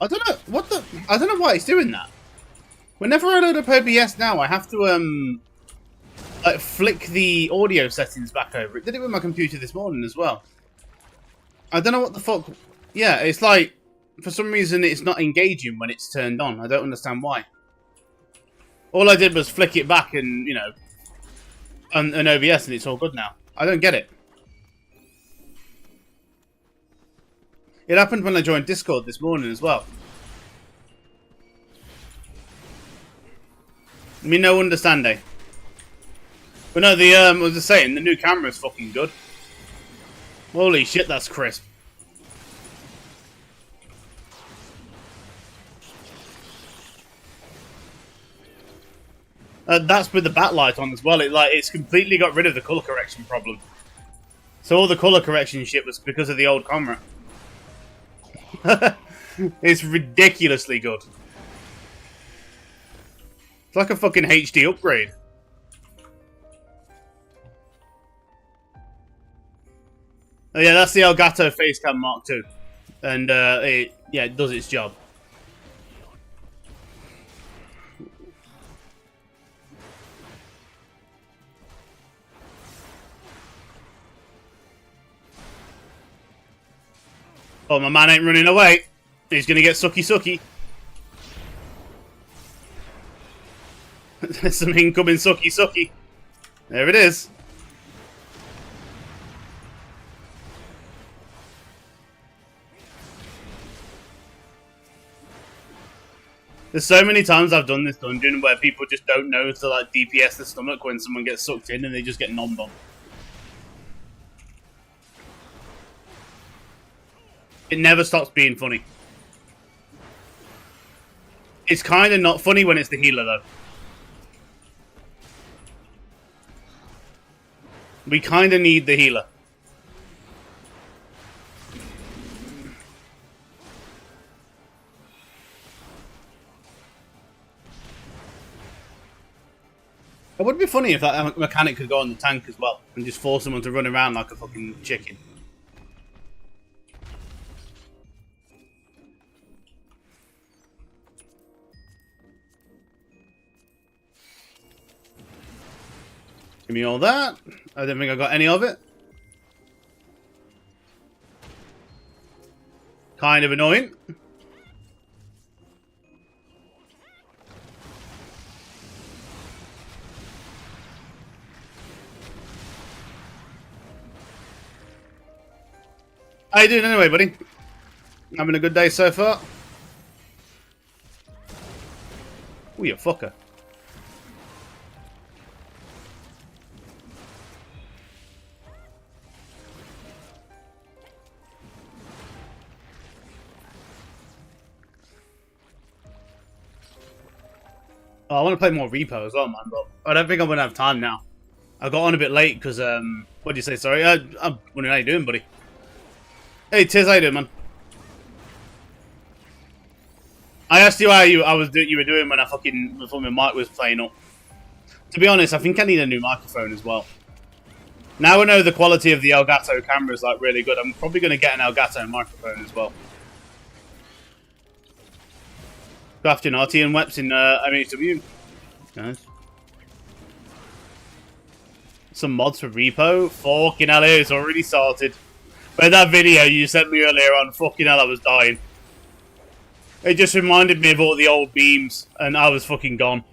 I don't know what the. I don't know why it's doing that. Whenever I load up OBS now, I have to like flick the audio settings back over. It did it with my computer this morning as well. I don't know what the fuck. Yeah, it's like for some reason it's not engaging when it's turned on. I don't understand why. All I did was flick it back and an OBS and it's all good now. I don't get it. It happened when I joined Discord this morning as well. Me no understanding. But no, the I was just saying, the new camera's fucking good. Holy shit, that's crisp. That's with the backlight on as well. It's completely got rid of the color correction problem. So all the color correction shit was because of the old camera. It's ridiculously good. It's like a fucking HD upgrade. Oh yeah, that's the Elgato Facecam Mark II. And it does its job. Oh, my man ain't running away. He's gonna get sucky sucky. There's some incoming sucky sucky. There it is. There's so many times I've done this dungeon where people just don't know to like DPS the stomach when someone gets sucked in and they just get nommed on. It never stops being funny. It's kind of not funny when it's the healer, though. We kind of need the healer. It would be funny if that mechanic could go on the tank as well and just force someone to run around like a fucking chicken. Give me all that. I don't think I got any of it. Kind of annoying. How you doing anyway, buddy? Having a good day so far? Ooh, you fucker. Oh, I want to play more Repo as well, man, but I don't think I'm going to have time now. I got on a bit late because, what did you say, sorry? I'm wondering how you doing, buddy. Hey, Tiz, how you doing, man? I asked you how you were doing when before my mic was playing up. To be honest, I think I need a new microphone as well. Now I know the quality of the Elgato camera is like really good. I'm probably going to get an Elgato microphone as well. Good afternoon, RT and Weps in MHW. Nice. Some mods for Repo. Fucking hell, it's already started. But that video you sent me earlier on, fucking hell, I was dying. It just reminded me of all the old beams, and I was fucking gone.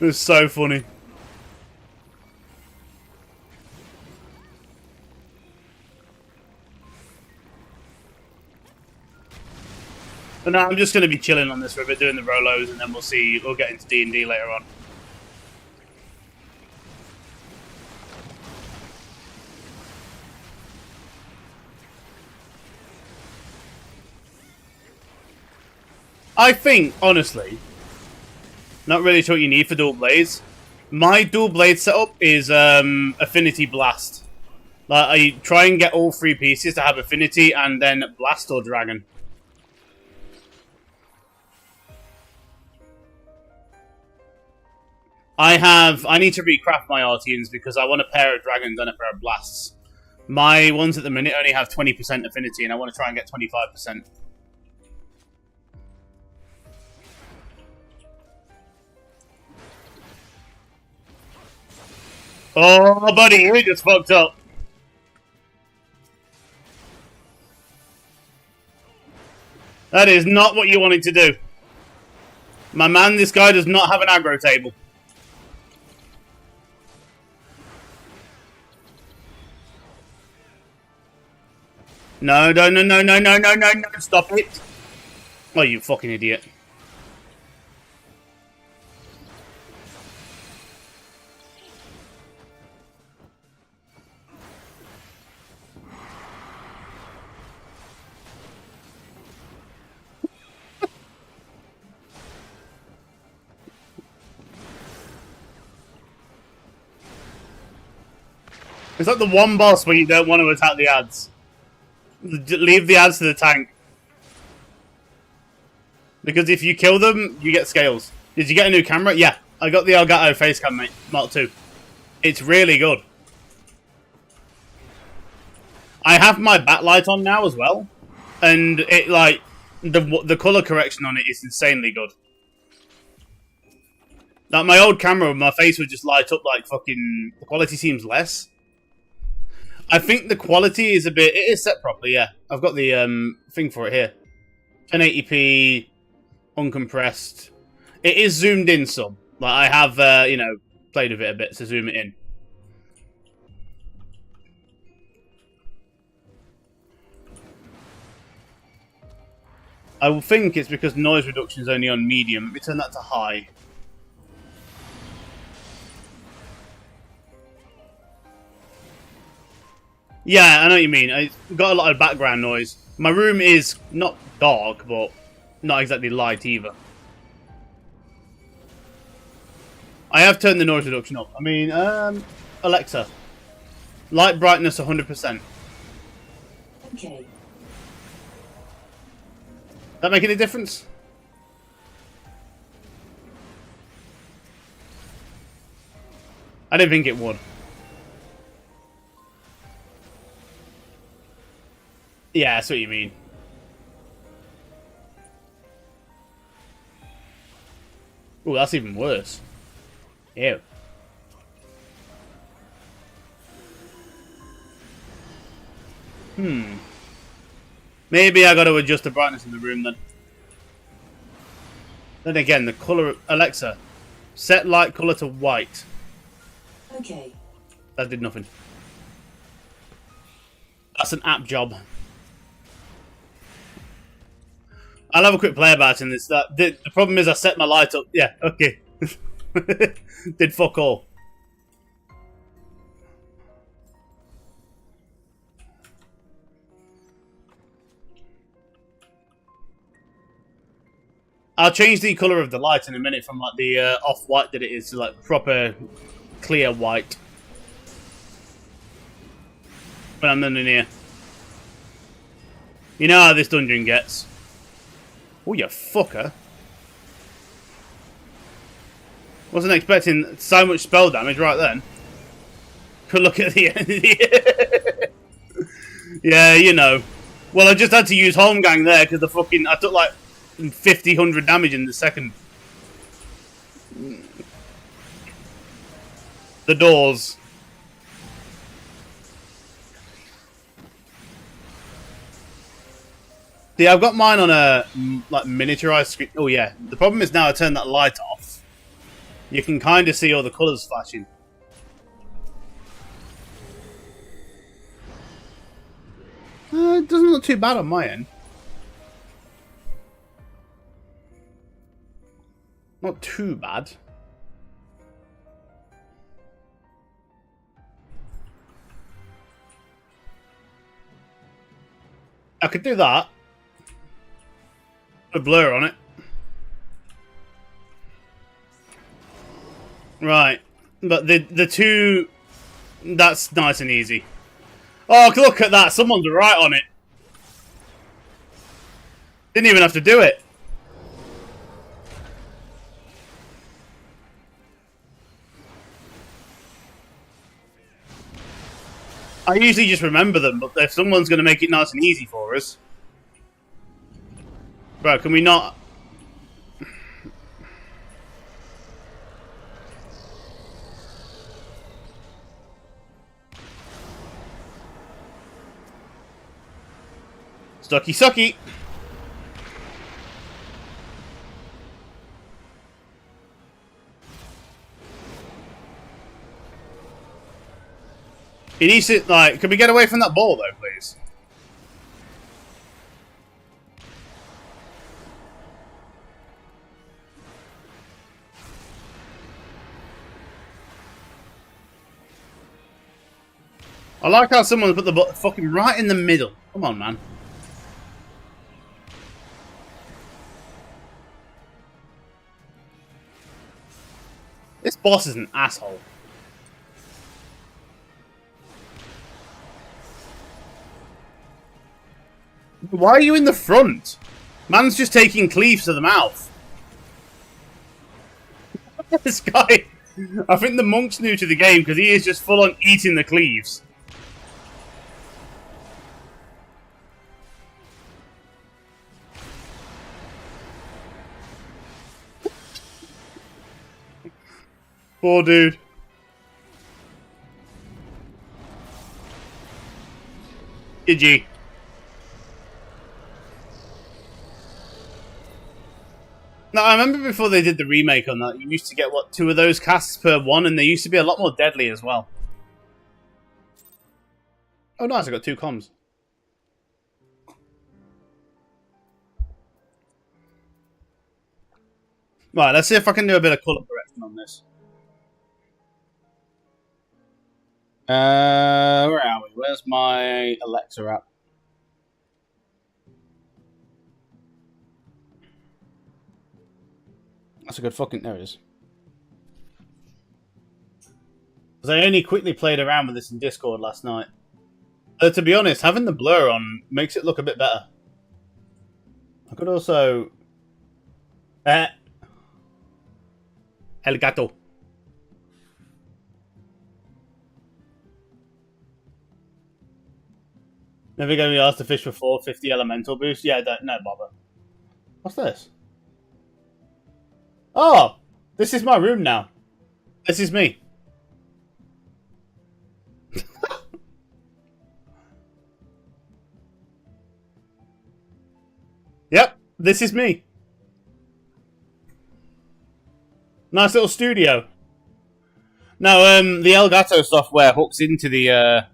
It was so funny. But no, I'm just going to be chilling on this river, doing the Rolos, and then we'll get into D&D later on. I think, honestly, not really sure what you need for dual blades. My dual blade setup is Affinity Blast. Like, I try and get all three pieces to have Affinity and then Blast or Dragon. I need to recraft my Artians because I want a pair of dragons and a pair of blasts. My ones at the minute only have 20% affinity, and I want to try and get 25%. Oh, buddy, you just fucked up. That is not what you wanted to do. My man, this guy does not have an aggro table. No, no, no, no, no, no, no, no, no, stop it. Oh, you fucking idiot. It's like the one boss where you don't want to attack the ads. Leave the ads to the tank. Because if you kill them, you get scales. Did you get a new camera? Yeah, I got the Elgato Facecam, mate. Mark 2. It's really good. I have my backlight on now as well. And it, like, the colour correction on it is insanely good. Like, my old camera, my face would just light up like fucking... The quality seems less. I think the quality is a bit... It is set properly, yeah. I've got the thing for it here. 1080p, uncompressed. It is zoomed in some. Like, I have, you know, played with it a bit to zoom it in. I will think it's because noise reduction is only on medium. Let me turn that to high. Yeah, I know what you mean. I've got a lot of background noise. My room is not dark, but not exactly light either. I have turned the noise reduction up. I mean, Alexa, light brightness 100%. Okay. That make any difference? I didn't think it would. Yeah, that's what you mean. Oh, that's even worse. Ew. Maybe I gotta adjust the brightness in the room then. Then again, the colour... Alexa, set light colour to white. Okay. That did nothing. That's an app job. I'll have a quick play about in this. The problem is I set my light up. Yeah, okay. Did fuck all. I'll change the colour of the light in a minute from like the off-white that it is to like proper clear white. When I'm done in here. You know how this dungeon gets. Oh, you fucker. Wasn't expecting so much spell damage right then. Could look at the end. Yeah, you know. Well, I just had to use home gang there because the fucking... I took like 50, 100 damage in the second. The doors. See, I've got mine on a like miniaturized screen. Oh yeah. The problem is now I turn that light off. You can kind of see all the colours flashing. It doesn't look too bad on my end. Not too bad. I could do that. A blur on it. Right. But the two... That's nice and easy. Oh, look at that. Someone's right on it. Didn't even have to do it. I usually just remember them, but if someone's going to make it nice and easy for us... Bro, can we not... Sucky sucky! He needs to, like, can we get away from that ball, though, please? I like how someone put the ball fucking right in the middle. Come on, man. This boss is an asshole. Why are you in the front? Man's just taking cleaves to the mouth. This guy... I think the monk's new to the game because he is just full on eating the cleaves. Poor dude. GG. Now, I remember before they did the remake on that, you used to get, what, 2 of those casts per one, and they used to be a lot more deadly as well. Oh, nice, I got 2 comms. Right, let's see if I can do a bit of colour correction on this. Where are we? Where's my Alexa app? That's a good fucking... There it is. Because I only quickly played around with this in Discord last night. To be honest, having the blur on makes it look a bit better. I could also... El gato. Never going to be asked to fish for 450 elemental boost? Yeah, no bother. What's this? Oh! This is my room now. This is me. Yep, this is me. Nice little studio. Now, the Elgato software hooks into the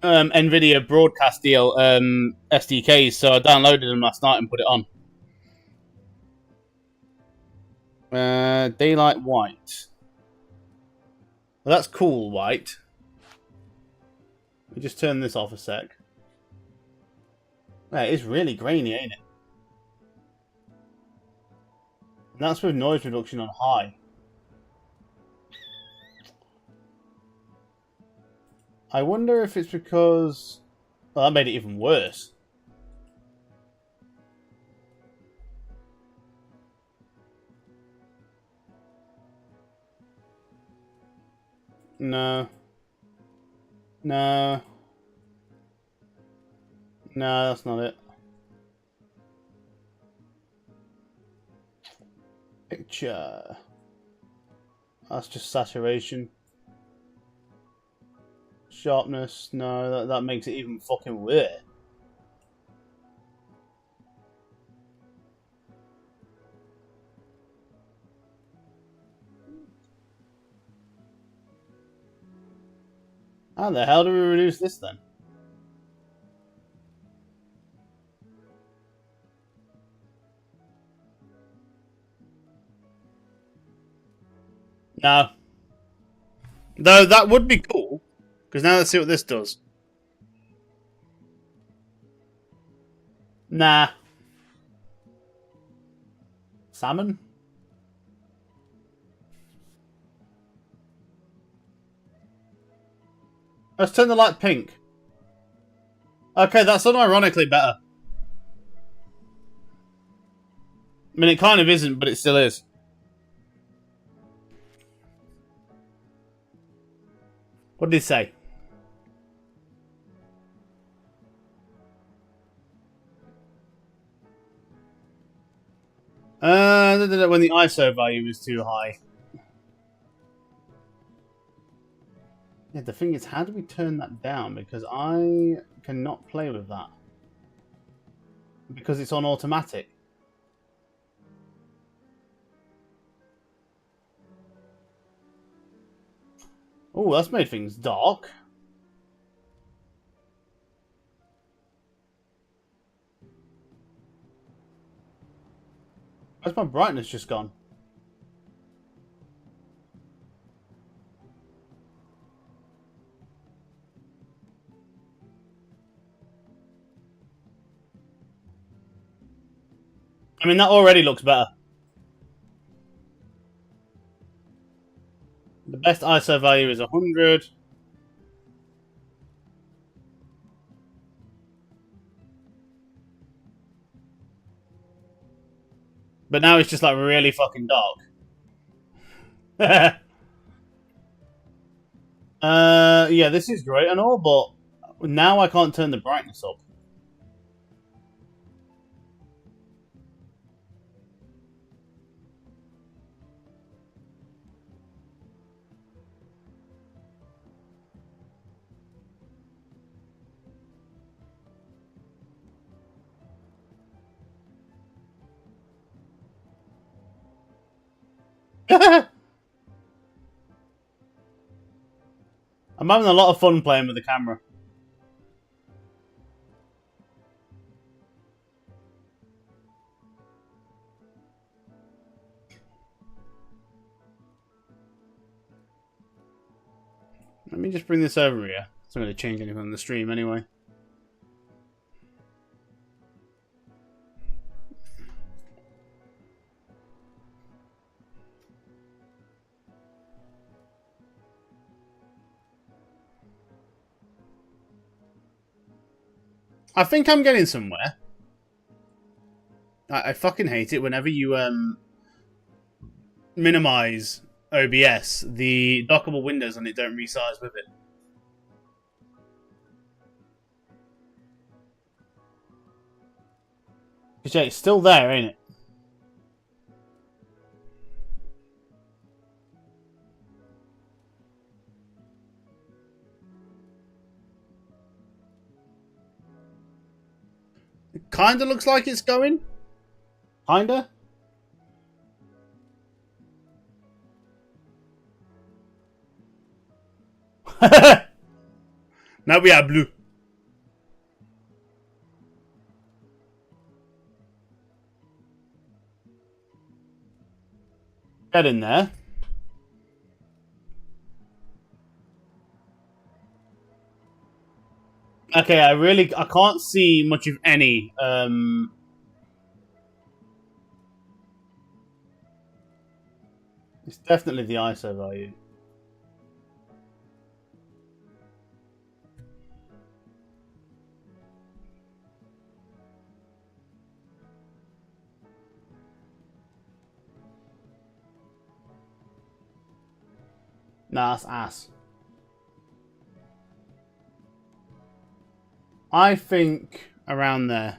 NVIDIA broadcast deal SDKs, so I downloaded them last night and put it on. Daylight white. Well, that's cool white. Let me just turn this off a sec. Yeah, it is really grainy, ain't it? And that's with noise reduction on high. I wonder if it's because... Well, that made it even worse. No. No. No, that's not it. Picture. That's just saturation. Sharpness. No, that makes it even fucking weird. How the hell do we reduce this then? No. Though that would be cool. Because now let's see what this does. Nah. Salmon? Let's turn the light pink. Okay, that's unironically better. I mean, it kind of isn't, but it still is. What did he say? when the ISO value is too high. Yeah, the thing is, how do we turn that down? Because I cannot play with that. Because it's on automatic. Oh, that's made things dark. Where's my brightness just gone? I mean, that already looks better. The best ISO value is 100. But now it's just like really fucking dark. Yeah, this is great and all, but now I can't turn the brightness up. I'm having a lot of fun playing with the camera. Let me just bring this over here. It's not going to change anything on the stream anyway. I think I'm getting somewhere. I fucking hate it whenever you minimize OBS. The dockable windows on it don't resize with it. Because yeah, it's still there, ain't it? It kinda looks like it's going. Kinda. Now we are blue. Get in there. Okay, I can't see much of any. It's definitely the ISO value. Nah, that's ass. I think around there.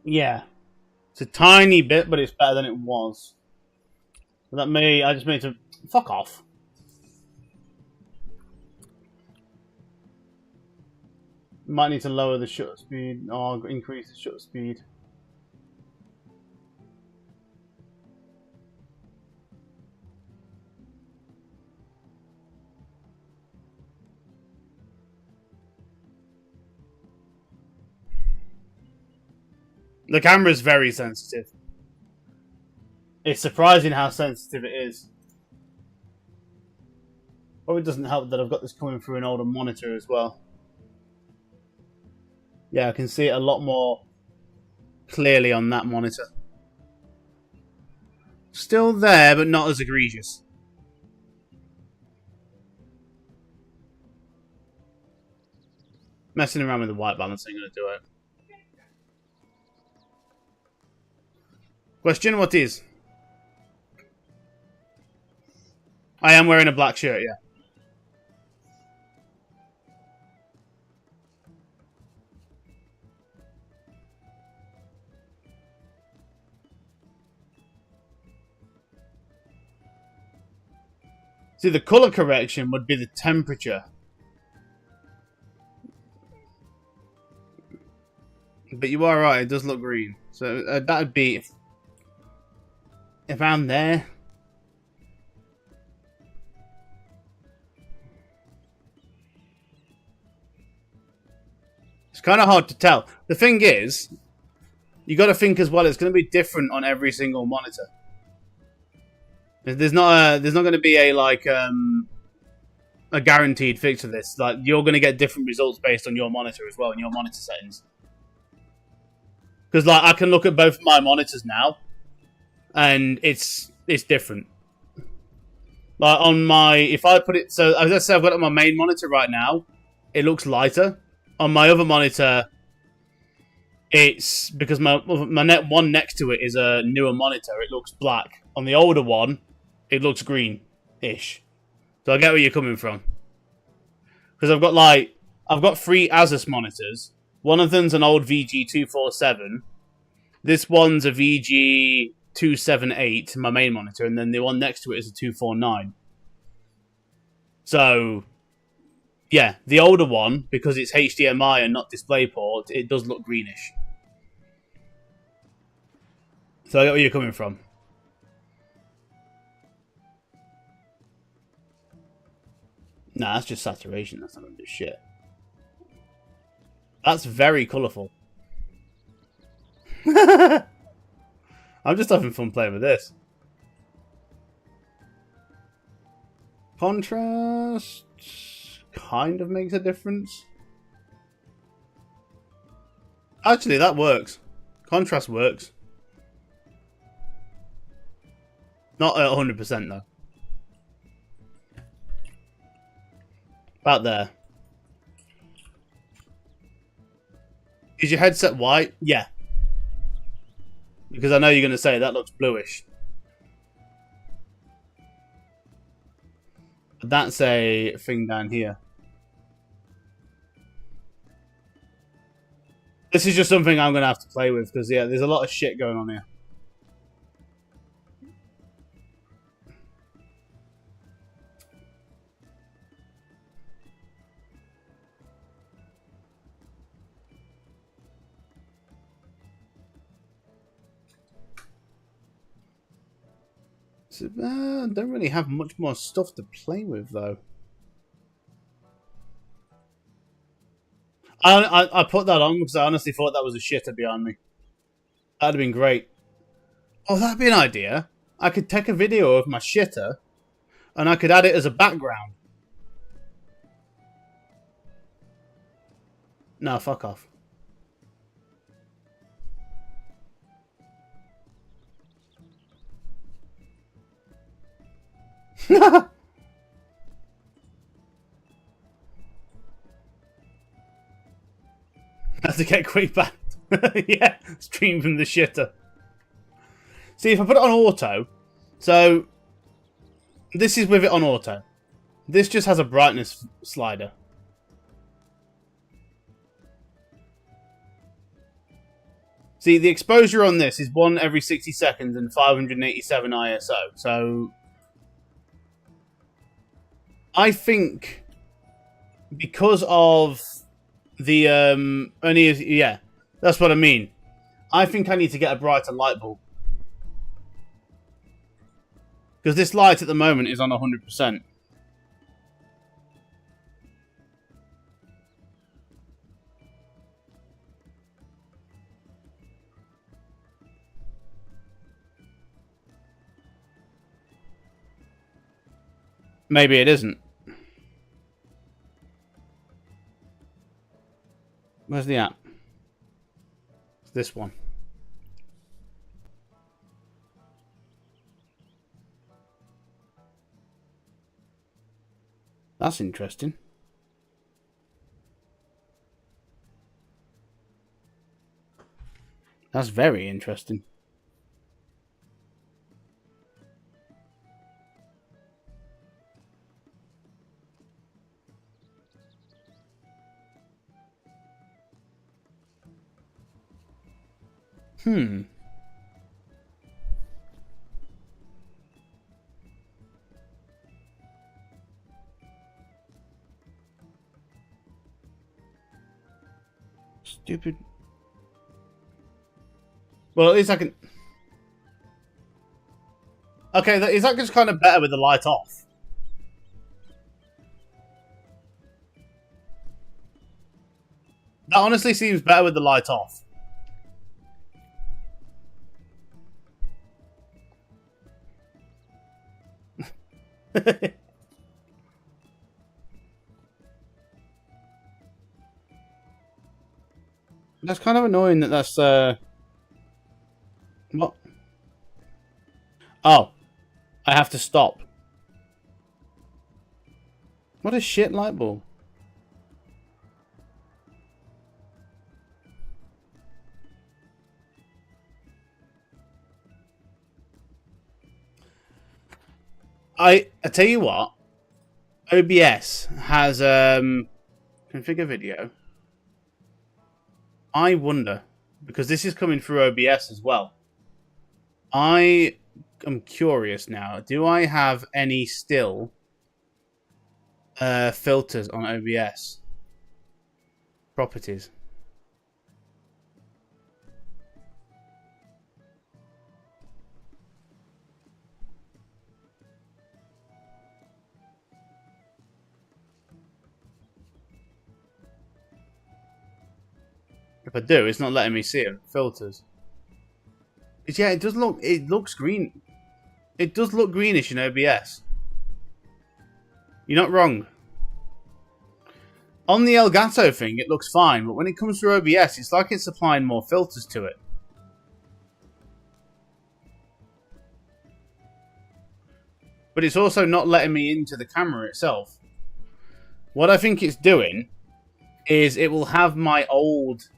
Yeah. It's a tiny bit, but it's better than it was. That may... I just need to... Fuck off. Might need to lower the shutter speed or increase the shutter speed. The camera is very sensitive. It's surprising how sensitive it is. Probably doesn't help that I've got this coming through an older monitor as well. Yeah, I can see it a lot more clearly on that monitor. Still there, but not as egregious. Messing around with the white balance ain't going to do it. Question, what is? I I am wearing a black shirt, yeah. See, the color correction would be the temperature. But you are right, it does look green. So that would be... If I'm there... It's kind of hard to tell. The thing is, you got to think as well, it's going to be different on every single monitor. There's not going to be a guaranteed fix for this. Like, you're going to get different results based on your monitor as well, and your monitor settings. Because like I can look at both my monitors now, and it's different. Like on my, if I put it, so as I said, I've got it on my main monitor right now. It looks lighter. On my other monitor, it's because my one next to it is a newer monitor. It looks black. On the older one, it looks green-ish. So I get where you're coming from. Because I've got 3 Asus monitors. One of them's an old VG247. This one's a VG278, my main monitor, and then the one next to it is a 249. So, yeah, the older one, because it's HDMI and not DisplayPort, it does look greenish. So I get where you're coming from. Nah, that's just saturation. That's not gonna do shit. That's very colourful. I'm just having fun playing with this. Contrast kind of makes a difference. Actually, that works. Contrast works. Not at 100% though. About there. Is your headset white? Yeah. Because I know you're going to say that looks bluish. But that's a thing down here. This is just something I'm going to have to play with because, yeah, there's a lot of shit going on here. So, don't really have much more stuff to play with, though. I put that on because I honestly thought that was a shitter behind me. That'd have been great. Oh, that'd be an idea. I could take a video of my shitter, and I could add it as a background. No, fuck off. Have to get quick back. Yeah, stream from the shitter. See, if I put it on auto, so this is with it on auto. This just has a brightness slider. See, the exposure on this is 1 every 60 seconds and 587 ISO. So I think because of the yeah, that's what I mean. I think I need to get a brighter light bulb because this light at the moment is on 100%. Maybe it isn't. Where's the app? It's this one. That's interesting. That's very interesting. Hmm. Stupid. Well, at least I can... Okay, is that just kind of better with the light off? That honestly seems better with the light off. That's kind of annoying that that's, What? Oh. I have to stop. What a shit light bulb. I tell you what. OBS has, configure video. I wonder, because this is coming through OBS as well. I am curious now. Do I have any still filters on OBS? Properties. If I do, it's not letting me see it. Filters. Yeah, it does look. It looks green. It does look greenish in OBS. You're not wrong. On the Elgato thing, it looks fine, but when it comes through OBS, it's like it's applying more filters to it. But it's also not letting me into the camera itself. What I think it's doing is it will have my old...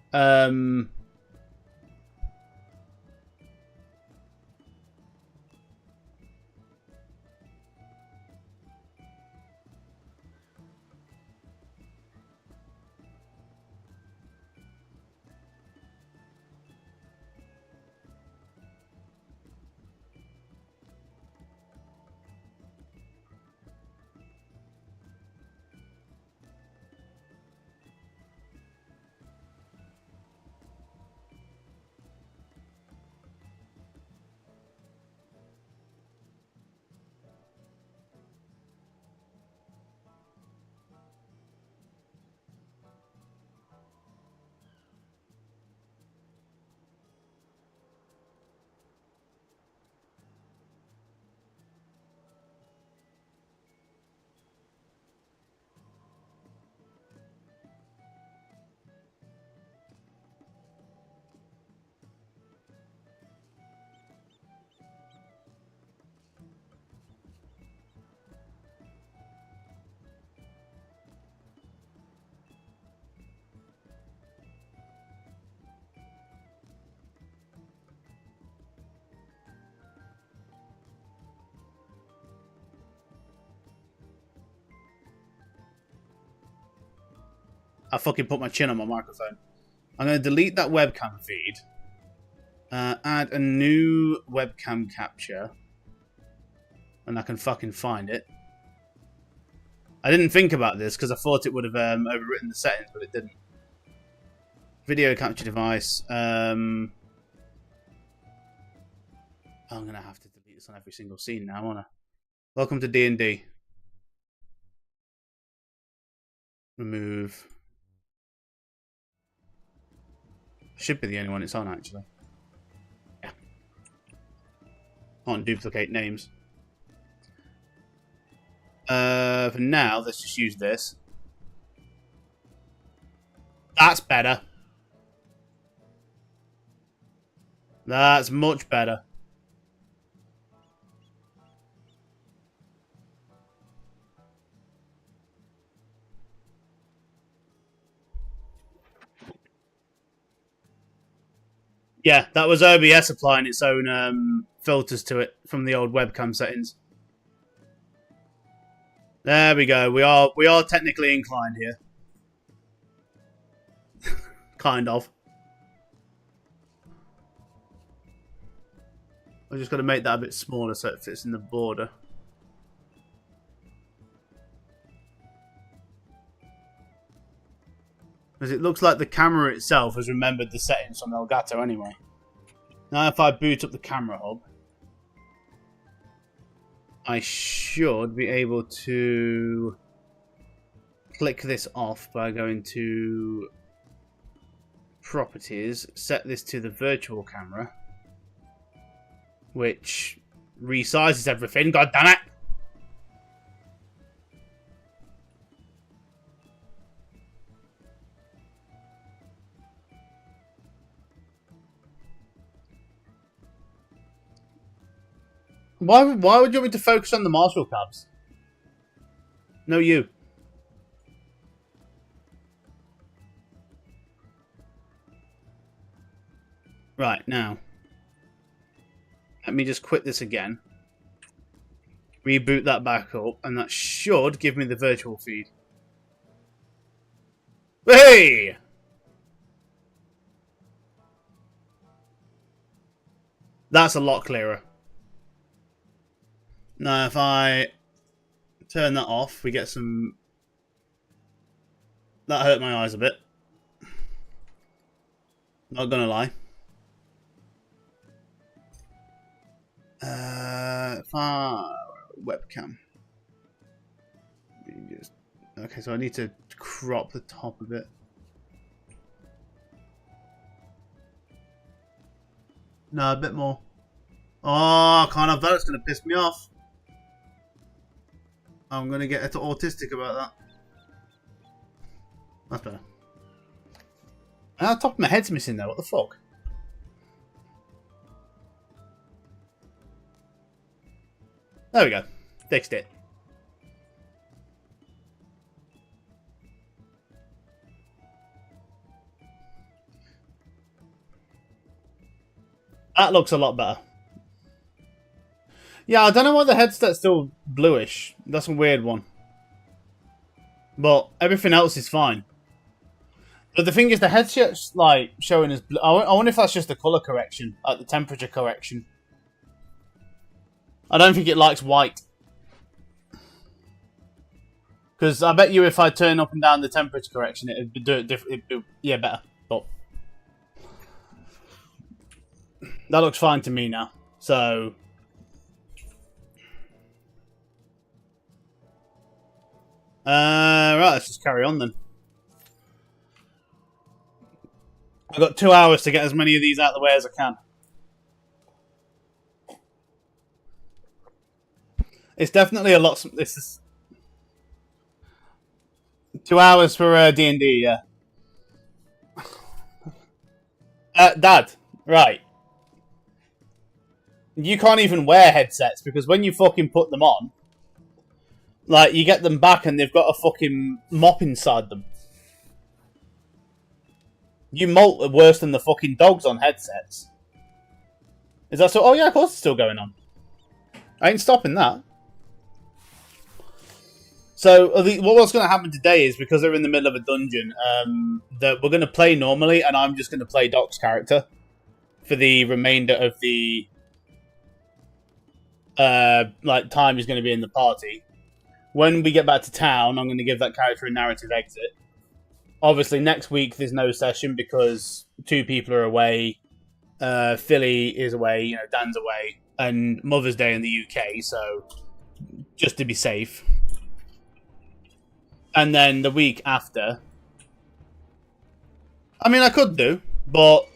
I fucking put my chin on my microphone. I'm going to delete that webcam feed. Add a new webcam capture. And I can fucking find it. I didn't think about this because I thought it would have overwritten the settings, but it didn't. Video capture device. I'm going to have to delete this on every single scene now, aren't I? Welcome to D&D. Remove. Should be the only one it's on, actually. Yeah. Can't duplicate names. For now, let's just use this. That's better. That's much better. Yeah, that was OBS applying its own filters to it from the old webcam settings. There we go. We are technically inclined here. Kind of. I've just got to make that a bit smaller so it fits in the border. Because it looks like the camera itself has remembered the settings from Elgato anyway. Now if I boot up the camera hub, I should be able to click this off by going to Properties, set this to the virtual camera, which resizes everything, god damn it! Why would you want me to focus on the Marshall cabs? No, you. Right, now. Let me just quit this again. Reboot that back up, and that should give me the virtual feed. Hey! That's a lot clearer. Now, if I turn that off, we get some... That hurt my eyes a bit. Not gonna lie. Webcam. Okay, so I need to crop the top a bit. No, a bit more. Oh, I can't have that. It's going to piss me off. I'm going to get autistic about that. That's better. The top of my head's missing though. What the fuck? There we go. Fixed it. That looks a lot better. Yeah, I don't know why the headset's still bluish. That's a weird one. But everything else is fine. But the thing is, the headset's like showing as blue. I wonder if that's just the color correction, like the temperature correction. I don't think it likes white. Because I bet you if I turn up and down the temperature correction, it'd do it different. Yeah, better. But that looks fine to me now. So right, let's just carry on then. I've got 2 hours to get as many of these out of the way as I can. It's definitely a lot. This is 2 hours for D&D, yeah. Dad, right. You can't even wear headsets because when you fucking put them on, like, you get them back and they've got a fucking mop inside them. You molt worse than the fucking dogs on headsets. Is that so? Oh yeah, of course it's still going on. I ain't stopping that. So, what's going to happen today is, because they're in the middle of a dungeon, that we're going to play normally, and I'm just going to play Doc's character for the remainder of the time he's going to be in the party. When we get back to town, I'm going to give that character a narrative exit. Obviously, next week there's no session because 2 people are away. Philly is away, you know, Dan's away, and Mother's Day in the UK, so just to be safe. And then the week after, I mean, I could do, but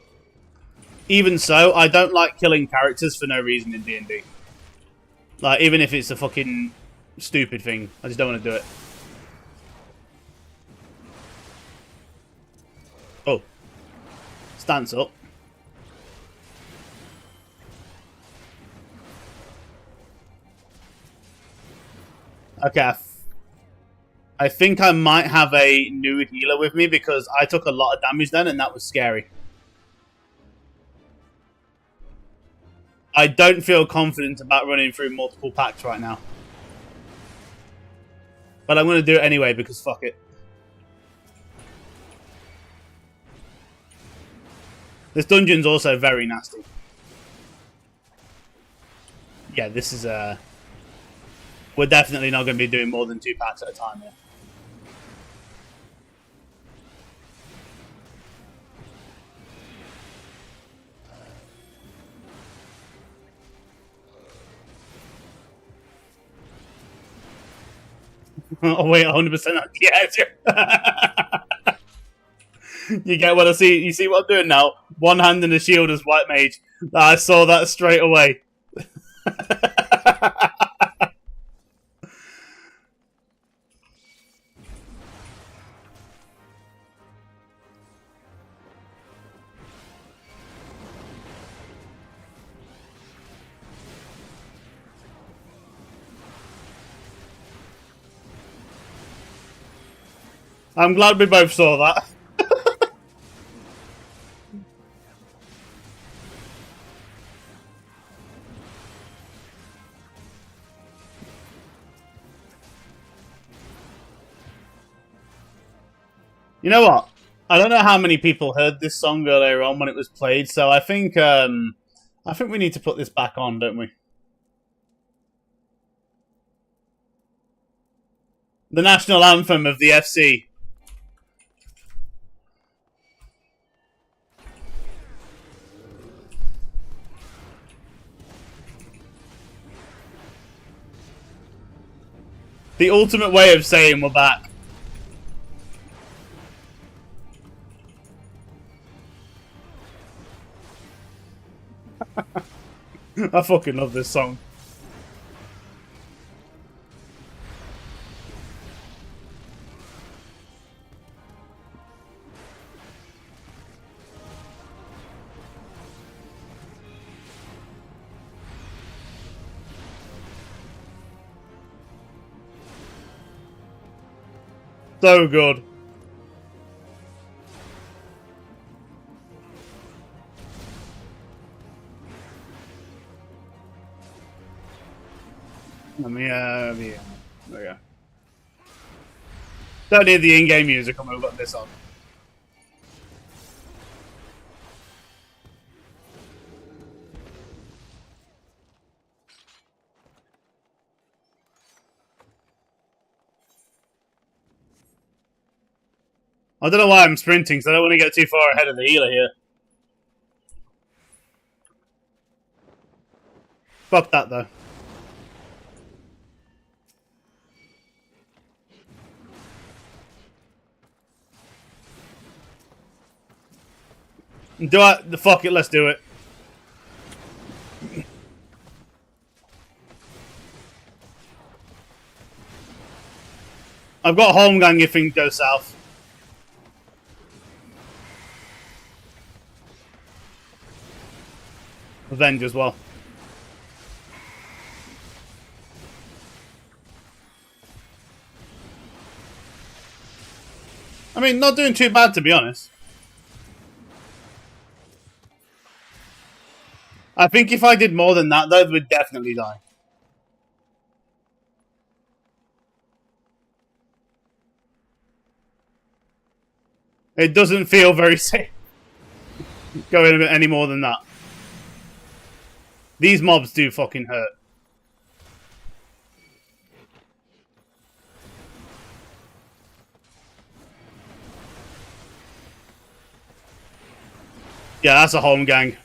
even so, I don't like killing characters for no reason in D&D. Like, even if it's a fucking stupid thing, I just don't want to do it. Oh. Stance up. Okay, I think I might have a new healer with me because I took a lot of damage then and that was scary. I don't feel confident about running through multiple packs right now. But I'm going to do it anyway because fuck it. This dungeon's also very nasty. Yeah, this is we're definitely not going to be doing more than 2 packs at a time here. Oh wait, 100%. Yeah, you get what I see. You see what I'm doing now? One hand in a shield as white mage. I saw that straight away. I'm glad we both saw that. You know what? I don't know how many people heard this song earlier on when it was played, so I think we need to put this back on, don't we? The national anthem of the FC. The ultimate way of saying we're back. I fucking love this song. So good. Let me, yeah. There we go. Don't need the in-game music, I'm gonna put this on. I don't know why I'm sprinting, because I don't want to get too far ahead of the healer here. Fuck that, though. Fuck it, let's do it. I've got home gang if things go south. Revenge as well. I mean, not doing too bad, to be honest. I think if I did more than that, though, we'd definitely die. It doesn't feel very safe going any more than that. These mobs do fucking hurt. Yeah, that's a home gang.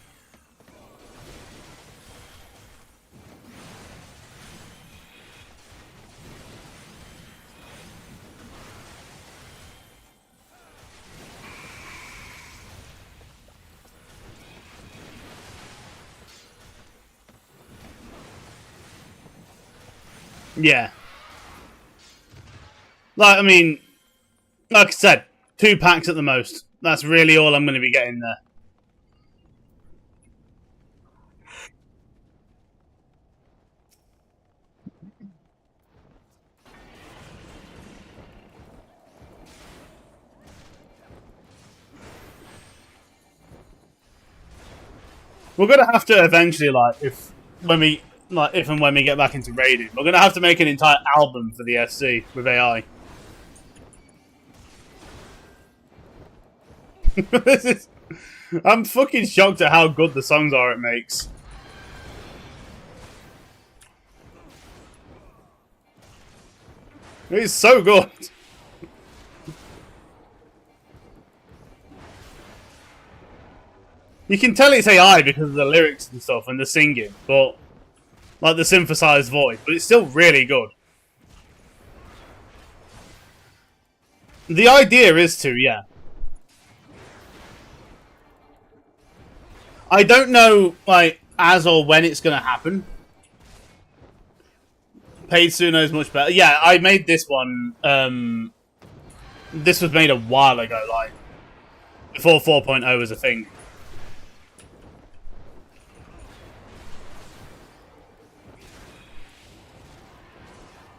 Yeah. Like, I mean, like I said, 2 packs at the most. That's really all I'm going to be getting there. We're going to have to eventually, if and when we get back into raiding, we're going to have to make an entire album for the FC with AI. I'm fucking shocked at how good the songs are it makes. It's so good. You can tell it's AI because of the lyrics and stuff and the singing, but like the synthesized voice, but it's still really good. The idea is to, yeah. I don't know, like, as or when it's going to happen. Paid Suno is much better. Yeah, I made this one. This was made a while ago, like, before 4.0 was a thing.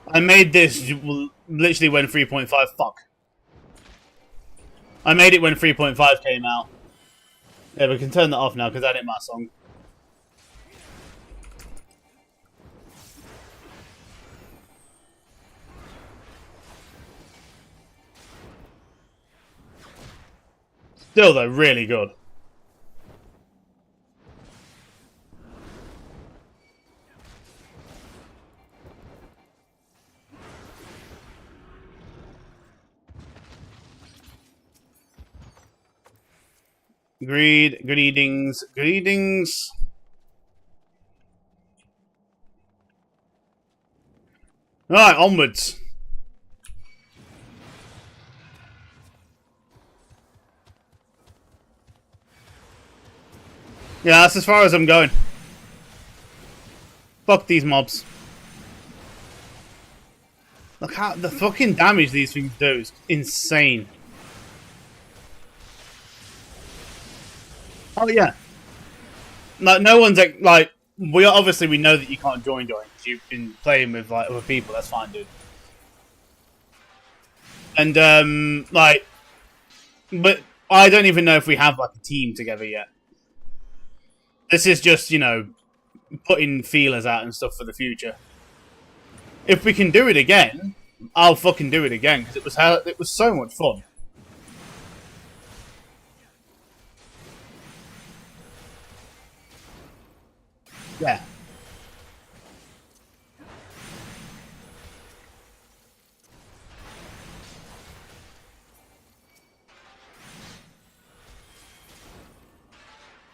I made this literally when 3.5... Fuck. I made it when 3.5 came out. Yeah, we can turn that off now because that ain't my song. Still, though, really good. Greetings. Alright, onwards. Yeah, that's as far as I'm going. Fuck these mobs. Look how the fucking damage these things do is insane. Oh yeah. Like no one's like we obviously we know that you can't join because you've been playing with like other people. That's fine, dude. And like, but I don't even know if we have like a team together yet. This is just, you know, putting feelers out and stuff for the future. If we can do it again, I'll fucking do it again because it was so much fun. Yeah.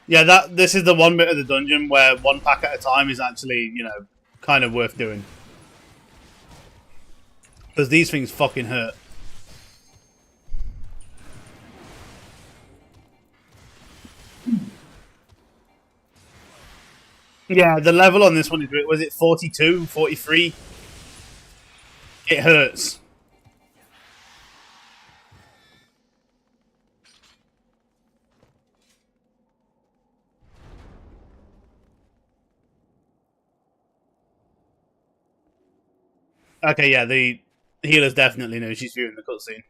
Yeah, this is the one bit of the dungeon where one pack at a time is actually, you know, kind of worth doing. Because these things fucking hurt. Yeah, the level on this one is, was it 42, 43? It hurts. Okay, yeah, the healers definitely know she's viewing the cutscene.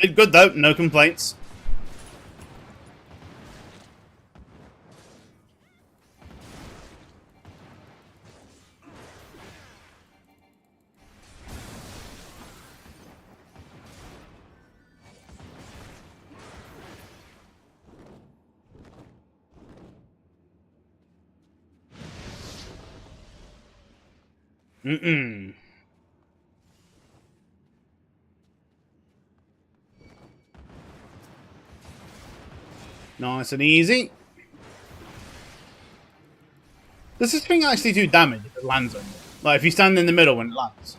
Did good though, no complaints. Mm-mm. Nice and easy. Does this thing actually do damage if it lands on you? Like if you stand in the middle when it lands?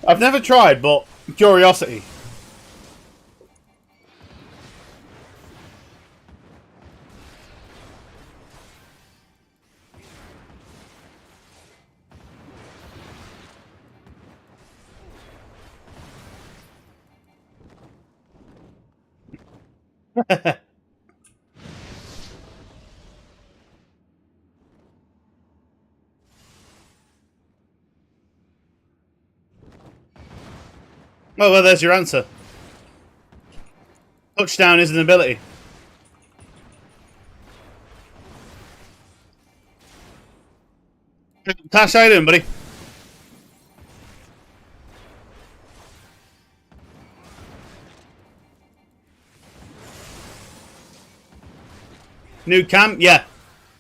I've never tried, but curiosity. Oh, well, there's your answer. Touchdown is an ability. Tash, how you doing, buddy? New cam? Yeah.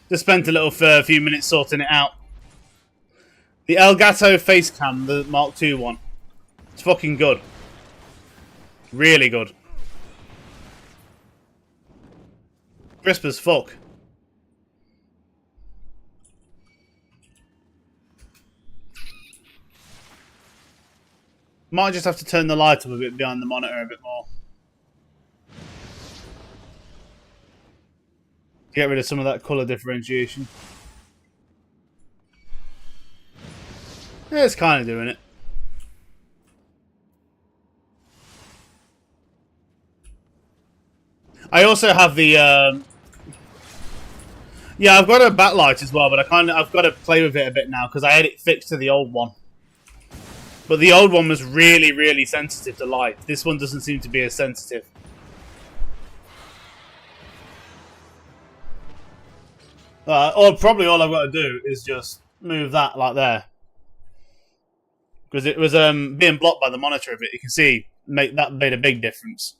Just spent a little few minutes sorting it out. The Elgato face cam, the Mark II one. It's fucking good. Really good. Crisp as fuck. Might just have to turn the light up a bit behind the monitor a bit more. Get rid of some of that colour differentiation. Yeah, it's kind of doing it. I also have the yeah, I've got a backlight as well, but I've got to play with it a bit now because I had it fixed to the old one. But the old one was really, really sensitive to light. This one doesn't seem to be as sensitive. Or probably all I've got to do is just move that like there. Because it was being blocked by the monitor a bit. You can see that made a big difference.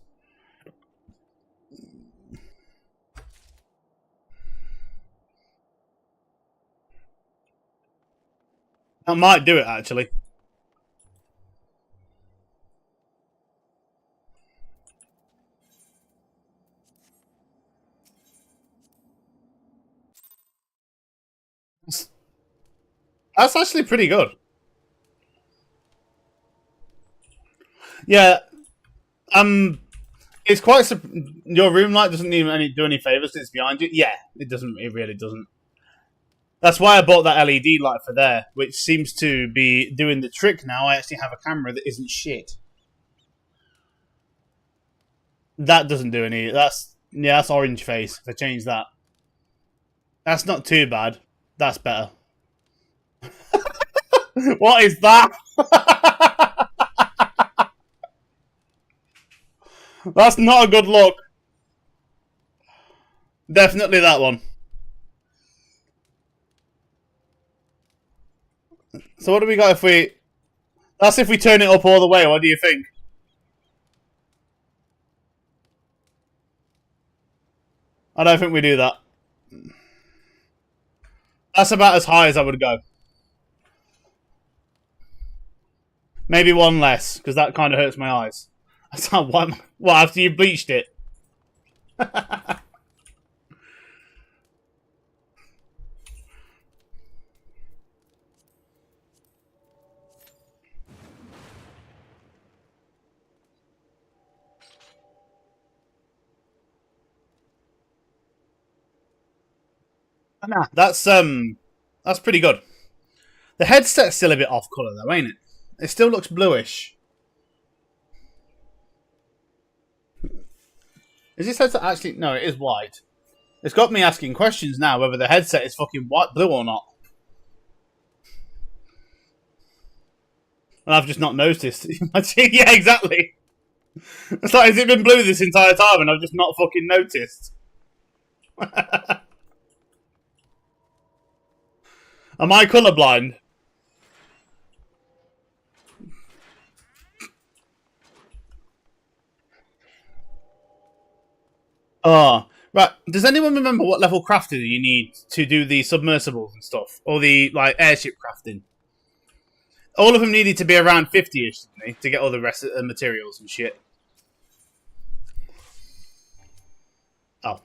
That might do it, actually. That's actually pretty good. Yeah. It's quite... Your room light doesn't even do any favours since it's behind you. Yeah, it doesn't. It really doesn't. That's why I bought that LED light for there, which seems to be doing the trick now. I actually have a camera that isn't shit. That doesn't do any... That's orange face. If I change that. That's not too bad. That's better. What is that? That's not a good look. Definitely that one. So what do we got if we... That's if we turn it up all the way. What do you think? I don't think we do that. That's about as high as I would go. Maybe one less, because that kind of hurts my eyes. What, after you bleached it? Nah, that's pretty good. The headset's still a bit off colour though, ain't it? It still looks bluish. Is this headset actually... No, it is white. It's got me asking questions now whether the headset is fucking white, blue or not. And I've just not noticed. Yeah, exactly. It's like, has it been blue this entire time and I've just not fucking noticed? Am I colourblind? Oh, right. Does anyone remember what level crafting you need to do the submersibles and stuff? Or the, like, airship crafting? All of them needed to be around 50-ish, didn't they? To get all the rest of the materials and shit. Oh.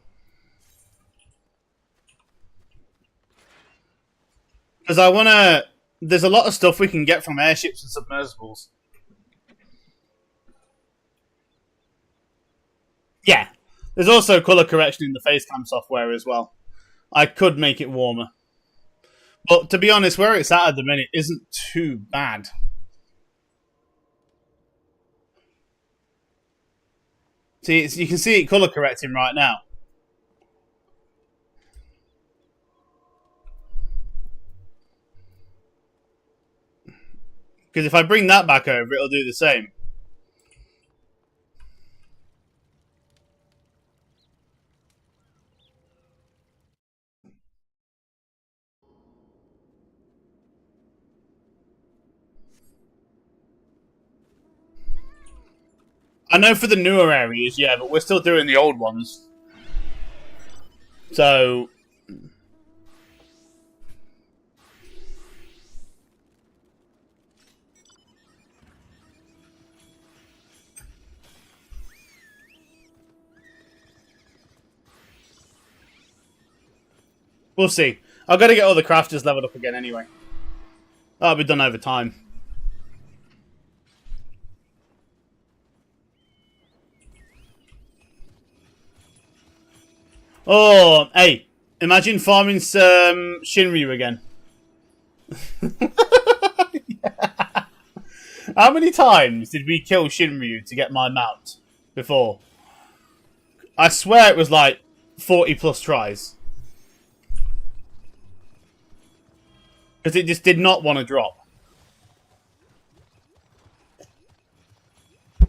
Because I want to... There's a lot of stuff we can get from airships and submersibles. Yeah. There's also colour correction in the facecam software as well. I could make it warmer. But to be honest, where it's at the minute isn't too bad. See, you can see it colour correcting right now. Because if I bring that back over, it'll do the same. I know for the newer areas, yeah, but we're still doing the old ones. So... we'll see. I've got to get all the crafters leveled up again anyway. That'll be done over time. Oh, hey. Imagine farming some Shinryu again. Yeah. How many times did we kill Shinryu to get my mount before? I swear it was like 40 plus tries. Because it just did not want to drop.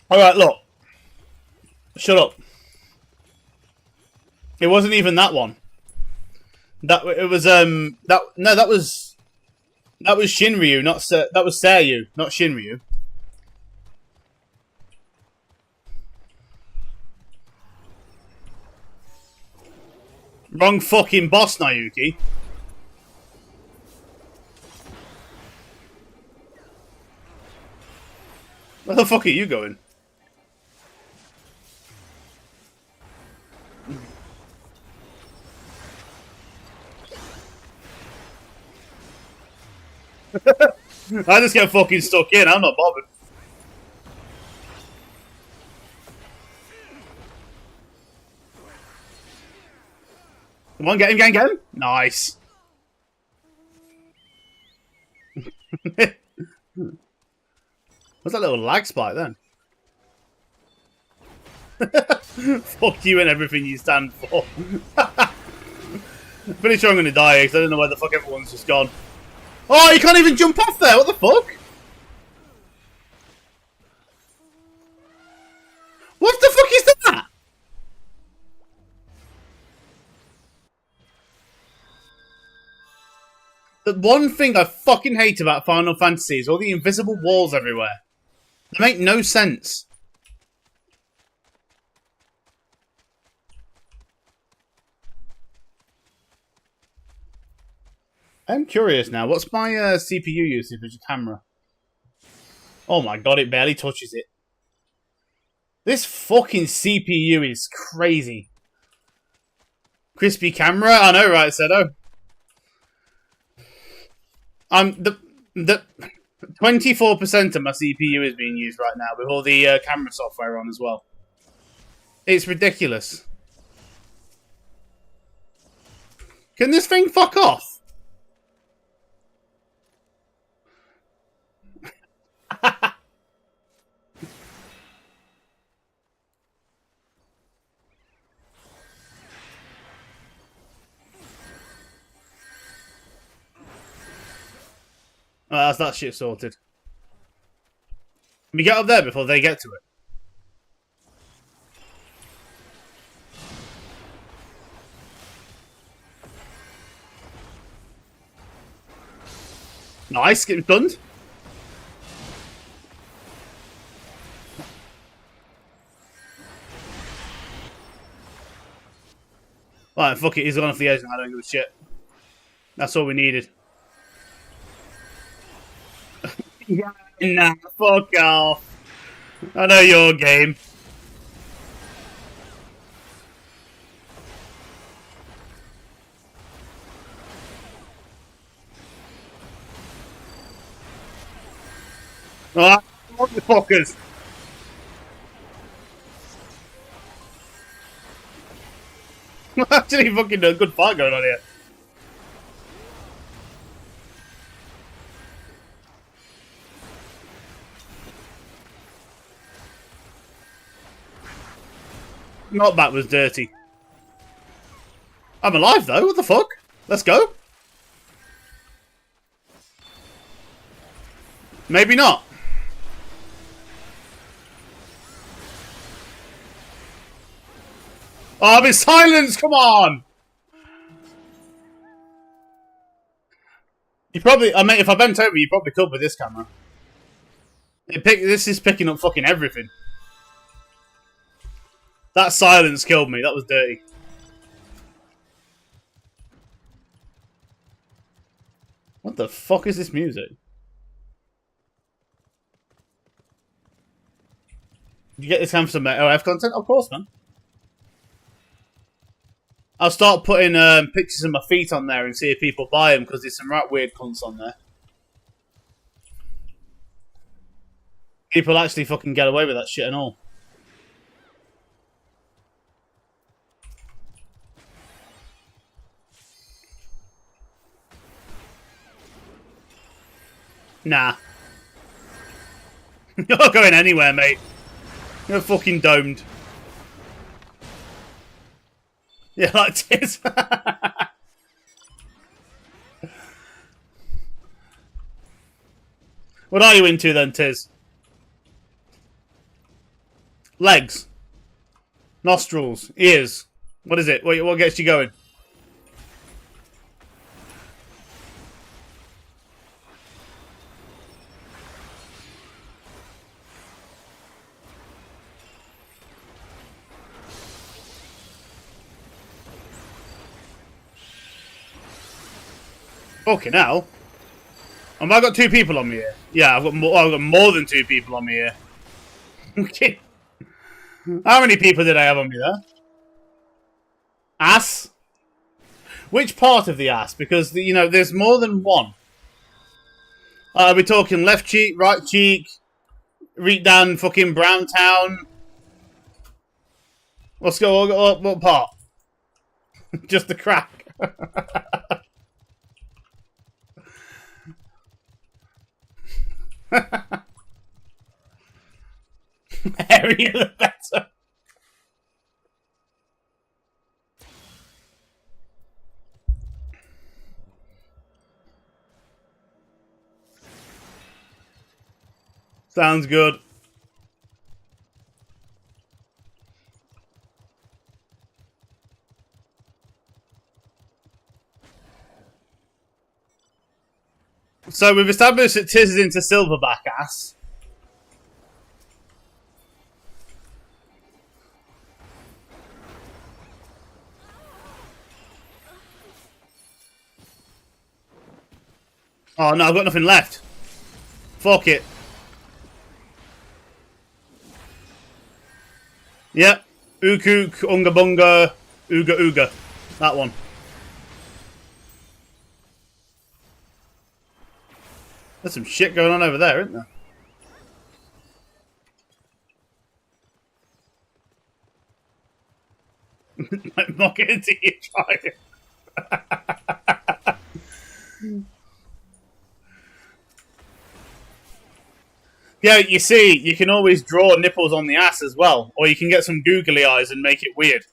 Alright, look. Shut up. It wasn't even that one. That was that was Shinryu, that was Seiryu, not Shinryu. Wrong fucking boss, Nayuki. Where the fuck are you going? I just get fucking stuck in, I'm not bothered. Come on, get him, get him, get him! Nice. What's that little lag spike then? Fuck you and everything you stand for. I'm pretty sure I'm gonna die because I don't know where the fuck everyone's just gone. Oh, you can't even jump off there! What the fuck? What the fuck is that? The one thing I fucking hate about Final Fantasy is all the invisible walls everywhere. They make no sense. I'm curious now. What's my CPU usage for the camera? Oh my god, it barely touches it. This fucking CPU is crazy. Crispy camera? I know, right, Sedo? The 24% of my CPU is being used right now with all the camera software on as well. It's ridiculous. Can this thing fuck off? That's that shit sorted. Can we get up there before they get to it? Nice, get done. Alright, fuck it, he's gone off the edge and I don't give a shit. That's all we needed. Yeah, nah, fuck off. I know your game. Ah, what the fuckers? Actually, fucking a good fight going on here. Knockback was dirty. I'm alive though, what the fuck? Let's go. Maybe not. Oh, I've been silenced, come on! You probably, I mean, if I bent over, you probably could with this camera. This is picking up fucking everything. That silence killed me. That was dirty. What the fuck is this music? Did you get this time for some OF content? Of course, man. I'll start putting pictures of my feet on there and see if people buy them, because there's some right weird cunts on there. People actually fucking get away with that shit and all. Nah. You're not going anywhere, mate. You're fucking domed. Yeah, like Tiz. What are you into then, Tiz? Legs. Nostrils. Ears. What is it? What gets you going? Fucking hell. Have I got 2 people on me here? Yeah, I've got more than 2 people on me here. Okay. How many people did I have on me there? Ass? Which part of the ass? Because, there's more than one. Are we talking left cheek, right cheek, reach down fucking Brown Town? Let's go, what part? Just the crack. Hairier the better. Sounds good. So we've established that Tiz is into silverback ass. Oh no, I've got nothing left. Fuck it. Yep. Ukuk, Unga Bunga, Ooga Ooga. That one. There's some shit going on over there, isn't there? I'm not going to you try it. Yeah, you see, you can always draw nipples on the ass as well. Or you can get some googly eyes and make it weird.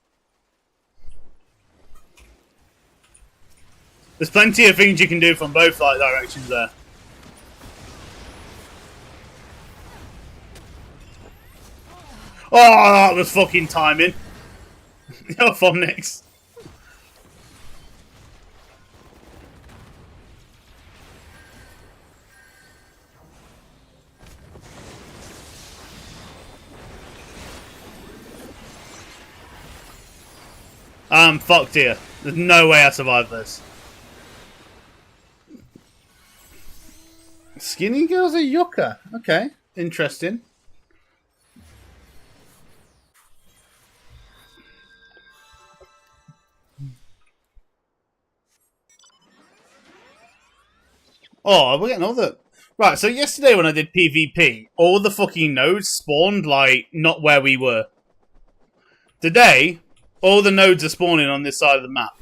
There's plenty of things you can do from both directions there. Oh, that was fucking timing. You're from next. I'm fucked here. There's no way I survive this. Skinny girl's a yucca. Okay, interesting. Oh, we're getting all the... Right, so yesterday when I did PvP, all the fucking nodes spawned, not where we were. Today, all the nodes are spawning on this side of the map.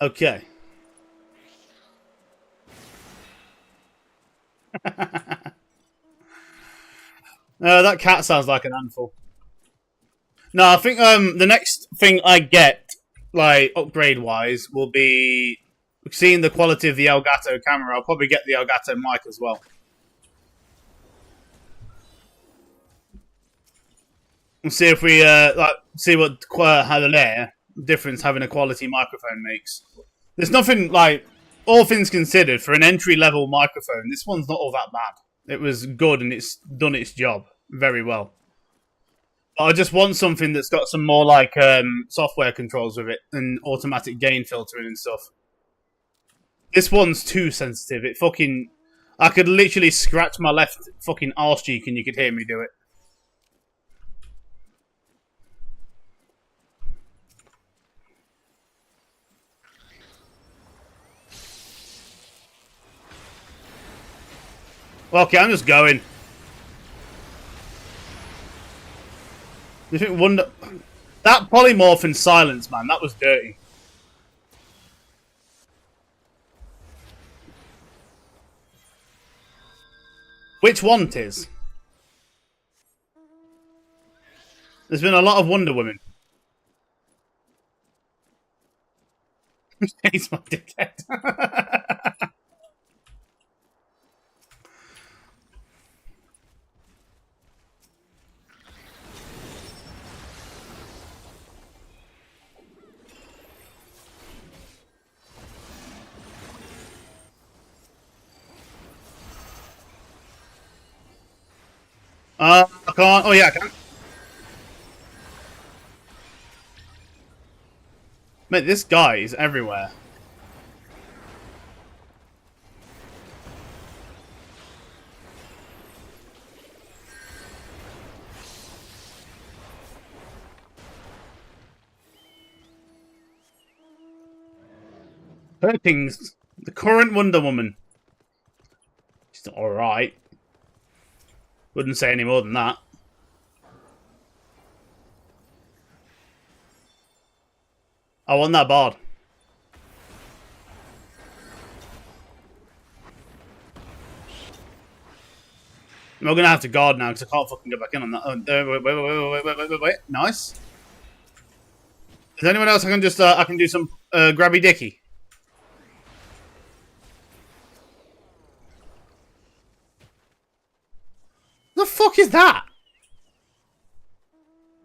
Okay. That cat sounds like an handful. No, I think the next thing I get, upgrade-wise, will be seeing the quality of the Elgato camera. I'll probably get the Elgato mic as well. and see if we see what how the difference having a quality microphone makes. There's nothing like, all things considered, for an entry level microphone, this one's not all that bad. It was good and it's done its job very well. But I just want something that's got some more like software controls with it and automatic gain filtering and stuff. This one's too sensitive. It fucking, I could literally scratch my left fucking arse cheek and you could hear me do it. Okay, I'm just going. You think wonder that polymorph and silence, man, that was dirty. Which one it is? There's been a lot of Wonder Women. He's my dickhead. I can't. Oh, yeah, I can. Mate, this guy is everywhere. Perkins, the current Wonder Woman. She's alright. Wouldn't say any more than that. I want that bard. I'm going to have to guard now because I can't fucking go back in on that. Oh, wait. Nice. Is there anyone else I can just, I can do some grabby dicky? The fuck is that?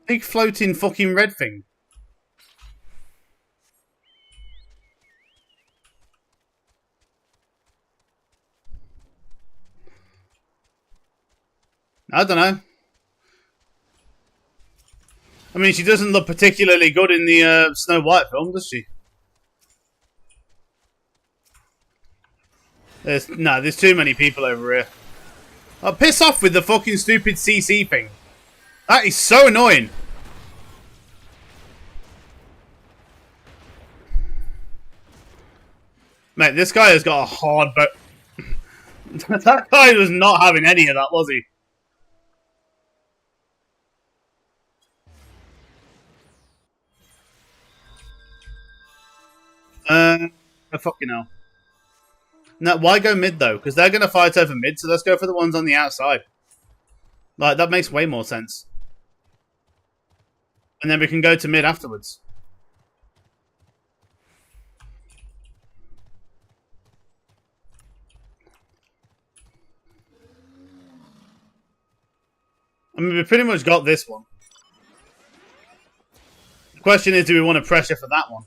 Big floating fucking red thing. I don't know. I mean, she doesn't look particularly good in the Snow White film, does she? There's too many people over here. Oh, piss off with the fucking stupid CC thing. That is so annoying. Mate, this guy has got a hard boat. That guy was not having any of that, was he? Fucking hell. No, why go mid though? Because they're going to fight over mid, so let's go for the ones on the outside. Like, that makes way more sense. And then we can go to mid afterwards. I mean, we pretty much got this one. The question is, do we want to pressure for that one?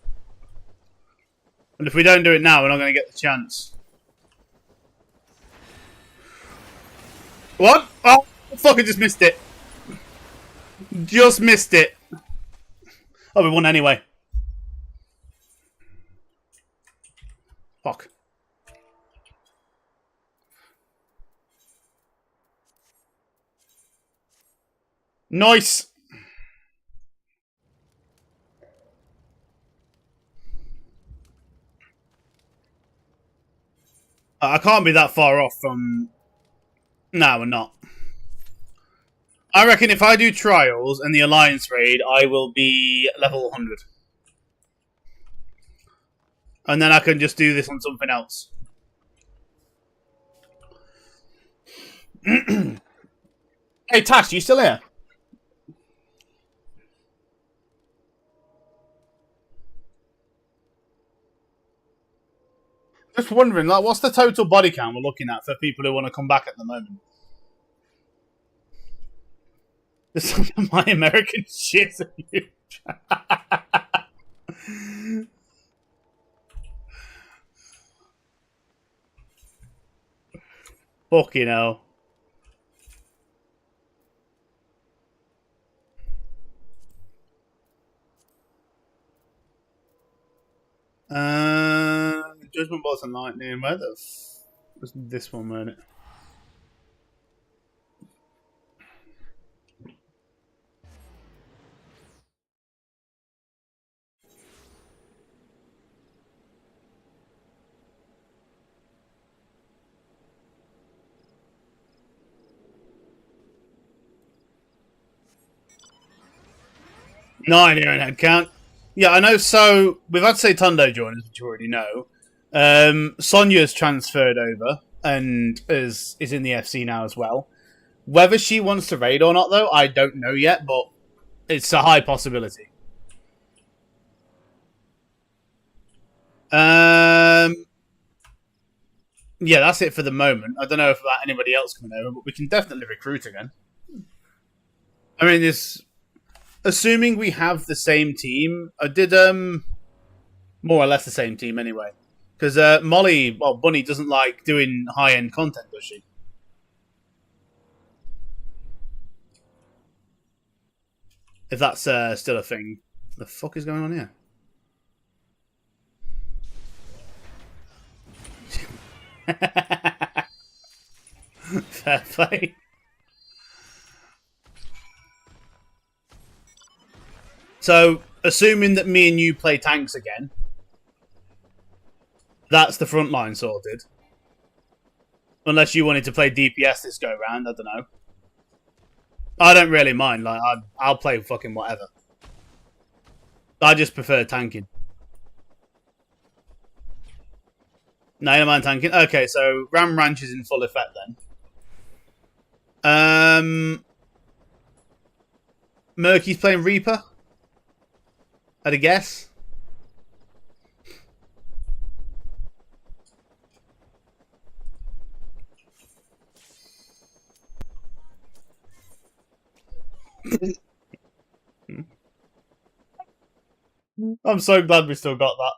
And if we don't do it now, we're not going to get the chance. What? Oh, fuck, I just missed it. Just missed it. Oh, we won anyway. Fuck. Nice. I can't be that far off from... No, we're not. I reckon if I do trials and the Alliance raid, I will be level 100. And then I can just do this on something else. Hey, Tash, you still here? Just wondering, like, what's the total body count we're looking at for people who want to come back at the moment? Some of my American shit are huge. Fucking hell. Judgment Bolts and Lightning. Where the was this one, wasn't it? Nine here in head count. Yeah, I know. So we've had Tondo join us, which you already know. Sonia's transferred over and is in the FC now as well. Whether she wants to raid or not, though, I don't know yet, but it's a high possibility. Yeah, that's it for the moment. I don't know if about anybody else coming over, but we can definitely recruit again. I mean, this, assuming we have the same team. I did more or less the same team anyway, because Bunny doesn't like doing high end content, does she? If that's still a thing. What the fuck is going on here? Fair play. So, assuming that me and you play tanks again, that's the front line sorted. Unless you wanted to play DPS this go round, I don't know. I don't really mind. Like, I'll play fucking whatever. I just prefer tanking. No, you don't mind tanking? Okay, so Ram Ranch is in full effect then. Murky's playing Reaper? I'd a guess. I'm so glad we still got that.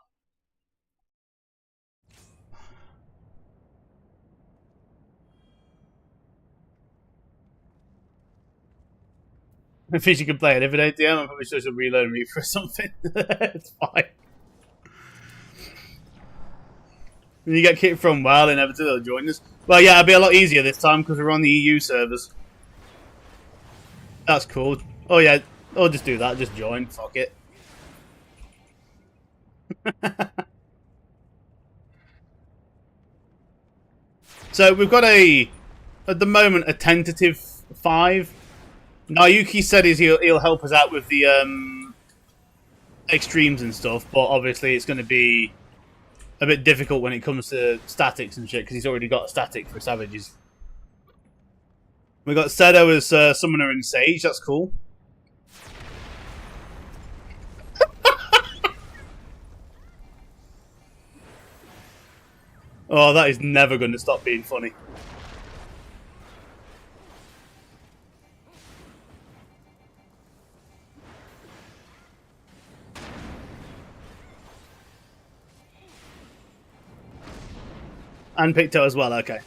If you could play it every day, DM, I'm probably supposed to reload Reaper or something. It's fine. When you get kicked from WoW, inevitably they'll join us. Well, yeah, it'll be a lot easier this time because we're on the EU servers. That's cool. Oh, yeah. I'll just do that. Just join. Fuck it. So we've got at the moment, a tentative 5. Naoki said he'll help us out with the extremes and stuff, but obviously it's going to be a bit difficult when it comes to statics and shit because he's already got a static for savages. We got Sedo as summoner and sage. That's cool. Oh, that is never going to stop being funny. And Picto as well, okay.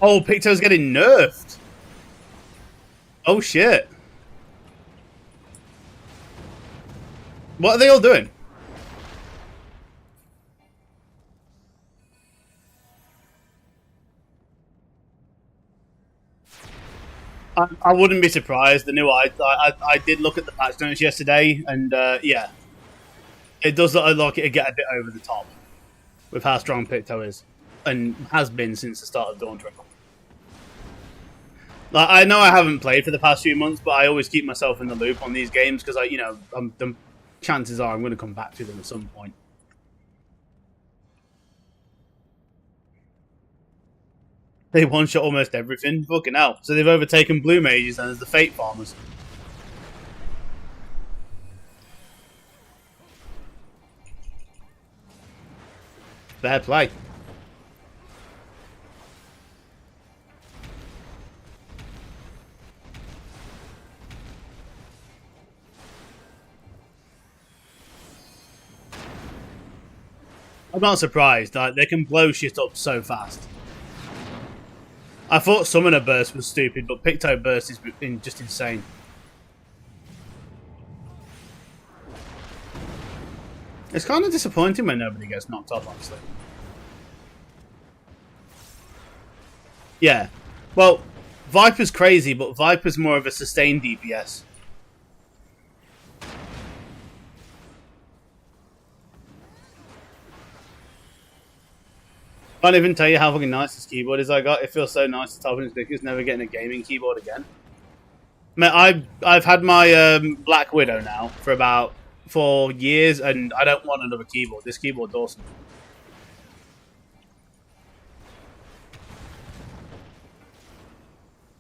Oh, Picto's getting nerfed. Oh, shit. What are they all doing? I wouldn't be surprised. The new I did look at the patch notes yesterday, and yeah, it does look like it'd get a bit over the top with how strong Picto is, and has been since the start of Dawn Trickle. Like, I know I haven't played for the past few months, but I always keep myself in the loop on these games because the chances are I'm going to come back to them at some point. They one-shot almost everything. Fucking hell. So they've overtaken Blue Mages and as the Fate Farmers. Fair play. I'm not surprised. Like, they can blow shit up so fast. I thought Summoner Burst was stupid, but Picto Burst is just insane. It's kind of disappointing when nobody gets knocked off, honestly. Yeah. Well, Viper's crazy, but Viper's more of a sustained DPS. Can't even tell you how fucking nice this keyboard is I got. It feels so nice to type in. It's ridiculous never getting a gaming keyboard again. Man, I've had my Black Widow now for about 4 years, and I don't want another keyboard. This keyboard's awesome.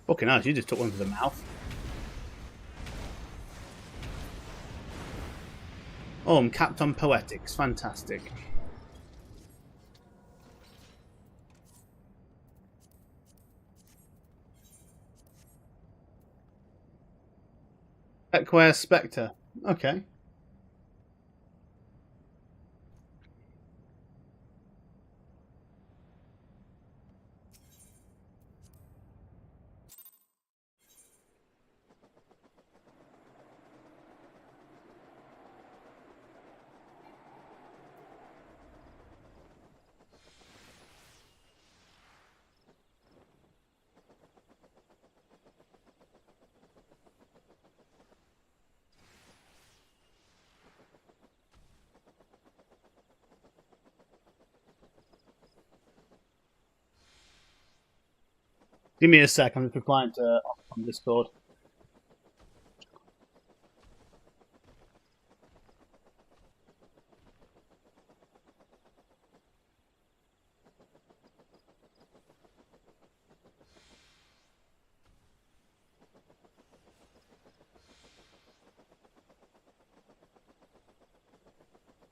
Fucking nice, you just took one to the mouth. Oh, I'm capped on Poetics. Fantastic. Techware Spectre. Okay. Give me a sec. I'm just replying to on Discord.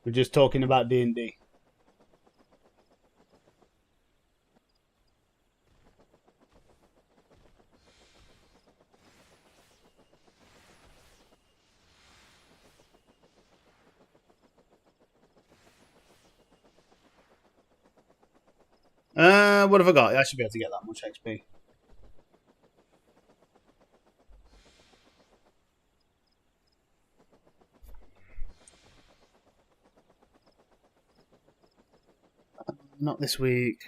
We're just talking about D&D. What have I got? I should be able to get that much XP. Not this week.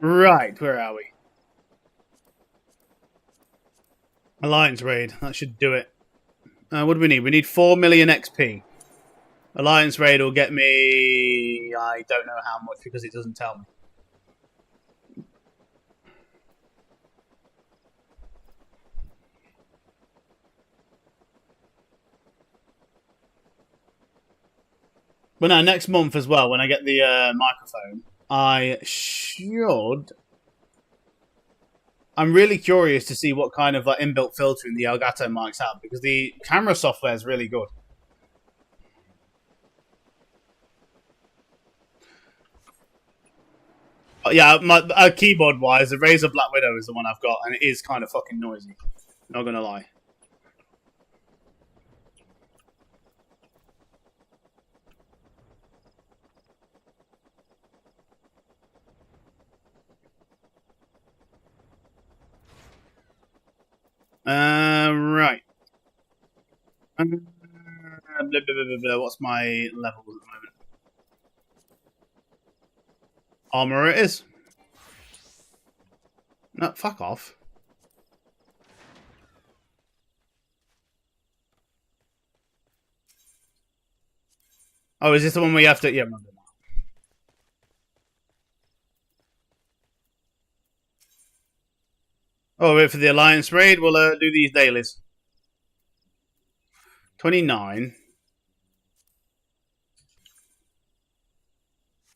Right, where are we? Alliance raid. That should do it. What do we need? We need 4 million XP. Alliance raid will get me... I don't know how much because it doesn't tell me. But no, next month as well, when I get the microphone, I should... I'm really curious to see what kind of like inbuilt filtering the Elgato mics have, because the camera software is really good. But yeah, my keyboard-wise, the Razer Black Widow is the one I've got, and it is kind of fucking noisy. Not gonna lie. Right. Blah, blah, blah, blah. What's my level at the moment? Armor it is. No, fuck off. Oh, is this the one where you have to... Yeah, remember now. Oh, wait for the Alliance raid. We'll do these dailies. 29.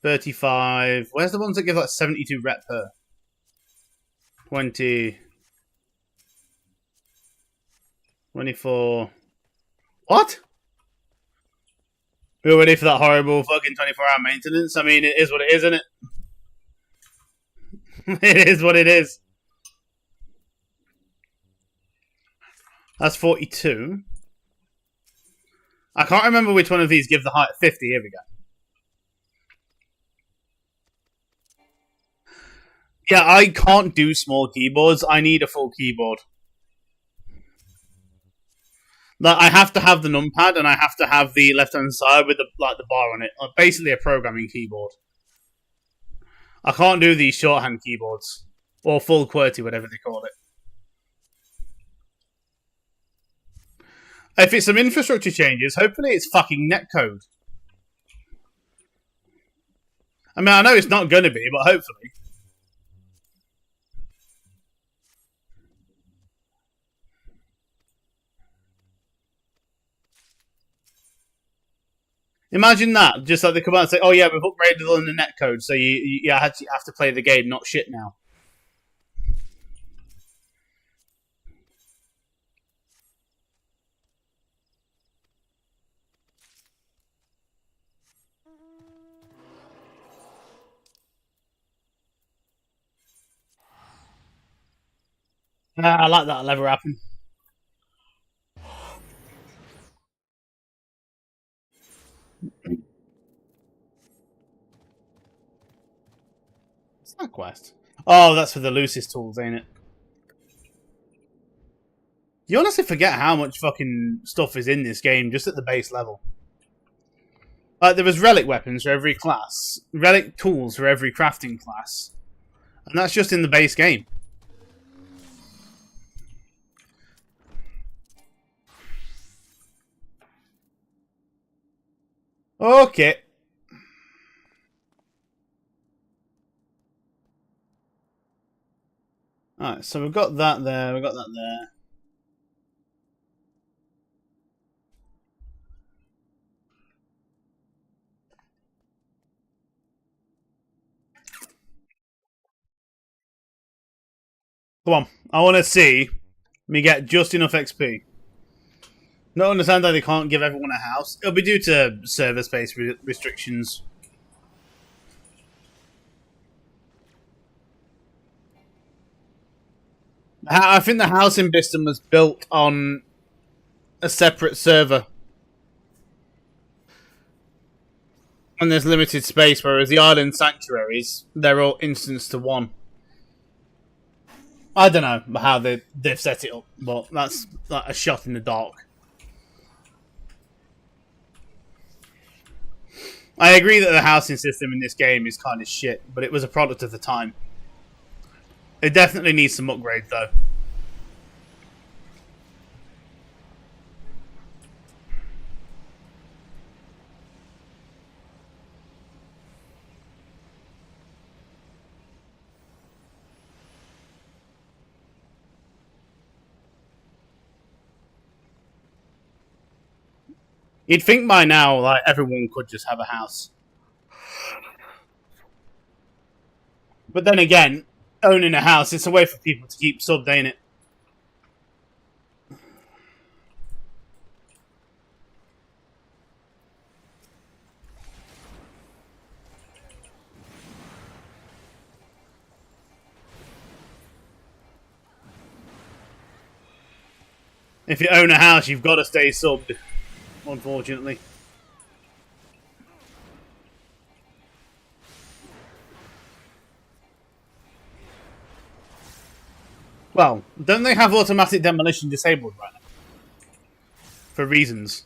35. Where's the ones that give like 72 rep per? 20. 24. What? We're ready for that horrible fucking 24-hour maintenance? I mean, it is what it is, isn't it? It is what it is. That's 42. I can't remember which one of these give the height 50. Here we go. Yeah, I can't do small keyboards. I need a full keyboard. Like, I have to have the numpad and I have to have the left-hand side with the bar on it. Like, basically a programming keyboard. I can't do these shorthand keyboards. Or full QWERTY, whatever they call it. If it's some infrastructure changes, hopefully it's fucking netcode. I mean, I know it's not going to be, but hopefully. Imagine that. Just like they come out and say, oh yeah, we've upgraded on the netcode, so you have to play the game, not shit now. I like that lever happen. It's not quest. Oh, that's for the loosest tools, ain't it? You honestly forget how much fucking stuff is in this game just at the base level. Like, there was relic weapons for every class, relic tools for every crafting class, and that's just in the base game. Okay. Alright, so we've got that there, we've got that there. Come on, I want to see me get just enough XP. Not understand how they can't give everyone a house. It'll be due to server space restrictions. I think the housing system was built on a separate server. And there's limited space, whereas the island sanctuaries, they're all instanced to one. I don't know how they've set it up, but that's like a shot in the dark. I agree that the housing system in this game is kind of shit, but it was a product of the time. It definitely needs some upgrades, though. You'd think by now, like, everyone could just have a house. But then again, owning a house, it's a way for people to keep subbed, ain't it? If you own a house, you've got to stay subbed, unfortunately. Well, don't they have automatic demolition disabled right now? For reasons.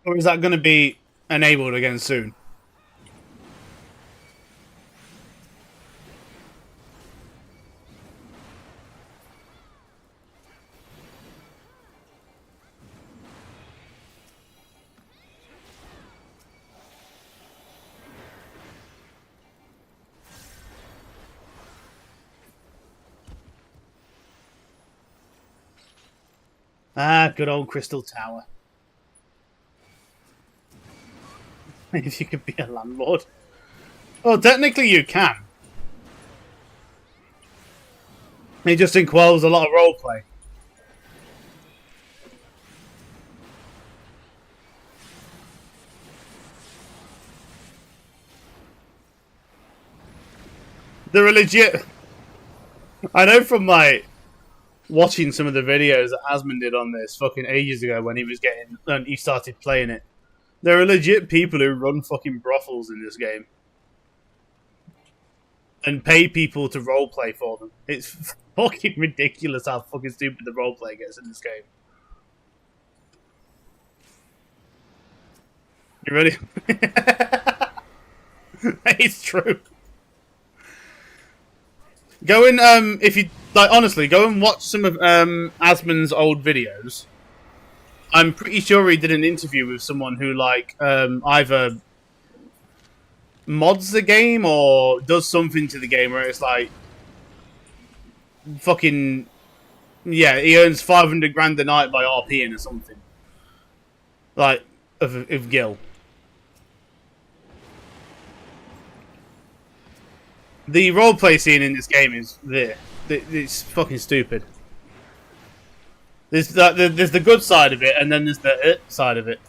Or is that going to be enabled again soon? Ah, good old Crystal Tower. If you could be a landlord. Well, technically you can. It just involves a lot of roleplay. They're legit. I know from like watching some of the videos that Asmund did on this fucking ages ago when he started playing it. There are legit people who run fucking brothels in this game and pay people to roleplay for them. It's fucking ridiculous how fucking stupid the roleplay gets in this game. You ready? It's true. Go and if you like, honestly, go and watch some of Asmund's old videos. I'm pretty sure he did an interview with someone who like either mods the game or does something to the game where it's like fucking yeah, he earns 500 grand a night by RPing or something like of Gil. The roleplay scene in this game is there. It's fucking stupid. There's the good side of it, and then there's the side of it.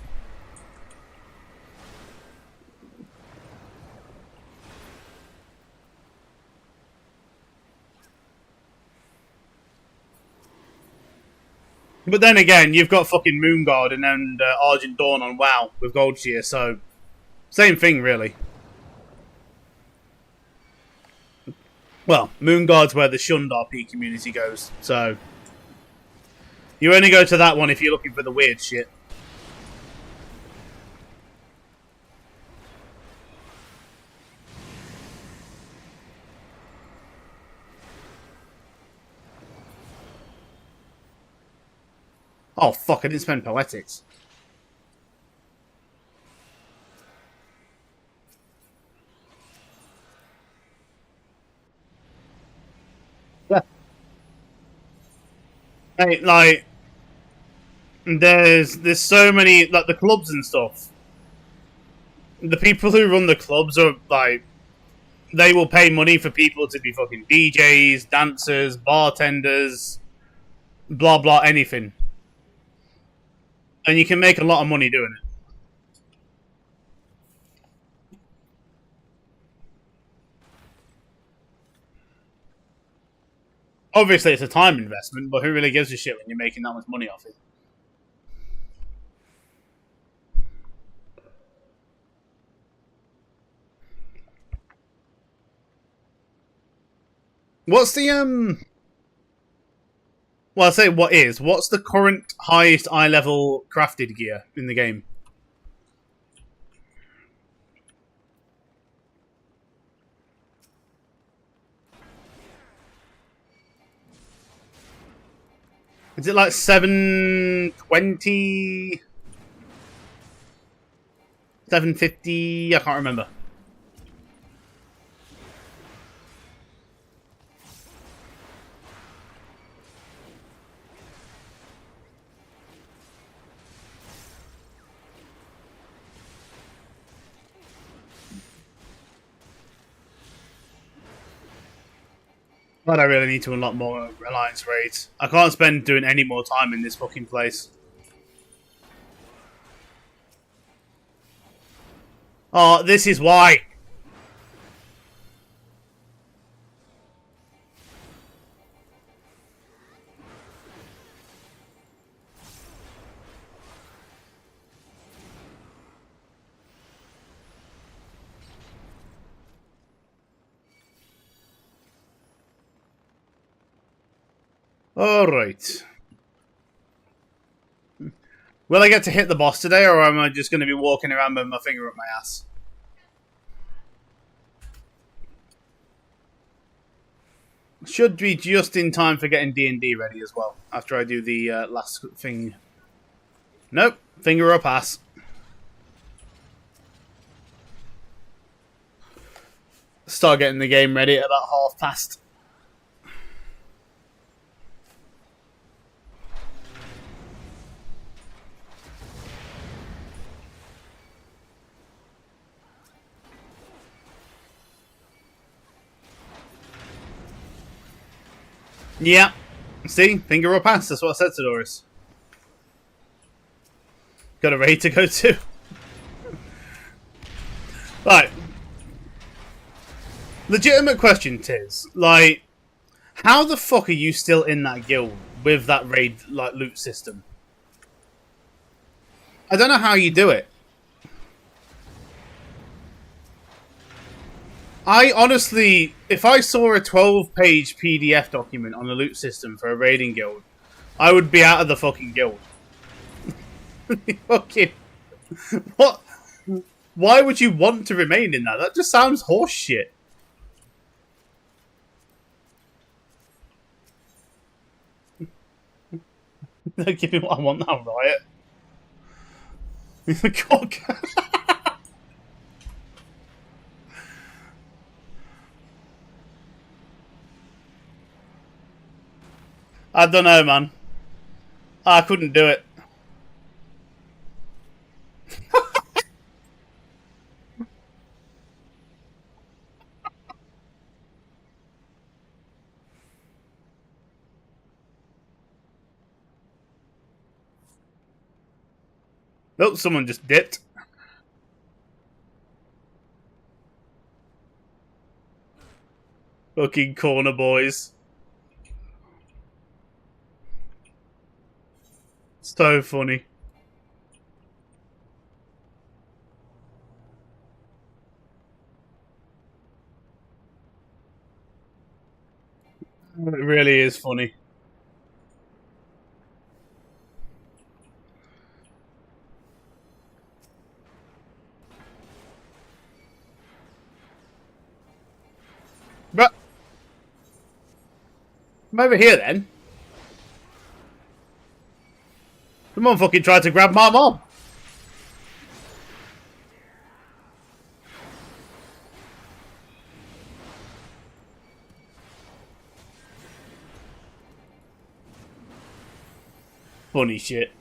But then again, you've got fucking Moonguard and Argent Dawn on WoW with Gold Shear, so same thing really. Well, Moonguard's where the shunned RP community goes, so you only go to that one if you're looking for the weird shit. Oh fuck, I didn't spend Poetics. Yeah. Hey, like there's so many like the clubs and stuff. The people who run the clubs are like they will pay money for people to be fucking DJs, dancers, bartenders, blah blah anything. And you can make a lot of money doing it. Obviously, it's a time investment, but who really gives a shit when you're making that much money off it? What's the Well, I'll say what's the current highest eye level crafted gear in the game? Is it like 720? 750? I can't remember. But I really need to unlock more Alliance raids. I can't spend doing any more time in this fucking place. Oh, this is why. Alright. Will I get to hit the boss today, or am I just going to be walking around with my finger up my ass? Should be just in time for getting D&D ready as well, after I do the last thing. Nope, finger up ass. Start getting the game ready at about past. Yeah. See? Finger or pass. That's what I said to Doris. Got a raid to go to. Right. Legitimate question, Tiz. Like, how the fuck are you still in that guild with that raid, like, loot system? I don't know how you do it. I honestly, if I saw a 12-page PDF document on the loot system for a raiding guild, I would be out of the fucking guild. Fucking... What? Why would you want to remain in that? That just sounds horse shit. Give me what I want now, Riot. God. I don't know, man. I couldn't do it. Nope, someone just dipped. Fucking corner boys. So funny. It really is funny. But I'm over here then. Someone fucking tried to grab my mom. Funny shit.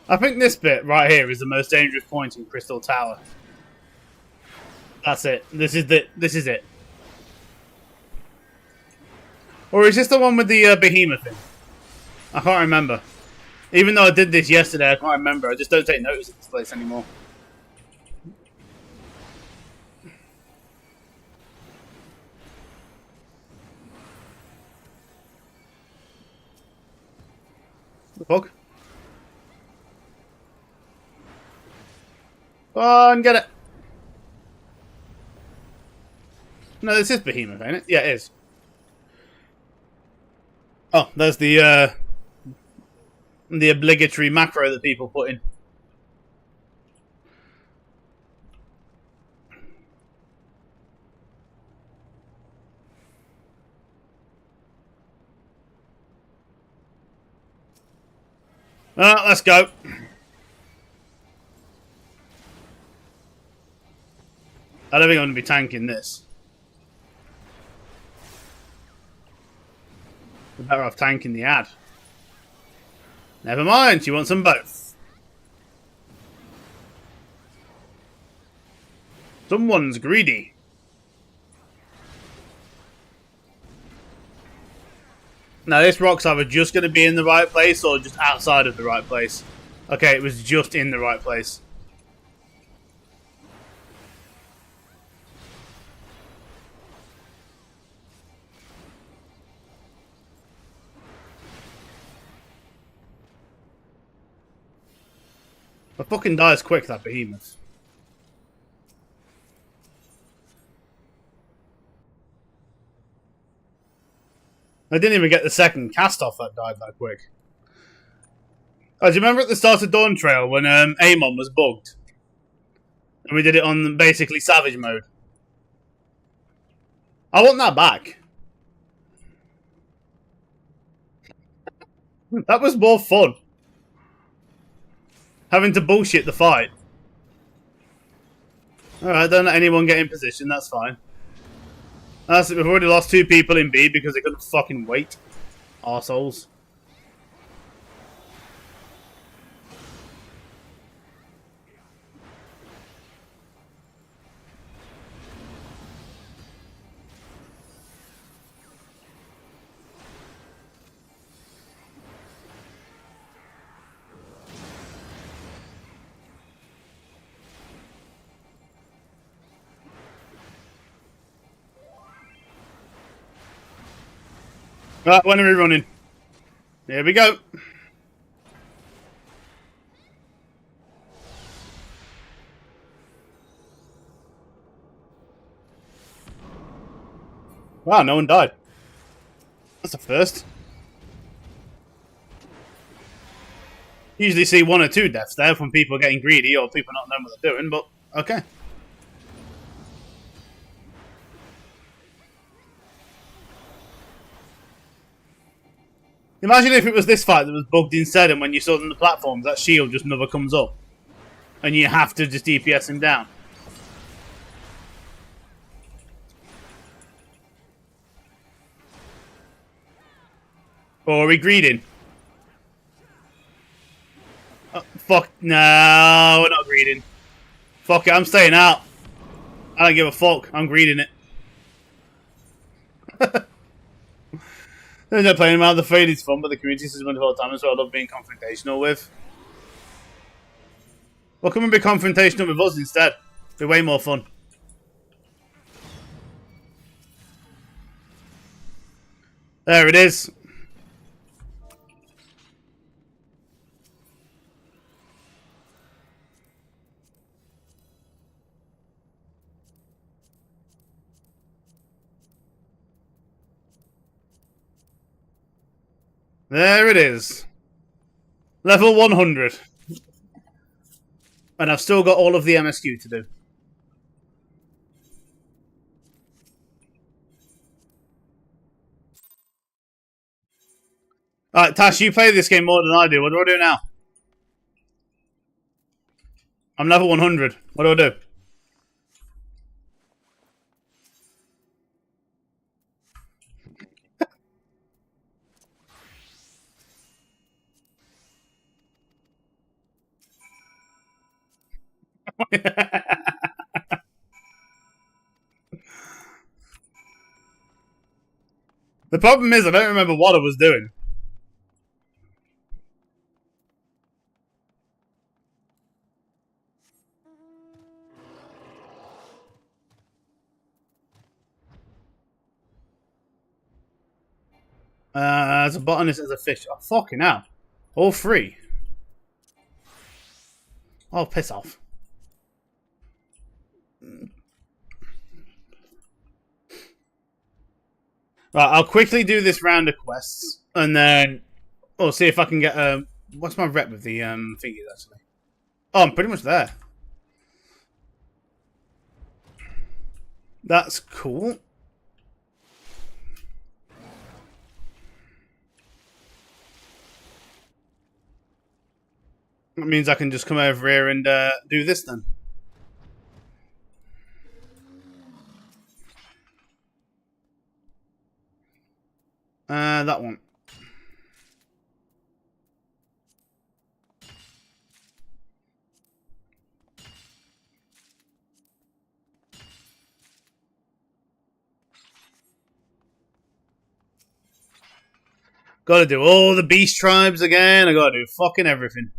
I think this bit right here is the most dangerous point in Crystal Tower. That's it. This is it. Or is this the one with the behemoth thing? I can't remember. Even though I did this yesterday, I can't remember. I just don't take notice of this place anymore. The fuck? Go on, get it. No, this is behemoth, ain't it? Yeah, it is. Oh, there's the obligatory macro that people put in. Let's go. I don't think I'm going to be tanking this. We're better off tanking the ad. Never mind, you want some both. Someone's greedy. Now this rock's either just going to be in the right place or just outside of the right place. Okay, it was just in the right place. But fucking dies quick, that behemoth. I didn't even get the second cast off that died that quick. Oh, do you remember at the start of Dawn Trail when Amon was bugged? And we did it on basically Savage mode. I want that back. That was more fun. Having to bullshit the fight. Alright, don't let anyone get in position, that's fine. That's it, we've already lost 2 people in B because they couldn't fucking wait. Arseholes. Right, when are we running? Here we go. Wow, no one died. That's a first. Usually see 1 or 2 deaths there from people getting greedy or people not knowing what they're doing, but okay. Imagine if it was this fight that was bugged instead, and when you saw them on the platforms, that shield just never comes up. And you have to just DPS him down. Or are we greeding? Oh, fuck, no, we're not greeding. Fuck it, I'm staying out. I don't give a fuck, I'm greeding it. There's no playing around. The fade is fun, but the community is one of all time, so I love being confrontational with. Well, come and be confrontational with us instead. Be way more fun. There it is. There it is. Level 100. And I've still got all of the MSQ to do. Alright, Tash, you play this game more than I do. What do I do now? I'm level 100. What do I do? The problem is I don't remember what I was doing. As a botanist, as a fish. Oh, fucking hell. All 3. Oh, piss off. Right, I'll quickly do this round of quests, and then I'll see if I can get what's my rep with the figures actually? Oh, I'm pretty much there. That's cool. That means I can just come over here and do this then. That one. Gotta do all the beast tribes again. I gotta do fucking everything.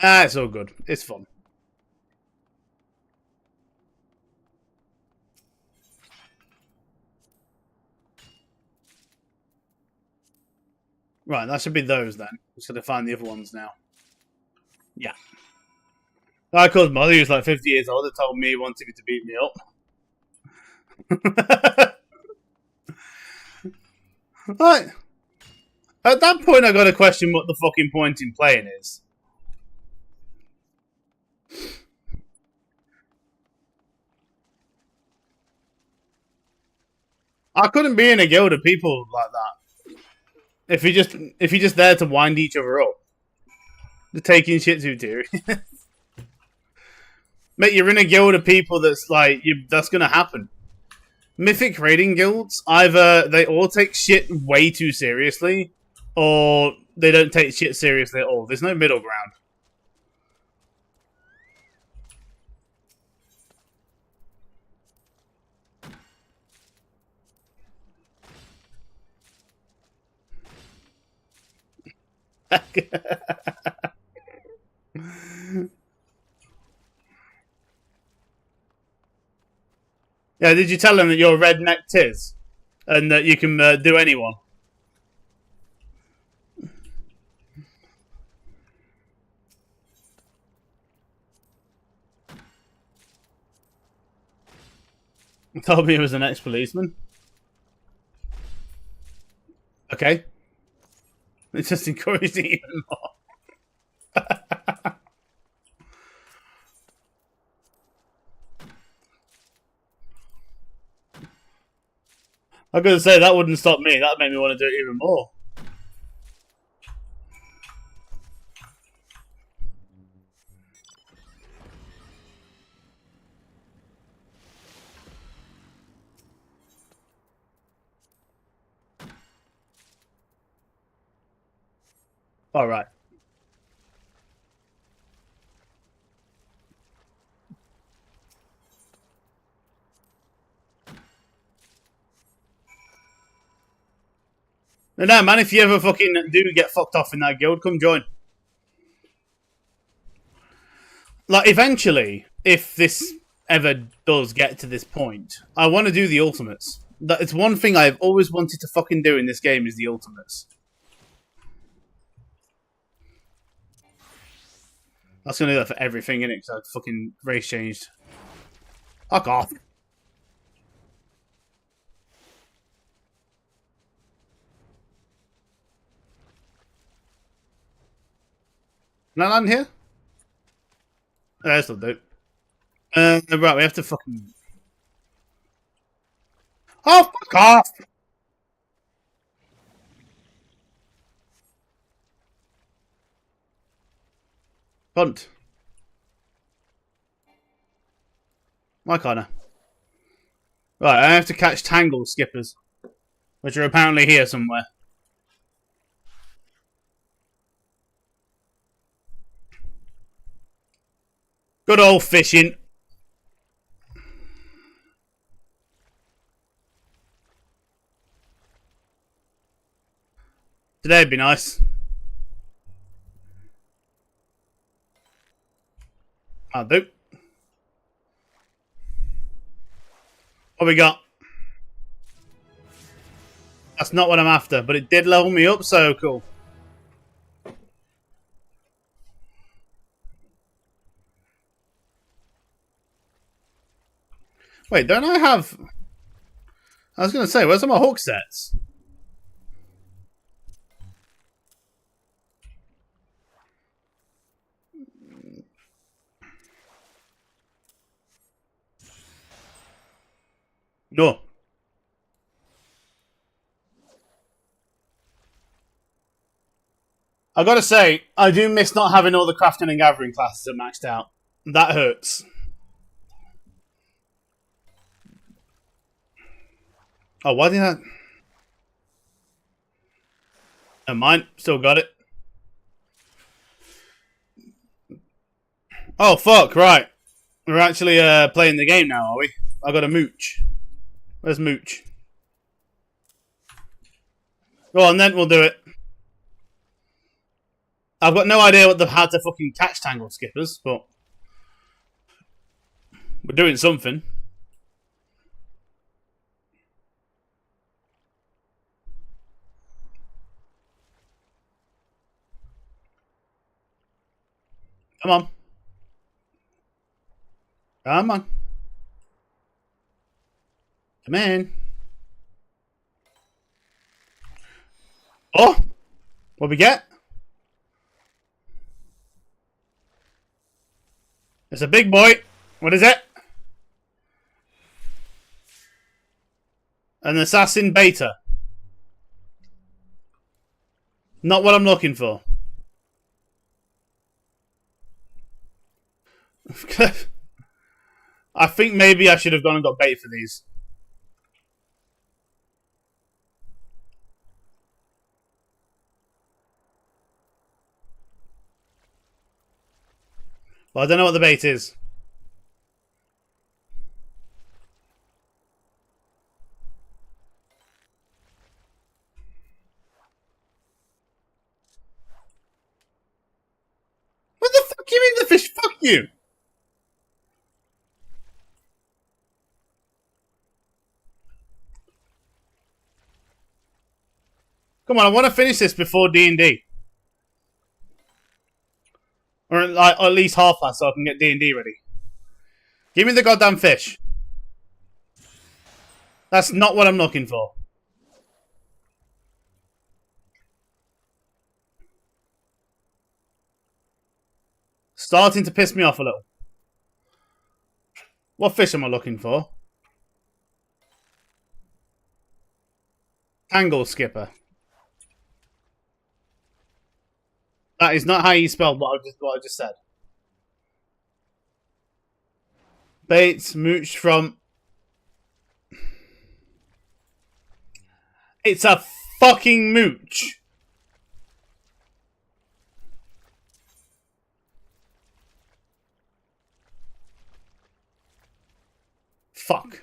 Ah, it's all good. It's fun. Right, that should be those then. Just gotta find the other ones now. Yeah. I called mother, he was like 50 years old, and told me he wanted me to beat me up. Right. At that point, I gotta question what the fucking point in playing is. I couldn't be in a guild of people like that. If you're just there to wind each other up. They're taking shit too serious. Mate, you're in a guild of people that's like, that's gonna happen. Mythic raiding guilds, either they all take shit way too seriously, or they don't take shit seriously at all. There's no middle ground. Yeah, did you tell him that you're redneck Tiz? And that you can do anyone? He told me he was an ex-policeman. Okay. It's just encouraging even more. I'm going to say, that wouldn't stop me. That made me want to do it even more. All right. No, man, if you ever fucking do get fucked off in that guild, come join. Like, eventually, if this ever does get to this point, I want to do the ultimates. That it's one thing I've always wanted to fucking do in this game is the ultimates. That's gonna do that for everything, innit? Because I've fucking race changed. Fuck off. Can I land here? That'll do. Right, we have to fucking... Oh, fuck off! Punt. My corner. Right, I have to catch Tangle skippers, which are apparently here somewhere. Good old fishing. Today'd be nice. I'll do. What we got? That's not what I'm after, but it did level me up, so cool. Wait, don't I have... I was going to say, where's all my hook sets? No. I gotta say, I do miss not having all the crafting and gathering classes maxed out. That hurts. Oh, why did I... Never mind, still got it. Oh, fuck, right. We're actually playing the game now, are we? I got a mooch. Where's mooch? Go on then, we'll do it. I've got no idea how to fucking catch tangle skippers, but we're doing something. Come on. Come on. Come in. Oh! What we get? It's a big boy. What is it? An assassin beta. Not what I'm looking for. I think maybe I should have gone and got bait for these. Well, I don't know what the bait is. What the fuck you mean the fish? Fuck you! Come on, I want to finish this before D&D. Or like, at least half past so I can get D&D ready. Give me the goddamn fish. That's not what I'm looking for. Starting to piss me off a little. What fish am I looking for? Tangle skipper. That is not how you spell what I just said. Baits mooched from... It's a fucking mooch. Fuck.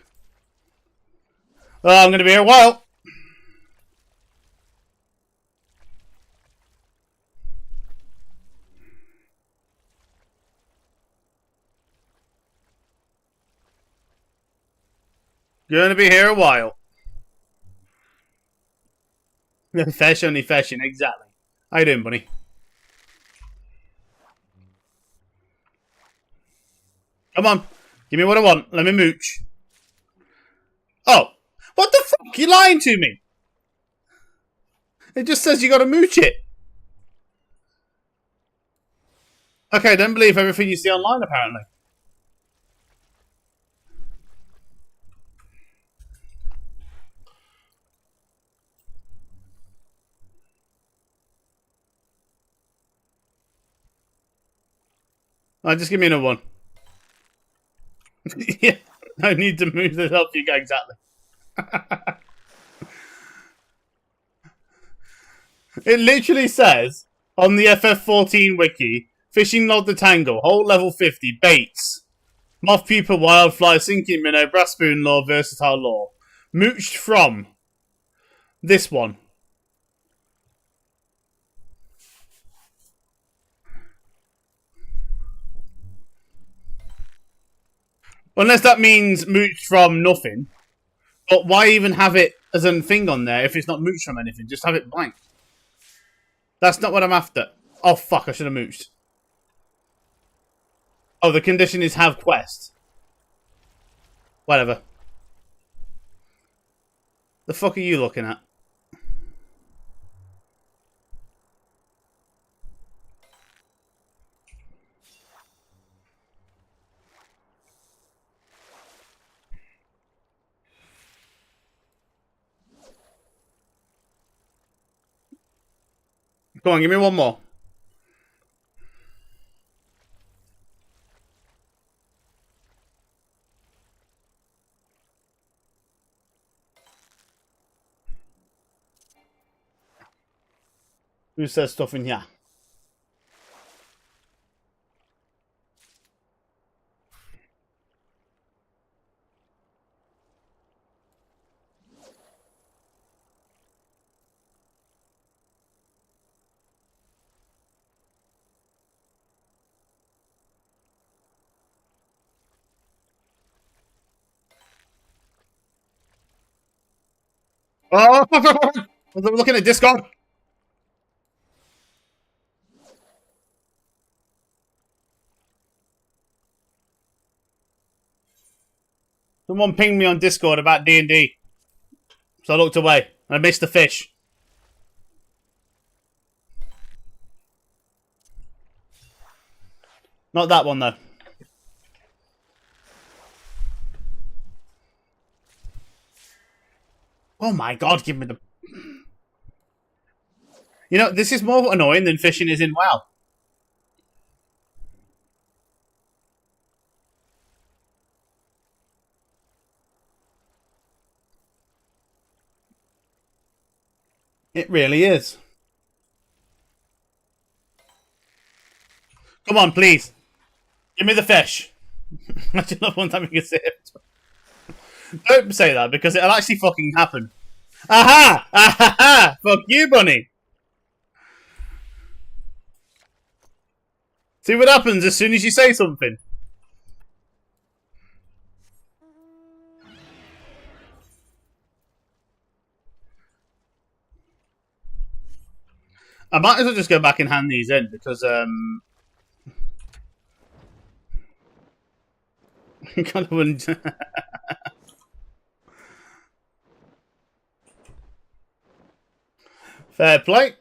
Oh, I'm gonna be here a while. Gonna be here a while. Fish only fishing, exactly. How you doing, bunny? Come on. Give me what I want. Let me mooch. Oh. What the fuck? You're lying to me. It just says you gotta mooch it. Okay, don't believe everything you see online, apparently. Just give me another one. Yeah, I need to move this up. You go exactly. It literally says on the FF14 wiki, fishing log the tangle, hole level 50, baits, moth pupa, wildfly, sinking minnow, brass spoon lore, versatile lore, mooched from this one. Unless that means mooched from nothing. But why even have it as a thing on there if it's not mooched from anything? Just have it blank. That's not what I'm after. Oh, fuck, I should have mooched. Oh, the condition is have quest. Whatever. The fuck are you looking at? Go on, give me one more. Who says stuff in here? Oh, I'm looking at Discord. Someone pinged me on Discord about D&D. So I looked away and I missed the fish. Not that one, though. Oh my god, give me the... You know, this is more annoying than fishing is in WoW. It really is. Come on, please. Give me the fish. Imagine that one time you can say it. Don't say that, because it'll actually fucking happen. Aha! Aha! Fuck you, bunny. See what happens as soon as you say something. might as well just go back and hand these in because kind of wouldn't. Fair play.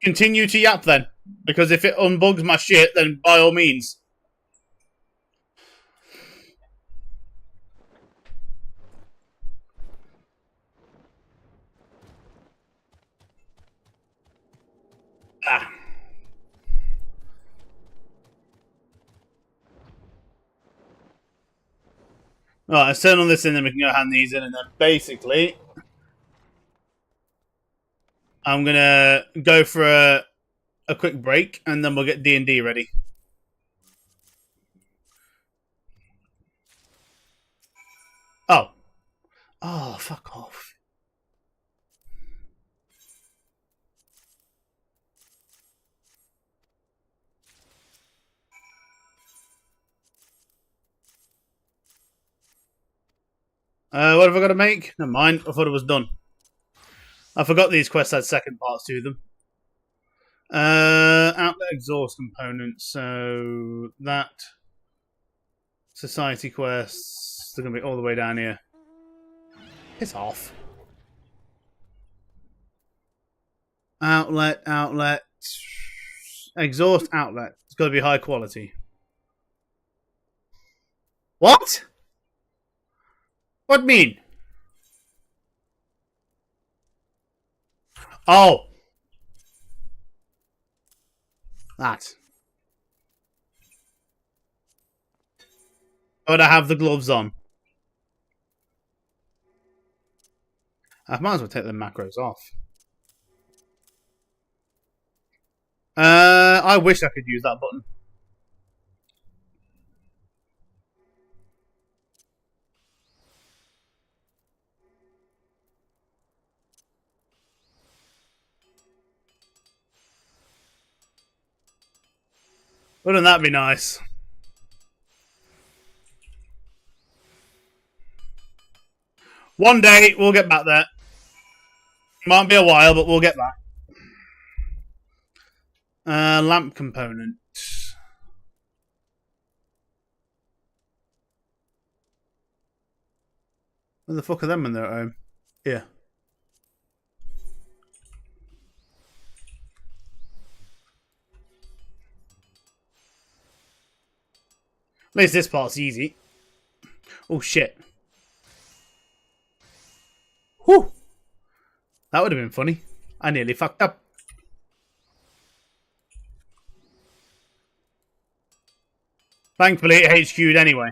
Continue to yap then, because if it unbugs my shit, then by all means. Ah. Alright, let's turn on this in, then we can go hand these in, and then basically I'm gonna go for a quick break, and then we'll get D&D ready. Oh. Oh, fuck off. What have I got to make? Never mind, I thought it was done. I forgot these quests had second parts to them. Outlet exhaust components, so that society quests, they're gonna be all the way down here. Piss off. Outlet, exhaust outlet. It's got to be high quality. What? What mean? Oh. That. But I have the gloves on. I might as well take the macros off. I wish I could use that button. Wouldn't that be nice? One day, we'll get back there. Might be a while, but we'll get back. Lamp component. Where the fuck are them when they're at home? Here. At least this part's easy. Oh shit. Whew. That would have been funny. I nearly fucked up. Thankfully, it HQ'd anyway.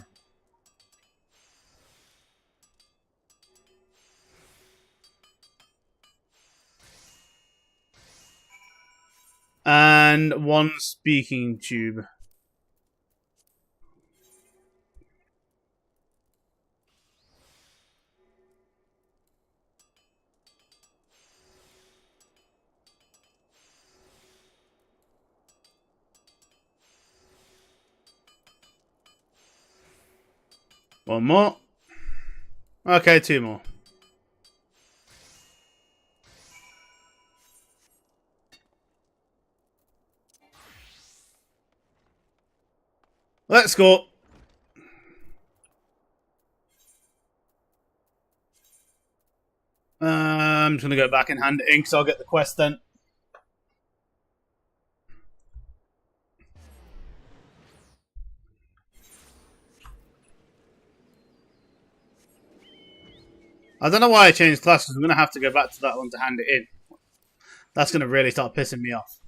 And one speaking tube. One more. Okay, two more. Let's go. I'm just going to go back and hand it in because I'll get the quest then. I don't know why I changed class because I'm going to have to go back to that one to hand it in. That's going to really start pissing me off.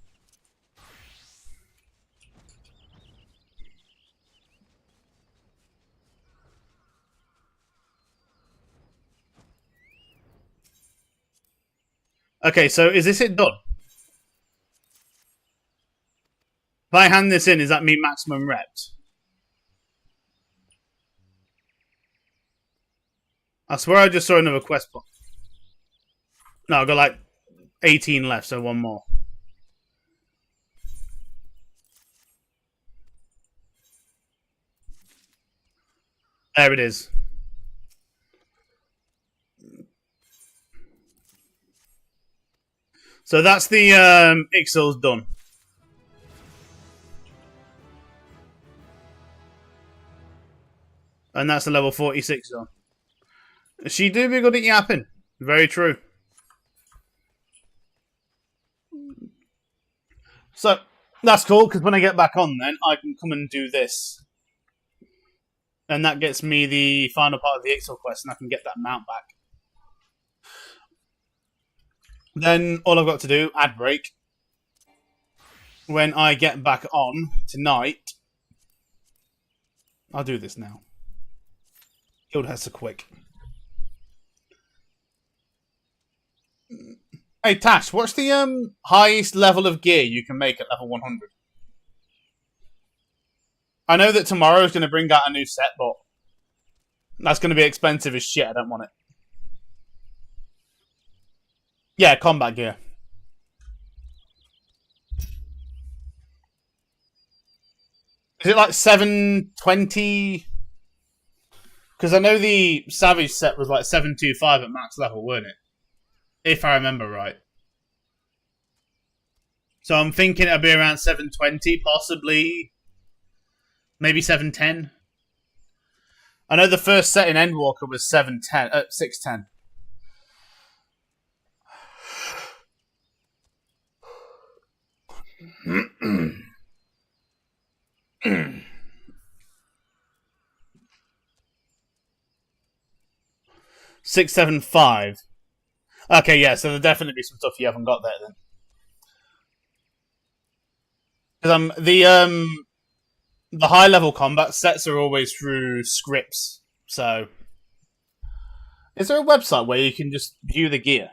Okay, so is this it done? If I hand this in, is that me maximum reps? I swear I just saw another quest block. No, I've got like 18 left, so one more. There it is. So that's the Ixil's done. And that's the level 46 on. She do be good at yapping. Very true. So, that's cool, because when I get back on then, I can come and do this. And that gets me the final part of the Ixil quest, and I can get that mount back. Then, all I've got to do, ad break. When I get back on tonight, I'll do this now. Guild has to quick. Hey Tash, what's the highest level of gear you can make at level 100? I know that tomorrow's going to bring out a new set, but that's going to be expensive as shit. I don't want it. Yeah, combat gear. Is it like 720? Because I know the Savage set was like 725 at max level, weren't it? If I remember right. So I'm thinking it'll be around 720, possibly. Maybe 710. I know the first set in Endwalker was 610. $675. Okay, yeah, so there'll definitely be some stuff you haven't got there then. Because the high level combat sets are always through scripts. So, is there a website where you can just view the gear?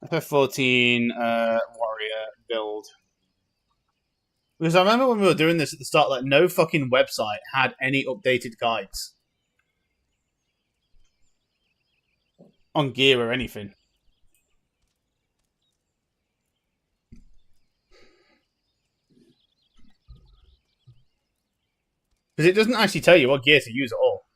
FF14 warrior build. Because I remember when we were doing this at the start, like no fucking website had any updated guides on gear or anything. Because it doesn't actually tell you what gear to use at all.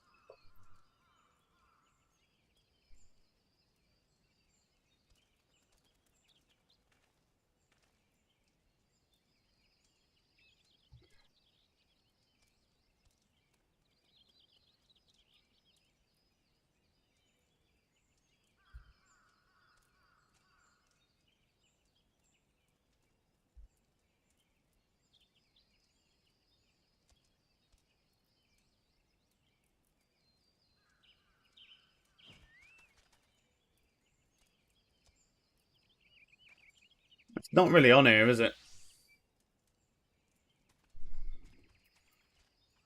It's not really on here, is it?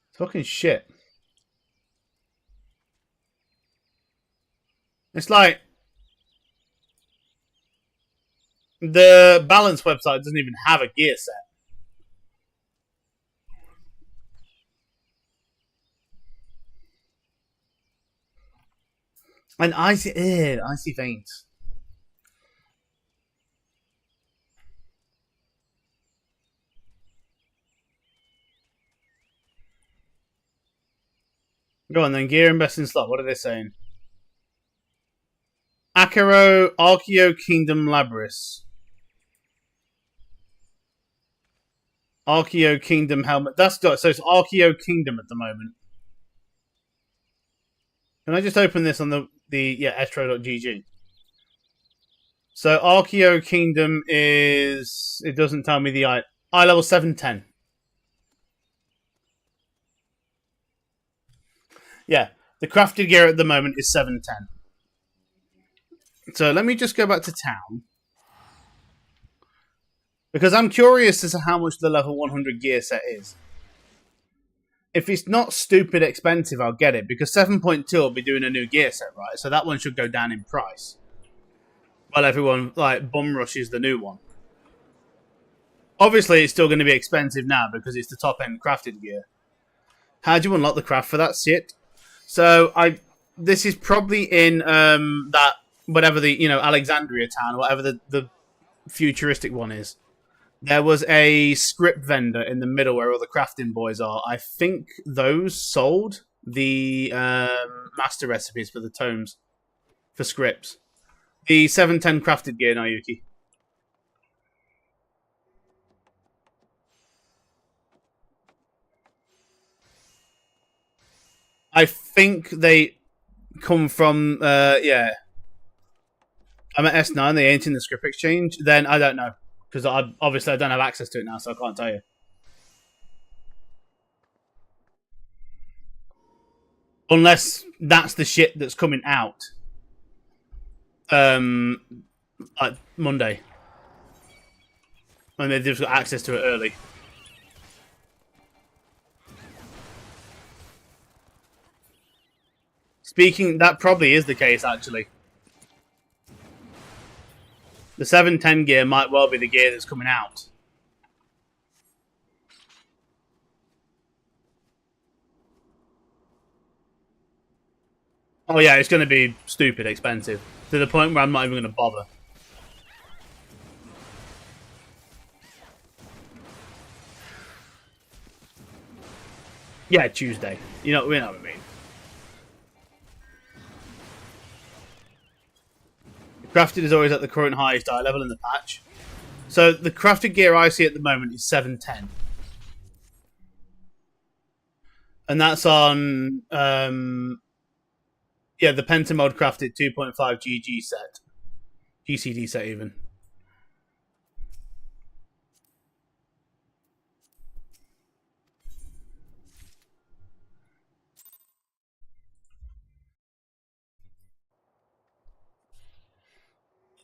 It's fucking shit. It's like the balance website doesn't even have a gear set. And icy veins. Go on then, gear investing slot. What are they saying? Akaro, Archeo Kingdom Labris. Archeo Kingdom helmet. That's got so it's Archeo Kingdom at the moment. Can I just open this on the estro.gg? So Archeo Kingdom is, it doesn't tell me the eye level 710. Yeah, the crafted gear at the moment is 710. So let me just go back to town. Because I'm curious as to how much the level 100 gear set is. If it's not stupid expensive, I'll get it. Because 7.2 will be doing a new gear set, right? So that one should go down in price. While everyone, like, bum rushes the new one. Obviously, it's still going to be expensive now because it's the top-end crafted gear. How do you unlock the craft for that shit? So, this is probably in that, whatever the, Alexandria town, whatever the futuristic one is. There was a script vendor in the middle where all the crafting boys are. I think those sold the master recipes for the tomes for scripts. The 710 crafted gear, Nayuki. think they come from, yeah. I'm at S9, they ain't in the script exchange. Then I don't know. Because obviously I don't have access to it now, so I can't tell you. Unless that's the shit that's coming out. Like Monday. And they've just got access to it early. Speaking, that probably is the case, actually. The 710 gear might well be the gear that's coming out. Oh yeah, it's going to be stupid expensive. To the point where I'm not even going to bother. Yeah, Tuesday. You know what I mean. Crafted is always at the current highest eye level in the patch. So the crafted gear I see at the moment is 710. And that's on, yeah, the Pentamode crafted 2.5 GG set. GCD set even.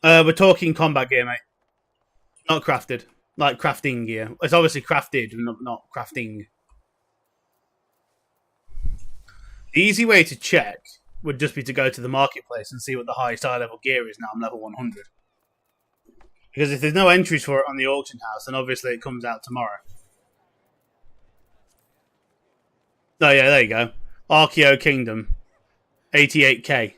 We're talking combat gear, mate. Not crafted. Like crafting gear. It's obviously crafted, not crafting. The easy way to check would just be to go to the marketplace and see what the highest high level gear is now. I'm level 100. Because if there's no entries for it on the auction house, then obviously it comes out tomorrow. Oh yeah, there you go. Archeo Kingdom. 88k.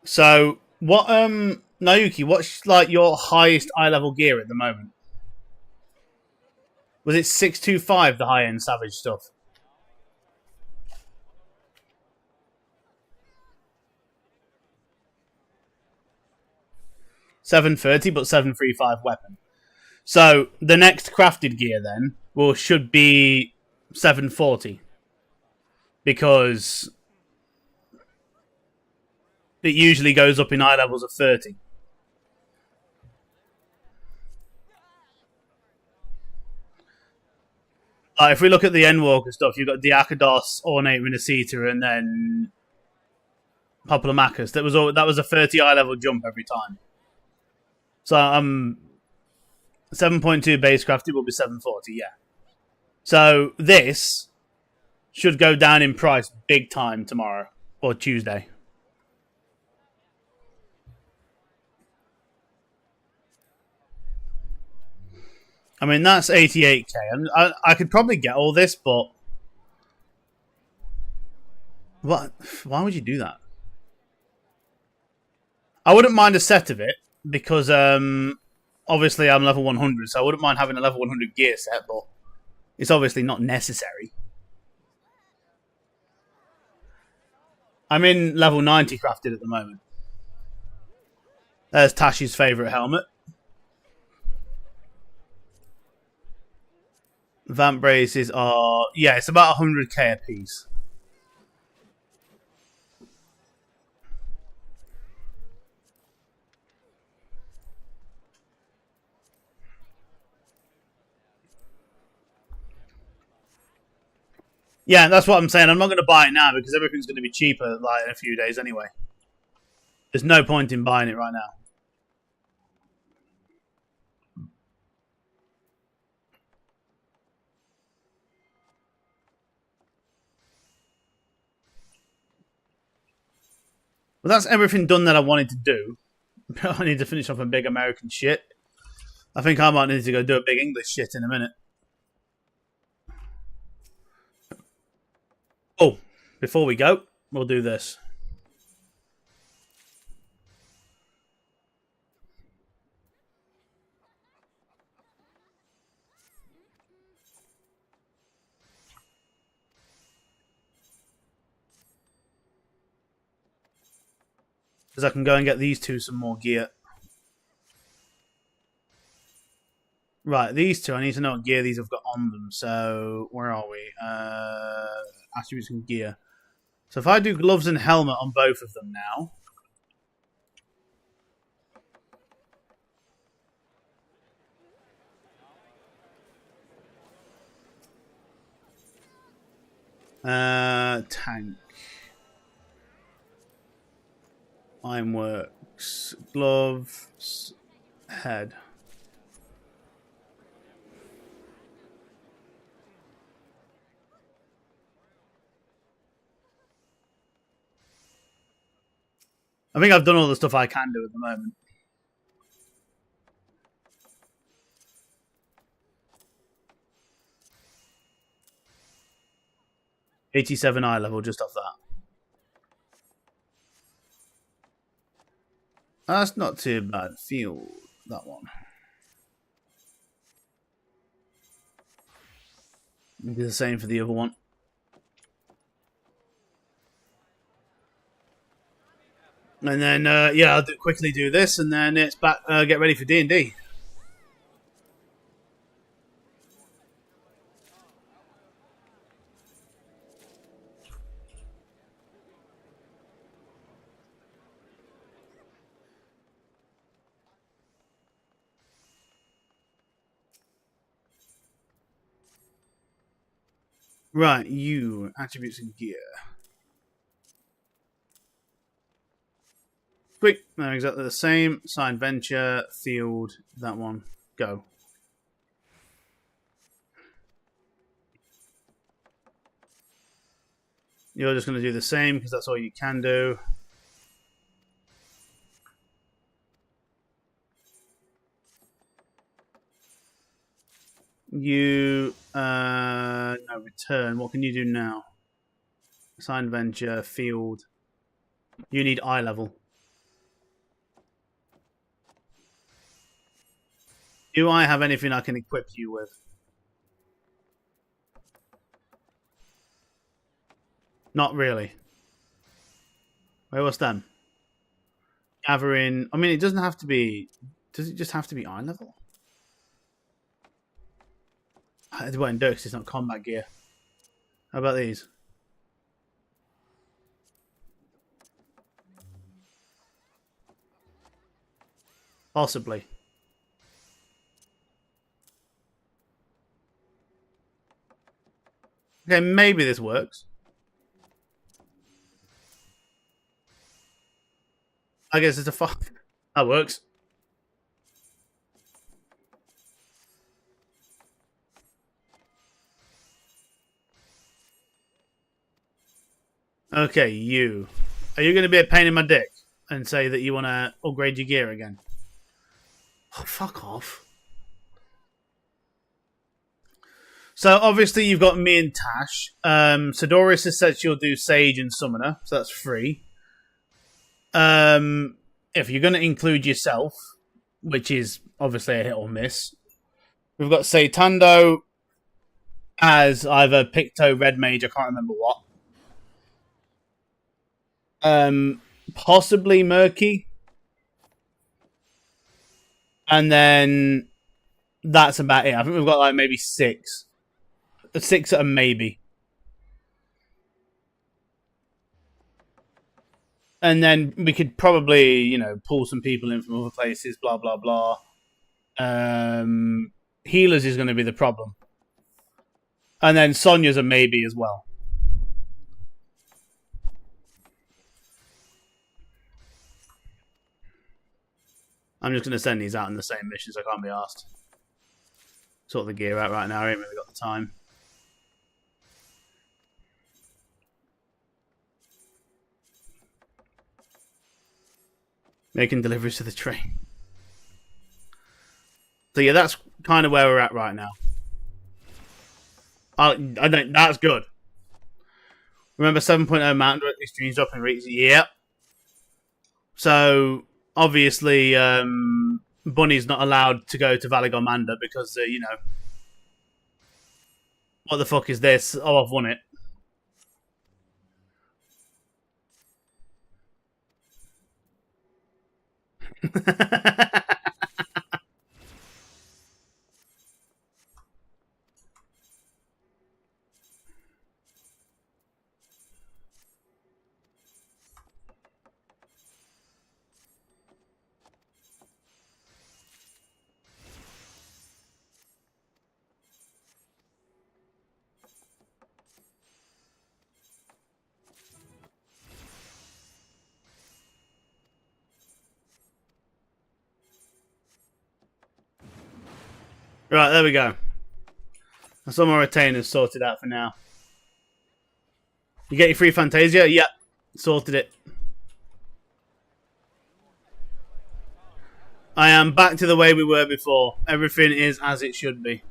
So, what, Naoki, what's, like, your highest eye-level gear at the moment? Was it 625, the high-end Savage stuff? $730, but 735 weapon. So, the next crafted gear, then, should be 740. Because it usually goes up in eye levels of 30. If we look at the Endwalker stuff, you've got Diakodos, Ornate Renacita, and then Populomachus. That was a 30 eye level jump every time. So 7.2 base crafted will be 740, yeah. So this should go down in price big time tomorrow or Tuesday. I mean, that's 88k. I could probably get all this, but what? Why would you do that? I wouldn't mind a set of it because obviously I'm level 100, so I wouldn't mind having a level 100 gear set, but it's obviously not necessary. I'm in level 90 crafted at the moment. There's Tashi's favourite helmet. Vamp braces are... yeah, it's about 100k a piece. Yeah, that's what I'm saying. I'm not going to buy it now because everything's going to be cheaper like in a few days anyway. There's no point in buying it right now. Well, that's everything done that I wanted to do. I need to finish off a big American shit. I think I might need to go do a big English shit in a minute. Oh, before we go, we'll do this. Because I can go and get these two some more gear. Right, these two, I need to know what gear these have got on them. So, where are we? Attributes and gear. So if I do gloves and helmet on both of them now. Tank. Ironworks. Gloves. Head. I think I've done all the stuff I can do at the moment. '87 eye level just off that. That's not too bad. Feel that one. Do the same for the other one. And then, yeah, I'll quickly do this, and then it's back. Get ready for D&D. Right, you attributes and gear. Quick, they're exactly the same. Side venture, field, that one. Go. You're just going to do the same because that's all you can do. You no return. What can you do now? Side venture, field. You need eye level. Do I have anything I can equip you with? Not really. Wait, what's them? Gathering. I mean, it doesn't have to be. Does it just have to be eye level? It won't do because it's not combat gear. How about these? Possibly. Okay, maybe this works. I guess it's a 5. That works. Okay, you. Are you going to be a pain in my dick and say that you want to upgrade your gear again? Oh, fuck off. So, obviously, you've got me and Tash. Sidoris has said she'll do Sage and Summoner, so that's free. If you're going to include yourself, which is obviously a hit or miss, we've got Satando as either Picto, Red Mage, I can't remember what. Possibly Murky. And then that's about it. I think we've got like maybe 6. 6 at a maybe. And then we could probably, you know, pull some people in from other places, blah, blah, blah. Healers is going to be the problem. And then Sonya's a maybe as well. I'm just going to send these out in the same missions. I can't be asked. Sort the gear out right now. I ain't really got the time. Making deliveries to the train. So yeah, that's kind of where we're at right now. I don't. That's good. Remember 7.0 mountain extremes dropping rates? Yep. So obviously, Bunny's not allowed to go to Valley Gormanda because you know, what the fuck is this? Oh, I've won it. Right, there we go. Some more retainers sorted out for now. You get your free Fantasia? Yep. Sorted it. I am back to the way we were before. Everything is as it should be.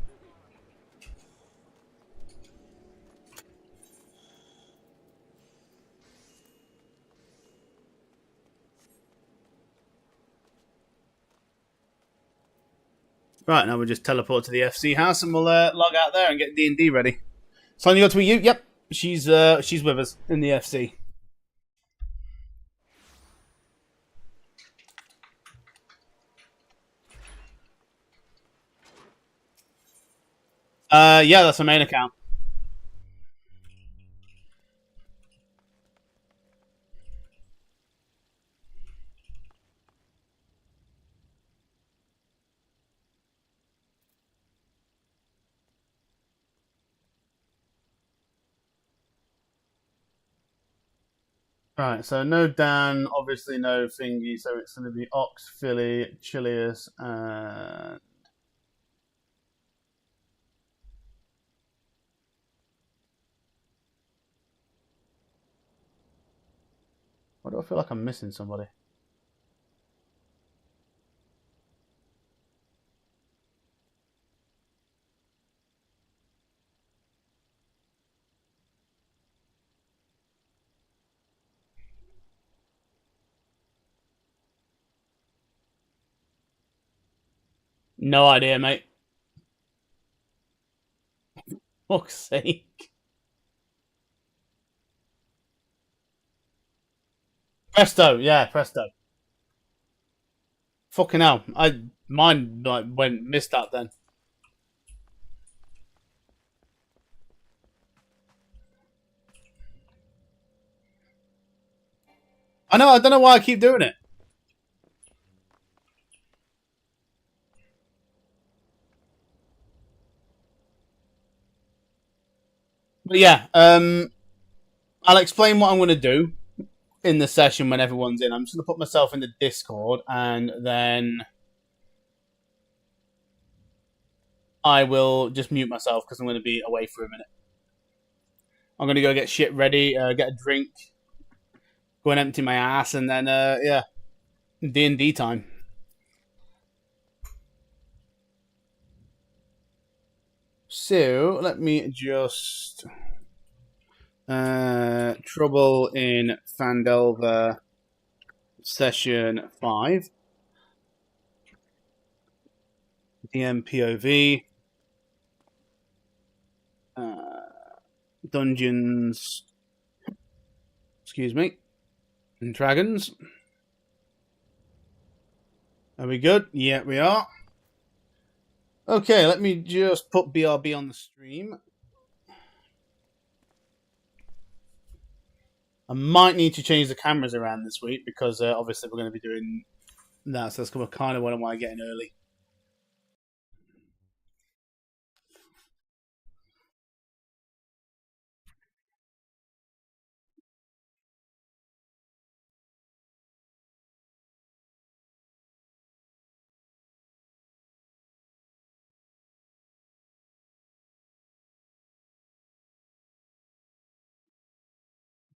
Right, now we'll just teleport to the FC house and we'll log out there and get D&D ready. Sonia, got to be you? Yep. She's with us in the FC. Yeah, that's her main account. Right, so no Dan, obviously no Thingy, so it's going to be Ox, Philly, Chilius, and... Why do I feel like I'm missing somebody? No idea, mate. Fuck's sake. Presto, yeah, presto. Fucking hell. Mine like missed that then. I know, I don't know why I keep doing it. But yeah, I'll explain what I'm going to do in the session when everyone's in. I'm just going to put myself in the Discord and then I will just mute myself because I'm going to be away for a minute. I'm going to go get shit ready, get a drink, go and empty my ass, and then, yeah, D&D time. So, let me just... Trouble in Phandelver Session 5. DMPOV. Dungeons... Excuse me. And Dragons. Are we good? Yeah, we are. Okay, let me just put BRB on the stream. I might need to change the cameras around this week because obviously we're going to be doing that, so that's kind of what I want to get in early.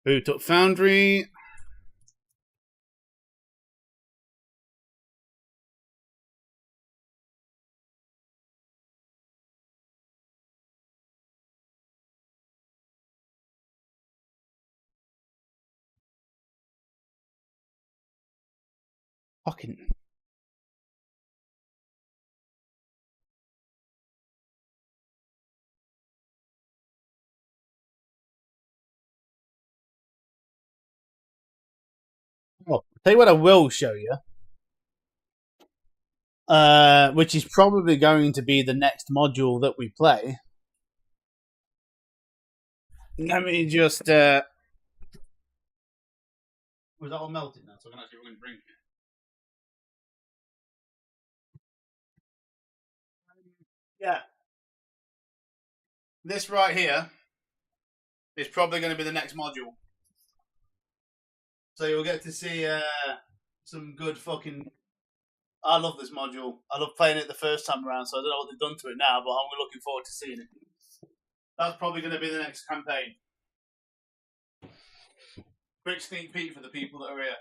Boot up Foundry. Fucking... Oh, tell you what I will show you. Which is probably going to be the next module that we play. Let me just... Was that all melted now? So I can actually really drink it. Yeah. This right here is probably going to be the next module. So you'll get to see some good fucking I love this module. I love playing it the first time around, so I don't know what they've done to it now, but I'm looking forward to seeing it. That's probably going to be the next campaign. Quick sneak peek for the people that are here.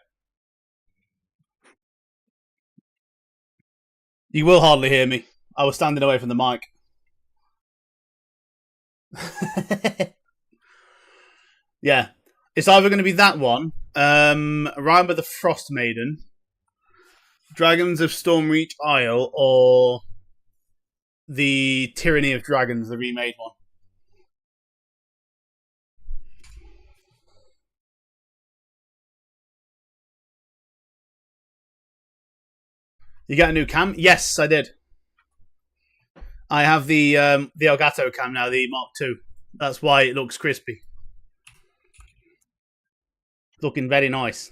You will hardly hear me. I was standing away from the mic. Yeah. It's either going to be that one, Rime of the Frost Maiden, Dragons of Stormreach Isle, or the Tyranny of Dragons, the remade one. You got a new cam? Yes, I did. I have the Elgato cam now, the Mark II. That's why it looks crispy. Looking very nice.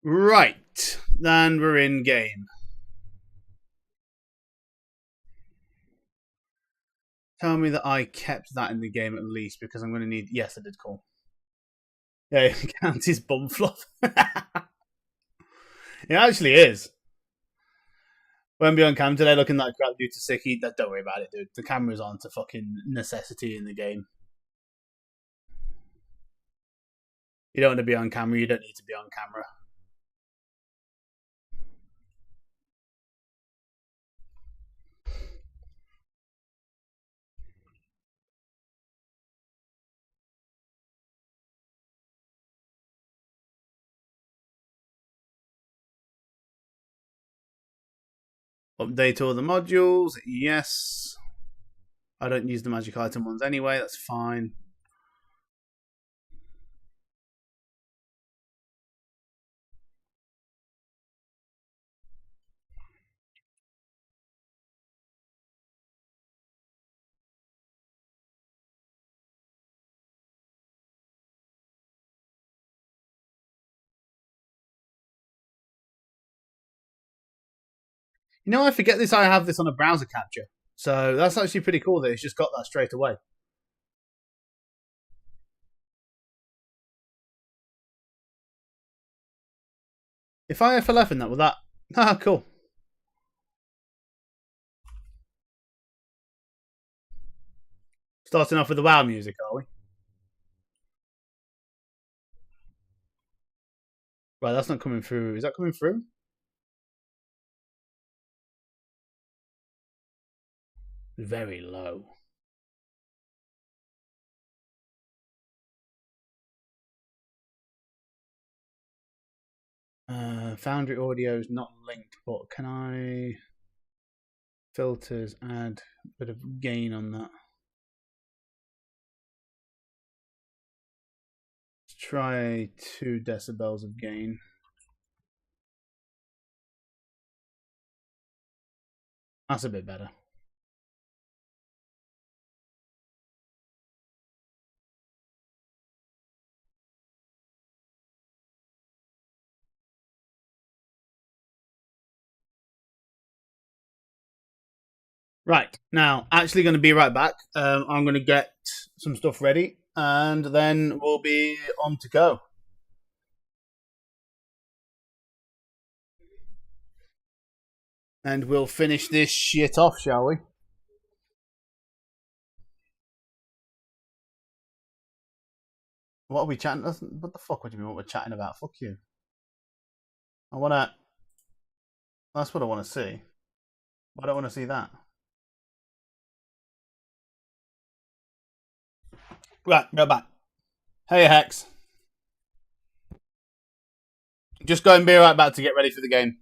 Right, then we're in game. Tell me that I kept that in the game at least, because I'm going to need... Yes, I did, cool. Yeah, count his bum fluff. It actually is. Won't be on cam today looking like crap due to sicky. Don't worry about it, dude. The camera's on to fucking necessity in the game. You don't want to be on camera, you don't need to be on camera. Update all the modules. Yes. I don't use the magic item ones anyway. That's fine. You know, I forget this. I have this on a browser capture. So that's actually pretty cool that it's just got that straight away. If I FLF in that with that. Ah, cool. Starting off with the WoW music, are we? Right, that's not coming through. Is that coming through? Very low. Foundry audio is not linked, but can I filters add a bit of gain on that? Let's try 2 decibels of gain. That's a bit better. Right, now, actually going to be right back. I'm going to get some stuff ready, and then we'll be on to go. And we'll finish this shit off, shall we? What are we chatting? What the fuck? What do you mean? What we're chatting about? Fuck you. I wanna. That's what I want to see. I don't want to see that. Right, go back. Hey, Hex. Just go and be right back to get ready for the game.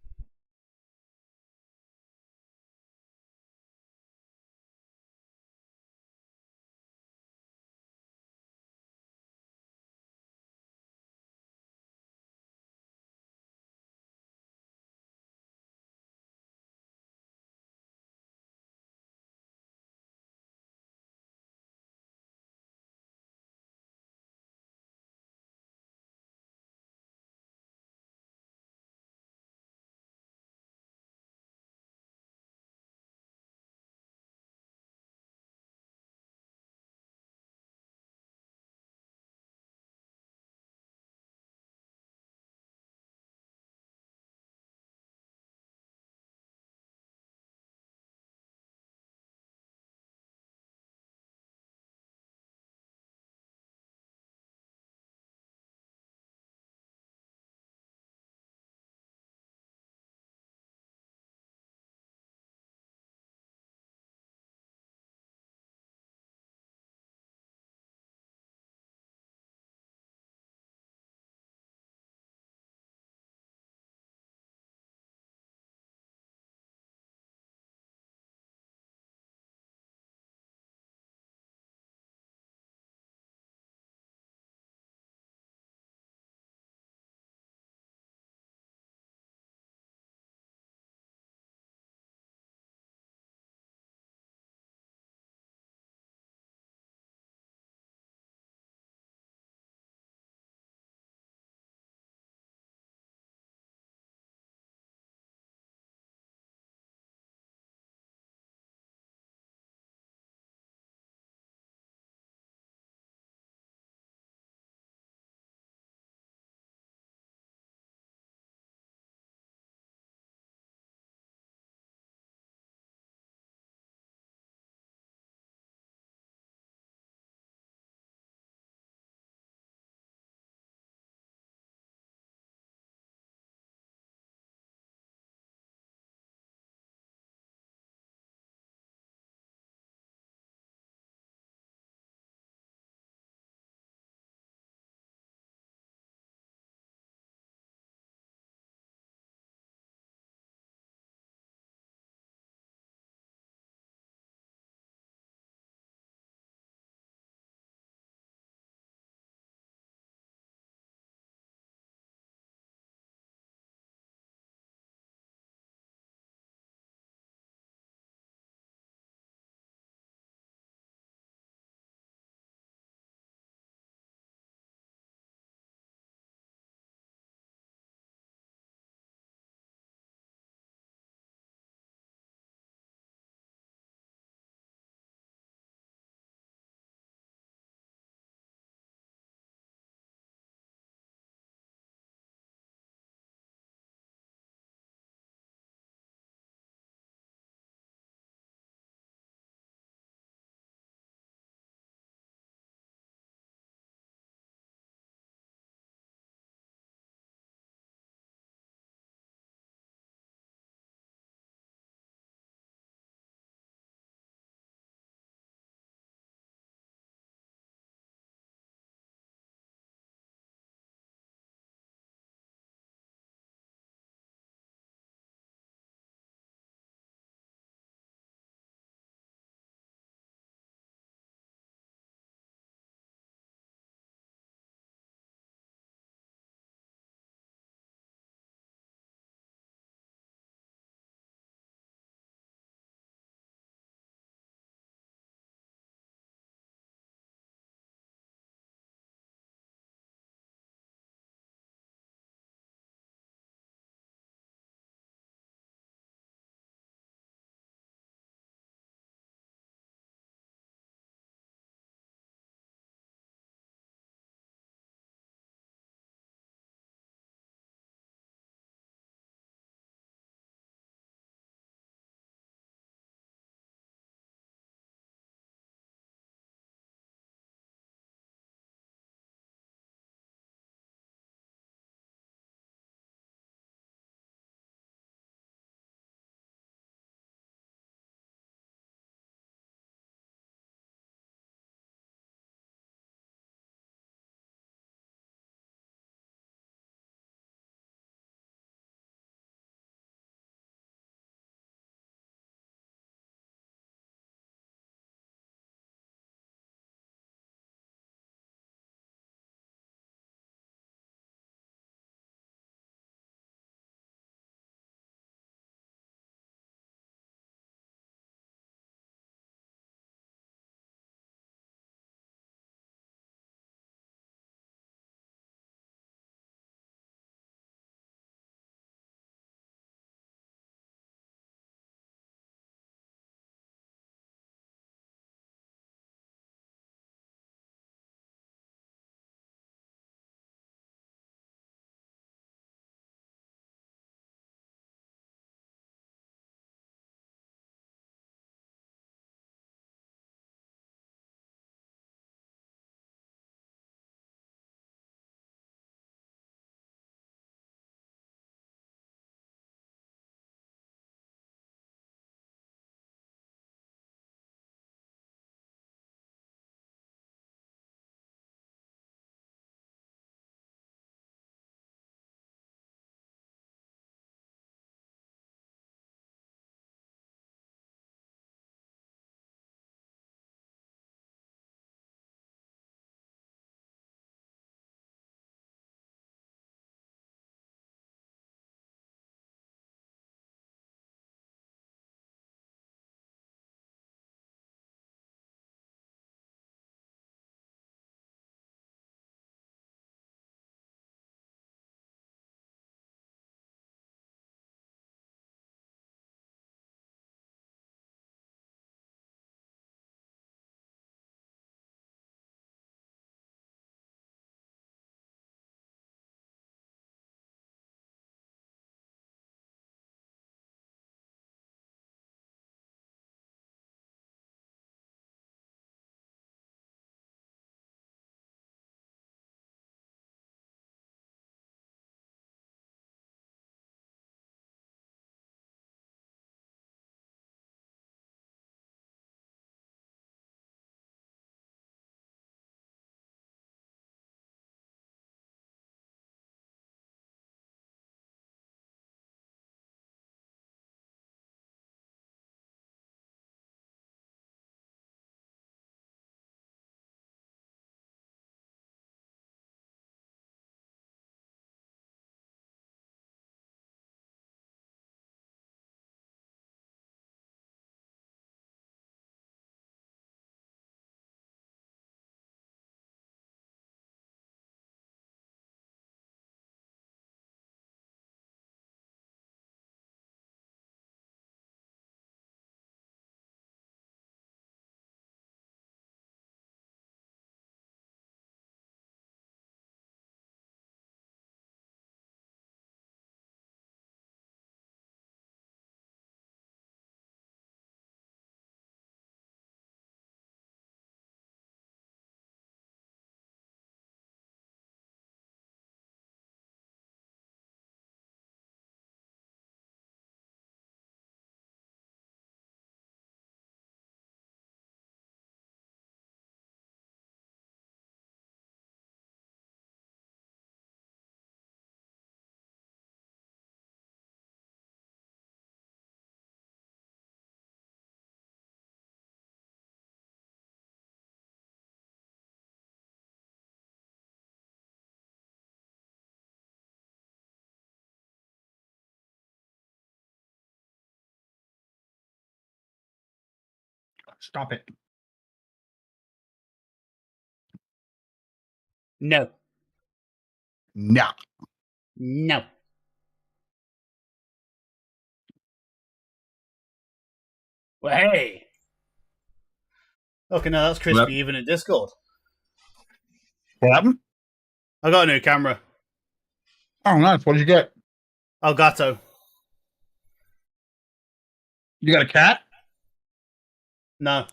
Stop it. No. No. No. Well, hey. Okay, no, that's crispy Yep. even in Discord. What happened? I got a new camera. Oh, nice. What did you get? Elgato. You got a cat? No.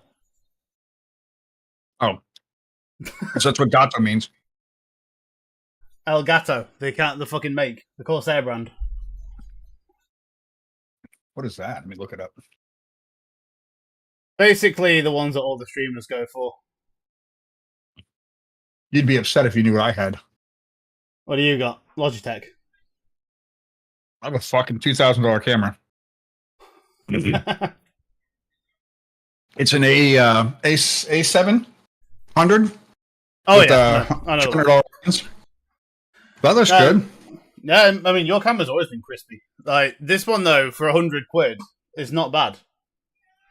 Oh. So that's what gato means. Elgato. They can't the fucking make. The Corsair brand. What is that? Let me look it up. Basically the ones that all the streamers go for. You'd be upset if you knew what I had. What do you got? Logitech. I have a fucking $2,000 camera. It's an A700. Oh with, yeah, no, I know. $200 lens. That looks good. Yeah, I mean your camera's always been crispy. Like this one though, for £100, is not bad.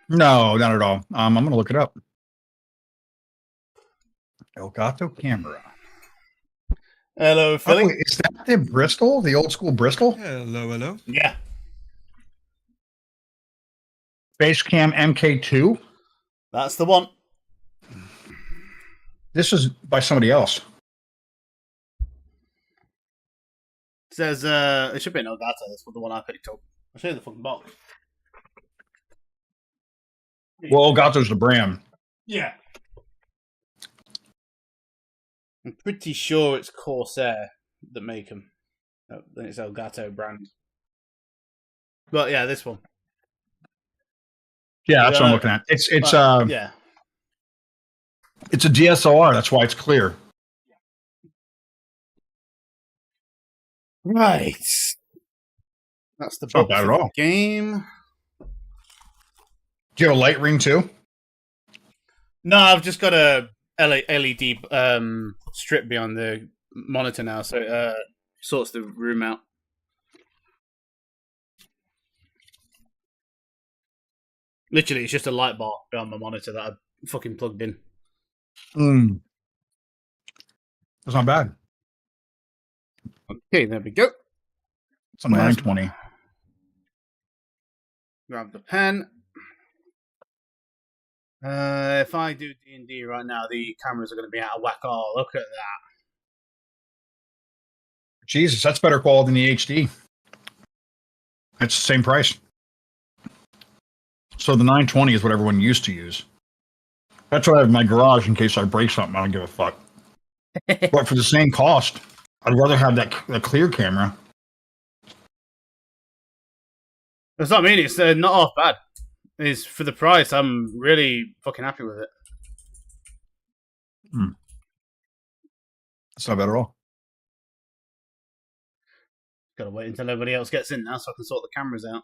No, not at all. I'm gonna look it up. Elgato camera. Hello, Philly. Oh, wait, is that the Bristol? The old school Bristol? Hello. Yeah. Basecam MK2? That's the one. This is by somebody else. It says it should be an Elgato, that's what the one I picked up. I'll show you the fucking box. Well, Elgato's the brand. Yeah. I'm pretty sure it's Corsair that make them. Oh, then it's Elgato brand. But yeah, this one. Yeah, that's what I'm looking at. It's yeah. It's a DSLR. That's why it's clear. Right. That's the It's not box bad of at the all. game. Do you have a light ring too? No, I've just got a LED strip behind the monitor now, so it sorts the room out. Literally, it's just a light bar behind my monitor that I fucking plugged in. That's not bad. Okay, there we go. It's a 920. Grab the pen. If I do D&D right now, the cameras are going to be out of whack. Oh, look at that. Jesus, that's better quality than the HD. It's the same price. So the 920 is what everyone used to use. That's what I have in my garage in case I break something. I don't give a fuck. But for the same cost, I'd rather have that clear camera. That's not mean it's not half bad. It's for the price. I'm really fucking happy with it. That's not bad at all. Gotta wait until everybody else gets in now so I can sort the cameras out.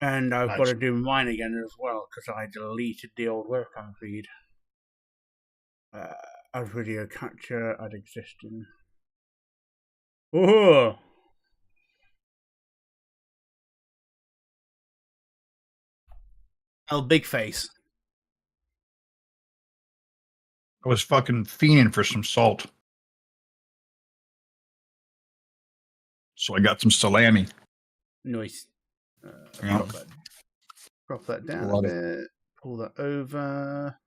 And I've Nice. got to do mine again as well because I deleted the old webcam feed. A video capture ad existing. Oh! El Big Face. I was fucking fiending for some salt. So I got some salami. Nice. Yeah. Crop that down a Love bit. Pull that over.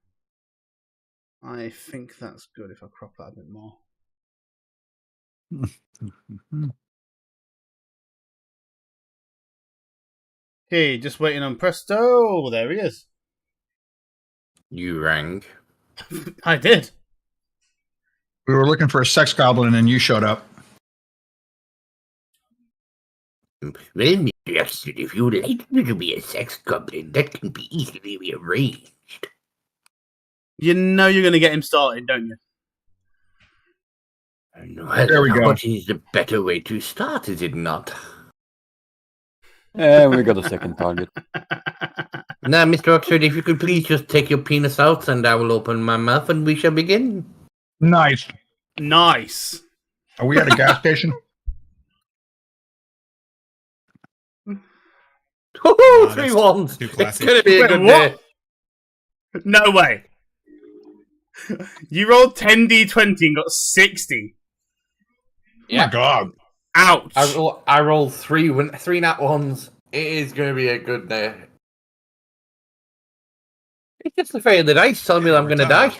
I think that's good if I crop that a bit more. Okay, just waiting on Presto. There he is. You rang. I did. We were looking for a sex goblin and you showed up. Well, Mr. Jackson, if you would like me to be a sex goblin, that can be easily rearranged. You know you're going to get him started, don't you? There we go. What is the better way to start, is it not? We got a second target. Now, Mr. Oxford, if you could please just take your penis out and I will open my mouth and we shall begin. Nice. Nice. Are we at a gas station? Woohoo! Nah, 3 that's ones! too It's classic. going to be a Wait, good what? day. No way. You rolled 10d20 and got 60. Oh my god. Ouch. I rolled three nat ones. It is going to be a good day. It's just the fate of the dice telling me that I'm going to die.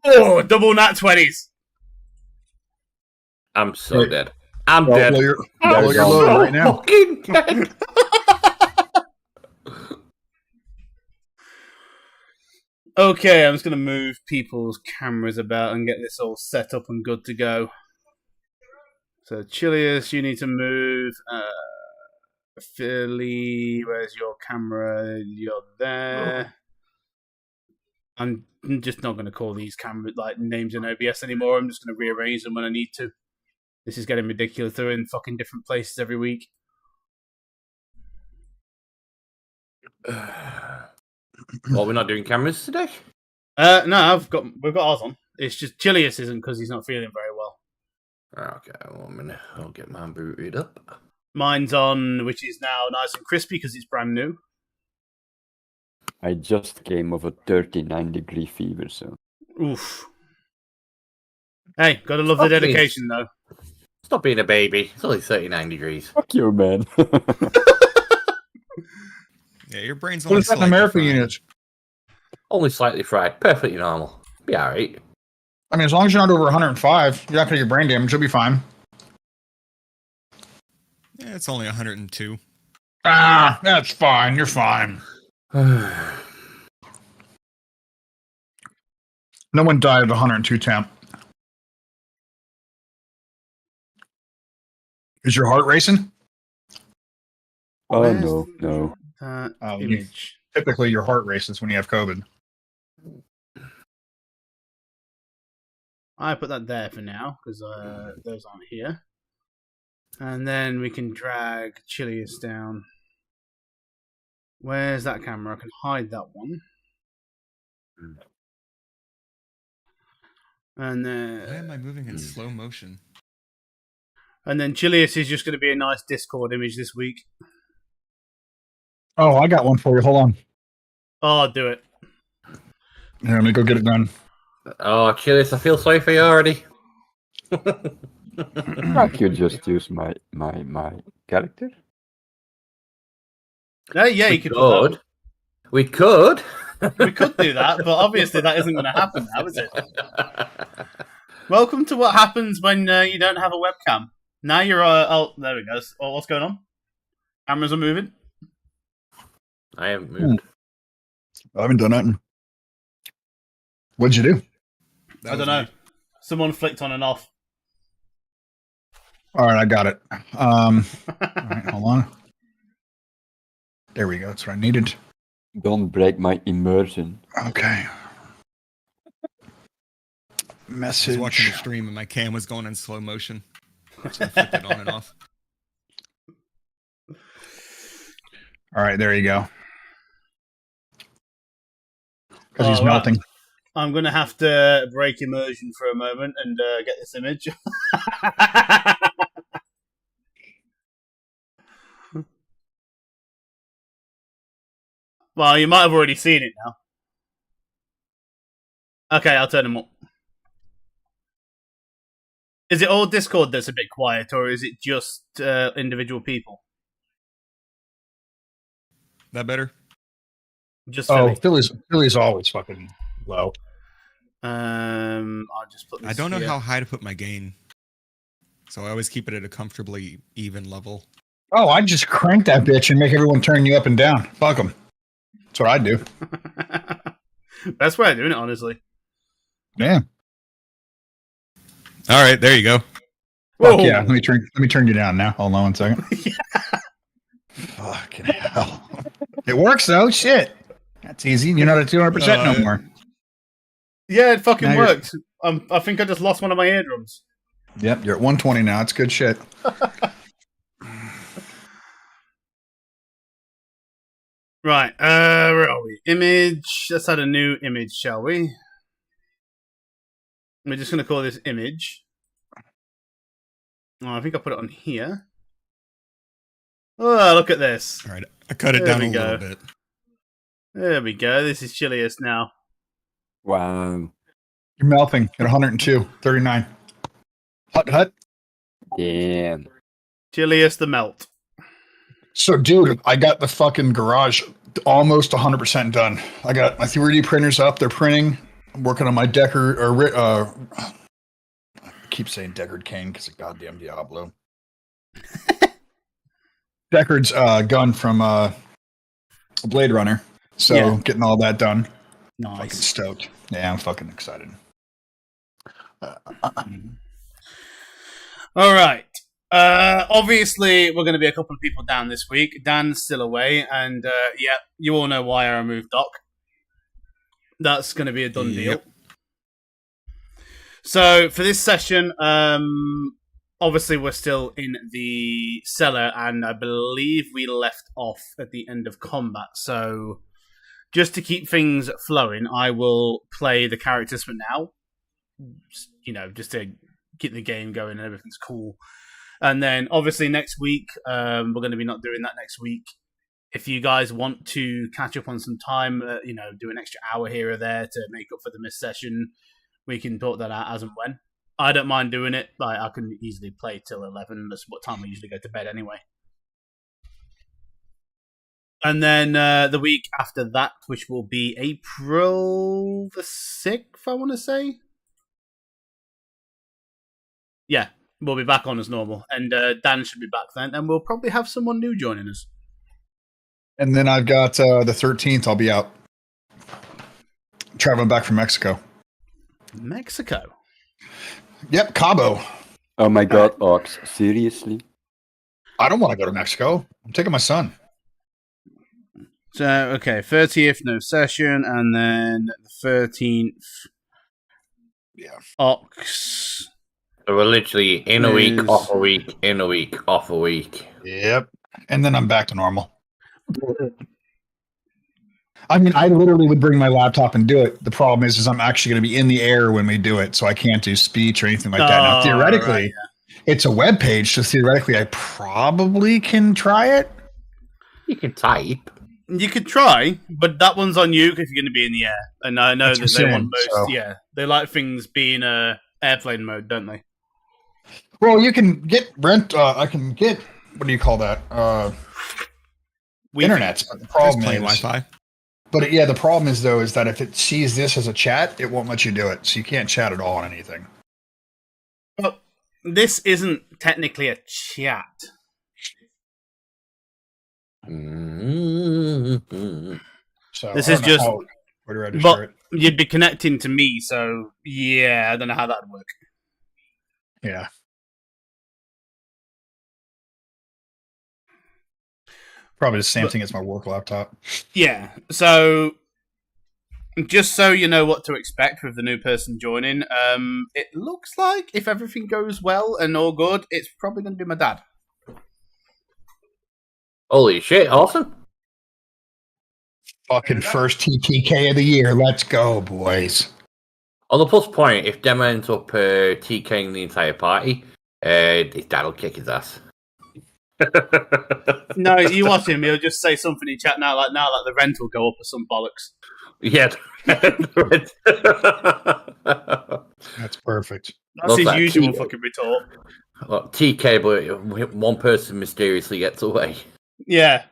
Oh, double nat 20s. I'm so Hey. dead. I'm Well, dead. well, you're, I'm well, you're so low right now. fucking dead. Okay, I'm just going to move people's cameras about and get this all set up and good to go. So, Chilius, you need to move. Philly, where's your camera? You're there. I'm just not going to call these camera names in OBS anymore. I'm just going to rearrange them when I need to. This is getting ridiculous. They're in fucking different places every week. Well, we're not doing cameras today. No, we've got ours on. It's just Chilius isn't because he's not feeling very well. Okay, 1 minute. I'll get mine booted up. Mine's on, which is now nice and crispy because it's brand new. I just came off a 39-degree fever, so. Oof. Hey, gotta love the dedication though. Stop being a baby. It's only 39 degrees. Fuck you, man. Yeah, your brain's What only is that in slightly American fried. units? Only slightly fried. Perfectly normal. Be alright. I mean, as long as you're not over 105, you're not going to get brain damage. You'll be fine. Yeah, it's only 102. Ah, that's fine. You're fine. No one died at 102 temp. Is your heart racing? Oh, Where's no. that Oh, image? Typically, your heart races when you have COVID. I put that there for now because those aren't here. And then we can drag Chilius down. Where's that camera? I can hide that one. And Why am I then, moving in slow motion? Chilius is just going to be a nice Discord image this week. Oh, I got one for you. Hold on. Oh, I'll do it. Here, let me go get it done. Oh, Chilius, I feel sorry for you already. I could just use my character. Yeah, you could do that. We could. We could do that, but obviously that isn't going to happen now, is it? Welcome to what happens when you don't have a webcam. Now you're... oh, there we go. Oh, what's going on? Cameras are moving. I haven't moved. I haven't done nothing. What'd you do? I don't know. Someone flicked on and off. All right, I got it. All right, hold on. There we go. That's what I needed. Don't break my immersion. Okay. I was watching the Message. stream and my cam was going in slow motion. So I flipped it on and off. All right, there you go. Because he's Oh, right. melting. I'm going to have to break immersion for a moment and get this image. Well, you might have already seen it now. Okay, I'll turn them up. Is it all Discord that's a bit quiet, or is it just individual people? That better? Just Oh, Philly. Philly's always fucking low. I'll just put this I don't know here. how high to put my gain. So I always keep it at a comfortably even level. Oh, I just crank that bitch and make everyone turn you up and down. Fuck them. That's what I do. Best way of doing it, honestly. Yeah. All right, there you go. Fuck Whoa. yeah. Let me turn you down now. Hold on 1 second. Fucking hell. It works though. Shit. That's easy. You're not at 200% no more. Yeah, it fucking Now you're- worked. I think I just lost one of my eardrums. Yep, you're at 120 now. It's good shit. Right, where are we? Image. Let's add a new image, shall we? We're just going to call this image. Oh, I think I put it on here. Oh, look at this. All right, I cut it There down we a go. little bit. There we go. This is chilliest now. Wow. You're melting at 102, 39. Hut. Damn. Chilliest the melt. So, dude, I got the fucking garage almost 100% done. I got my 3D printers up. They're printing. I'm working on my I keep saying Deckard Cain because of goddamn Diablo. Deckard's gun from Blade Runner. So, Yeah. getting all that done. Fucking Nice. stoked. Yeah, I'm fucking excited. All right. Obviously, we're going to be a couple of people down this week. Dan's still away, and yeah, you all know why I removed Doc. That's going to be a done deal. Yep. So for this session, obviously we're still in the cellar, and I believe we left off at the end of combat. So just to keep things flowing, I will play the characters for now. You know, just to get the game going and everything's cool. And then obviously next week, we're going to be not doing that next week. If you guys want to catch up on some time, you know, do an extra hour here or there to make up for the missed session, we can talk that out as and when. I don't mind doing it. Like, I can easily play till 11. That's what time I usually go to bed anyway. And then the week after that, which will be April the 6th, I want to say. Yeah, we'll be back on as normal. And Dan should be back then. And we'll probably have someone new joining us. And then I've got the 13th, I'll be out. Traveling back from Mexico. Mexico? Yep, Cabo. Oh my god, Ox. Seriously? I don't want to go to Mexico. I'm taking my son. So, okay, 30th, no session. And then the 13th, Yeah. Ox. So we're literally in a week, Is- off a week, in a week, off a week. Yep. And then I'm back to normal. I mean, I literally would bring my laptop and do it. The problem is I'm actually going to be in the air when we do it, so I can't do speech or anything like that. Now, Oh, theoretically, right, it's a web page, so theoretically, I probably can try it. You can type. You could try, but that one's on you if you're going to be in the air. And I know That's that they what I'm want most, saying, so- yeah, they like things being airplane mode, don't they? Well, you can get I can get, what do you call that? Internet. But the Just problem plain is, Wi-Fi. but yeah, the problem is though, is that if it sees this as a chat, it won't let you do it. So you can't chat at all on anything. Well, this isn't technically a chat. Mm-hmm. So This I is don't know just- where do I register But it? you'd be connecting to me, so yeah, I don't know how that would work. Yeah. Probably the same But- thing as my work laptop. Yeah, so just so you know what to expect with the new person joining, it looks like if everything goes well and all good, it's probably going to be my dad. Holy shit, awesome. Fucking first TTK of the year. Let's go, boys. On the plus point, if Demo ends up TKing the entire party, his dad will kick his ass. No, you watch him, he'll just say something in chat now, like the rent will go up or some bollocks. Yeah. That's perfect. That's Love his that. usual fucking retort. Well, TK, but one person mysteriously gets away. Yeah.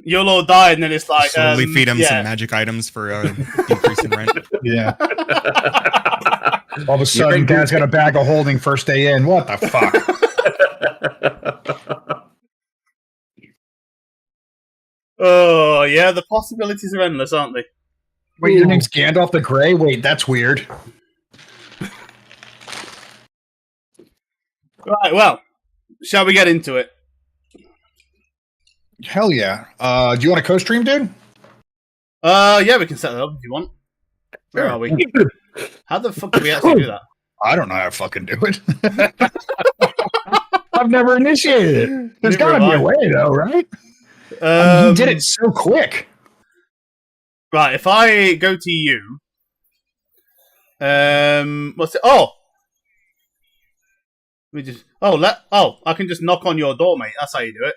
You'll all die, and then it's like... Slowly feed him yeah. some magic items for a decrease in rent. Yeah. All of a sudden, think Dad's got a bag of holding first day in. What the fuck? Oh, yeah, the possibilities are endless, aren't they? Wait, your name's Gandalf the Grey? Wait, that's weird. Right, well, shall we get into it? Hell yeah. Do you want a co-stream, dude? Yeah, we can set that up if you want. Where are we? How the fuck do we actually do that? I don't know how to fucking do it. I've never initiated it. There's Neither got to be have a I. way, though, right? I mean, you did it so quick. Right, if I go to you, what's it? Oh, we just. I can just knock on your door, mate. That's how you do it.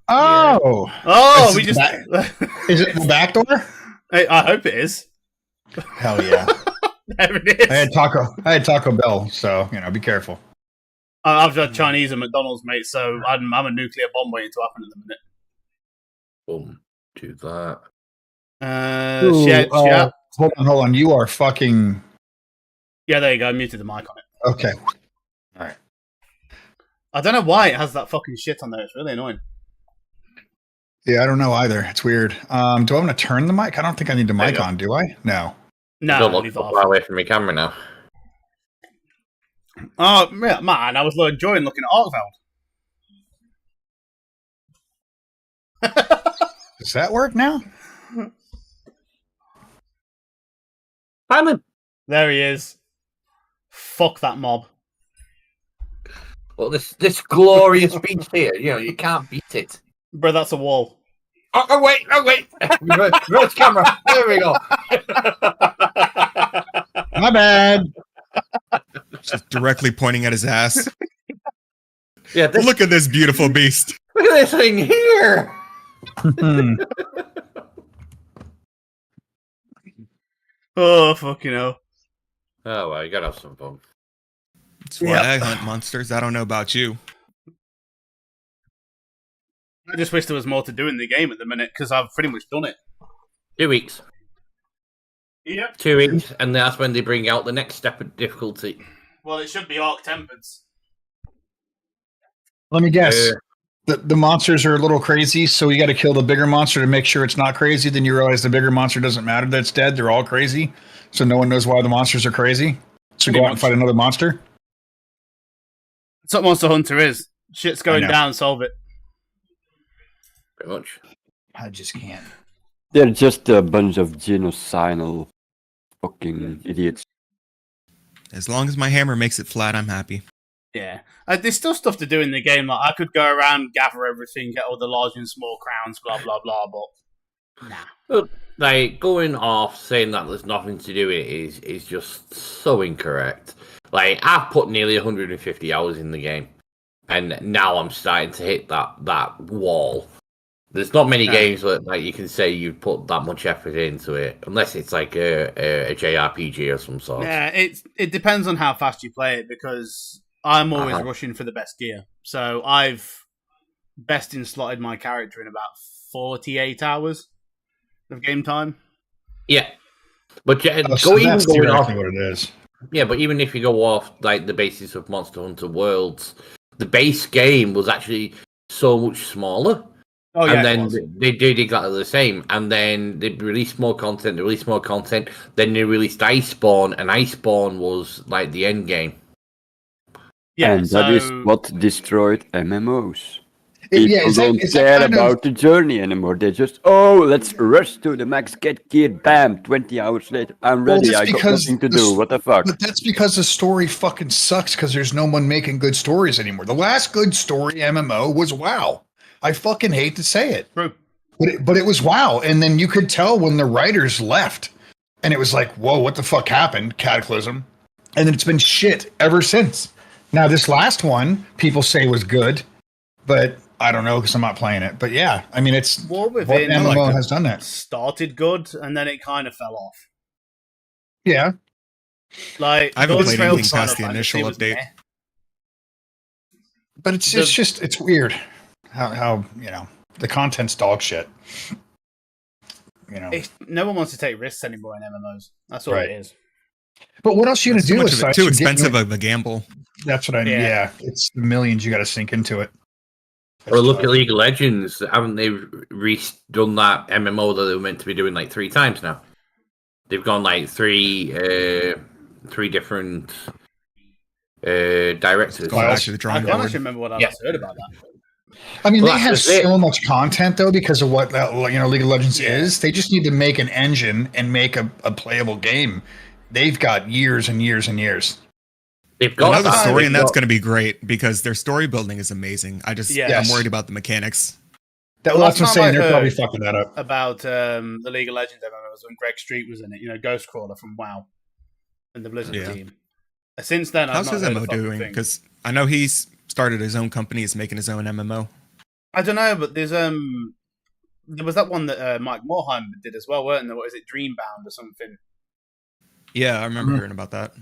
Oh. Oh, Is we it just. Is it the back door? Hey, I hope it is. Hell yeah. There it is. I had Taco Bell, so be careful. I've had Chinese and McDonald's, mate, so I'm a nuclear bomb waiting to happen at the minute. Boom. Do that. Yeah. Hold on. You are fucking... Yeah, there you go. I muted the mic on it. Okay. All right. I don't know why it has that fucking shit on there. It's really annoying. Yeah, I don't know either. It's weird. Do I want to turn the mic? I don't think I need the mic go. on, do I? No. No, Don't look leave it so off. far away from your camera now. Oh, yeah, man, I was enjoying looking at Arkveld. Does that work now? Simon! There he is. Fuck that mob. Well, this glorious beast here, you can't beat it. Bro, that's a wall. Oh wait. Reverse camera. There we go. My bad. Just directly pointing at his ass. Yeah, Look at this beautiful beast. look at this thing here. Oh, fucking hell. Oh, well, you gotta have some fun. That's why I hunt monsters. I don't know about you. I just wish there was more to do in the game at the minute, because I've pretty much done it. 2 weeks. Yep. 2 weeks, and that's when they bring out the next step of difficulty. Well, it should be Arc Tempered's. Let me guess. Uh, The monsters are a little crazy, so you got to kill the bigger monster to make sure it's not crazy. Then you realize the bigger monster doesn't matter that's dead. They're all crazy. So no one knows why the monsters are crazy. So Pretty go out much. and fight another monster. That's what Monster Hunter is. Shit's going know. down, solve it. Pretty much. I just can't. They're just a bunch of genocidal fucking idiots. As long as my hammer makes it flat, I'm happy. Yeah. There's still stuff to do in the game. Like, I could go around, gather everything, get all the large and small crowns, blah, blah, blah, but nah. But, like, going off saying that there's nothing to do with it is just so incorrect. Like, I've put nearly 150 hours in the game, and now I'm starting to hit that wall. There's not many games where like you can say you've put that much effort into it, unless it's like a JRPG or some sort. Yeah, it depends on how fast you play it, because I'm always rushing for the best gear. So I've best in slotted my character in about 48 hours of game time. Yeah, but So going that's off, theoretically what it is. yeah, but even if you go off like the basis of Monster Hunter Worlds, the base game was actually so much smaller. Oh, yeah, and it was. then they did exactly the same. And then they released more content. Then they released Iceborne, and Iceborne was like the end game. Yeah, And that is what destroyed MMOs. Yeah, People don't care about the journey anymore. They just, let's rush to the max, get geared, bam, 20 hours later, I'm ready, that's I got because nothing to do, what the fuck? But that's because the story fucking sucks because there's no one making good stories anymore. The last good story MMO was WoW. I fucking hate to say it. True. But it was WoW. And then you could tell when the writers left. And it was like, whoa, what the fuck happened? Cataclysm. And then it's been shit ever since. Now, this last one, people say was good. But I don't know because I'm not playing it. But yeah, I mean, it's War what Within MMO has done that. started good, and then it kind of fell off. Yeah. Like, I haven't Golden played Trail anything Final past the Fantasy initial was update. meh. But it's weird how the content's dog shit. No one wants to take risks anymore in MMOs. That's all Right. it is. But what else are you It's gonna do? too much of it, aside too from getting expensive your- of a gamble. That's what I mean. Yeah. Yeah, it's the millions you got to sink into it. Or look at League of Legends. Haven't they redone that MMO that they were meant to be doing like 3 times now? They've gone like three different directors. Go back to the I drawing can't board. actually remember what I Yeah. last heard about that. I mean, Well, they have that's it. so much content though because of what League of Legends is. They just need to make an engine and make a playable game. They've got years and years and years. They've I know the that. story, They've and that's got- going to be great because their story building is amazing. I'm Yes. worried about the mechanics. That's last what I'm time I saying. They're probably heard fucking that up. About the League of Legends MMOs when Greg Street was in it, Ghostcrawler from WoW and the Blizzard Yeah. team. Since then, I've How's not his heard a MMO fucking doing? thing. Because I know he's started his own company, is making his own MMO. I don't know, but there's there was that one that Mike Morheim did as well, weren't there? What is it, Dreambound or something? Yeah, I remember hearing about that.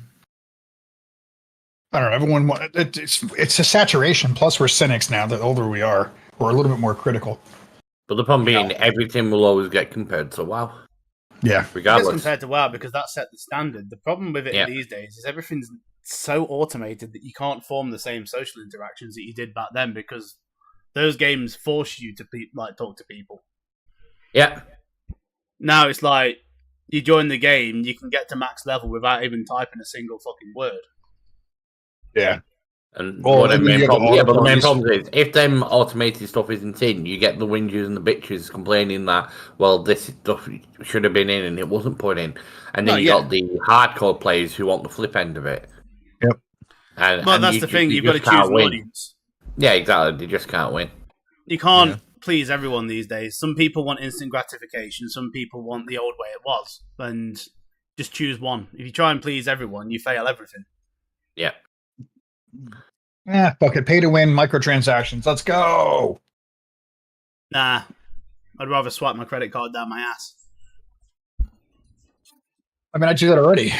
I don't know. Everyone, it's a saturation. Plus, we're cynics now. The older we are, we're a little bit more critical. But the problem being, everything will always get compared to WoW. Yeah, It gets Regardless. compared to WoW because that set the standard. The problem with it these days is everything's so automated that you can't form the same social interactions that you did back then because those games force you to talk to people. Yeah. Now it's like you join the game, you can get to max level without even typing a single fucking word. yeah. And Well, what the and then main you have problem, the yeah, but the main auto-parties. problem is if them automated stuff isn't in, you get the whingers and the bitches complaining that this stuff should have been in and it wasn't put in, and then got the hardcore players who want the flip end of it. Yep. Well, that's the thing. You've got to choose an audience. Yeah, exactly. You just can't win. You can't please everyone these days. Some people want instant gratification. Some people want the old way it was. And just choose one. If you try and please everyone, you fail everything. Yeah. Fuck it. Pay to win microtransactions. Let's go. Nah. I'd rather swipe my credit card down my ass. I mean, I do that already.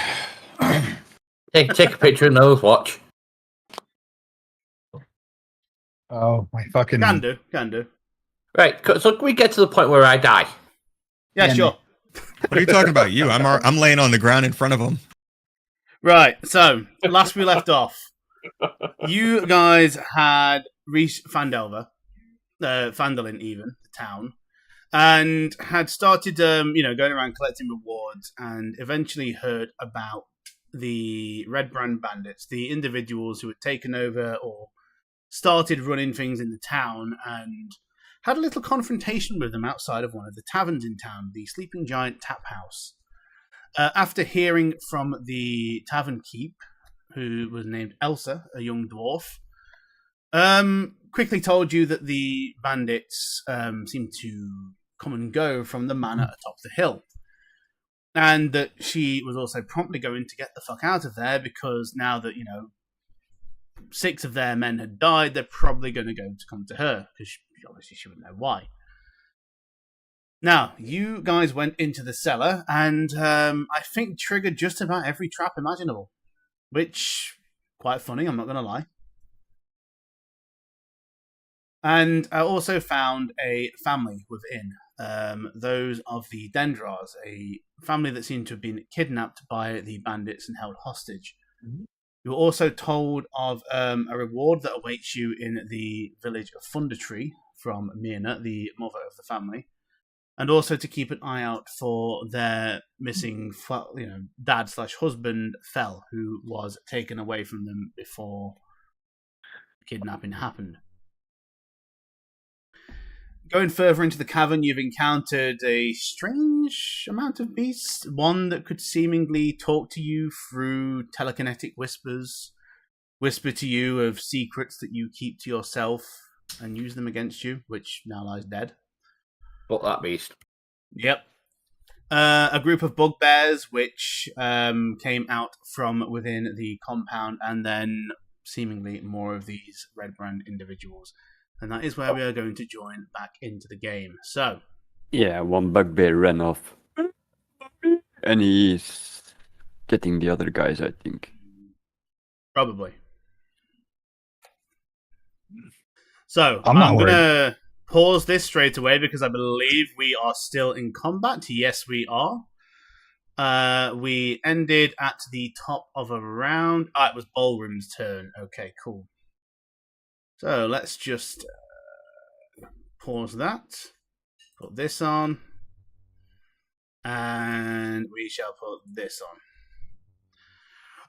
Take a picture and those watch. Oh, my fucking... Can do. Right, so can we get to the point where I die? Yeah, sure. What are you talking about? I'm laying on the ground in front of him. Right, so, last we left off, you guys had reached Phandelver, Phandalin even, the town, and had started, going around collecting rewards, and eventually heard about the Red Brand Bandits, the individuals who had taken over or started running things in the town, and had a little confrontation with them outside of one of the taverns in town, the Sleeping Giant Tap House. After hearing from the tavern keep, who was named Elsa, a young dwarf, quickly told you that the bandits seemed to come and go from the manor atop the hill. And that she was also promptly going to get the fuck out of there because now that, 6 of their men had died, they're probably going to come to her because obviously she wouldn't know why. Now, you guys went into the cellar and I think triggered just about every trap imaginable, which, quite funny, I'm not going to lie. And I also found a family within, those of the Dendrars, a family that seemed to have been kidnapped by the bandits and held hostage. Mm-hmm. You were also told of a reward that awaits you in the village of Thundertree from Myrna, the mother of the family, and also to keep an eye out for their missing dad/husband, Fell, who was taken away from them before kidnapping happened. Going further into the cavern, you've encountered a strange amount of beasts. One that could seemingly talk to you through telekinetic whispers, whisper to you of secrets that you keep to yourself and use them against you, which now lies dead. Fuck that beast. Yep. A group of bugbears which came out from within the compound, and then seemingly more of these Red Brand individuals. And that is where we are going to join back into the game. So. Yeah, one bugbear ran off. And he's getting the other guys, I think. Probably. So, I'm going to pause this straight away because I believe we are still in combat. Yes, we are. We ended at the top of a round. It was Ballroom's turn. Okay, cool. So let's just pause that, put this on, and we shall put this on.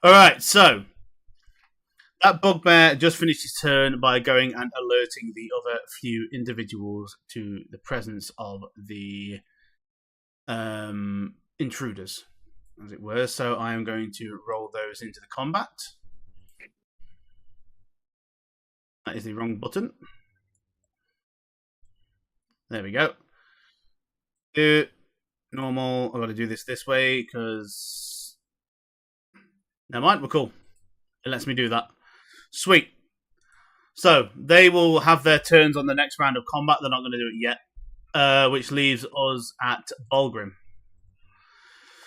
Alright, so that bugbear just finished his turn by going and alerting the other few individuals to the presence of the intruders, as it were. So I am going to roll those into the combat. That is the wrong button. There we go. Do normal. I've got to do this way because... Never mind, we're cool. It lets me do that. Sweet. So, they will have their turns on the next round of combat. They're not going to do it yet. which leaves us at Bulgrim.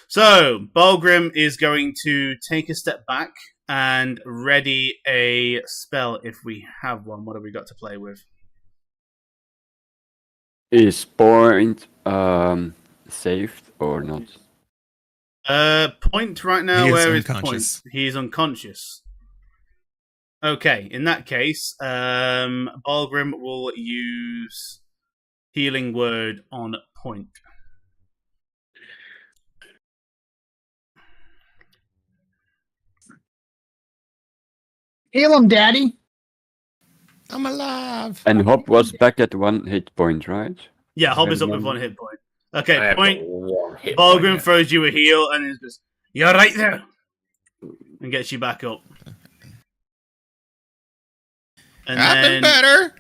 So, Bulgrim is going to take a step back and ready a spell if we have one. What have we got to play with? Is point saved or not? Point right now. He is Where is unconscious. Point? He's unconscious. Okay, in that case, Bulgrim will use Healing Word on Point. Heal him, Daddy. I'm alive. And Hop was back at 1 hit point, right? Yeah, Hob is up with Remember. 1 hit point. Okay, I have Point. got 1 hit Bulgrim point, yeah. throws you a heal and is just, "You're right there," and gets you back up. And I've then been better.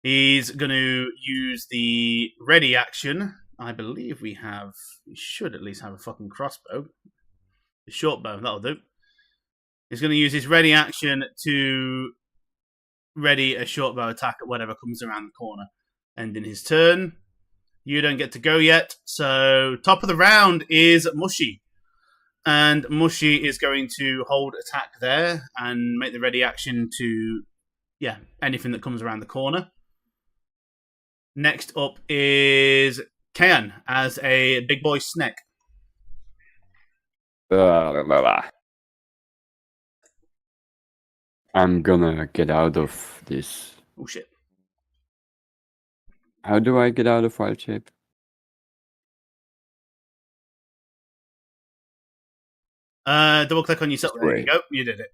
he's going to use the ready action. I believe we should at least have a fucking crossbow. A short bow, that'll do. He's going to use his ready action to ready a short bow attack at whatever comes around the corner. Ending his turn. You don't get to go yet. So, top of the round is Mushy. And Mushy is going to hold attack there and make the ready action to, anything that comes around the corner. Next up is Kayan as a big boy snake. I'm gonna get out of this. Oh, shit. How do I get out of wild shape? Double click on yourself. There you Wait. go. You did it.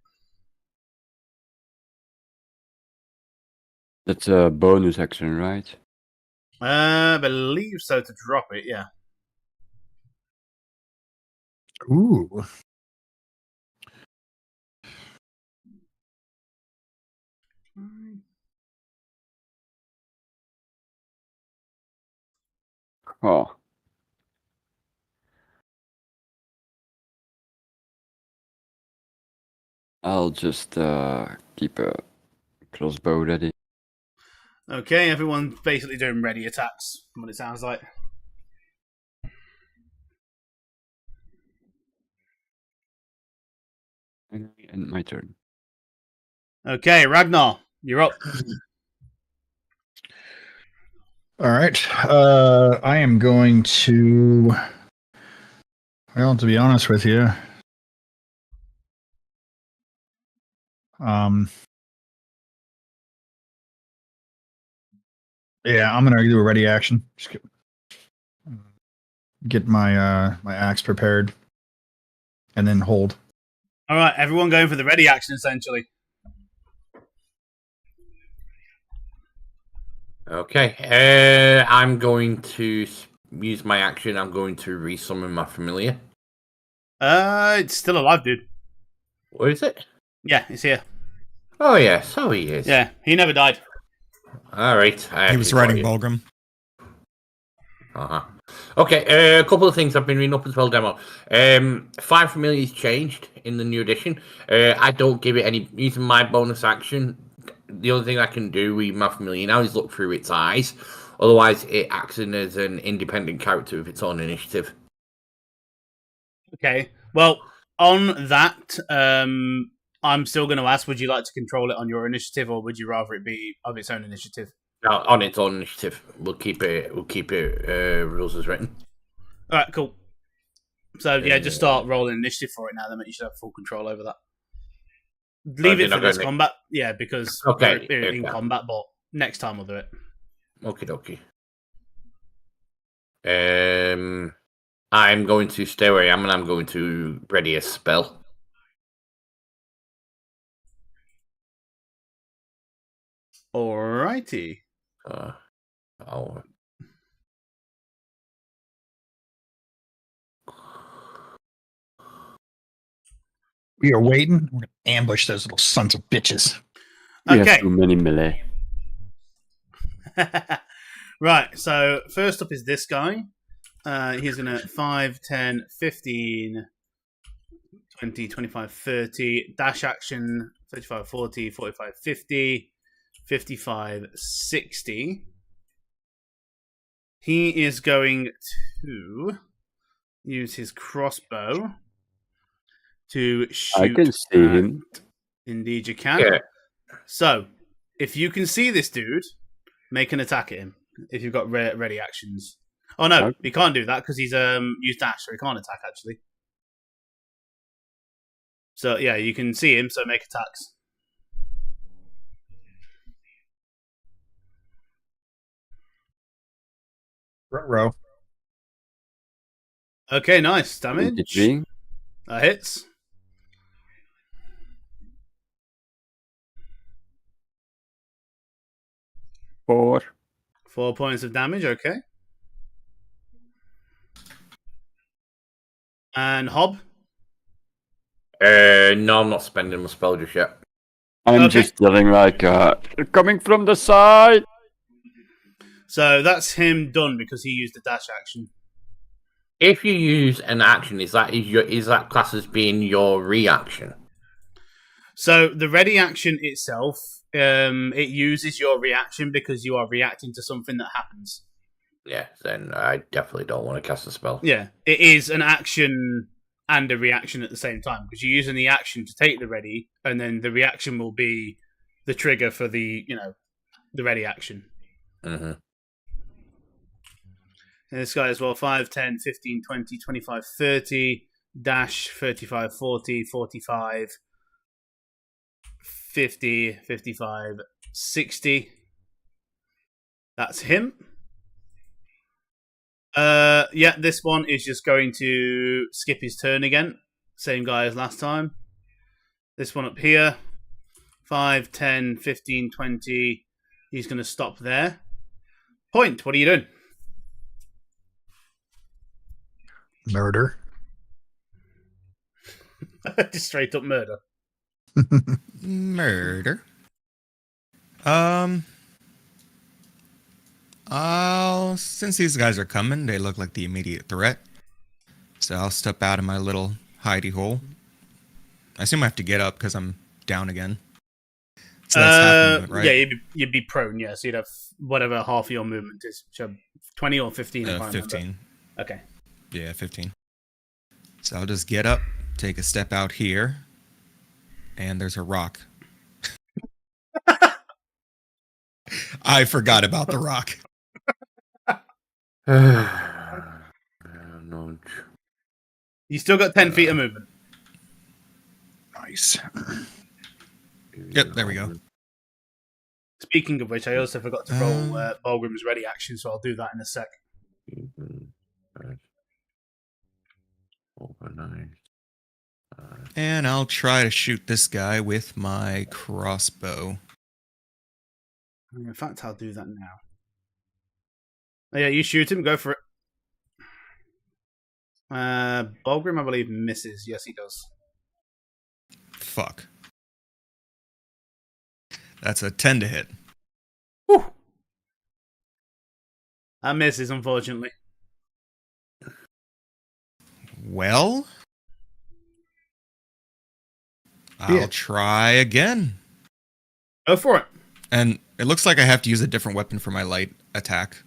That's a bonus action, right? I believe so to drop it, yeah. Ooh. Oh. I'll just keep a crossbow ready. Okay, everyone's basically doing ready attacks, from what it sounds like. And my turn. Okay, Ragnar, you're up. All right. I am going to. Well, to be honest with you, yeah, I'm gonna do a ready action. Just get my my axe prepared, and then hold. All right, everyone going for the ready action, essentially. Okay, I'm going to use my action. I'm going to resummon my familiar. It's still alive, dude. Where is it? Yeah, it's here. Oh, yeah, so he is. Yeah, he never died. All right. He was riding Bulgrim. Uh-huh. Okay, a couple of things I've been reading up as well, demo. 5 familiars changed in the new edition. I don't give it any... Using my bonus action, the only thing I can do with my familiar now is look through its eyes. Otherwise, it acts as an independent character with its own initiative. Okay, well, on that, I'm still going to ask, would you like to control it on your initiative, or would you rather it be of its own initiative? Now, on its own initiative, we'll keep it rules as written. All right, cool. So, yeah, just start rolling initiative for it now, then you should have full control over that. Leave it for this combat, yeah, because okay, we're in combat, but next time we'll do it. Okie dokie. I'm going to stay where I am, and I'm going to ready a spell. Alrighty. We are waiting. We're gonna ambush those little sons of bitches. We Okay. have too many melee. Right, so first up is this guy. He's going to 5, 10, 15, 20, 25, 30, dash action, 35, 40, 45, 50, 55, 60. He is going to use his crossbow to shoot. I can see him. Indeed, you can. Yeah. So, if you can see this dude, make an attack at him. If you've got ready actions. Oh no, Okay. he can't do that because he's used dash, so he can't attack actually. So yeah, you can see him. So make attacks. Row. Okay, nice damage. 23. That hits. Four. 4 points of damage. Okay. And Hob. No, I'm not spending my spell just yet. I'm Okay. just yelling like, they're coming from the side. So that's him done because he used the dash action. If you use an action, is that class as being your reaction? So the ready action itself, it uses your reaction because you are reacting to something that happens. Yeah, then I definitely don't want to cast a spell. Yeah, it is an action and a reaction at the same time because you're using the action to take the ready, and then the reaction will be the trigger for the the ready action. Mm-hmm. And this guy as well, 5, 10, 15, 20, 25, 30, dash, 35, 40, 45, 50, 55, 60. That's him. Yeah, this one is just going to skip his turn again. Same guy as last time. This one up here, 5, 10, 15, 20. He's going to stop there. Point, what are you doing? Murder. Just straight up murder. Murder. Since these guys are coming, they look like the immediate threat. So I'll step out of my little hidey hole. I assume I have to get up because I'm down again. So that's half movement, right? Yeah, you'd be prone, yeah. So you'd have whatever half of your movement is. So 20 or 15, if I remember. 15. Okay. Yeah, 15. So I'll just get up, take a step out here, and there's a rock. I forgot about the rock. No. You still got 10 feet of movement. Nice. Yep, there we go. Speaking of which, I also forgot to roll Bulgrim's ready action, so I'll do that in a sec. And I'll try to shoot this guy with my crossbow. In fact, I'll do that now. Oh, yeah, you shoot him, go for it. Bulgrim, I believe, misses. Yes, he does. Fuck. That's a 10 to hit. Whew. That misses, unfortunately. Well, I'll try again. Go for it. And it looks like I have to use a different weapon for my light attack.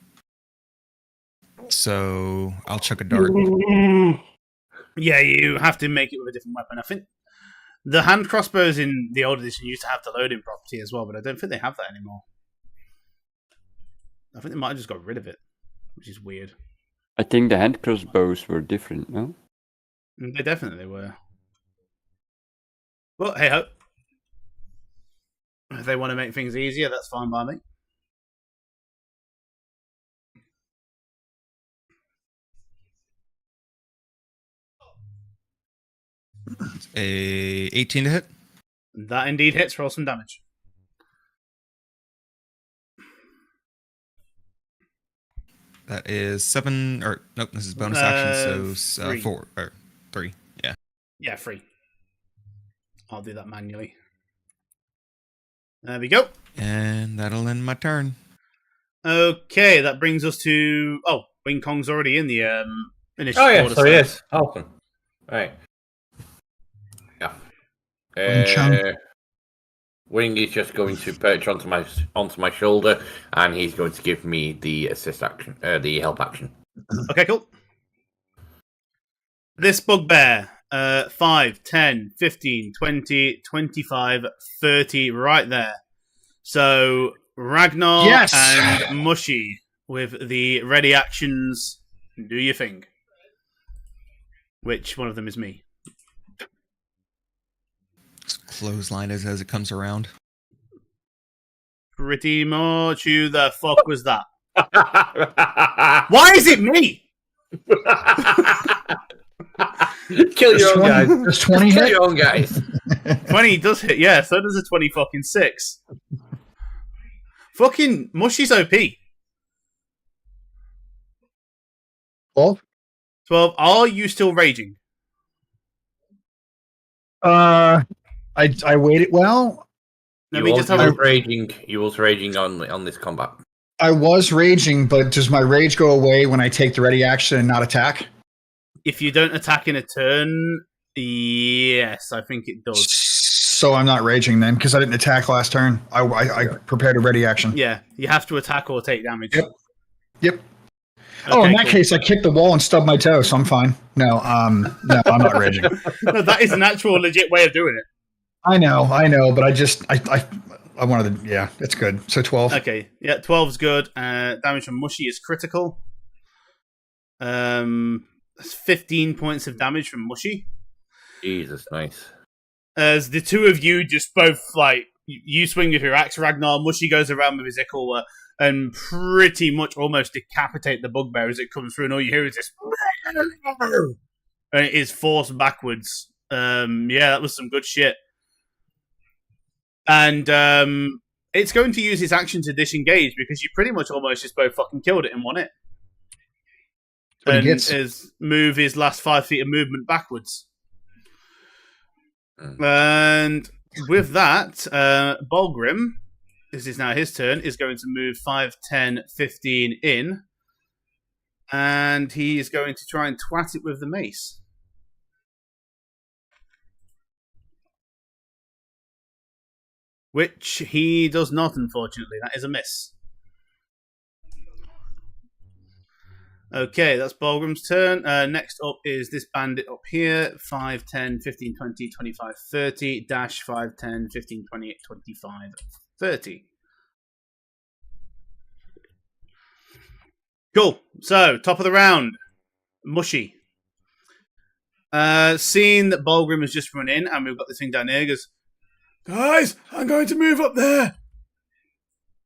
So I'll chuck a dart. Yeah, you have to make it with a different weapon. I think the hand crossbows in the old edition used to have the loading property as well, but I don't think they have that anymore. I think they might have just got rid of it, which is weird. I think the hand crossbows were different, no? They definitely were. Well, hey ho. If they want to make things easier, that's fine by me. A 18 to hit. That indeed hits. Roll some damage. That is 7, or nope, this is bonus action, so 3. 4, or 3, yeah. Yeah, 3. I'll do that manually. There we go. And that'll end my turn. Okay, that brings us to... Oh, Wing Kong's already in the initial Oh, yeah, order. so yes. Awesome. Right. Yeah. Wing Chun. Wing is just going to perch onto my shoulder, and he's going to give me the assist action, the help action. Okay, cool. This bugbear, 5, 10, 15, 20, 25, 30, right there. So Ragnar Yes! and Mushy with the ready actions. Do your thing. Which one of them is me? Just clothesline as it comes around. Pretty much. Who the fuck was that? Why is it me? Kill your own guys. Does 20 Kill hit? your own guys. 20 does hit, yeah, so does a 20 fucking 6. Fucking Mushy's OP. 12? 12, are you still raging? I waited. Well, Let me just have a raging. You was raging on this combat. I was raging, but does my rage go away when I take the ready action and not attack? If you don't attack in a turn, yes, I think it does. So I'm not raging then, because I didn't attack last turn. I prepared a ready action. Yeah, you have to attack or take damage. Yep. Okay, Oh, in that cool. case, I kicked the wall and stubbed my toe, so I'm fine. No, I'm not raging. No, that is an actual legit way of doing it. I know, but I wanted to. Yeah, it's good. So 12. Okay, yeah, 12's good. Damage from Mushy is critical. That's 15 points of damage from Mushy. Jesus, nice. As the two of you just both, like, you swing with your axe, Ragnar, Mushy goes around with his Ickle, and pretty much almost decapitate the bugbear as it comes through, and all you hear is this, and it is forced backwards. Yeah, that was some good shit. And it's going to use its action to disengage because you pretty much almost just both fucking killed it in one hit. And move his last 5 feet of movement backwards. And with that, Bolgrim, this is now his turn, is going to move 5, 10, 15 in. And he is going to try and twat it with the mace. Which he does not, unfortunately. That is a miss. Okay, that's Bolgrim's turn. Next up is this bandit up here. 5, 10, 15, 20, 25, 30. Dash 5, 10, 15, 20, 25, 30. Cool. So, top of the round. Mushy. Seeing that Bolgrim has just run in and we've got this thing down here, he goes, guys, I'm going to move up there.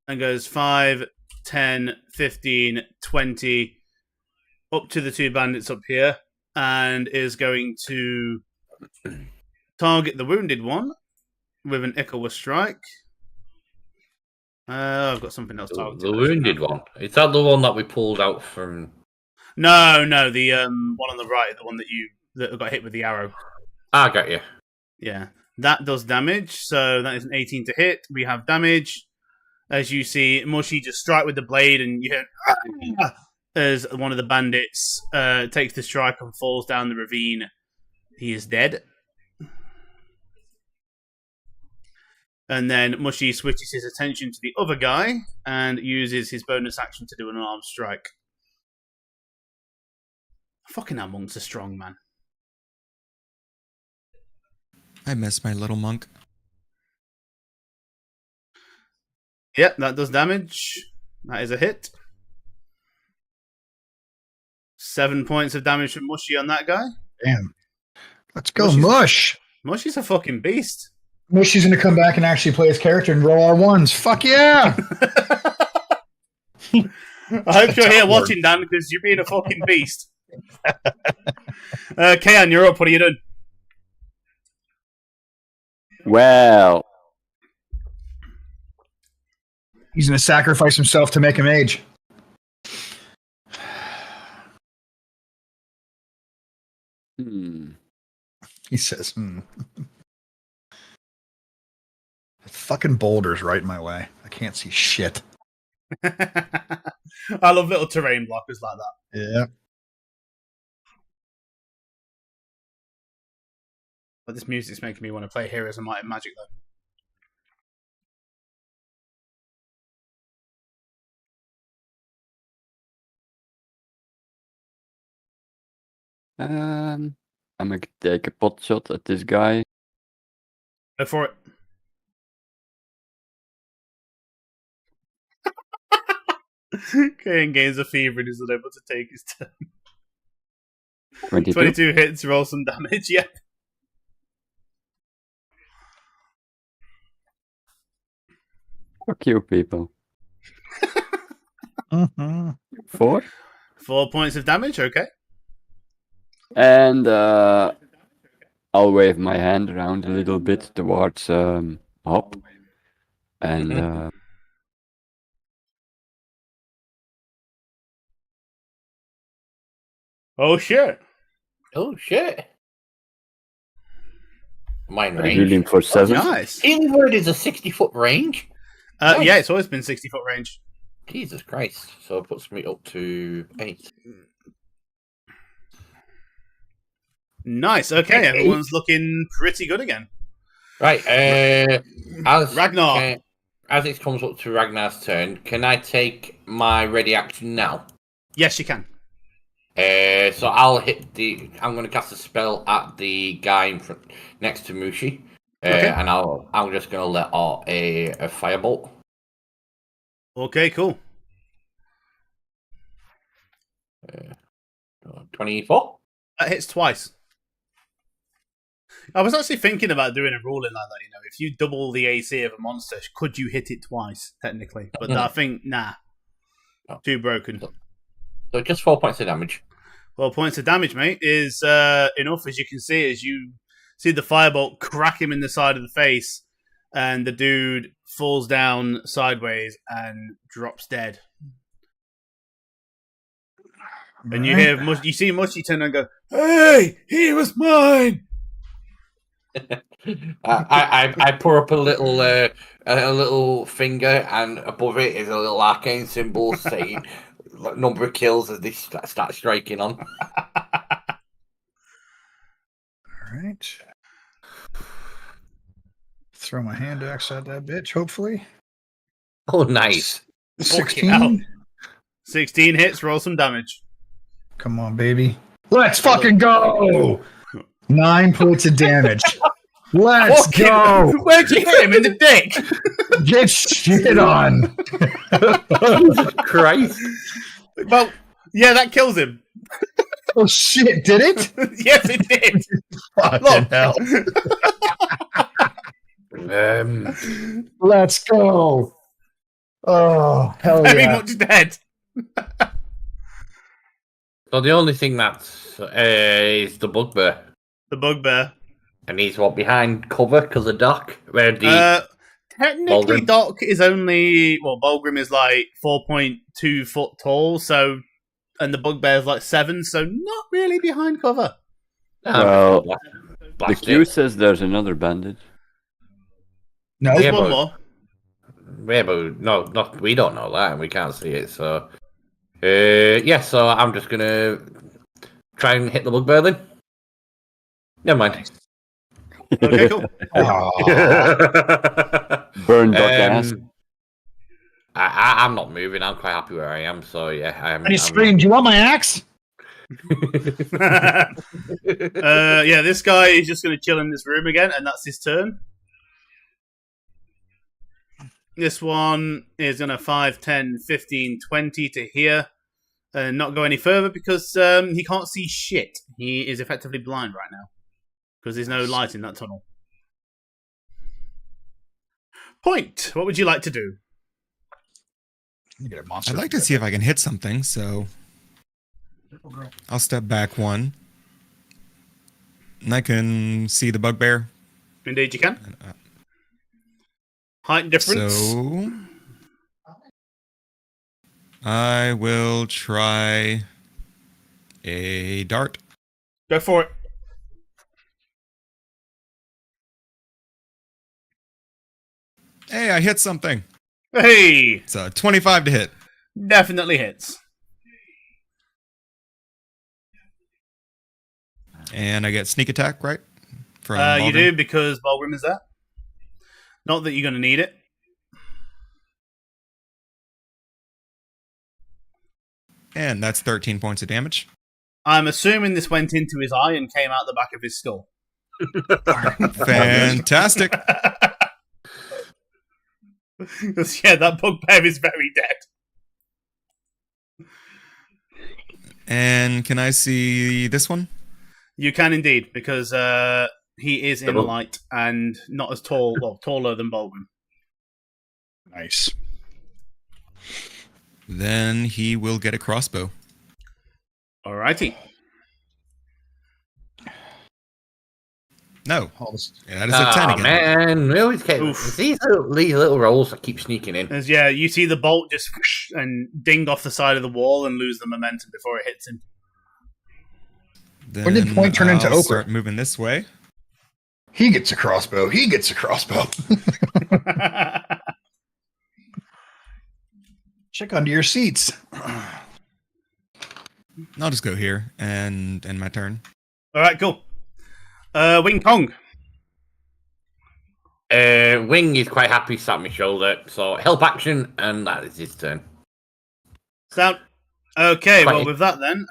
And goes 5, 10, 15, 20... up to the two bandits up here, and is going to target the wounded one with an Ickle strike. I've got something else targeted. The wounded one? Is that the one that we pulled out from... No, the one on the right, the one that got hit with the arrow. I got you. Yeah, that does damage, so that is an 18 to hit. We have damage. As you see, Mushy just strike with the blade, and you hear... as one of the bandits takes the strike and falls down the ravine. He is dead. And then Mushy switches his attention to the other guy and uses his bonus action to do an armed strike. Fucking hell, monks are strong, man. I miss my little monk. Yep, that does damage. That is a hit. 7 points of damage from Mushy on that guy. Damn. Let's go, Mush. Mushy's a fucking beast. Mushy's going to come back and actually play his character and roll R1s. Fuck yeah! I hope you're here watching, Dan, because you're being a fucking beast. Kayan, you're up. What are you doing? Well, He's going to sacrifice himself to make a mage. He says, Fucking boulder's right in my way. I can't see shit. I love little terrain blockers like that. Yeah. But this music's making me want to play Heroes of Might and Magic, though. I'm gonna take a pot shot at this guy. Go for it. Kane gains a fever and is unable to take his turn. 22. 22 hits, roll some damage. Yep. Fuck you, people. Mhm. 4. 4 points of damage. Okay. And I'll wave my hand around a little bit towards Hop. And Oh shit. Oh shit! Mine I range. heal him for 7. Nice. Healing word is a 60-foot range. Nice. Yeah, it's always been 60-foot range. Jesus Christ! So it puts me up to 8. Nice. Okay, everyone's looking pretty good again. Right. As Ragnar. as it comes up to Ragnar's turn, can I take my ready action now? Yes, you can. So I'll hit the. I'm going to cast a spell at the guy in front, next to Mushi, Okay. and I'm just going to let out a firebolt. Okay, cool. 24. That hits twice. I was actually thinking about doing a ruling like that. You know, if you double the AC of a monster, could you hit it twice? Technically, but I think nah, too broken. So just 4 points of damage. Well, points of damage, mate, is enough, as you can see, as you see the firebolt crack him in the side of the face, and the dude falls down sideways and drops dead. And you hear, you see Mushy turn and go, "Hey, he was mine." I pour up a little finger, and above it is a little arcane symbol saying number of kills as they start striking on. All right. Throw my hand axe at that bitch, hopefully. Oh, nice. 16. 16 hits, roll some damage. Come on, baby. Let's fucking go! 9 points of damage. Let's go! Where'd you hit him? In the dick? Get shit on! Jesus Christ. Well, yeah, that kills him. Oh shit, did it? Yes, it did. Fucking hell. Let's go. Oh, hell Very yeah. much dead. So the only thing that's is the bugbear, The bugbear. and he's what behind cover because of Doc, where the Technically, Bulgrim. Doc is only Bulgrim is like 4.2 foot tall, so and the bugbear is like 7, so not really behind cover. Well, the blast queue it. says there's another bandit. No, There's Yeah, one but- more. Yeah, but no, we don't know that, and we can't see it. So, yeah. So I'm just gonna try and hit the bugbear then. Never mind. Okay, cool. Burn Doc ass. I'm not moving. I'm quite happy where I am. So yeah, and he screamed, "Do you want my axe?" Yeah, this guy is just going to chill in this room again, and that's his turn. This one is going to 5, 10, 15, 20 to here, and not go any further because he can't see shit. He is effectively blind right now because there's no light in that tunnel. Point. What would you like to do? You get a monster. I'd like to see if I can hit something, so I'll step back 1. And I can see the bugbear. Indeed, you can. Height difference. So I will try a dart. Go for it. Hey, I hit something. Hey, It's a 25 to hit. definitely hits. And I get sneak attack, right? From You Balgrim? do because Bulgrim is there. Not that you're going to need it. And that's 13 points of damage. I'm assuming this went into his eye and came out the back of his skull. Fantastic. Yeah, that bugbear is very dead. And can I see this one? You can indeed, because he is in light and not as tall, well, taller than Bulgrim. Nice. Then he will get a crossbow. Alrighty. No. All this- Yeah, that is a 10 again. Man, we always get Oof. these little rolls that keep sneaking in. As yeah, you see the bolt just whoosh and ding off the side of the wall and lose the momentum before it hits him. Then When did point turn into I'll ochre? start moving this way. He gets a crossbow. He gets a crossbow. Check under your seats. I'll just go here and end my turn. Alright, cool. Wing Kong. Wing is quite happy, sat on my shoulder. So help action, and that is his turn. Sound. Okay, Quite- well, with that then,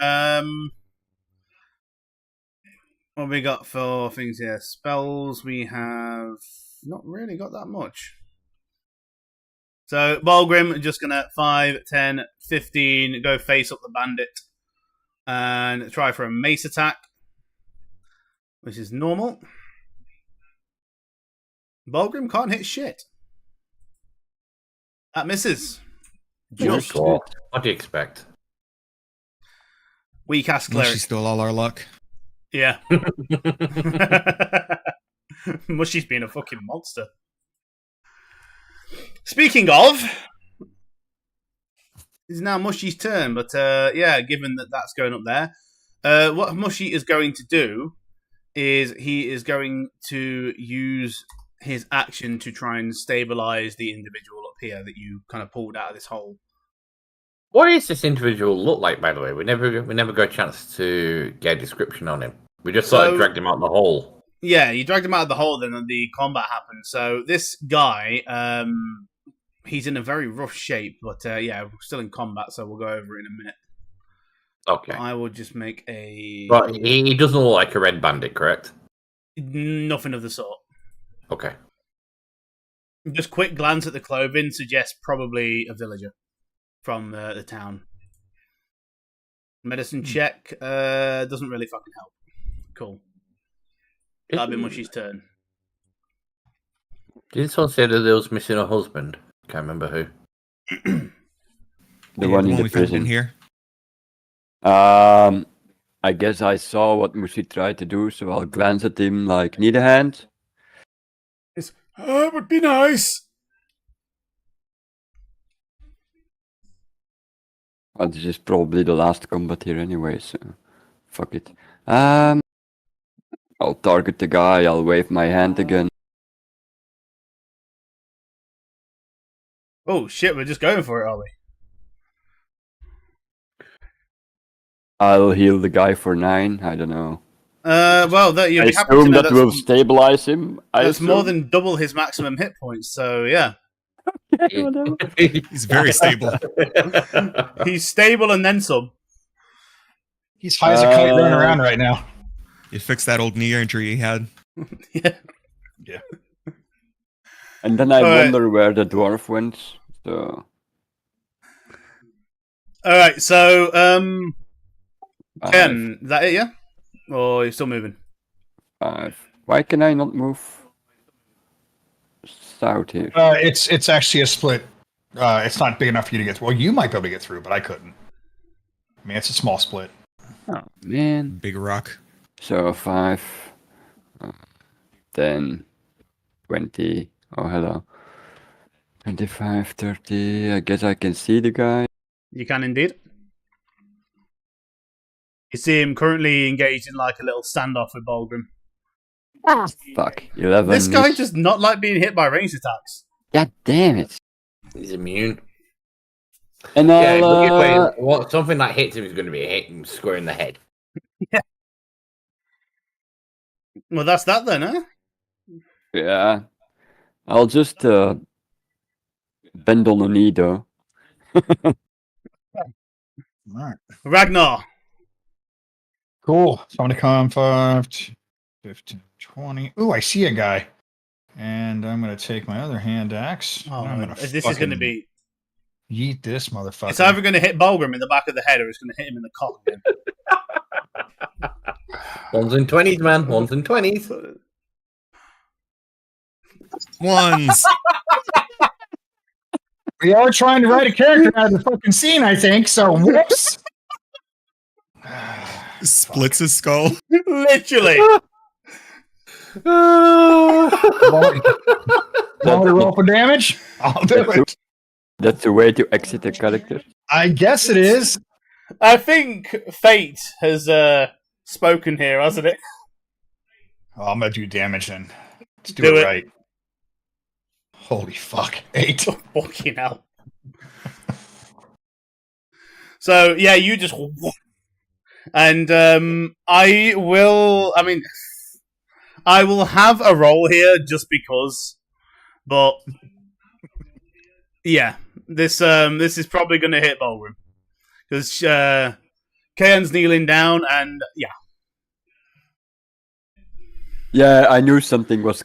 what have we got for things here? Spells, we have not really got that much. So, Bulgrim, just going to 5, 10, 15, go face up the bandit and try for a mace attack, which is normal. Bulgrim can't hit shit. That misses. Just God. What do you expect? weak ass Mushy cleric. stole all our luck. Yeah. Mushy's been a fucking monster. Speaking of, it's now Mushy's turn, but yeah, given that that's going up there, what Mushy is going to do is he is going to use his action to try and stabilize the individual up here that you kind of pulled out of this hole. What does this individual look like, by the way? We never got a chance to get a description on him. We just sort of So- dragged him out the hole. Yeah, you dragged him out of the hole, then the combat happened. So this guy, he's in a very rough shape, but yeah, we're still in combat, so we'll go over it in a minute. Okay. I will just make a... But he doesn't look like a red bandit, correct? Nothing of the sort. Okay. Just quick glance at the clothing suggests probably a villager from the town. Medicine check doesn't really fucking help. Cool. That'll be Mushy's turn. Did someone say that there was missing a husband? Can't remember who. The one in we the found in prison. here. I guess I saw what Mushi tried to do, so I'll glance at him like, need a hand? It would be nice. Well, this is probably the last combat here anyway, so fuck it. I'll target the guy, I'll wave my hand again. Oh shit, we're just going for it, are we? I'll heal the guy for 9, I don't know. Well, that you'll I be happy to assume know that will stabilize him. that's more than double his maximum hit points. So yeah, He's very stable. he's stable and then some. He's high as a kite running around right now. You fixed that old knee injury he had. Yeah. And then I Alright. wonder where the dwarf went. So All right. So five, Ken, is that it? Yeah. Or you're still moving? 5. Why can I not move south here? It's actually a split. It's not big enough for you to get through. Well, you might be able to get through, but I couldn't. I mean, it's a small split. Oh man. Big rock. So 5, 10, 20. Oh hello. 25, 30. I guess I can see the guy. You can indeed. You see him currently engaged in like a little standoff with Bulgrim. Fuck. 11. This guy miss. does not like being hit by ranged attacks. God damn it. He's immune. And Yeah, I'll, look at what something that hits him is going to be a hit him square in the head. Well, that's that then, huh? yeah. I'll just bend on a knee though. All right. Ragnar. Cool. So I'm going to come 5, 15, 20. Ooh, I see a guy. And I'm going to take my other hand axe. Oh, and I'm going this is going to be. yeet this motherfucker. It's either going to hit Bulgrim in the back of the head or it's going to hit him in the cock again. Ones and 20s, man. Ones and 20s. Ones. We are trying to write a character out of the fucking scene, I think. So, whoops. Splits his skull. Literally. Want to roll for damage? I'll do it. That's the way to exit a character. I guess it is. I think fate has spoken here, hasn't it? Oh, I'm going to do damage then. Let's do, Do it it. right. Holy fuck. 8. Fucking hell. So, yeah, you just... And I will have a roll here just because, but yeah, this is probably going to hit Bulgrim because Kayan's kneeling down, and yeah. Yeah, I knew something was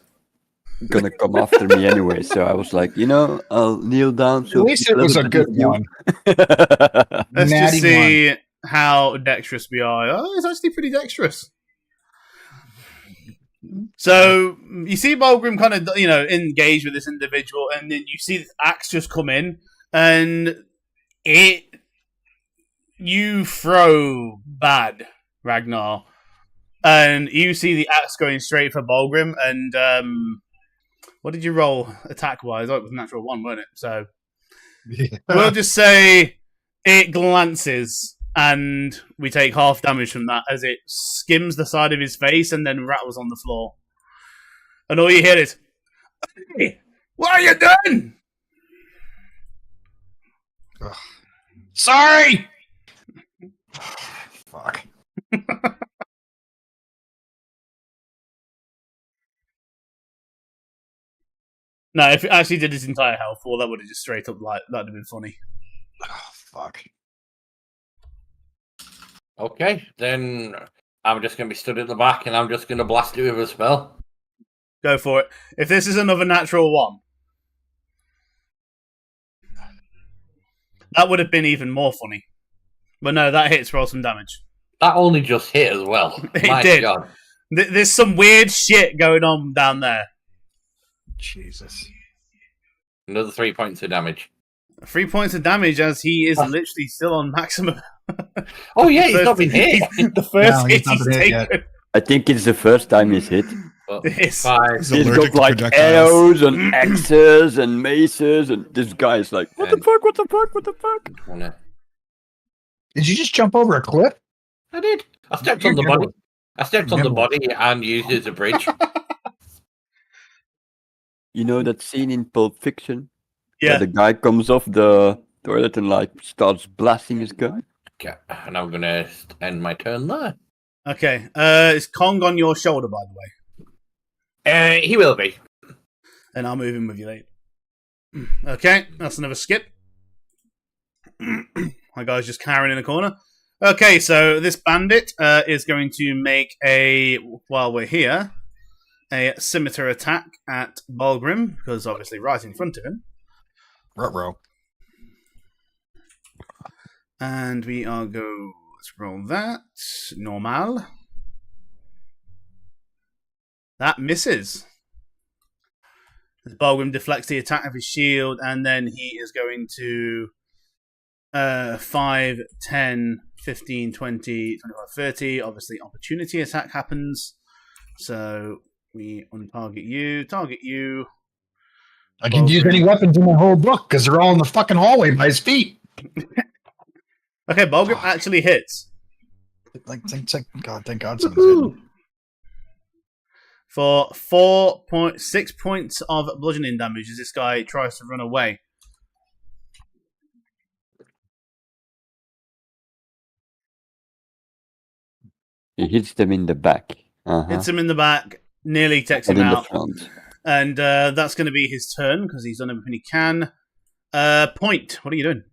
gonna come after me anyway, so I was like, I'll kneel down. So At least it was a good one. Let's Natty just see how dexterous we are. Oh, it's actually pretty dexterous. So you see Bulgrim kind of, engage with this individual, and then you see this axe just come in, and you throw bad, Ragnar, and you see the axe going straight for Bulgrim, and what did you roll attack-wise? Oh, it was a natural 1, wasn't it? So we'll just say it glances, and we take half damage from that as it skims the side of his face and then rattles on the floor. And all you hear is, "Hey, what are you doing?" Sorry! Fuck. No, if it actually did his entire health, well, that would have just straight up, that'd have been funny. Oh, fuck. Okay, then I'm just going to be stood at the back and I'm just going to blast it with a spell. Go for it. If this is another natural 1, that would have been even more funny. But no, that hits, roll some damage. That only just hit as well. It My did. God. There's some weird shit going on down there. Jesus. Another 3 points of damage. 3 points of damage as he is literally still on maximum. Oh yeah, he's not been hit. The first No, hit he's not he's been hit yet. taken. I think it's the first time he's hit. But Yes. 5. He's He's allergic got to like projectiles. arrows and axes and maces, and this guy's like, what the fuck, what the fuck, what the fuck? Did you just jump over a cliff? I did. I stepped on the body. I stepped on the body and used it as a bridge. You know that scene in Pulp Fiction? Yeah. Where the guy comes off the toilet and like starts blasting his gun? Okay, and I'm going to end my turn there. Okay. Is Kong on your shoulder, by the way? He will be. And I'll move in with you later. Okay, that's another skip. My guy's just cowering in a corner. Okay, so this bandit is going to make while we're here, a scimitar attack at Bulgrim, because obviously right in front of him. Ruh-roh. And let's roll that. Normal. That misses. Bulgrim deflects the attack of his shield, and then he is going to 5, 10, 15, 20, 25, 30. Obviously, opportunity attack happens. So we untarget you, target you. I can use any weapons in the whole book because they're all in the fucking hallway by his feet. Okay, Bulgrim actually hits. Thank God someone's hit. For 4.6 points of bludgeoning damage as this guy tries to run away. He hits them in the back. Hits him in the back, nearly takes him And in the out. front. And that's going to be his turn because he's done everything he can. Point, what are you doing?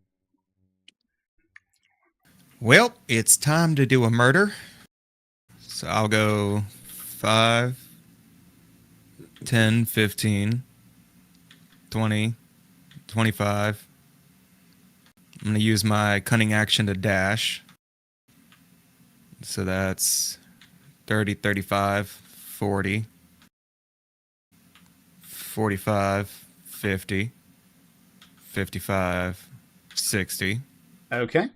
Well, it's time to do a murder. So I'll go 5, 10, 15, 20, 25. I'm going to use my cunning action to dash. So that's 30, 35, 40, 45, 50, 55, 60. Okay.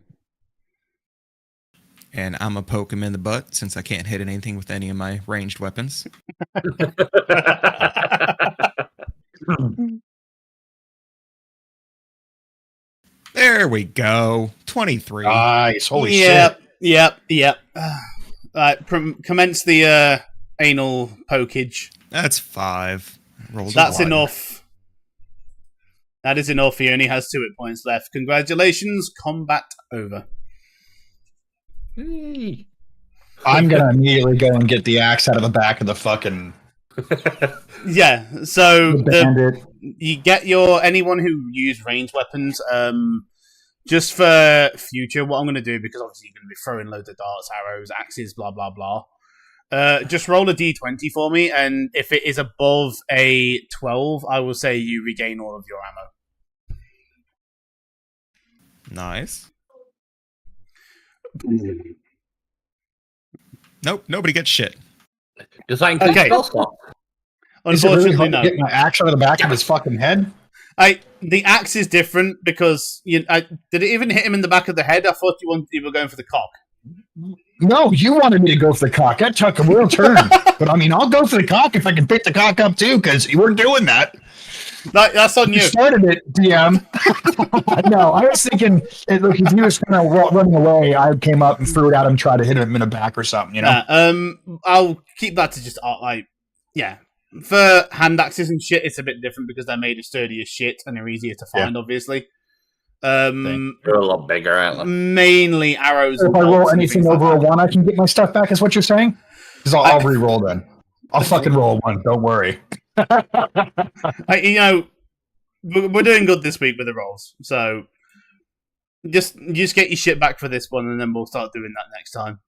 And I'm going to poke him in the butt since I can't hit anything with any of my ranged weapons. There we go. 23. Nice. Holy yep, shit. Yep. Commence the anal pokage. That's 5. Rolled That's a 1. enough. That is enough. He only has 2 hit points left. Congratulations. Combat over. I'm going to immediately go and get the axe out of the back of the fucking Yeah, so bandit. you get anyone who use ranged weapons, just for future, what I'm going to do, because obviously you're going to be throwing loads of darts, arrows, axes, blah, blah, blah. Just roll a d20 for me, and if it is above a 12, I will say you regain all of your ammo. Nice. Nope, nobody gets shit. Does that include Okay. spell slot? Is it really Unfortunately, hard no. to get my axe out of the back of his fucking head? The axe is different because did it even hit him in the back of the head? I thought you were going for the cock. No, you wanted me to go for the cock. That took a real turn. But I mean, I'll go for the cock if I can pick the cock up too, because you weren't doing that. That's on You you. started it, DM. No, I was thinking, look, if he was kind of running away, I came up and threw it at him, tried to hit him in the back or something, you know? I'll keep that to just yeah. For hand axes and shit, it's a bit different because they're made of sturdy as shit and they're easier to find, obviously. They're a lot bigger, aren't they? Mainly arrows. If and I roll bolts and anything things like over a that. 1, I can get my stuff back, is what you're saying? Because I'll re-roll then. I'll fucking roll a 1, don't worry. We're doing good this week with the rolls, so just get your shit back for this one, and then we'll start doing that next time.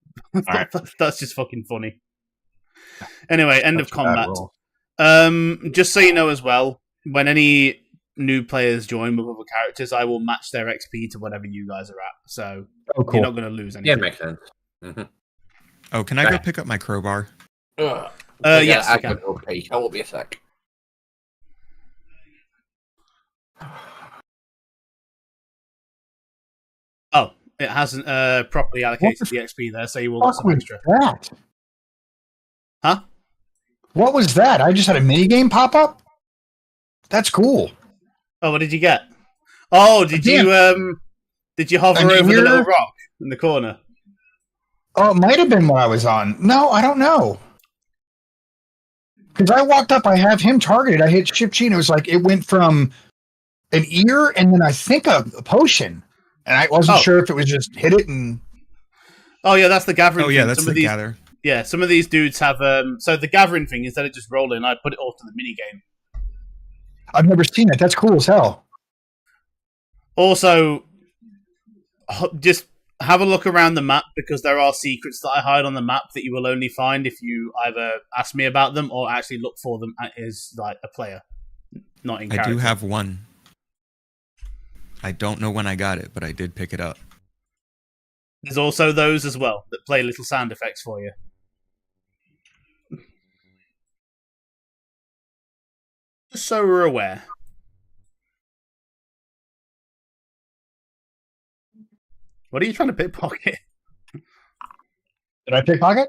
Right. That's just fucking funny. Anyway, end That's of a bad combat. roll. Just so you know as well, when any new players join with other characters, I will match their XP to whatever you guys are at. So Oh, cool. you're not going to lose anything. Yeah, makes sense. Mm-hmm. Oh, can I go pick up my crowbar? Yes, I you can. go pee. I will be a sec. Oh, it hasn't properly allocated the XP there, so you will get What some was extra. that? Huh? What was that? I just had a minigame pop up? That's cool. Oh, what did you get? Oh, did you hover An over the ear? little rock in the corner? Oh, it might have been what I was on. No, I don't know. Because I walked up, I have him targeted. I hit Shift G, and it was like it went from an ear and then I think a potion. And I wasn't sure if it was just hit it and. Oh yeah, that's the gathering. Oh yeah, thing. that's Some the of these, gather. Yeah, some of these dudes have. So the gathering thing, instead of just rolling, I put it off to the minigame. I've never seen it. That's cool as hell. Also, just have a look around the map because there are secrets that I hide on the map that you will only find if you either ask me about them or actually look for them as like a player, not in character. I do have one. I don't know when I got it, but I did pick it up. There's also those as well that play little sound effects for you. Just so we're aware. What are you trying to pickpocket? Did I pickpocket?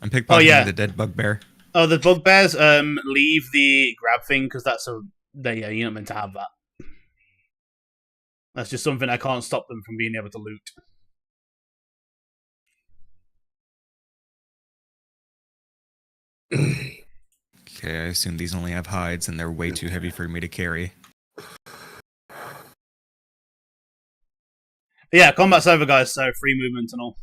I'm pickpocketing yeah. the dead bugbear. Oh, the bugbears, leave the grab thing because that's you're not meant to have that. That's just something I can't stop them from being able to loot. Okay, I assume these only have hides and they're way too heavy for me to carry. Yeah, combat's over, guys, so free movement and all.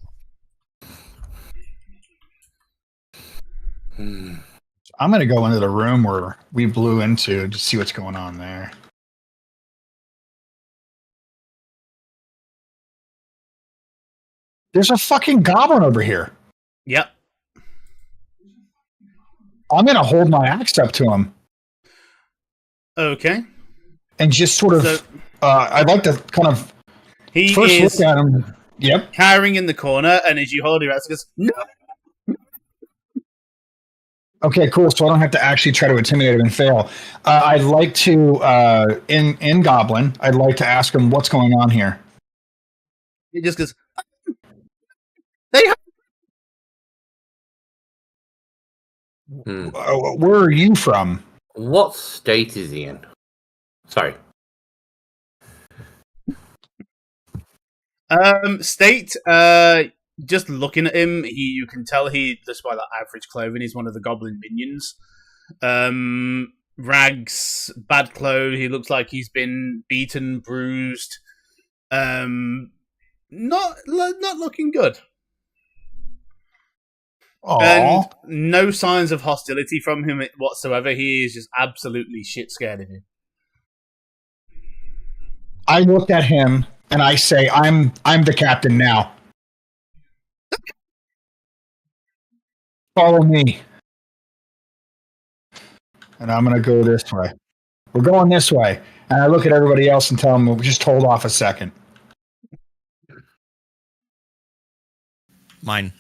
I'm going to go into the room where we blew into to see what's going on there. There's a fucking goblin over here. Yep. I'm gonna hold my axe up to him Okay. and just sort of. So- I'd like to kind of He first is look at him. Yep. cowering in the corner, and as you hold your axe, he goes, no. Okay, cool. So I don't have to actually try to intimidate him and fail. I'd like to, in Goblin, I'd like to ask him what's going on here. He just goes, they Where are you from? What state is he in? Sorry. State, just looking at him, you can tell despite that average clothing, he's one of the goblin minions. Rags, bad clothes, he looks like he's been beaten, bruised. Not looking good. Aww. And no signs of hostility from him whatsoever. He is just absolutely shit scared of you. I look at him and I say, I'm the captain now. Follow me. And I'm going to go this way. We're going this way. And I look at everybody else and tell them, we'll just hold off a second. Mine.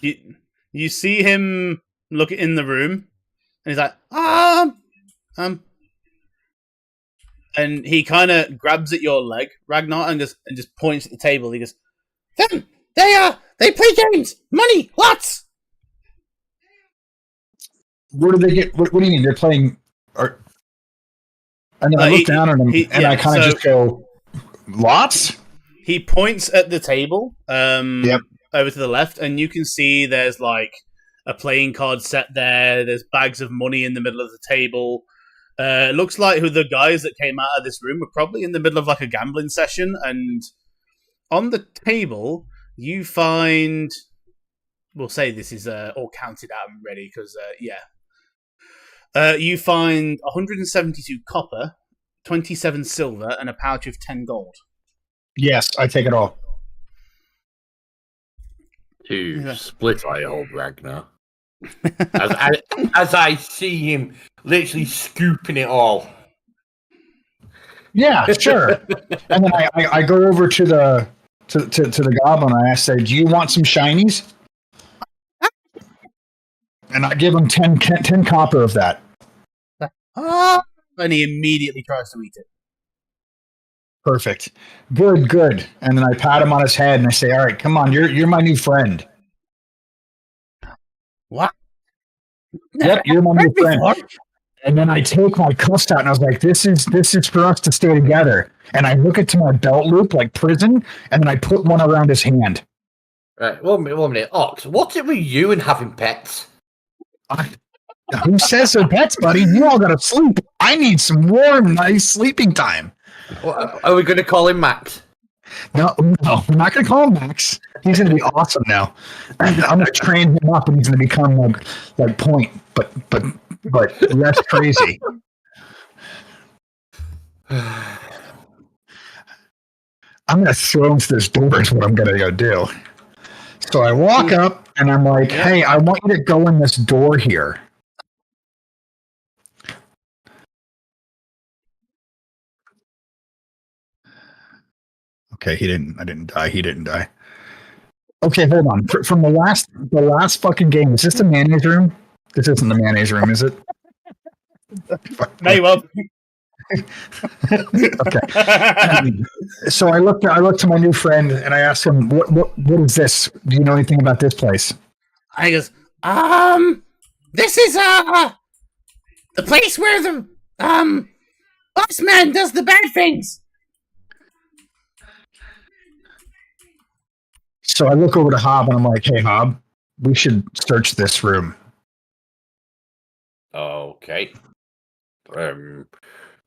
You see him look in the room, and he's like, and he kind of grabs at your leg, Ragnar, and just points at the table. He goes, "Them, they play games, money, lots." Where do they get? What do you mean? They're playing? And then I look down at him, and I kind of just go, lots? He points at the table, Yep. over to the left, and you can see there's like a playing card set there. There's bags of money in the middle of the table. It looks like who the guys that came out of this room were probably in the middle of like a gambling session. And on the table, you find, we'll say this is all counted out and ready because you find 172 copper, 27 silver, and a pouch of 10 gold. Yes, I take it all. To split eye old Ragnar. as I see him literally scooping it all. Yeah, sure. And then I go over to the goblin and I say, "Do you want some shinies?" And I give him 10 copper of that. And he immediately tries to eat it. Perfect. Good. And then I pat him on his head and I say, "All right, come on, you're my new friend." What? Yep, you're my new friend. And then I take my cuffs out and I was like, this is for us to stay together. And I look into my belt loop like prison, and then I put one around his hand. Right, one minute. Ox, what's it with you and having pets? Who says they're pets, buddy? You all gotta sleep. I need some warm, nice sleeping time. Are we going to call him Max? No, I'm not gonna call him Max. He's gonna be awesome now. I'm gonna train him up, and he's gonna become like Point, but less crazy. I'm gonna throw him through this door is what I'm gonna go do. So I walk up and I'm like, "Hey, I want you to go in this door here." Okay, I didn't die. He didn't die. Okay, hold on. From the last fucking game, is this the mayonnaise room? This isn't the mayonnaise room, is it? May well. Okay. So I look to my new friend and I ask him, what is this? Do you know anything about this place? I goes, this is the place where the boss man does the bad things. So I look over to Hob and I'm like, "Hey Hob, we should search this room." Okay.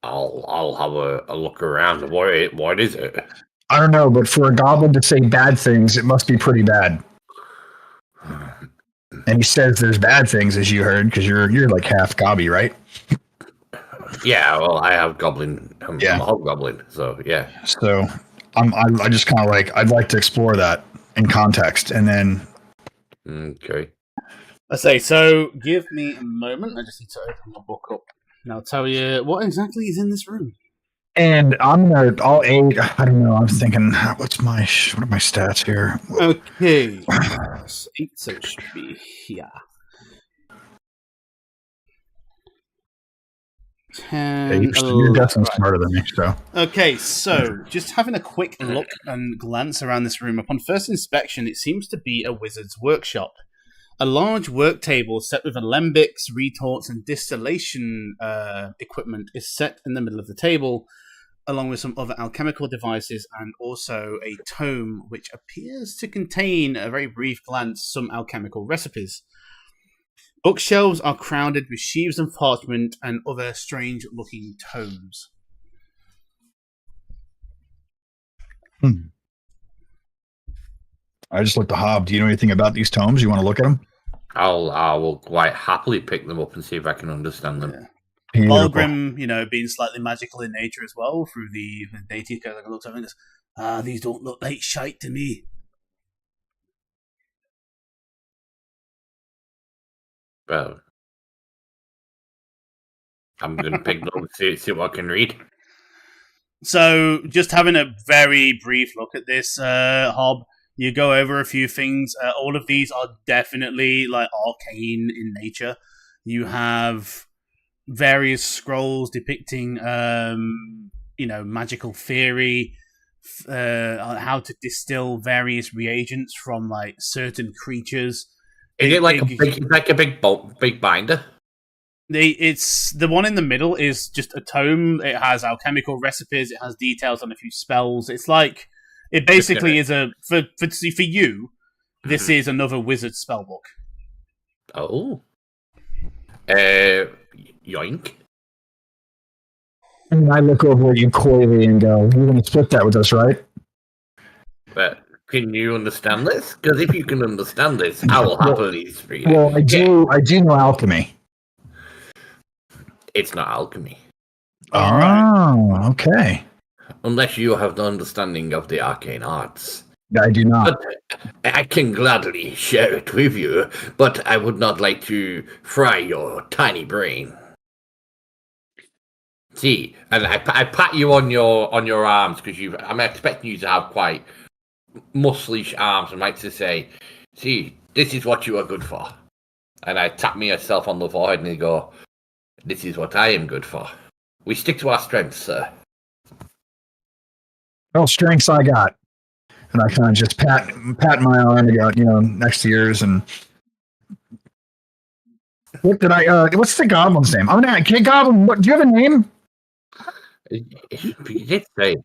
I'll have a look around. What is it? I don't know, but for a goblin to say bad things, it must be pretty bad. And he says there's bad things, as you heard, because you're like half gobby, right? Yeah, well, I have goblin. Yeah. I'm a hobgoblin, so yeah. So I just kind of like, I'd like to explore that. in context, and then Okay. I say, so give me a moment. I just need to open my book up. And I'll tell you what exactly is in this room. and I'll aid. I don't know. I'm thinking, what are my stats here? Okay. 8, so it should be here. 10, You're definitely right. smarter than me, so. Okay, so just having a quick look and glance around this room. Upon first inspection, it seems to be a wizard's workshop. A large work table set with alembics, retorts, and distillation equipment is set in the middle of the table, along with some other alchemical devices and also a tome which appears to contain, at a very brief glance, some alchemical recipes. Bookshelves are crowded with sheaves and parchment and other strange-looking tomes. I just looked at Hob. Do you know anything about these tomes? You want to look at them? I will quite happily pick them up and see if I can understand them. Yeah. Beautiful. Balgrim, being slightly magical in nature as well, through the deity, kind of looks at him and goes, these don't look like shite to me. Well, I'm going to pick them up and see what I can read. So, just having a very brief look at this, Hob, you go over a few things. All of these are definitely like arcane in nature. You have various scrolls depicting, magical theory, on how to distill various reagents from like certain creatures. Is it like a big binder? It's the one in the middle is just a tome. It has alchemical recipes. It has details on a few spells. It's like it basically is for you. This is another wizard spellbook. Oh, yoink! And I look over at you coyly and go, "You're going to split that with us, right?" But can you understand this? Because if you can understand this, I will happily read it. Well, I do know alchemy. It's not alchemy. All right. Okay. Unless you have the understanding of the arcane arts. I do not. But I can gladly share it with you, but I would not like to fry your tiny brain. See, and I pat you on your arms because I'm expecting you to have quite muscly arms, and like to say, see, this is what you are good for. And I tap myself on the forehead and I go, this is what I am good for. We stick to our strengths, sir. Well, strengths I got. And I kind of just pat my arm and go, next to yours. And what did what's the goblin's name? Goblin, do you have a name? You did say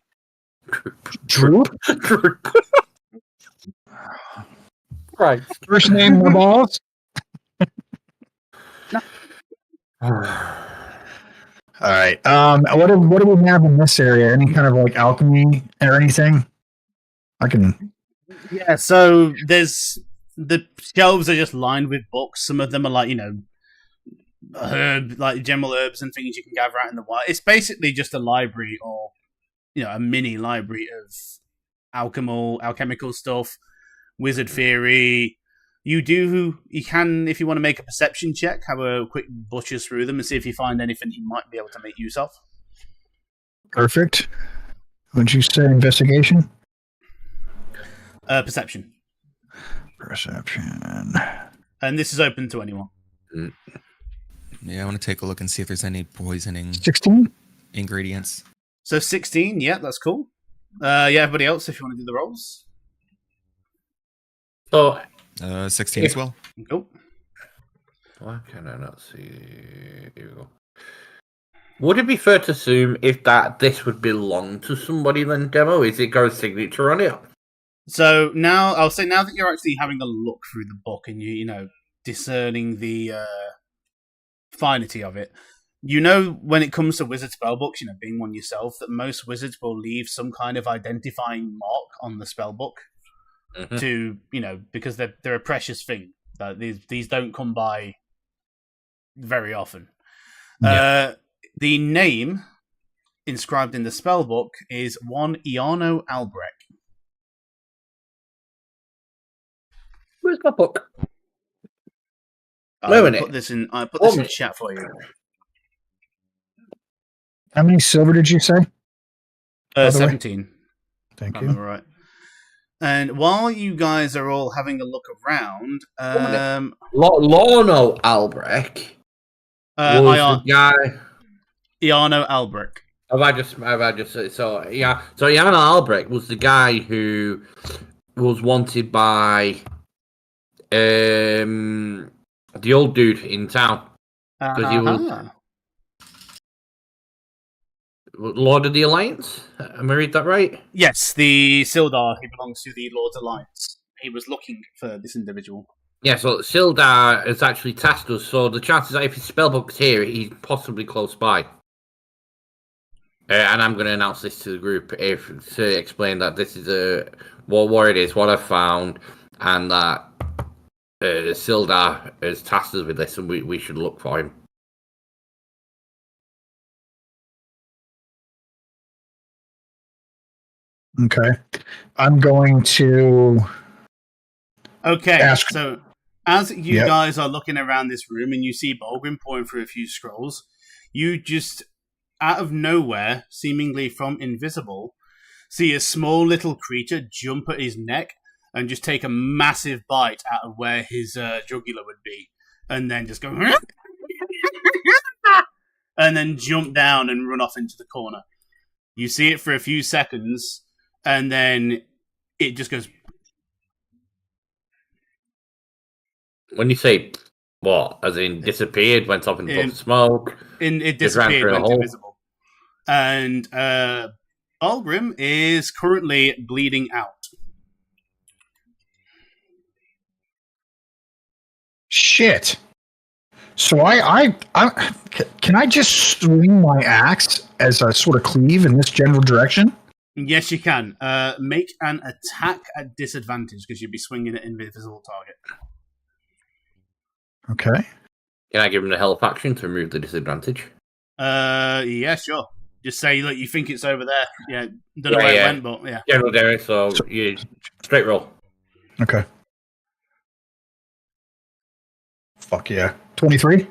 Troop? Right. First name, my balls? All right. What do we have in this area? Any kind of like alchemy or anything? I can. Yeah. So there's the shelves are just lined with books. Some of them are like like general herbs and things you can gather out in the wild. It's basically just a library or a mini library of alchemical stuff, wizard theory. You can, if you want to make a perception check, have a quick butchers through them and see if you find anything you might be able to make use of. Perfect. Would you say investigation? Perception. Perception. And this is open to anyone. Yeah, I want to take a look and see if there's any poisoning 16 ingredients. So 16, yeah, that's cool. Everybody else, if you want to do the rolls. So 16 as well. Cool. Why can I not see? Here we go. Would it be fair to assume this would belong to somebody then, Demo? Is it got a signature on it? So now that you're actually having a look through the book and discerning the finity of it, when it comes to wizard spellbooks, being one yourself, that most wizards will leave some kind of identifying mark on the spellbook to because they're a precious thing. These don't come by very often. Yeah. The name inscribed in the spellbook is one Iano Albrecht. my book. I Wait a minute. put this in. I put this in minute. chat for you. How many silver did you say? By the way. 17. Thank I you. remember right. And while you guys are all having a look around, Lorno Albrecht was the guy. Iarno Albrecht. Have I just so yeah? So Iarno Albrecht was the guy who was wanted by the old dude in town because he was Lord of the Alliance. Am I read that right? Yes, the Sildar who belongs to the Lord's Alliance. He was looking for this individual. Yeah, so Sildar has actually tasked us, so the chances are if his spellbook's here, he's possibly close by. And I'm going to announce this to the group to explain that this is what it is, what I've found, and that Sildar has tasked us with this, and we should look for him. Okay. I'm going to... Okay, so as you guys are looking around this room and you see Bulgrim pouring through a few scrolls, you just, out of nowhere, seemingly from invisible, see a small little creature jump at his neck and just take a massive bite out of where his jugular would be, and then just go... and then jump down and run off into the corner. You see it for a few seconds, and then it just goes... When you say what, as in disappeared, went up into smoke, it disappeared, went invisible, and Bulgrim is currently bleeding out. Shit. So I can I just swing my axe as a sort of cleave in this general direction? Yes, you can. Make an attack at disadvantage because you'd be swinging at invisible target. Okay. Can I give him the help action to remove the disadvantage? Yeah, sure. Just say, look, you think it's over there. Yeah, don't know where it went, but yeah. General Derek, so you straight roll. Okay. Fuck yeah. 23?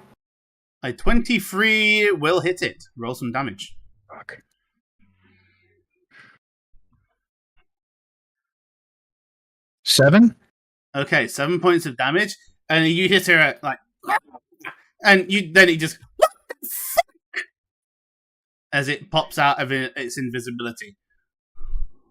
A 23 will hit it. Roll some damage. Fuck. Seven? Okay, 7 points of damage, and you hit her at, like, and then it just what the fuck? As it pops out of its invisibility.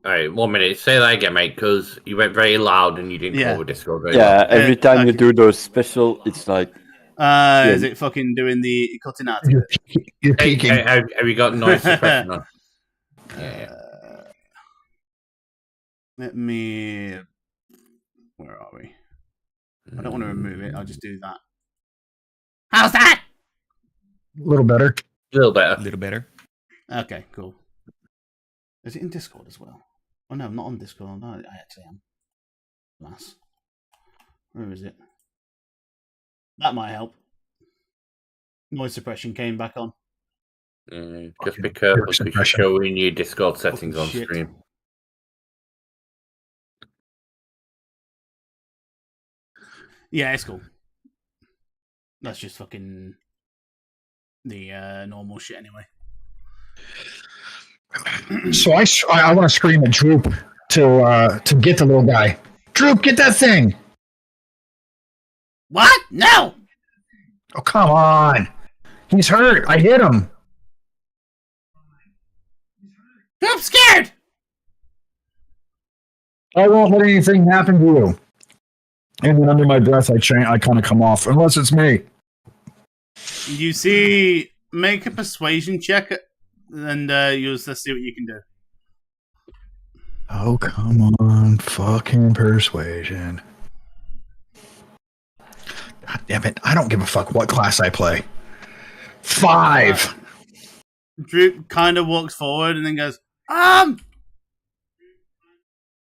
All right, 1 minute. Say that again, mate, because you went very loud and you didn't cover Discord very well. Every time you do those special, it's like... Is it fucking doing the cutting out? You're peeking. Have you got noise suppression on? Yeah. Let me... Where are we? I don't want to remove it. I'll just do that. How's that? A little better. A little better. A little better. Okay, cool. Is it in Discord as well? Oh no, I'm not on Discord. No, I actually am. Alas. Where is it? That might help. Noise suppression came back on. Just be careful because you're showing your Discord settings on stream. Yeah, it's cool. That's just fucking the normal shit anyway. So I want to scream at Droop to get the little guy. Droop, get that thing! What? No! Oh, come on. He's hurt. I hit him. I'm scared! I won't let anything happen to you. And then under my breath, I kind of come off, unless it's me. You see, make a persuasion check, and let's see what you can do. Oh, come on. Fucking persuasion. God damn it. I don't give a fuck what class I play. 5. Droop kind of walks forward and then goes,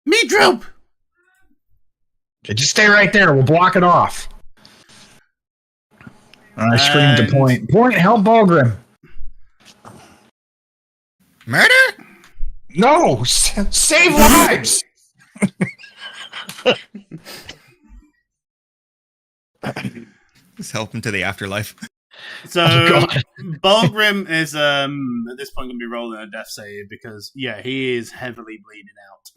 me, Droop! Okay, just stay right there. We'll block it off. And I scream to Point. Point, help Bulgrim. Murder? No! Save lives! Just help him to the afterlife. So Oh, God. Balgrim is at this point going to be rolling a death save because he is heavily bleeding out.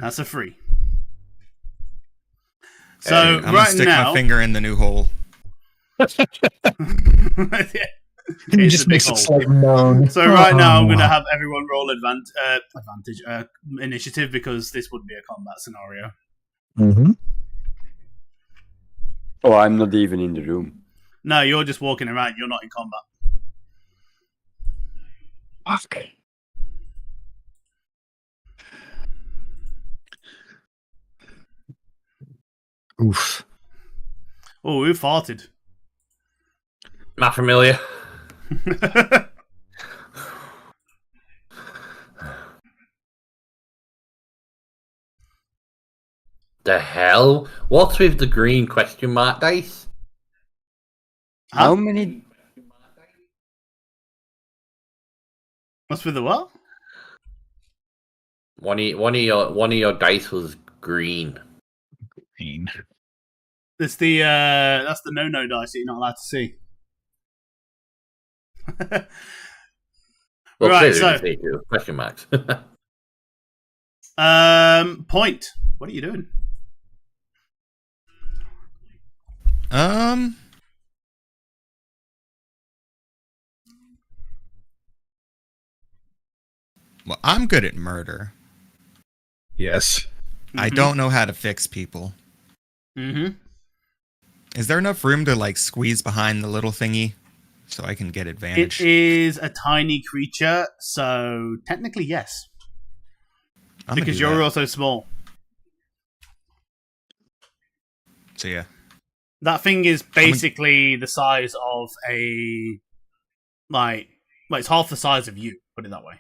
That's a 3. So I'm gonna right stick now, my finger in the new hole. He just makes a slight moan. So right now, I'm going to Oh. have everyone roll initiative because this would be a combat scenario. Mm-hmm. Oh, I'm not even in the room. No, you're just walking around. You're not in combat. Fuck. Oof. Oh, who farted? Not familiar. The hell? What's with the green question mark dice? How many? What's with the what? One of your dice was green. Pain. It's the that's the no dice that you're not allowed to see. Well, Right, clearly so- we say two question marks. Point. What are you doing? Well, I'm good at murder. Yes. I don't know how to fix people. Mm-hmm. Is there enough room to like squeeze behind the little thingy so I can get advantage? It is a tiny creature, so technically yes, I'm gonna because do you're that. also small. So yeah. That thing is basically the size of a like it's half the size of you. Put it that way.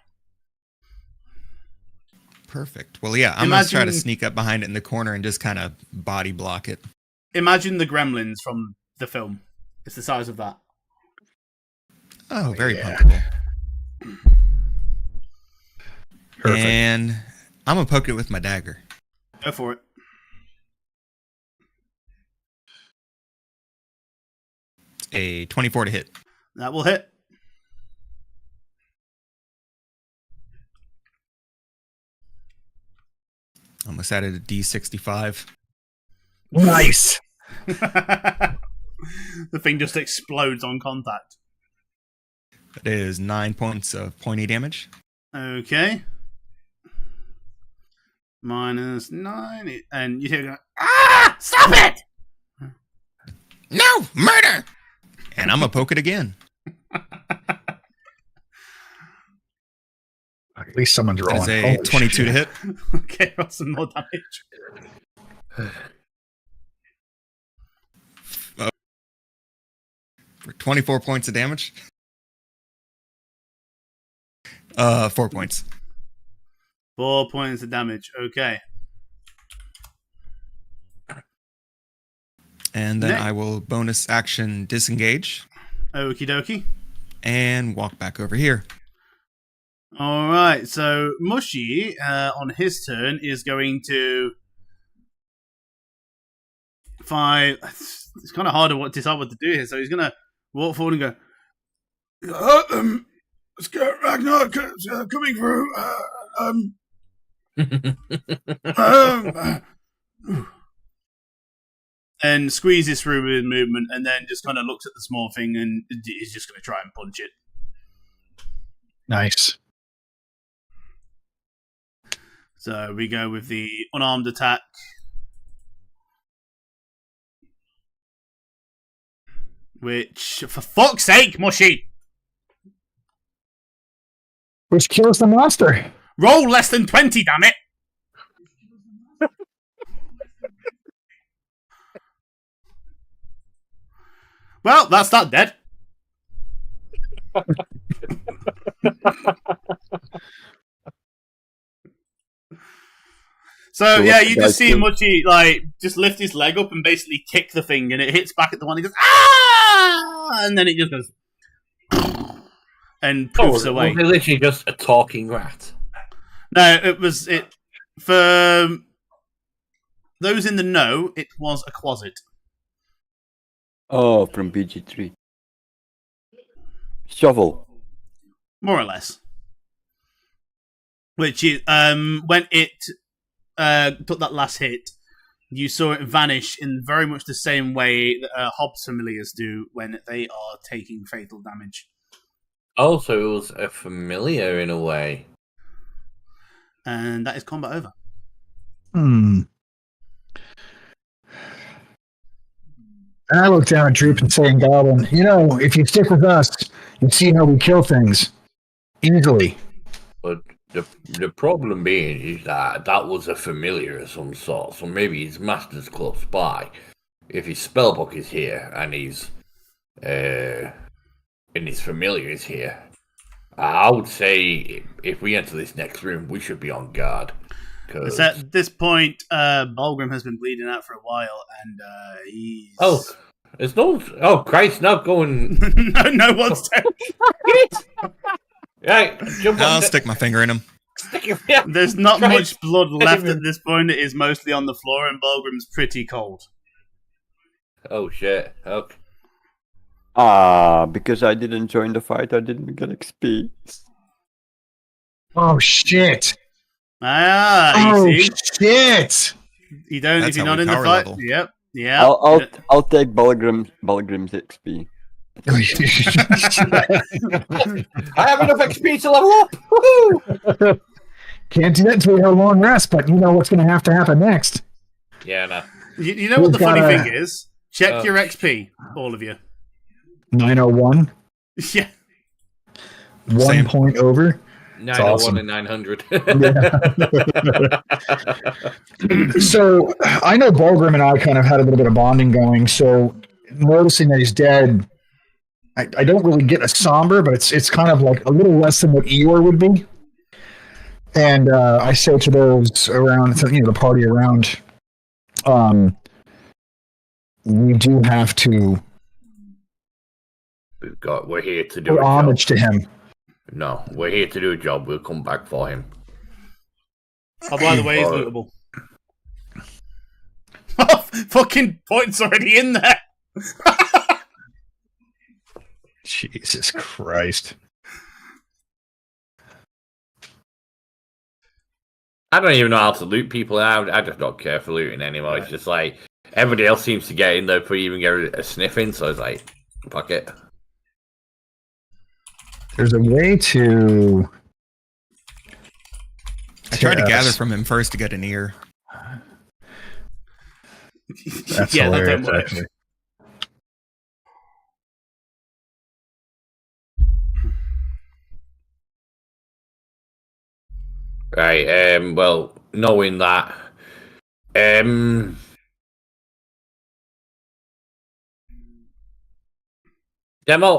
Perfect. Well, yeah, I'm gonna try to Imagine- sneak up behind it in the corner and just kind of body block it. Imagine the Gremlins from the film. It's the size of that. Oh, very Yeah. punkable. Perfect. And I'm gonna poke it with my dagger. Go for it. It's a 24 to hit. That will hit. Almost added a D65. Nice. The thing just explodes on contact. That is 9 points of pointy damage. Okay. -9, and you hear, "Ah! Stop it!" No! Murder! And I'm gonna poke it again. At least someone's That rolling. is a Holy 22 shit. to hit. Okay, roll some more damage. For 24 points of damage. 4 points. 4 points of damage. Okay. And then Nick. I will bonus action disengage Okie dokie. and walk back over here. All right. So Mushy, on his turn, is going to find. It's kind of hard to decide what to do here. So he's going to walk forward and go. Scott Ragnar coming through. And squeezes through with movement, and then just kind of looks at the small thing, and is just going to try and punch it. Nice. So we go with the unarmed attack. Which, for fuck's sake, Mushy! Which kills the monster. Roll less than 20, damn it! Well, that's that dead. So yeah, you just see Muchi just lift his leg up and basically kick the thing, and it hits back at the one. He goes ah, and then it just goes and poofs away. Was it literally just a talking rat? No, it was it for the those in the know, it was a closet. Oh, from BG3. Shovel. More or less. Which is, when it took that last hit, you saw it vanish in very much the same way that Hobbs familiars do when they are taking fatal damage. Oh, so it was a familiar in a way. And that is combat over. And I look down at Droop and saying, Goblin, you know, if you stick with us, you see how we kill things easily. But the problem being is that that was a familiar of some sort, so maybe his master's close by. If his spellbook is here and his familiar is here, I would say if we enter this next room, we should be on guard. It's at this point, Balgrim has been bleeding out for a while, and he's... Oh, there's no... Oh, Christ, not going... no one's... Right, jump on I'll stick my finger in him. There's not Christ. much blood left at this point. It is mostly on the floor, and Balgrim's pretty cold. Oh, shit. Okay. Because I didn't join the fight, I didn't get XP. Oh, shit. You see? Shit. You don't, That's if you're how not we in the power fight. level. Yep. Yeah. I'll take Balgrim's XP. I have enough XP to level up! Woohoo! Can't do that until we have a long rest, but you know what's going to happen next. Yeah, no. You know what the We've funny got thing is? Check your XP, all of you. 901, Yeah. 1 point over. 901 awesome. and 900. So I know Balgrim and I kind of had a little bit of bonding going. So noticing that he's dead, I don't really get a somber, but it's kind of like a little less than what Eeyore would be. And I say to those around, the party around, we do have to We're here to do do a homage job. to him. No, we're here to do a job. We'll come back for him. Oh, by the way, he's lootable. Oh, fucking points already in there. Jesus Christ. I don't even know how to loot people. I just don't care for looting anymore. It's just like everybody else seems to get in there before you even get a sniff in. So it's like, fuck it. There's a way to... I tried to Yes. gather from him first to get an ear. That's Yeah, that hilarious, don't work. actually. Right. Well, knowing that, Demo,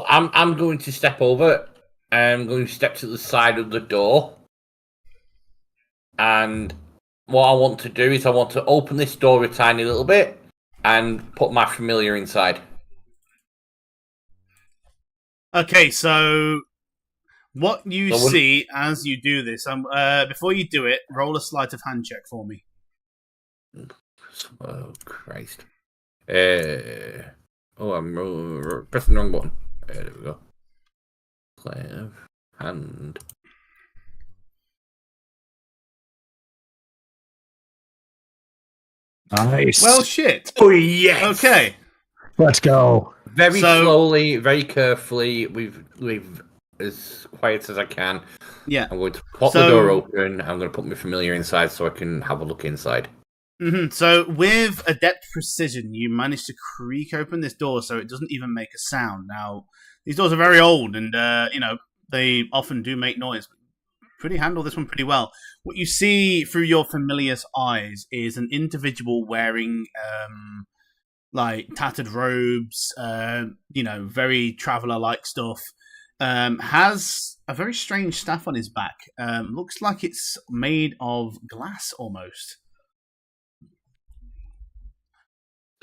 I'm going to step over. I'm going to step to the side of the door, and what I want to do is I want to open this door a tiny little bit and put my familiar inside. Okay, so what you So what- see as you do this, before you do it, roll a sleight of hand check for me. Oh Christ! I'm pressing the wrong button. There we go. Sleight of hand. Nice. Well, shit. Oh yes. Okay. Let's go. Very So- slowly, very carefully, with as quiet as I can. Yeah. I'm going to pop the door open. I'm going to put my familiar inside so I can have a look inside. So, with adept precision, you manage to creak open this door so it doesn't even make a sound. Now, these doors are very old, and they often do make noise. Pretty handle this one pretty well. What you see through your familiar's eyes is an individual wearing like tattered robes, very traveler-like stuff. Has a very strange staff on his back. Looks like it's made of glass almost.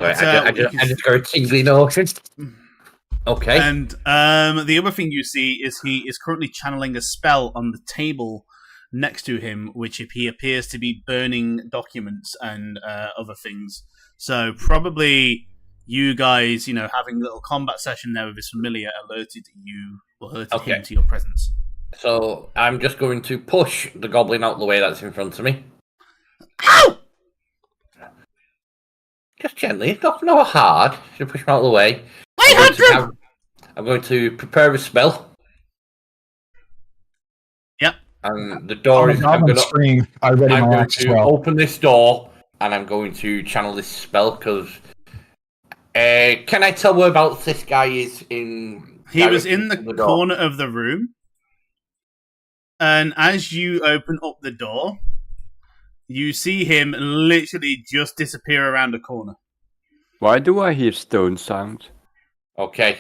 Sorry, But, I just got a tingly nose. Okay. And the other thing you see is he is currently channeling a spell on the table next to him, which he appears to be burning documents and other things. So probably you guys, having a little combat session there with his familiar alerted him to your presence. So I'm just going to push the goblin out the way that's in front of me. Ow! Just gently, not hard. Just push him out of the way. I'm going to prepare a spell. Yep. And the door is. I'm going to open this door and I'm going to channel this spell because. Can I tell whereabouts this guy is in? He was in the corner of the room, and as you open up the door, you see him literally just disappear around a corner. Why do I hear stone sound? Okay.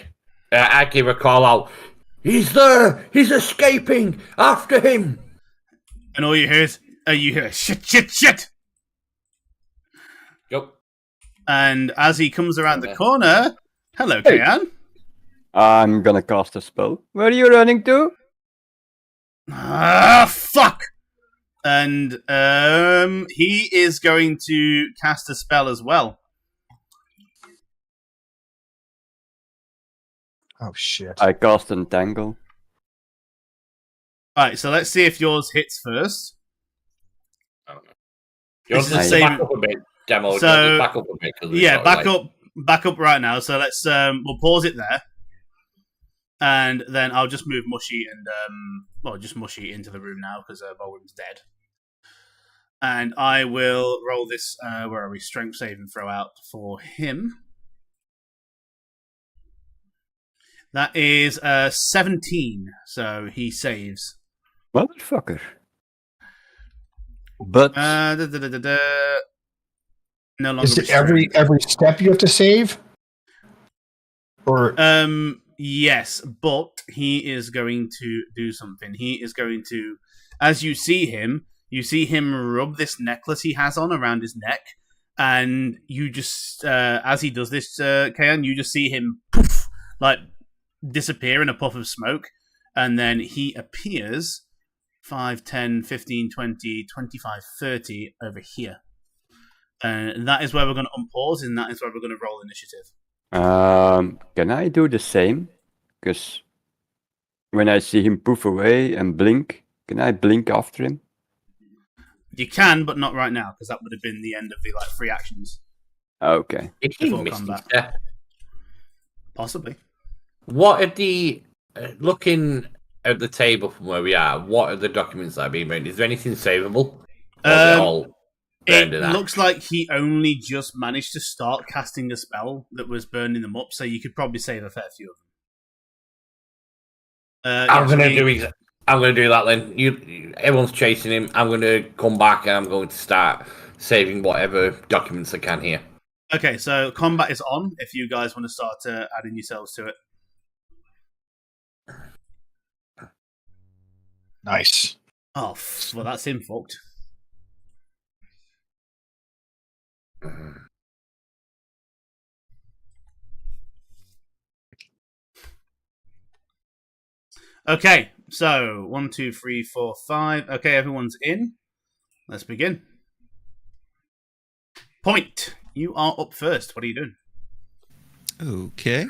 I give a call out. He's there! He's escaping! After him! And all you hear is, shit! Yep. And as he comes around the corner, hello, Kayan. I'm gonna cast a spell. Where are you running to? Ah, fuck! And he is going to cast a spell as well. Oh shit! I cast Entangle. Alright, so let's see if yours hits first. I don't know. You want to back up a bit, Demo? So, back up a bit. Yeah, back up right now. So let's we'll pause it there. And then I'll just move Mushy and just Mushy into the room now because Bolwyn's dead. And I will roll this where are we? Strength save and throw out for him. That is 17, so he saves. Motherfucker. But No longer. Is it every step you have to save? Or yes, but he is going to do something. He is going to, as you see him rub this necklace he has on around his neck, and you just as he does this, Kayan, you just see him poof, like disappear in a puff of smoke, and then he appears 5, 10, 15, 20, 25, 30 over here. And that is where we're going to unpause, and that is where we're going to roll initiative. can I do the same? Because when I see him poof away and blink, can I blink after him? You can, but not right now, because that would have been the end of the free actions. Okay. Before combat. Possibly. What are the looking at the table from where we are? What are the documents that are being made? Is there anything savable? It looks like he only just managed to start casting a spell that was burning them up, so you could probably save a fair few of them. I'm going to do that then. Everyone's chasing him. I'm going to come back and I'm going to start saving whatever documents I can here. Okay, so combat is on. If you guys want to start adding yourselves to it. nice. Oh, well, that's him fucked. Okay, so 1, 2, 3, 4, 5. Okay, everyone's in. Let's begin. Point. You are up first. What are you doing? Okay.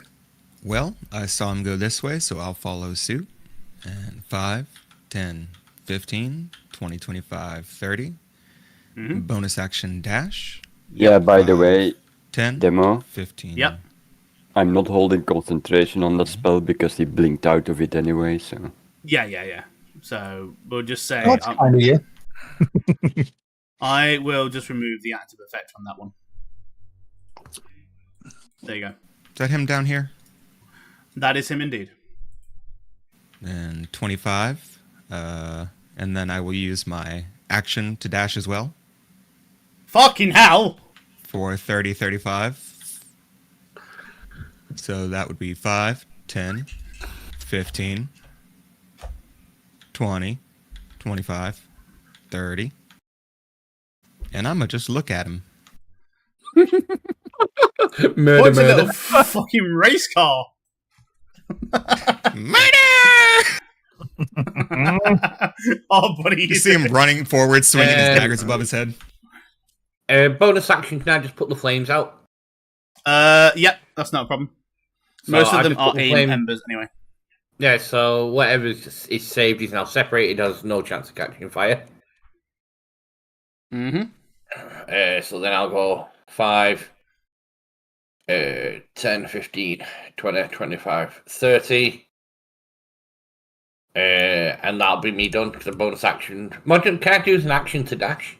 Well, I saw him go this way, so I'll follow suit. And 5, 10, 15, 20, 25, 30. Mm-hmm. Bonus action dash. Yeah, by the way, 10, Demo, 15. Yep. I'm not holding concentration on that spell because he blinked out of it anyway, so... Yeah. So we'll just say... That's kind of you. I will just remove the active effect from that one. There you go. Is that him down here? That is him indeed. And 25. And then I will use my action to dash as well. Fucking hell! For 30, 35. So that would be 5, 10, 15, 20, 25, 30. And I'm going to just look at him. What's a little fucking race car? Murder! Oh, buddy. You see him running forward, swinging his daggers above his head. Bonus action, can I just put the flames out? Yep, that's not a problem. So Most I of them just are put the aim flame- embers anyway. Yeah, so whatever is saved is now separated, has no chance of catching fire. Mm-hmm. So then I'll go 5, 10, 15, 20, 25, 30. And that'll be me done because a bonus action. Can I use an action to dash?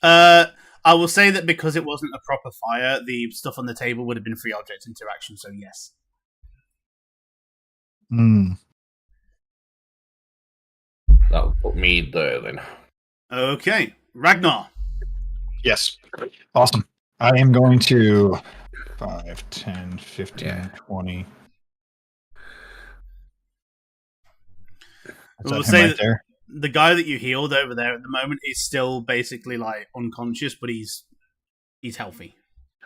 I will say that because it wasn't a proper fire, the stuff on the table would have been free object interaction, so yes. That would put me there then. Okay, Ragnar. Yes. Awesome. I am going to 5, 10, 15, Yeah. 20. Is We'll that say him right that there? the guy that you healed over there at the moment is still basically like unconscious, but he's healthy.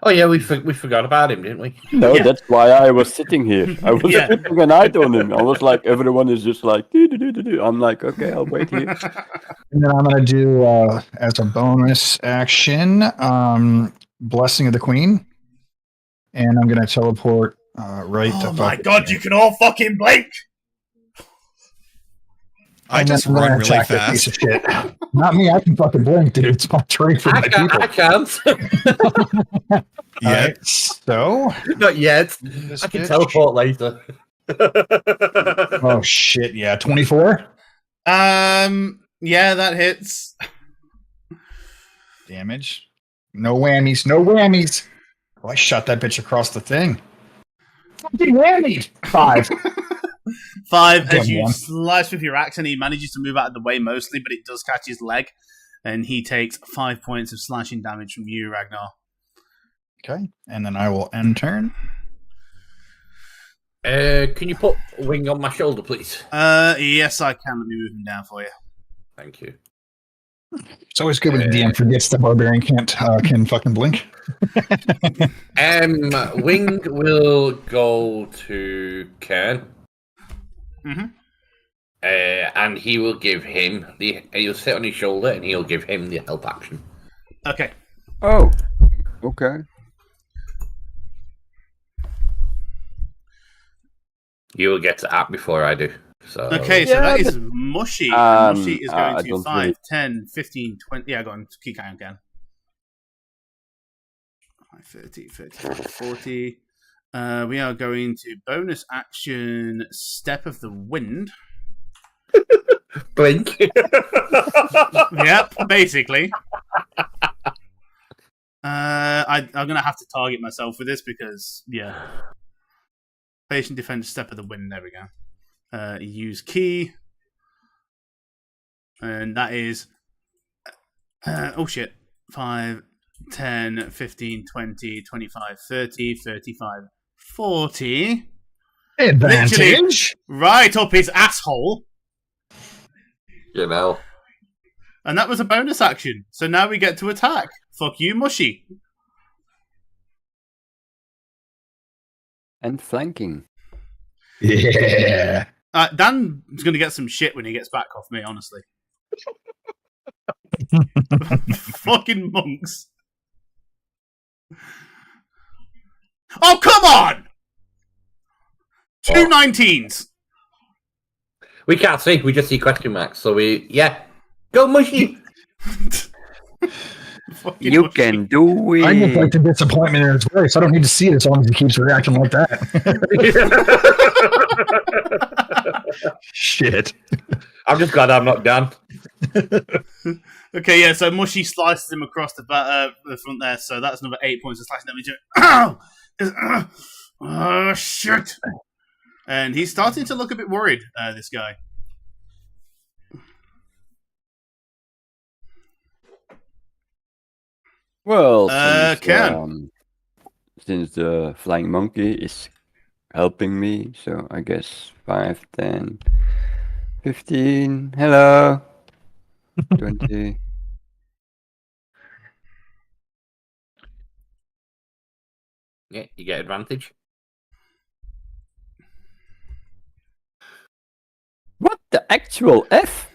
Oh yeah, we forgot about him, didn't we? No, Yeah. that's why I was sitting here. I was Yeah. keeping an eye on him. I was like, everyone is just like, do. I'm like, okay, I'll wait here. And then I'm going to do, as a bonus action, Blessing of the Queen. And I'm going to teleport right to Oh my fucking god, here. you can all fucking blink! I And just then I'm run gonna really attack that piece fast. of shit. Not me, I can fucking blink, dude. It's my trade for my people. I can't. Yeah. Alright, so Not yet. this I can bitch- teleport later. Oh shit, yeah, 24 Yeah, that hits. damage. No whammies, no whammies. Oh, I shot that bitch across the thing. Fucking whammies. 5. 5 as Damn you one. slice with your axe, and he manages to move out of the way mostly, but it does catch his leg, and he takes 5 points of slashing damage from you, Ragnar. Okay, and then I will end turn. Can you put a wing on my shoulder, please? Yes, I can. Let me move him down for you. Thank you. It's always good when the DM forgets the barbarian can fucking blink. Wing will go to Kern. Mm-hmm. And he will give him he'll sit on his shoulder and he'll give him the help action. Okay. Oh, okay. You will get to act before I do. So Okay, so Yeah, that is but- Mushy. Um, Mushy is I going to don't 5, really- 10, 15, 20. Yeah, go on. Keep going again. 5, 30, 35, 40. We are going to bonus action Step of the Wind. blink. Yep, basically. I'm going to have to target myself with this because, yeah. Patient defense, Step of the Wind. There we go. Use key. And that is... oh, shit. 5, 10, 15, 20, 25, 30, 35, 40. Advantage. Right up his asshole. You know. And that was a bonus action. So now we get to attack. Fuck you, Mushy. And flanking. Yeah. Dan's going to get some shit when he gets back off me, honestly. Fucking monks. Oh, come on! 2 19s. We can't see, we just see question marks. So go Mushy. Fucking You Mushy. can do I just like it. the disappointment in his voice. I don't need to see it as long as he keeps reacting like that. Shit. I'm just glad I'm not done. Okay, yeah, so Mushy slices him across the front there, so that's another 8 points of slashing damage. Ow! Oh, shit! And he's starting to look a bit worried, this guy. Well, Ken. since the flying monkey is helping me, so I guess 5, 10, 15. Hello. 20. Yeah, you get advantage. What the actual F?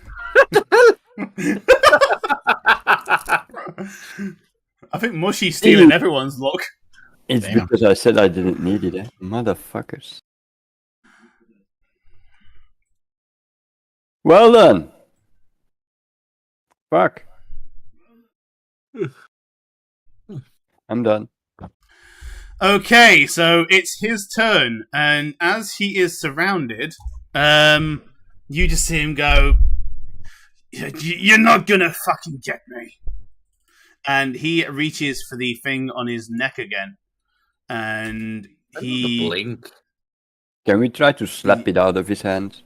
I think Mushy's stealing everyone's luck. It's Damn. because I said I didn't need it, eh? Motherfuckers. Well done. Fuck. I'm done. Okay, so it's his turn, and as he is surrounded, you just see him go, "You're not gonna fucking get me." And he reaches for the thing on his neck again, and The blink. Can we try to slap it out of his hands?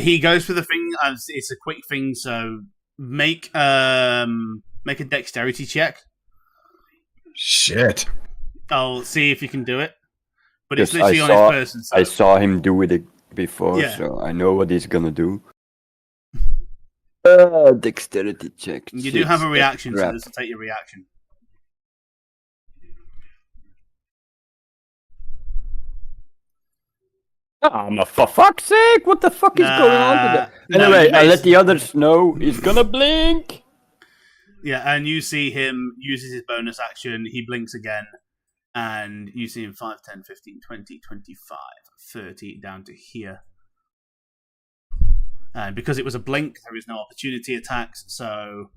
he goes for the thing. It's a quick thing, so make a dexterity check. Shit. I'll see if you can do it. But it's Because literally on his person. So. I saw him do it before, Yeah. so I know what he's gonna do. Dexterity check. You do have a reaction, so Crap. this will take your reaction. Oh, for fuck's sake! What the fuck is going on with that? No, Anyway, you I let basically- the others know he's gonna blink. Yeah, and you see him uses his bonus action. He blinks again, and you see him 5, 10, 15, 20, 25, 30 down to here. And because it was a blink, there is no opportunity attacks. So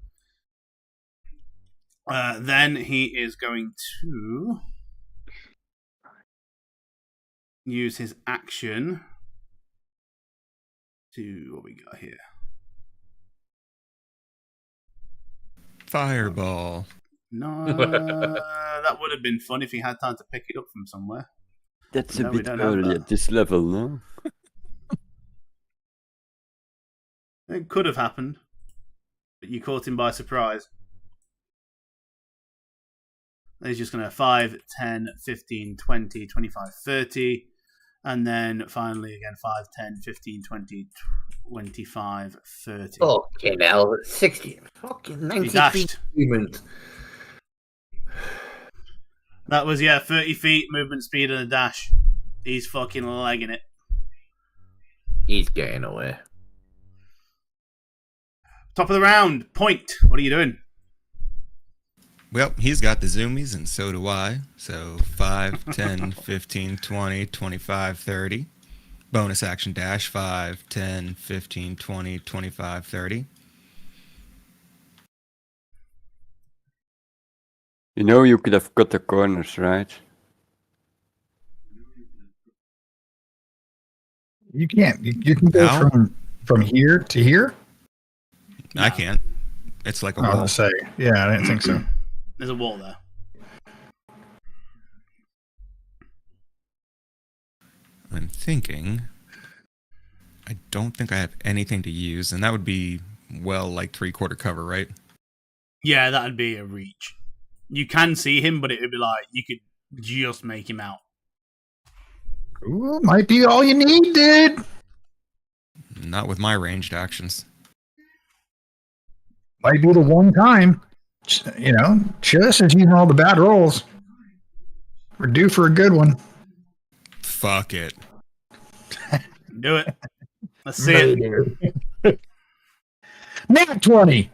then he is going to use his action to what we got here. Fireball. No, that would have been fun if he had time to pick it up from somewhere. That's No, a we bit don't have early that. at this level, no? It could have happened, but you caught him by surprise. He's just going to 5, 10, 15, 20, 25, 30. And then finally again 5, 10, 15, 20, 25, 30. Fucking hell. 60. Fucking He 90 feet dashed. movement. That was, 30 feet movement speed and a dash. He's fucking legging it. He's getting away. Top of the round. Point. What are you doing? Well, he's got the zoomies, and so do I. So 5, 10, 15, 20, 25, 30. Bonus action dash 5, 10, 15, 20, 25, 30. You know you could have cut the corners, right? You can't. You can go How? from here to here. I can't. It's like a I was wall. gonna say. Yeah, I didn't think so. There's a wall there. I'm thinking. I don't think I have anything to use, and that would be, well, like 3/4 cover, right? Yeah, that'd be a reach. You can see him, but it would be like you could just make him out. Ooh, might be all you need, dude. Not with my ranged actions. Might be the one time. You know, just as using all the bad rolls. We're due for a good one. Fuck it. Do it. Let's see it. Nat 20.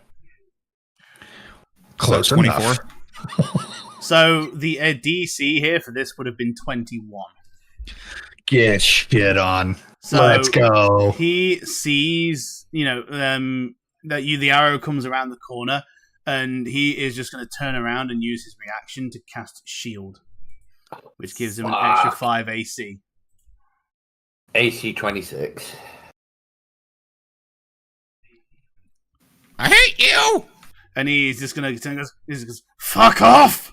Close So enough. 24. So the DC here for this would have been 21. Get shit on. So Let's go. He sees, that the arrow comes around the corner, and he is just going to turn around and use his reaction to cast Shield, which gives him an extra 5 AC. AC 26. I hate you! And he's just going to go, fuck off!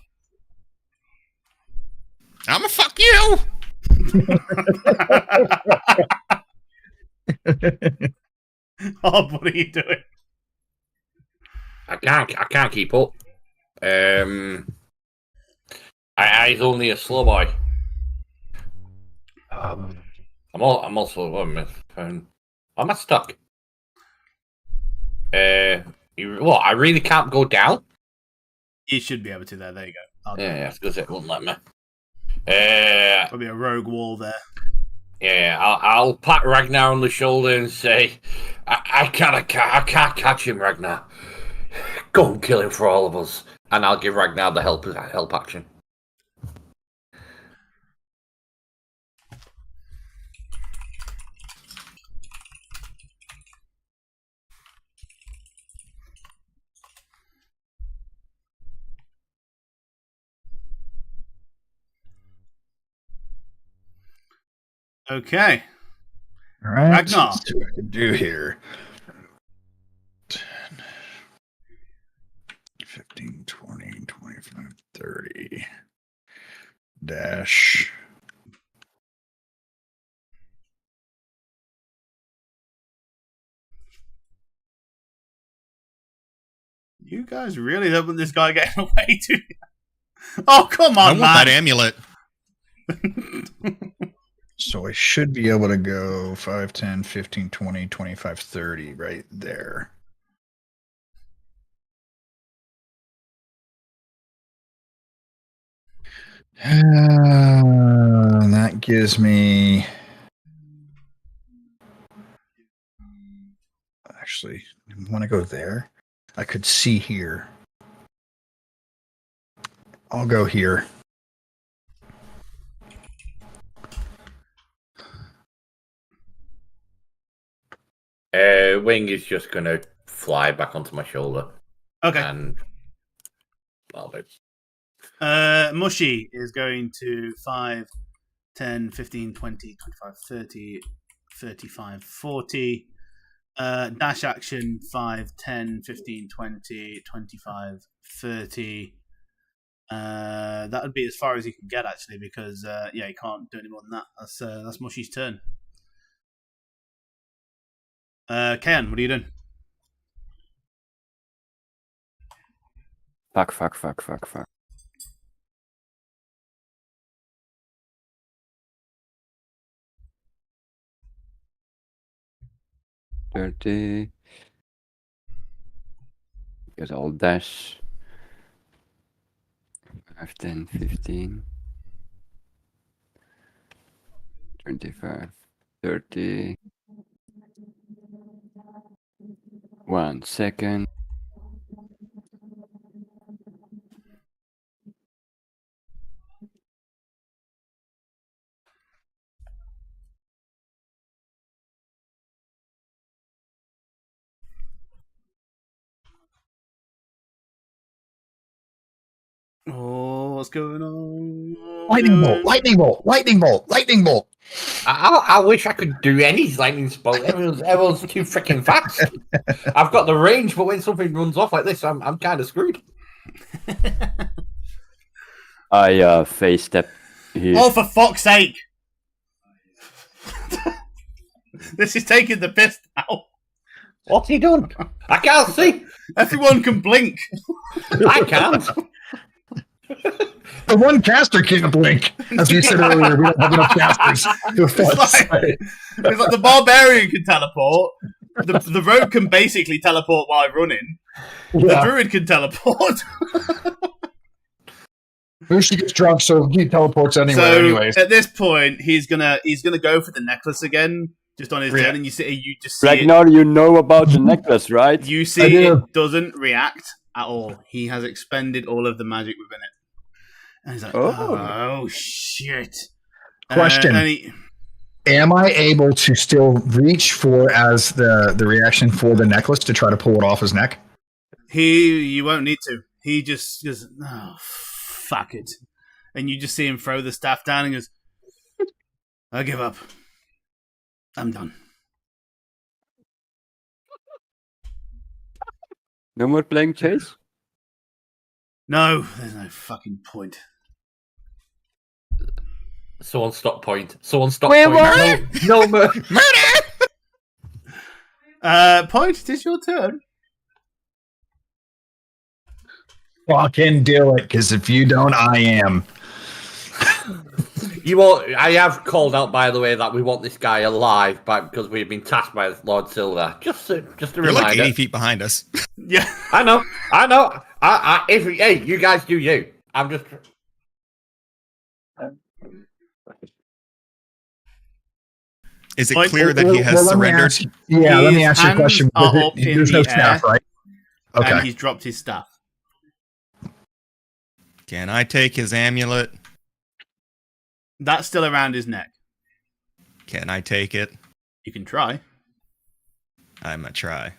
I'ma fuck you! Oh, what are you doing? I can't keep up. He's only a slow boy. I'm also. Am I stuck? I really can't go down. You should be able to there. There you go. Yeah, because it won't let me. There'll be a rogue wall there. Yeah, I'll pat Ragnar on the shoulder and say, I can't catch him, Ragnar. Go and kill him for all of us. And I'll give Ragnar the help action. Okay. All right. Ragnar. Let's see what I can do here. 10, 15, 20, 25, 30. Dash. You guys really don't want this guy getting away, do you? Oh, come I on, want that man. amulet. So I should be able to go 5, 10, 15, 20, 25, 30 right there. And that gives me. Actually, I want to go there. I could see here. I'll go here. Wing is just gonna fly back onto my shoulder. Okay. And well, Mushy is going to 5, 10, 15, 20, 25, 30, 35, 40. Dash action 5, 10, 15, 20, 25, 30. That would be as far as he can get, actually, because he can't do any more than that. That's Mushy's turn. Ken, what are you doing? Fuck. 30. Because I'll dash. 5, 10, 15. 25, 30. 1 second. Oh, what's going on? Lightning bolt, lightning bolt, lightning bolt, lightning bolt. I wish I could do any lightning spell. Everyone's too freaking fast. I've got the range, but when something runs off like this, I'm kind of screwed. I face step here. Oh, for fuck's sake! This is taking the piss now. What's he done? I can't see. Everyone can blink. I can't. The one caster can't blink. As we said earlier, we don't have enough casters. It's like the barbarian can teleport. The rogue can basically teleport while running. The druid can teleport. Mushi gets drunk, so he teleports anywhere. So Anyways, at this point, he's gonna go for the necklace again, just on his turn, and you just see Ragnar, you know about the necklace, right? you see it doesn't react at all. He has expended all of the magic within it, and he's like, "Oh shit!" Question. Am I able to still reach for as the reaction for the necklace to try to pull it off his neck? You won't need to. He just goes, "Oh, fuck it," and you just see him throw the staff down and goes, "I give up. I'm done." No more playing chase? No, there's no fucking point. Someone stop point. Someone stop point. No murder. Point, it is your turn. Fucking do it, because if you don't, I am. I have called out, by the way, that we want this guy alive, because we've been tasked by Lord Silver. Just a You're reminder. like 80 feet behind us. Yeah, I know. Hey, you guys do you. I'm just. Is it Like, clear that he has let me surrendered? ask- yeah, let me His ask you a question. hands are up in There's no the staff, air. right? Okay. And he's dropped his staff. Can I take his amulet? That's still around his neck. Can I take it? You can try. I'm gonna try.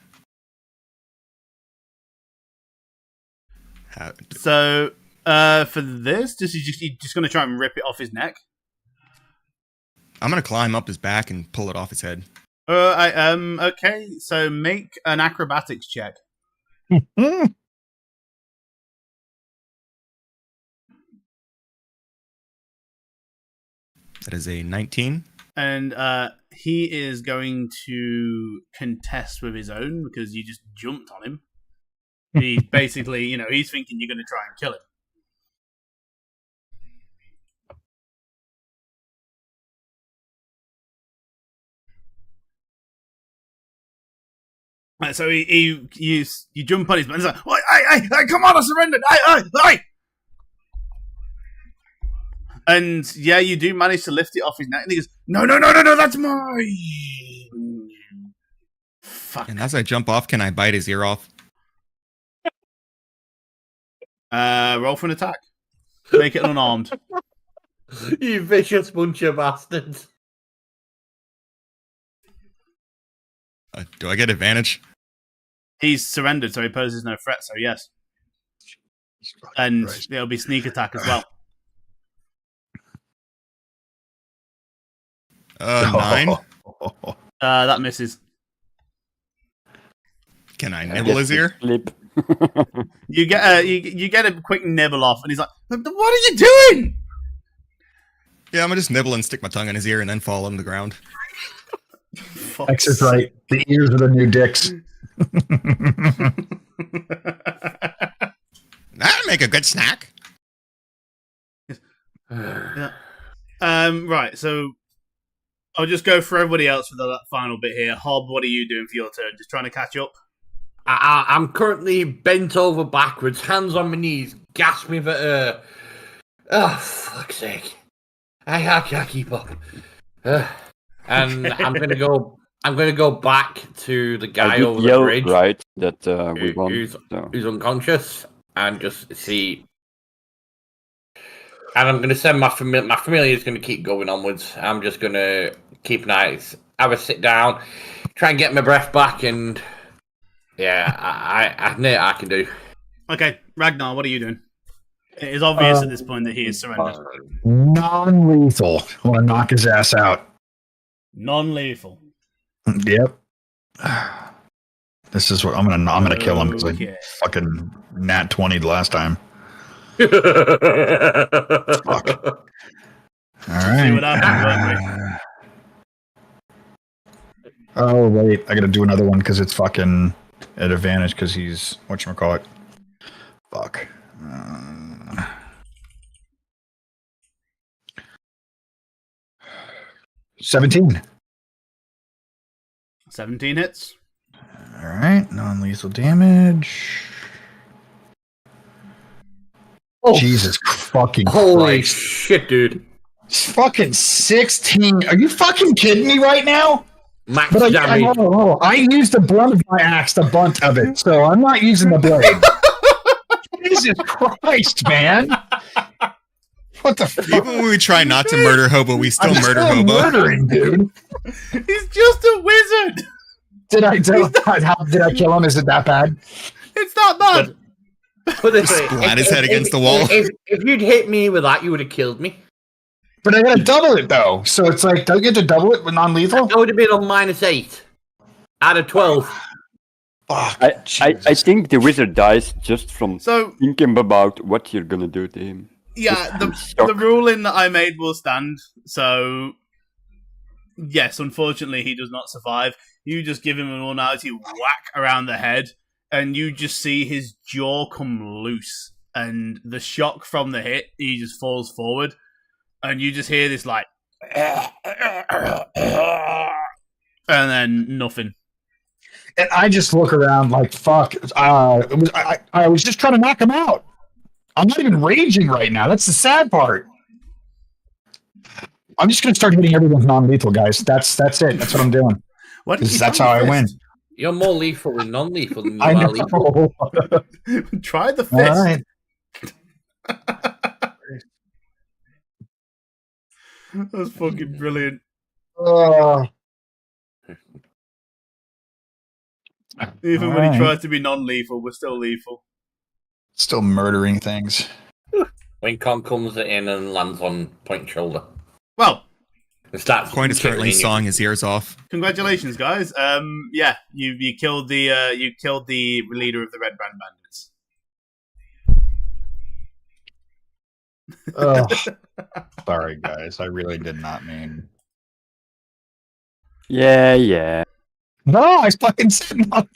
How, So, for this, you just going to try and rip it off his neck? I'm gonna climb up his back and pull it off his head. Okay, so make an acrobatics check. Hmm. That is a 19. And he is going to contest with his own because you just jumped on him. He's basically, he's thinking you're going to try and kill him. So you jump on his back. He's like, hey, come on, I surrendered. Hey. And yeah, you do manage to lift it off his neck. And he goes, no, that's mine. Fuck. And as I jump off, can I bite his ear off? Roll for an attack. Make it unarmed. You vicious bunch of bastards. Do I get advantage? He's surrendered, so he poses no threat, so yes. And it'll be sneak attack as well. 9. That misses. Can I nibble his ear? Flip. You get you get a quick nibble off, and he's like, "What are you doing?" Yeah, I'm gonna just nibble and stick my tongue in his ear and then fall on the ground. X is right. The ears are the new dicks. That'll make a good snack. Yeah. Right, so I'll just go for everybody else for the final bit here. Hob, what are you doing for your turn? Just trying to catch up? I'm currently bent over backwards, hands on my knees, gasping for air. Oh, fuck's sake. I can't keep up. And Okay. I'm gonna go back to the I guy did over the yell, bridge right, that we won. who's So. unconscious and just see. And I'm gonna send my familiar is gonna keep going onwards. I'm just gonna keep an eye, have a sit down, try and get my breath back, and yeah, I know I can do. Okay, Ragnar, what are you doing? It is obvious at this point that he is surrendered. Non-lethal. I want to knock his ass out. Non-lethal. Yep. This is what I'm gonna kill him because Okay. I fucking nat 20'd last time. Fuck. All right. See what happens, Oh wait, I gotta do another one because it's fucking at advantage because he's whatchamacallit. Fuck. 17. 17 hits. All right, non-lethal damage. Oh, Jesus fucking holy Christ. shit, dude! It's fucking 16. Are you fucking kidding me right now? Max But I damage. used the blunt of my axe, the bunt of it, so I'm not using the blade. Jesus Christ, man! What the fuck? Even when we try not to murder Hobo, we still I'm murder still Hobo. murdering, dude. He's just a wizard. Did I kill him? Is it that bad? It's not bad. Put this way, Splat his head against the wall. If you'd hit me with that, you would have killed me. But I gotta double it though, so it's like, don't you get to double it with non-lethal? I would have been on -8 out of 12. Fuck. I think the wizard dies just from So thinking about what you're gonna do to him. yeah, I'm the stuck. ruling that I made will stand. So yes, unfortunately, he does not survive. You just give him an all-nighty whack around the head, and you just see his jaw come loose, and the shock from the hit, he just falls forward, and you just hear this like, and then nothing. And I just look around like, fuck. I was just trying to knock him out. I'm not even raging right now. That's the sad part. I'm just gonna start hitting everyone non-lethal, guys. That's it. That's what I'm doing. Why didn't you That's try how I the win. fist? You're more lethal than non-lethal than you I are know. lethal. Try the fist. All right. That's fucking brilliant. Even All when he right. tries to be non-lethal, we're still lethal. Still murdering things. When Con comes in and lands on point and shoulder. Well, And starts Coin is currently tickling you. sawing his ears off. congratulations, guys. Yeah, you killed the leader of the Red Band Bandits. Sorry, guys. I really did not mean. Yeah. No, I fucking said not.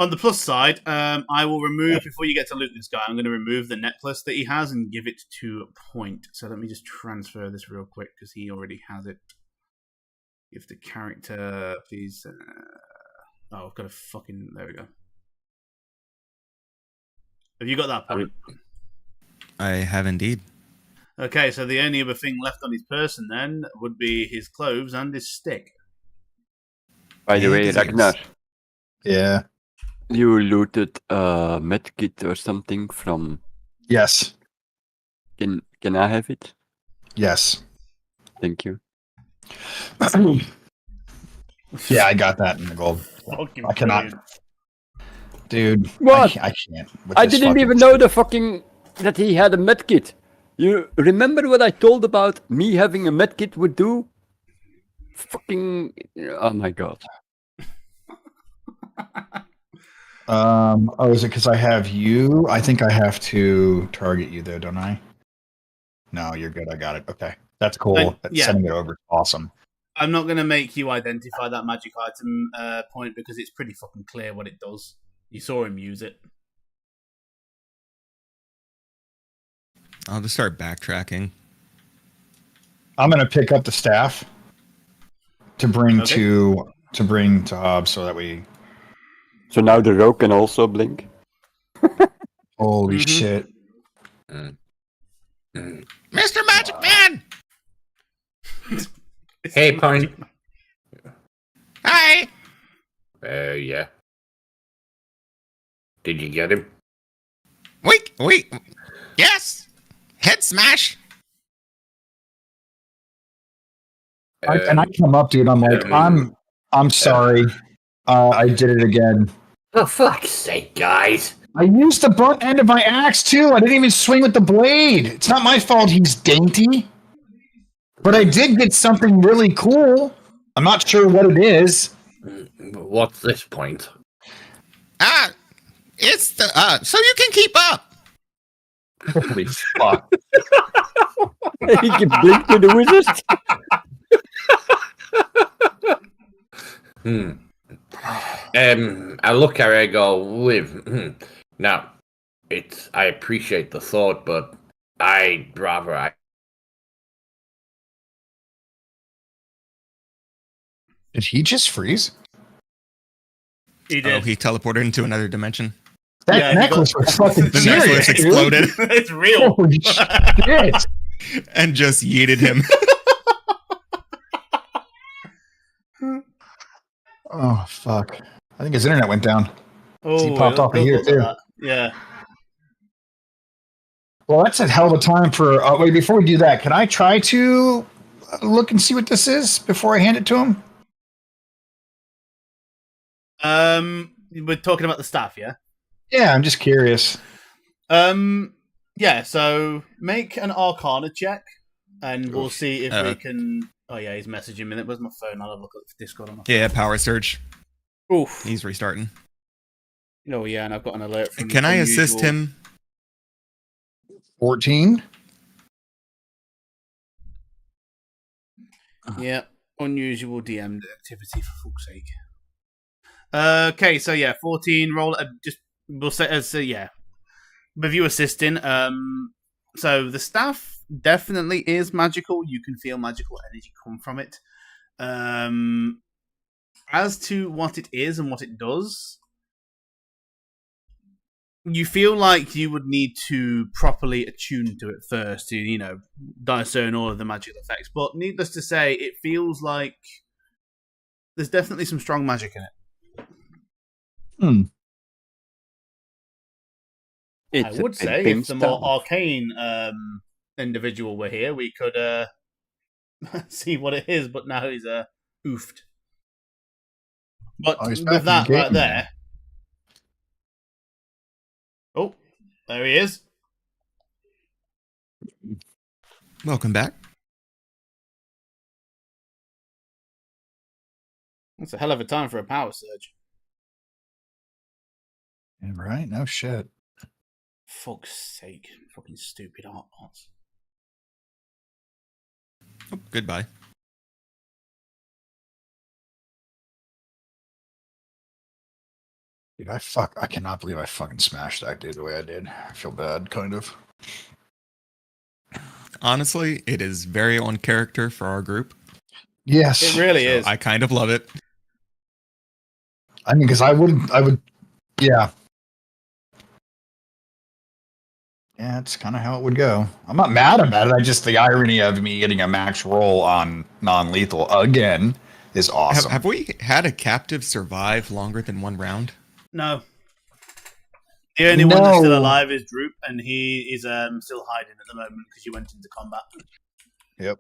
On the plus side, I will remove, before you get to loot this guy, I'm going to remove the necklace that he has and give it to Point. So let me just transfer this real quick because he already has it. Give the character, please. Oh, I've got a fucking. There we go. Have you got that, Point? I have indeed. Okay, so the only other thing left on his person then would be his clothes and his stick. By the And way, his Ragnar, Yeah. you looted a medkit or something from. Yes. Can I have it? Yes. Thank you. Yeah, I got that in the gold. Fucking I cannot, brilliant. dude. What? I can't. with I this didn't fucking even know that he had a medkit. You remember what I told about me having a medkit would do? Fucking. Oh my god. Oh, is it because I have you? I think I have to target you though, don't I? No, you're good. I got it. Okay, that's cool. Yeah. Sending it over is awesome. I'm not going to make you identify that magic item Point because it's pretty fucking clear what it does. You saw him use it. I'll just start backtracking. I'm gonna pick up the staff to bring Okay. to Hobbs so that we. So now the rogue can also blink. Holy Mhm. shit! Mr. Magic Man! Hey, Point. Hi! Yeah. Did you get him? Wait. Yes! Head smash! And I come up, dude. I'm like, I'm sorry. I did it again. For fuck's sake, guys. I used the butt end of my axe too. I didn't even swing with the blade. It's not my fault he's dainty. But I did get something really cool. I'm not sure what it is. What's this Point? It's the, so you can keep up! Holy fuck. He can blink to the wizard. I look at her, I go, Liv. Now, I appreciate the thought, but I'd rather Did he just freeze? He Oh, did. he teleported into another dimension. That Yeah, he necklace got- was fucking The serious, necklace dude. exploded It's real. Holy shit. and just yeeted him. Oh, fuck. I think his internet went down. Oh, He popped it off of does here, look like too. that. Yeah. Well, that's a hell of a time for... wait, before we do that, can I try to look and see what this is before I hand it to him? We're talking about the staff, yeah? Yeah, I'm just curious. Yeah, so make an Arcana check, and we'll see if we can... Oh, yeah, he's messaging me. Where's my phone? I'll have a look at Discord on my phone. Yeah, power surge. Oof. He's restarting. Oh, yeah, and I've got an alert from... Can I assist him? 14? Yeah, unusual DM activity, for fuck's sake. Okay, so yeah, 14, roll... just, we'll say, yeah. With you assisting, so the staff definitely is magical. You can feel magical energy come from it. As to what it is and what it does, you feel like you would need to properly attune to it first to, discern all of the magical effects. But needless to say, it feels like there's definitely some strong magic in it. It's I would a say ping if the more staff. arcane individual were here, we could see what it is. But now he's oofed. But Oh, he's back with in the that game right there, now. oh, there he is. Welcome back. That's a hell of a time for a power surge. Yeah, right? No shit. Fuck's sake, fucking stupid art bots. Oh, goodbye. Dude, I cannot believe I fucking smashed that dude the way I did. I feel bad, kind of. Honestly, it is very on character for our group. Yes. It really So is. I kind of love it. I mean, because I would, yeah. Yeah, it's kind of how it would go. I'm not mad about it. I just, the irony of me getting a max roll on non-lethal again is awesome. Have we had a captive survive longer than one round? No. The only one that's still No. alive is Droop, and he is still hiding at the moment because he went into combat. Yep.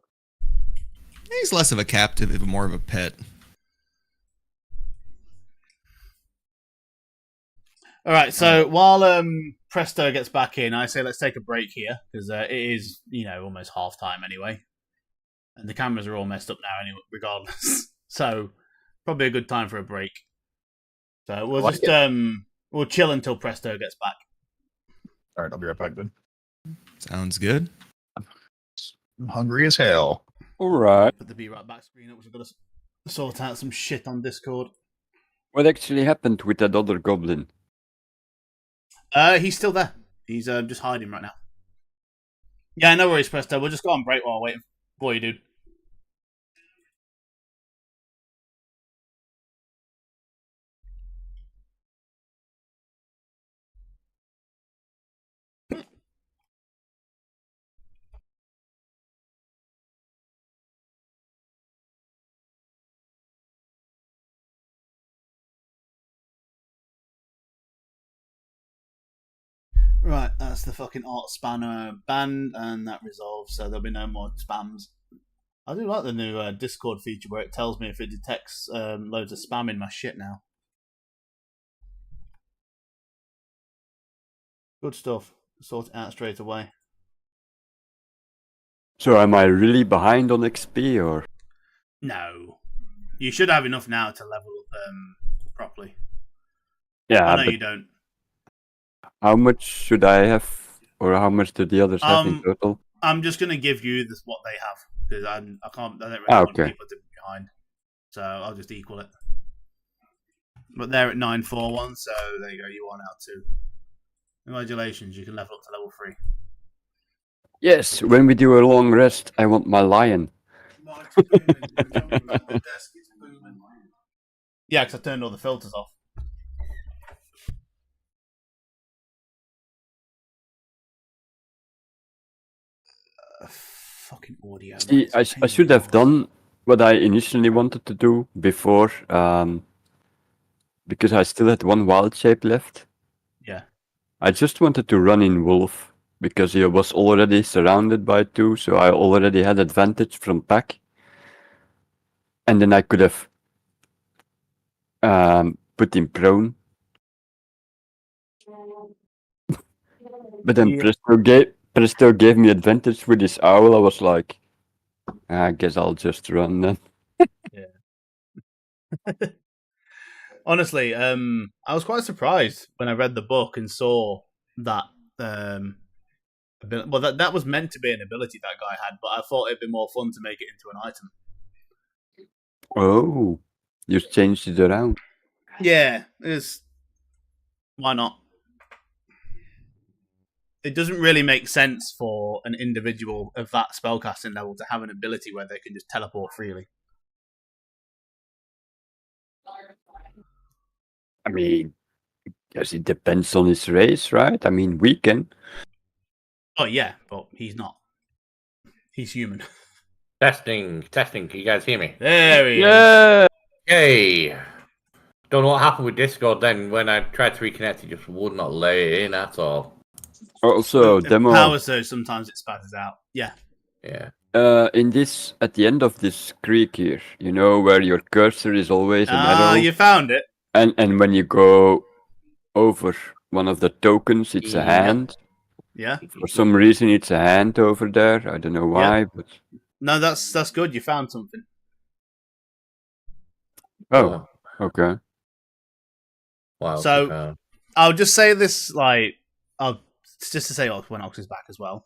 He's less of a captive, and more of a pet. All right, so while Presto gets back in, I say let's take a break here because it is, almost half time anyway, and the cameras are all messed up now anyway, regardless. So probably a good time for a break. So we'll like just we'll chill until Presto gets back. All right, I'll be right back then. Sounds good. I'm hungry as hell. All right. Put the be right back screen up. We've got to sort out some shit on Discord. What actually happened with that other goblin? He's still there. He's just hiding right now. Yeah, no worries, Presto. We'll just go on break while waiting for you, dude. Right, that's the fucking art spanner banned, and that resolves, so there'll be no more spams. I do like the new Discord feature where it tells me if it detects loads of spam in my shit now. Good stuff. Sort it out straight away. So am I really behind on XP or? No. You should have enough now to level up properly. Yeah, I know but you don't. how much should I have, or how much do the others have in total? I'm just going to give you what they have because I don't really want Okay. people to be behind. So I'll just equal it. But they're at 941, so there you go. You are now 2. Congratulations, you can level up to level 3. Yes, when we do a long rest, I want my lion. Yeah, because I turned all the filters off. Fucking audio. See, I should have done what I initially wanted to do before, because I still had one wild shape left. Yeah. I just wanted to run in wolf because he was already surrounded by 2, so I already had advantage from pack. And then I could have put him prone. But then Yeah. Presto gave me advantage with his owl. I was like, I guess I'll just run then. Yeah. Honestly, I was quite surprised when I read the book and saw that. Well, that was meant to be an ability that guy had, but I thought it'd be more fun to make it into an item. Oh, you changed it around. Yeah, why not? It doesn't really make sense for an individual of that spellcasting level to have an ability where they can just teleport freely. I mean, Yes, it depends on his race, right? I mean, we can. Oh yeah, but he's not. He's human. Testing. Can you guys hear me? There he is. Yeah. Hey. Don't know what happened with Discord then. When I tried to reconnect, it just would not let it in at all. Also, The demo. power surge, sometimes it spazzes out. Yeah. Yeah. In this, at the end of this creek here, you know where your cursor is always an arrow, You found it. and when you go over one of the tokens, it's a Yep. hand. Yeah. For some reason, it's a hand over there. I don't know why, but No, that's good. You found something. oh, okay. Wow. So- I'll just say this, like, I'll just to say when Ox is back as well.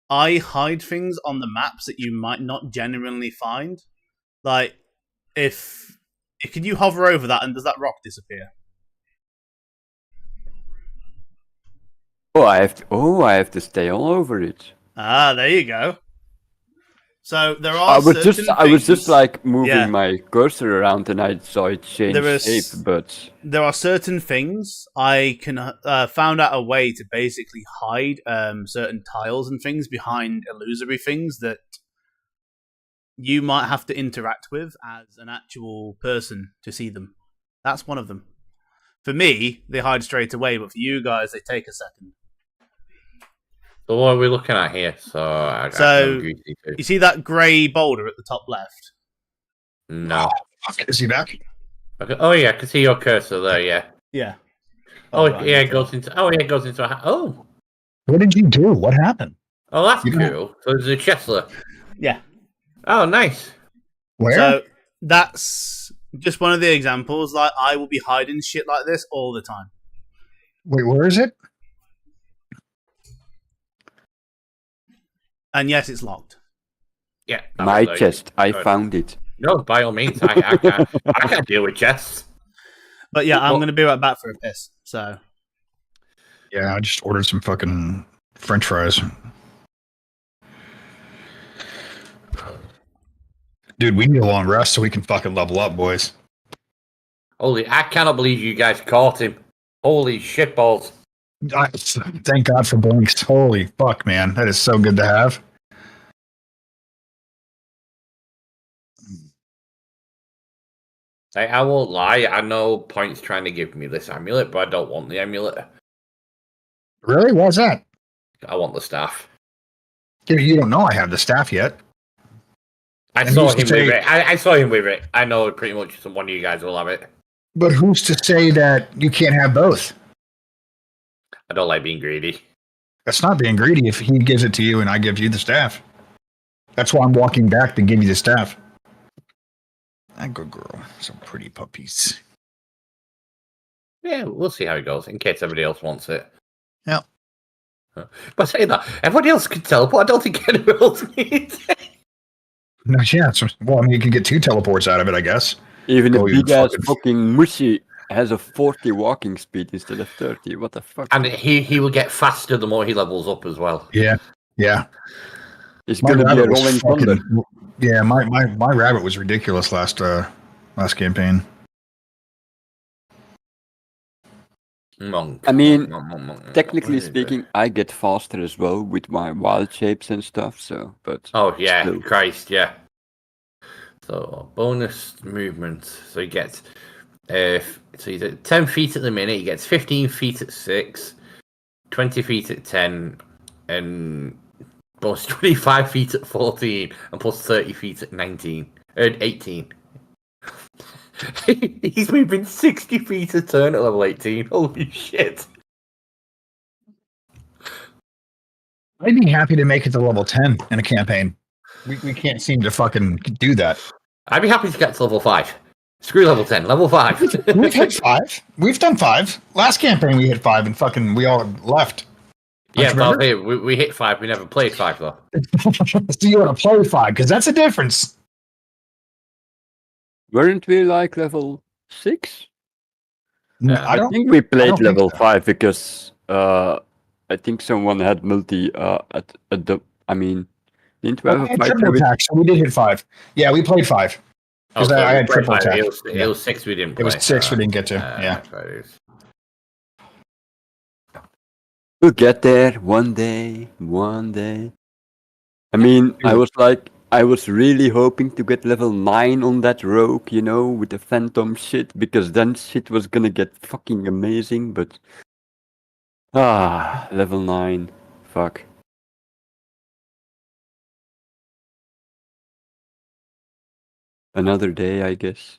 I hide things on the maps that you might not genuinely find. Like, if can you hover over that and does that rock disappear? I have to stay all over it. Ah, there you go. So there are. I was just things- like moving Yeah. my cursor around, and I saw it change There is- shape. But there are certain things I can found out a way to basically hide certain tiles and things behind illusory things that you might have to interact with as an actual person to see them. That's one of them. For me, they hide straight away, but for you guys, they take a second. So what are we looking at here? I So- can agree to. You see that grey boulder at the top left? No. Fuck, is he back? Okay. Oh yeah, I can see your cursor there. Yeah. Yeah. Oh right, yeah, I it goes into. Oh yeah, it goes into. Oh. What did you do? What happened? Oh, that's You don't- cool. So there's a chest there. Yeah. Oh, nice. Where? So that's just one of the examples. Like, I will be hiding shit like this all the time. Wait, where is it? And yes, it's locked. Yeah. my absolutely. chest, I Good. found it. No, by all means, I can deal with chests. But yeah, I'm Well- going to be right back for a piss. So Yeah, I just ordered some fucking French fries. Dude, we need a long rest so we can fucking level up, boys. Holy, I cannot believe you guys caught him. Holy shitballs. Thank God for blinks. Holy fuck, man. That is so good to have. I won't lie, I know Point's trying to give me this amulet, but I don't want the amulet. Really? Why's that? I want the staff. Dude, you don't know I have the staff yet. I And saw who's to him say- with it. I saw him with it. I know pretty much one of you guys will have it. But who's to say that you can't have both? I don't like being greedy. That's not being greedy if he gives it to you and I give you the staff. That's why I'm walking back to give you the staff. Ah, good girl. Some pretty puppies. Yeah, we'll see how it goes, in case everybody else wants it. Yeah. But saying that, everybody else can teleport. I don't think anyone else needs it. No, yeah. Well, I mean, you can get 2 teleports out of it, I guess. Even the Oh, you big ass fucking- fucking mushy has a 40 walking speed instead of 30. What the fuck? And he will get faster the more he levels up as well. Yeah. Yeah. It's gonna be a rabbit was rolling thunder. Yeah, my rabbit was ridiculous last campaign. Monk. I mean, Monk. Technically speaking, I get faster as well with my wild shapes and stuff. So, but Oh yeah, still. Christ, yeah. So bonus movement. So he gets so he's at 10 feet at the minute, he gets 15 feet at 6, 20 feet at 10, and plus 25 feet at 14, and plus 30 feet at 18. He's moving 60 feet a turn at level 18. Holy shit. I'd be happy to make it to level 10 in a campaign. We can't seem to fucking do that. I'd be happy to get to level 5. Screw level 10, level 5. We've hit 5. We've done 5. Last campaign we hit 5 and fucking we all left. Yeah, Don't you but remember? we hit 5, we never played 5 though. So you want to play 5 because that's a difference. weren't we like level 6? Yeah, I don't. think we played think level so. 5 because I think someone had multi at the. I mean, didn't we have I a had fight triple with? attack, so we did hit 5. Yeah, we played 5. Because I had triple attack. It was 6 we didn't play. It was 6 we didn't get to. Yeah, Yeah. that's what it is. We'll get there one day, one day. I mean, I was really hoping to get level 9 on that rogue, you know, with the phantom shit, because then shit was gonna get fucking amazing, but... level 9. Fuck. Another day, I guess.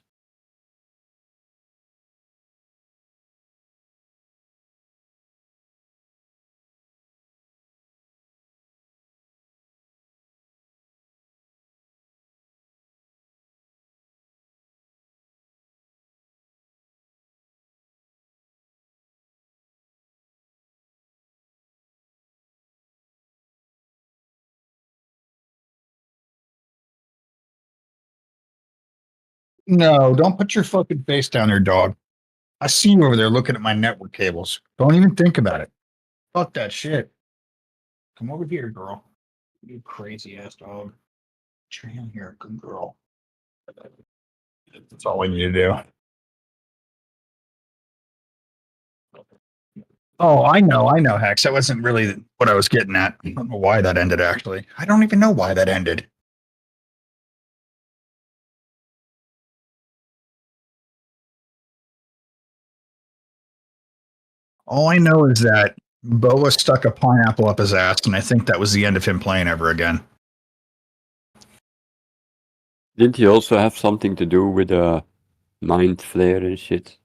No, don't put your fucking face down there, dog. I see you over there looking at my network cables. Don't even think about it. Fuck that shit. Come over here, girl. You crazy ass dog. Get your hand here, good girl. That's all we need to do. Oh, I know, Hex. That wasn't really what I was getting at. I don't know why that ended, actually. I don't even know why that ended. All I know is that Boa stuck a pineapple up his ass, and I think that was the end of him playing ever again. Didn't he also have something to do with mind flare and shit?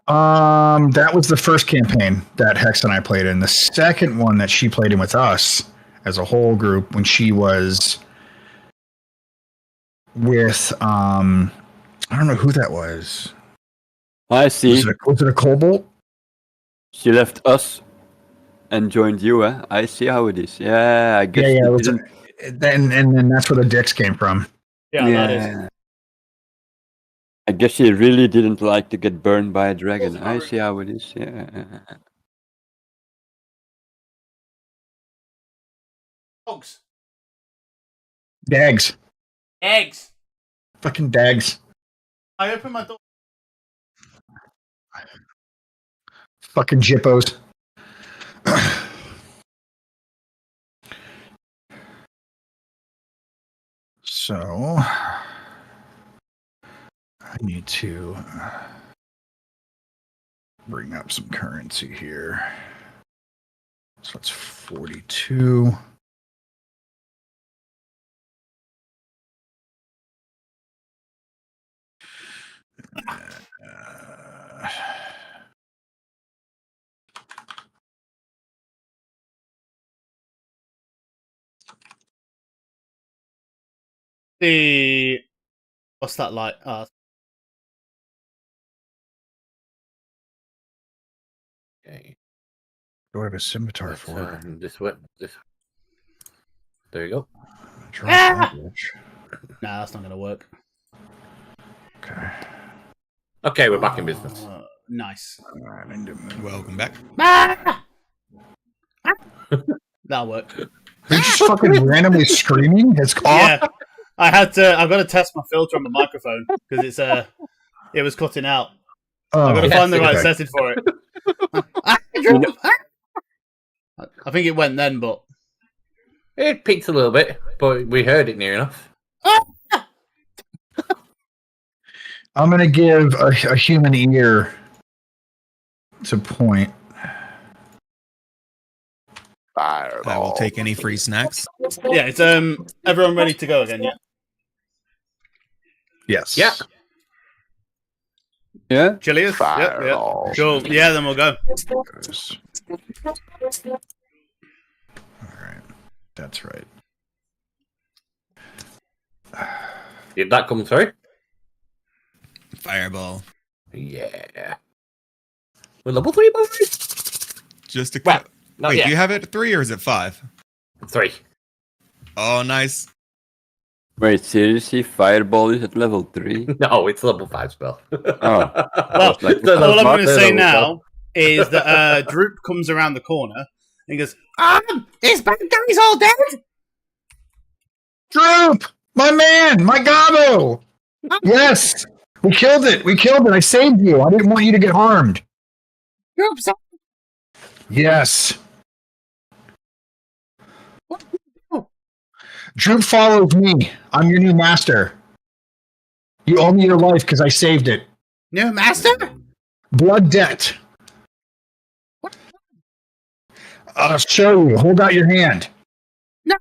That was the first campaign that Hex and I played in. The second one that she played in with us as a whole group when she was with I don't know who that was. I see. Was it a Cobalt? She left us and joined you, eh? I see how it is. Yeah, I guess. Yeah, then that's where the dicks came from. Yeah, that is. I guess she really didn't like to get burned by a dragon. I see how it is. Yeah. Dogs. Dags. Eggs. Fucking dags. I opened my door. Fucking jippos. So I need to bring up some currency here. So that's 42. What's that like? Okay. Do I have a scimitar Let's, for? this way. This. There you go. Nah, that's not gonna work. Okay. Okay, we're back in business. Nice. All right, I need to move. Welcome back. That'll work. Are you just fucking randomly screaming? It's off. Yeah, I've got to test my filter on the microphone because it was cutting out. Oh, I've got to find the right okay. setting for it. I think it went then, but It peaked a little bit, but we heard it near enough. I'm gonna give a human ear to point. I will take any free snacks. yeah, it's everyone ready to go again? Yeah. Yes. Yeah. Yeah? Chilius? Yep. Sure. Yeah, then we'll go. All right. That's right. Did that come through? Fireball. Yeah. We're level 3, boys. Just a Well, not Wait, yet. do you have it at 3 or is it 5? 3. Oh, nice. Wait, seriously? Fireball is at level 3? No, it's level 5 spell. Oh. Well, like, So all I'm going to level say five. now is that Droop comes around the corner and he goes, "Is bad guys all dead?" Droop! My man! My gobbo! Yes! We killed it! I saved you! I didn't want you to get harmed. Droop's Yes. Droop follows me. I'm your new master. You owe me your life because I saved it. New master? Blood debt. I'll show you. Hold out your hand. No.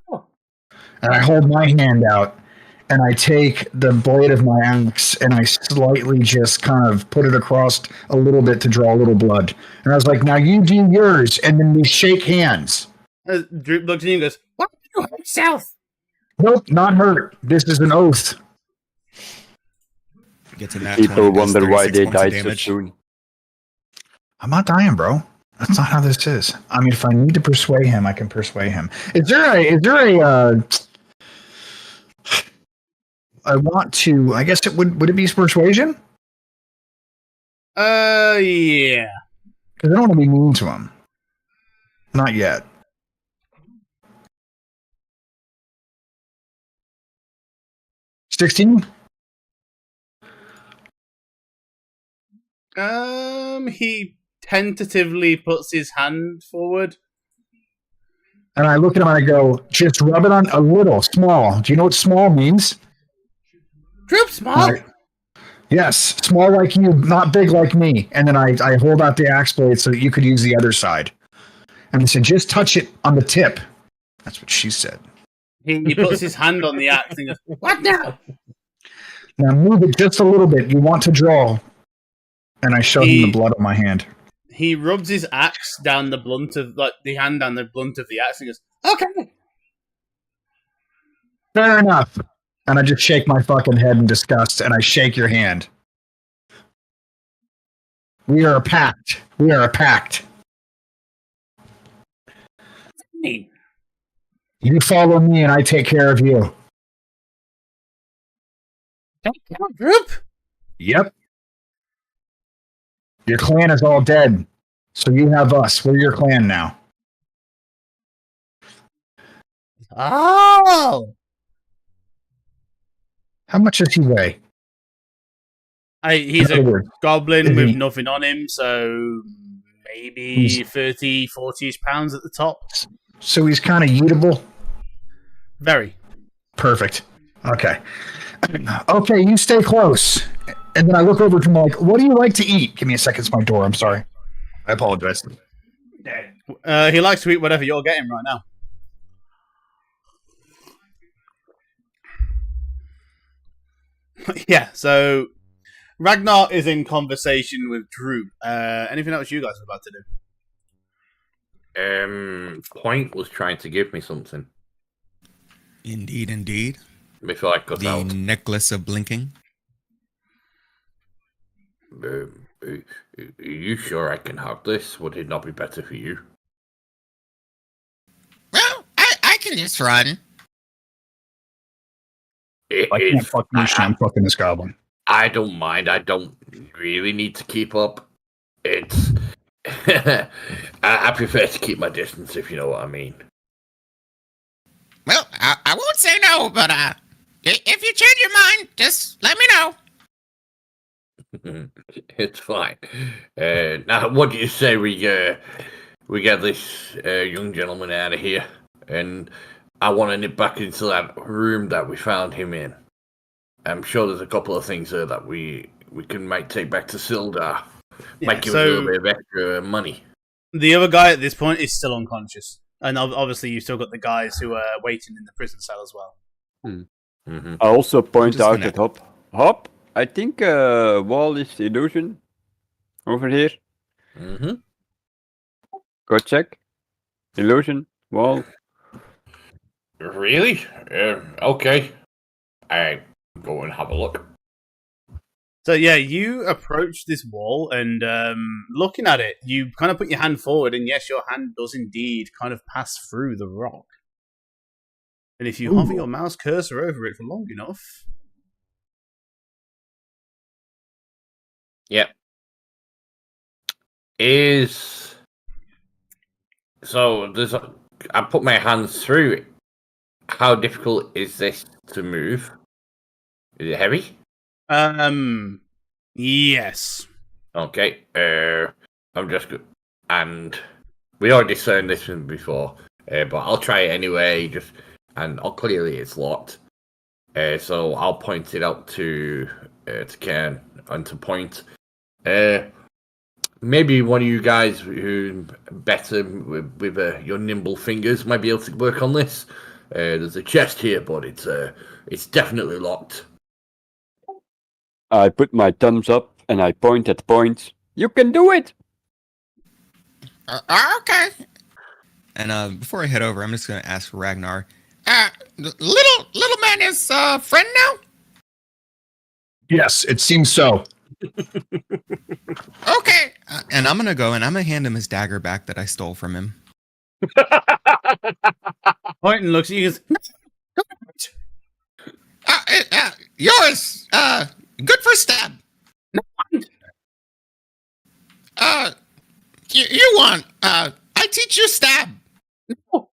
And I hold my hand out. And I take the blade of my axe and I slightly just kind of put it across a little bit to draw a little blood. And I was like, now you do yours. And then we shake hands. Droop looks at you and goes, "What do you hurt yourself?" Nope, not hurt. This is an oath. Gets a nat 20, People does wonder why 36 they points of died so damage. soon. I'm not dying, bro. That's not how this is. I mean, if I need to persuade him, I can persuade him. I want to, I guess would it be persuasion? Yeah. Because I don't want to be mean to him. Not yet. $16? He tentatively puts his hand forward. And I look at him and I go, just rub it on a little, small. Do you know what small means? Droop small. Right. Yes, small like you, not big like me. And then I hold out the axe blade so that you could use the other side. And I said, just touch it on the tip. That's what she said. He puts his hand on the axe and goes, "What now?" Now move it just a little bit. You want to draw. And I show him the blood on my hand. He rubs his axe down the blunt of, like, the hand down the blunt of the axe and goes, "Okay." Fair enough. And I just shake my fucking head in disgust and I shake your hand. We are a pact. We are a pact. Mean. You follow me and I take care of you. Droop. Yep. Your clan is all dead. So you have us. We're your clan now. Oh. How much does he weigh? He's In other a words, goblin is with he- nothing on him, so maybe 30, 40-ish pounds at the top. So he's kind of eatable. Very. Perfect. Okay. Okay, you stay close. And then I look over to him like, what do you like to eat? Give me a second. It's my door. I'm sorry. I apologize. He likes to eat whatever you're getting right now. Yeah, so Ragnar is in conversation with Droop. Anything else you guys are about to do? Point was trying to give me something Indeed, indeed. before I cut The out. necklace of blinking. Are you sure I can have this? Would it not be better for you? Well, I can just run. I can't fuck you, so I'm fucking this goblin. I don't mind. I don't really need to keep up. It's I prefer to keep my distance, if you know what I mean. Well, I won't say no, but if you change your mind, just let me know. It's fine. Now, what do you say we get this young gentleman out of here, and I want to nip back into that room that we found him in. I'm sure there's a couple of things there that we might take back to Sildar. Might give us a little bit of extra money. The other guy at this point is still unconscious. And obviously you've still got the guys who are waiting in the prison cell as well. Mm-hmm. I also point Just out gonna- that Hop, I think wall is illusion over here. Mm-hmm. Go check. Illusion, wall. Really? Okay. I go and have a look. So yeah, you approach this wall and looking at it, you kind of put your hand forward and yes, your hand does indeed kind of pass through the rock. And if you hover your mouse cursor over it for long enough... Yep. So there's I put my hands through it. How difficult is this to move? Is it heavy? Yes. Okay. I'm just good. And We already discerned this one before, but I'll try it anyway. Clearly it's locked. So I'll point it out to Ken and to point. Maybe one of you guys who better with your nimble fingers might be able to work on this. There's a chest here, but it's definitely locked. I put my thumbs up and I point at points. You can do it! Okay. And before I head over, I'm just gonna ask Ragnar. Little man is friend now. Yes, it seems so. Okay. And I'm gonna go and I'm gonna hand him his dagger back that I stole from him. Point and looks at you and goes, Yours. Good for stab. You want? I teach you stab. no.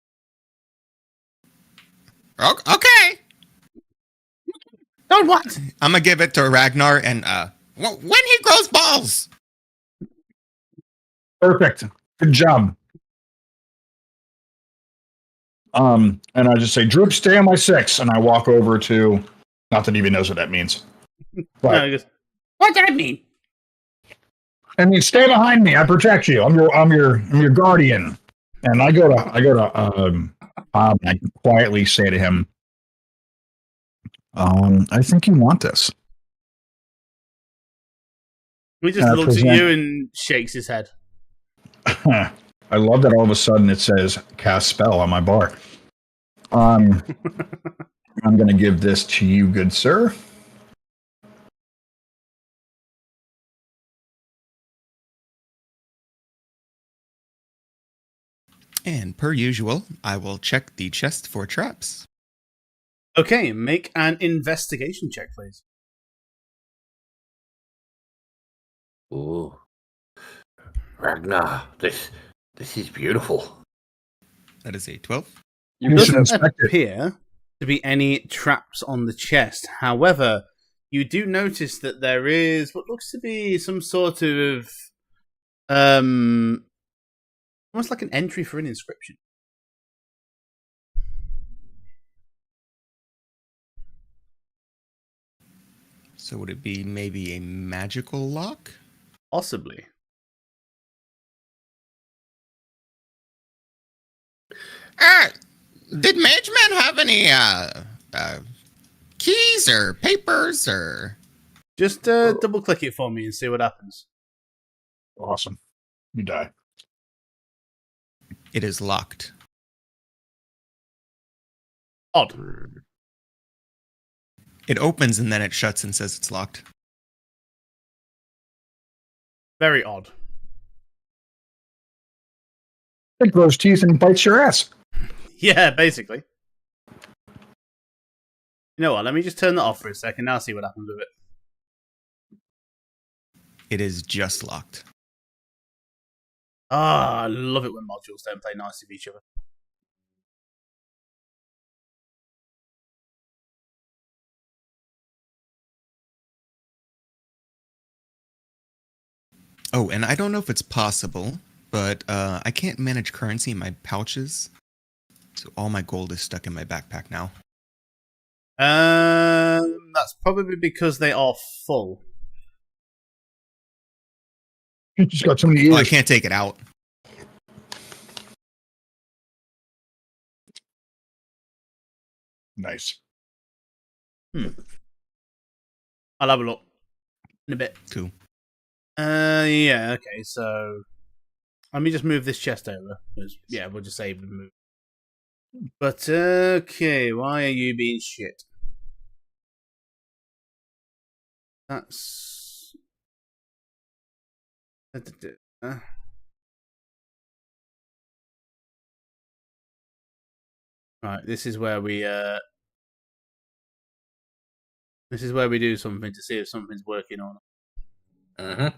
Okay. Don't what? I'm gonna give it to Ragnar and When he grows balls. Perfect. Good job. And I just say, Droop, stay on my 6, and I walk over to. Not that he even knows what that means. But No, he goes, what's that mean? I mean, stay behind me. I protect you. I'm your guardian. And I go to I quietly say to him, I think you want this. He just looks at you and shakes his head. I love that all of a sudden it says cast spell on my bar. I'm going to give this to you, good sir. and per usual, I will check the chest for traps. Okay, make an investigation check, please. Ooh, Ragnar, this is beautiful. That is a 12. You There should doesn't inspect it. appear to be any traps on the chest. However, you do notice that there is what looks to be some sort of almost like an entry for an inscription. So would it be maybe a magical lock? Possibly. Did Mage Man have any keys or papers or? Just double click it for me and see what happens. Awesome. You die. It is locked. Odd. It opens and then it shuts and says it's locked. Very odd. It grows teeth and bites your ass. Yeah, basically. You know what? Let me just turn that off for a second. Now see what happens with it. It is just locked. Ah, I love it when modules don't play nice with each other. Oh, and I don't know if it's possible, but I can't manage currency in my pouches. So all my gold is stuck in my backpack now. That's probably because they are full. You just got too many ears. Oh, I can't take it out. Nice. I'll have a look in a bit. Cool. Yeah, okay, so let me just move this chest over. Yeah, we'll just save and move. But, okay, why are you being shit? That's... Right, this is where we do something to see if something's working or not. Mm-hmm.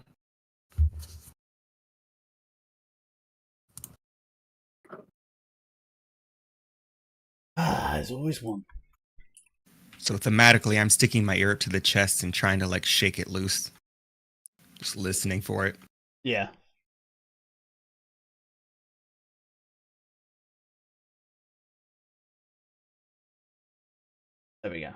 Ah, there's always one. So thematically, I'm sticking my ear up to the chest and trying to like shake it loose. Just listening for it. Yeah. There we go.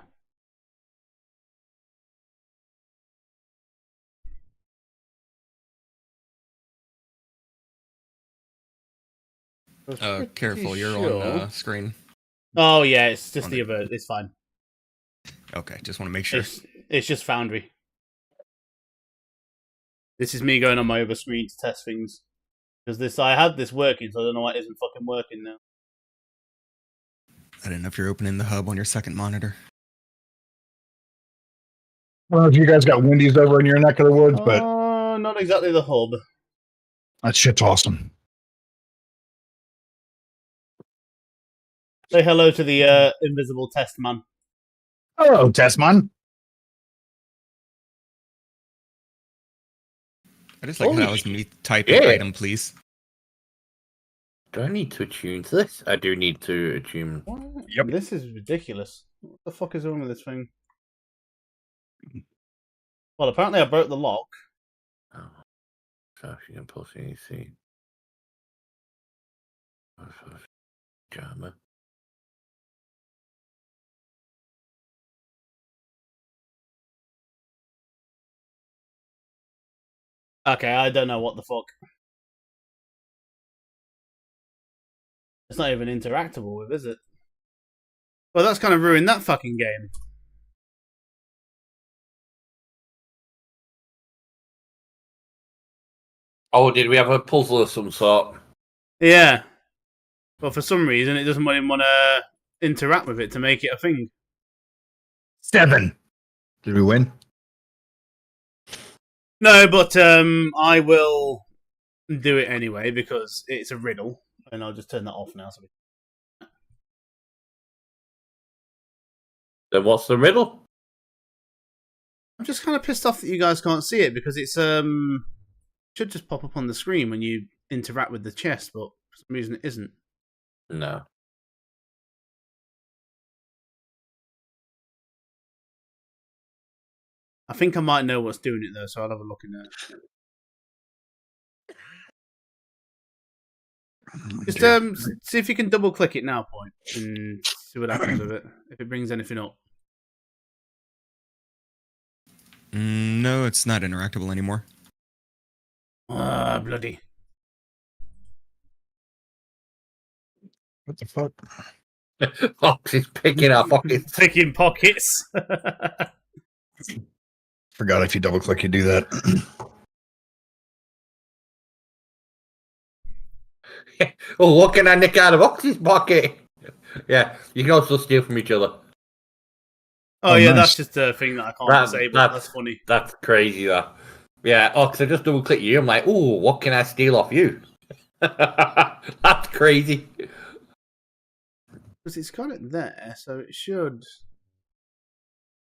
I was pretty Careful, you're sure- on screen. Oh yeah, it's just On the the- other. It's fine. Okay, just want to make sure. It's just Foundry. This is me going on my other screen to test things because I had this working, so I don't know why it isn't fucking working now. I didn't know if you're opening the hub on your second monitor. Well, you guys got Wendy's over in your neck of the woods, but Not exactly the hub. that shit's awesome. Say hello to the invisible test man. Hello, Testman. I just like how Holy that was me typing shit. item, please. Do I need to attune to this? I do need to attune. What? Yep. This is ridiculous. What the fuck is wrong with this thing? Well, apparently I broke the lock. Oh. So if you can pulse AC. Jammer. Okay, I don't know what the fuck. It's not even interactable with, is it? Well, that's kind of ruined that fucking game. Oh, did we have a puzzle of some sort? Yeah. But for some reason, it doesn't even want to interact with it to make it a thing. 7. Did we win? No, but I will do it anyway because it's a riddle, and I'll just turn that off now. Then what's the riddle? I'm just kind of pissed off that you guys can't see it because it's should just pop up on the screen when you interact with the chest, but for some reason it isn't. No. I think I might know what's doing it though, so I'll have a look in there. Just see if you can double click it now, Point, and see what happens with it. If it brings anything up. No, it's not interactable anymore. Ah, bloody. What the fuck? Fox is picking our pockets. Picking pockets. Forgot if you double click, you do that. Oh, what can I nick out of Oxy's pocket? Yeah, you can also steal from each other. Oh, Oh, yeah, nice. that's just a thing that I can't disable. That's funny. That's crazy, that. Yeah, Ox, I just double click you. I'm like, ooh, what can I steal off you? That's crazy. Because it's got it there, so it should.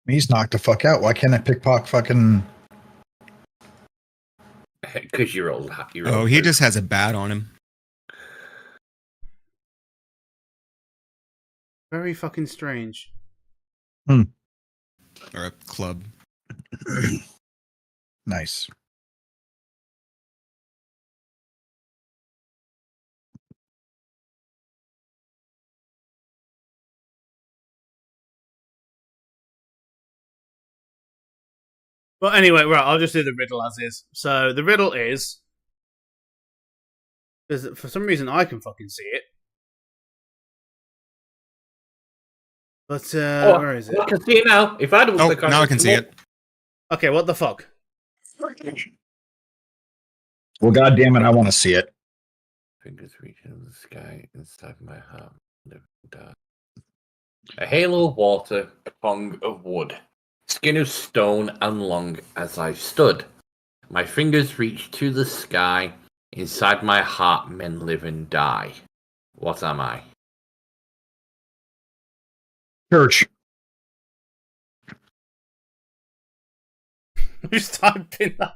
He's knocked the fuck out. Why can't I pickpocket fucking... Because you're old. Oh, he just has a bat on him. Very fucking strange. Or a club. Nice. But anyway, right, I'll just do the riddle as is. So the riddle is that for some reason I can fucking see it. But where is it? I can see it now. If I double Oh, click on now I can see it. Okay, what the fuck? Well, goddamn it, I want to see it. Fingers reaching in the sky inside my heart. A halo of water, a tongue of wood, skin of stone and long as I stood. My fingers reach to the sky. Inside my heart men live and die. What am I? Church. Who's typing that?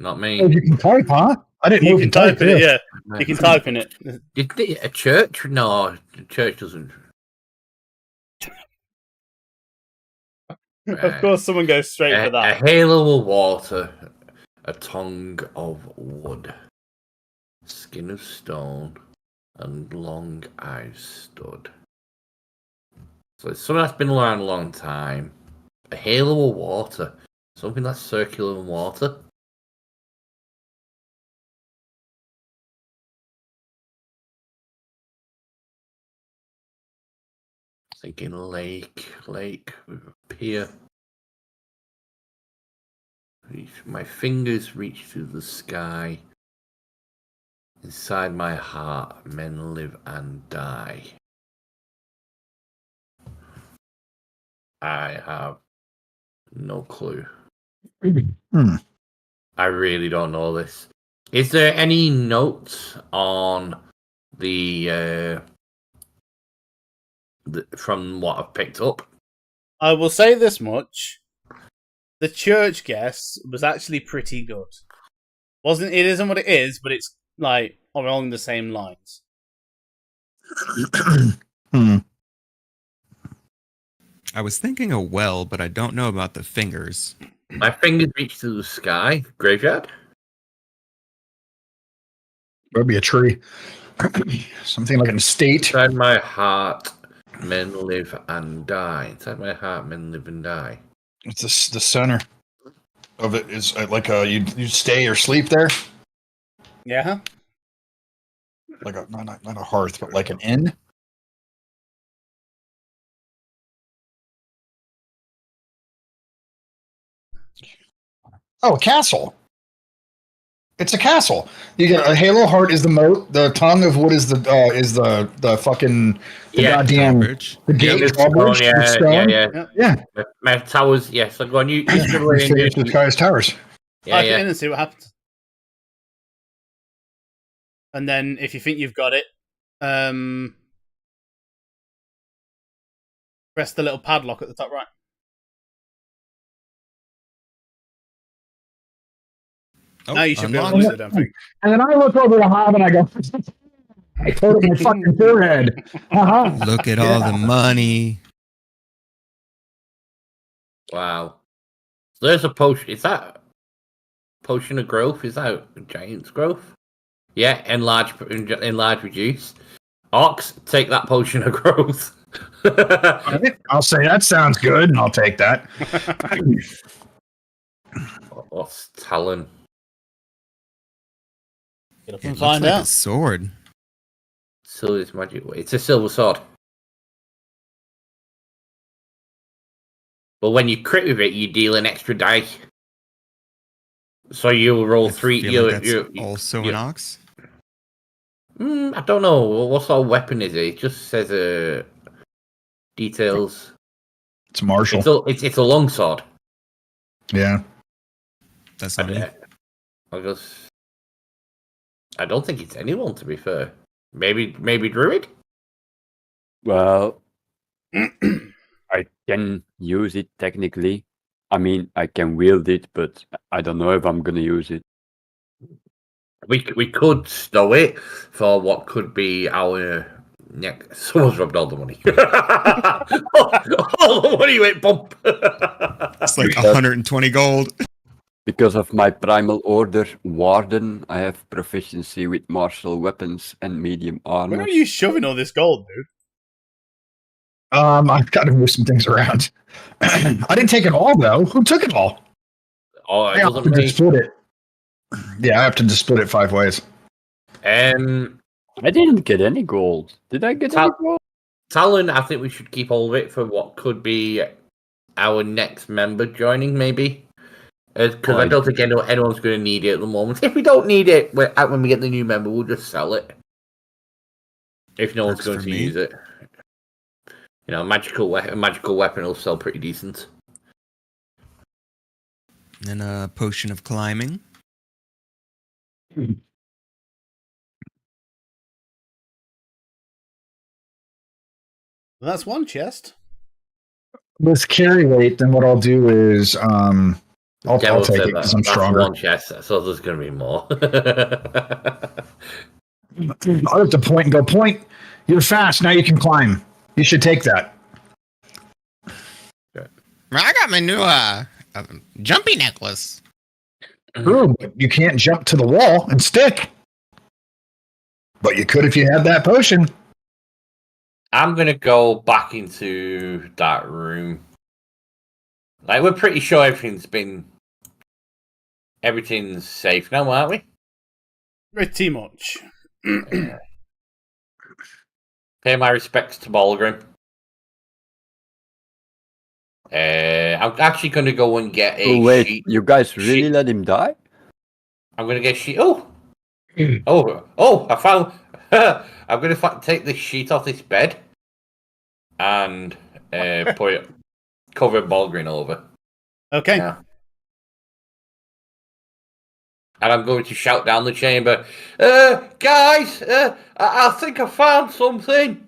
Not me. Oh, you can type, huh? I didn't know You can type in it, yeah. yeah. You can type in it. A church? No, the church doesn't. Of course, someone goes straight for A that. halo of water, a tongue of wood, skin of stone, and long I've stood. So it's something that's been around a long time. A halo of water. Something that's circular in water. Thinking lake with a pier. My fingers reach through the sky. Inside my heart, men live and die. I have no clue. I really don't know this. Is there any notes on the from what I've picked up? I will say this much: the church guess was actually pretty good. It isn't what it is, but it's like along the same lines. I was thinking a well, but I don't know about the fingers. My fingers reach to the sky. Graveyard? That would be a tree. Something like an estate. Inside my heart, men live and die. Inside my heart, men live and die. It's the center of it is like you stay or sleep there. Yeah. Like not a hearth, but like an inn. Oh, a castle. It's a castle. You get a halo heart is the moat. The tongue of wood is the fucking goddamn Bridge. the gate Yeah, drawbridge with stone. yeah. My towers, yes. So go on, you Yeah. The guy's towers. Yeah, Type it in yeah. and see what happens. And then if you think you've got it, press the little padlock at the top right. Oh, Now you should be able to unlocked. look at the damn thing. And then I look over the hob and I go, I told him my fucking forehead. Uh-huh. Look at all the money. Wow. So there's a potion. Is that potion of growth? Is that giant's growth? Yeah, enlarge, reduce. Ox, take that potion of growth. I'll say that sounds good, and I'll take that. What's Talon? Get up It and looks find like out. a sword. Silver's magic. It's a silver sword. But when you crit with it, you deal an extra die. So you'll roll I three. feel like that's also an ox. I don't know. What sort of weapon is it? It just says details. It's martial. It's a long sword. Yeah. That's not me. I don't think it's anyone, to be fair. Maybe druid. Well, I can use it technically. I mean, I can wield it, but I don't know if I'm gonna use it. We could stow it for what could be our next. Someone's robbed all the money. all the money went bump. It's like 120 gold. Because of my primal order warden, I have proficiency with martial weapons and medium armor. Where are you shoving all this gold, dude? I've got to move some things around. I didn't take it all though. Who took it all? Oh, I have to just split it. Yeah, I have to just split it 5 ways. I didn't get any gold. Did I get any gold? Talon, I think we should keep all of it for what could be our next member joining, maybe. Because I don't think anyone's going to need it at the moment. If we don't need it when we get the new member, we'll just sell it. If no one's going to use it. You know, a magical weapon will sell pretty decent. And a potion of climbing. Well, that's one chest. With carry weight, then what I'll do is I'll take it because I'm stronger. One chest, so there's going to be more. I'll have to point and go, point. You're fast. Now you can climb. You should take that. I got my new jumpy necklace. True, but you can't jump to the wall and stick. But you could if you had that potion. I'm gonna go back into that room. Like we're pretty sure everything's safe now, aren't we? Pretty much. Pay my respects to Balgrim. I'm actually gonna go and get a Oh wait, sheet. you guys really sheet. let him die? I'm gonna get a sheet. Oh! I found. I'm gonna take this sheet off this bed and put it cover Balgrin over. Okay. Yeah. And I'm going to shout down the chamber, guys, I think I found something.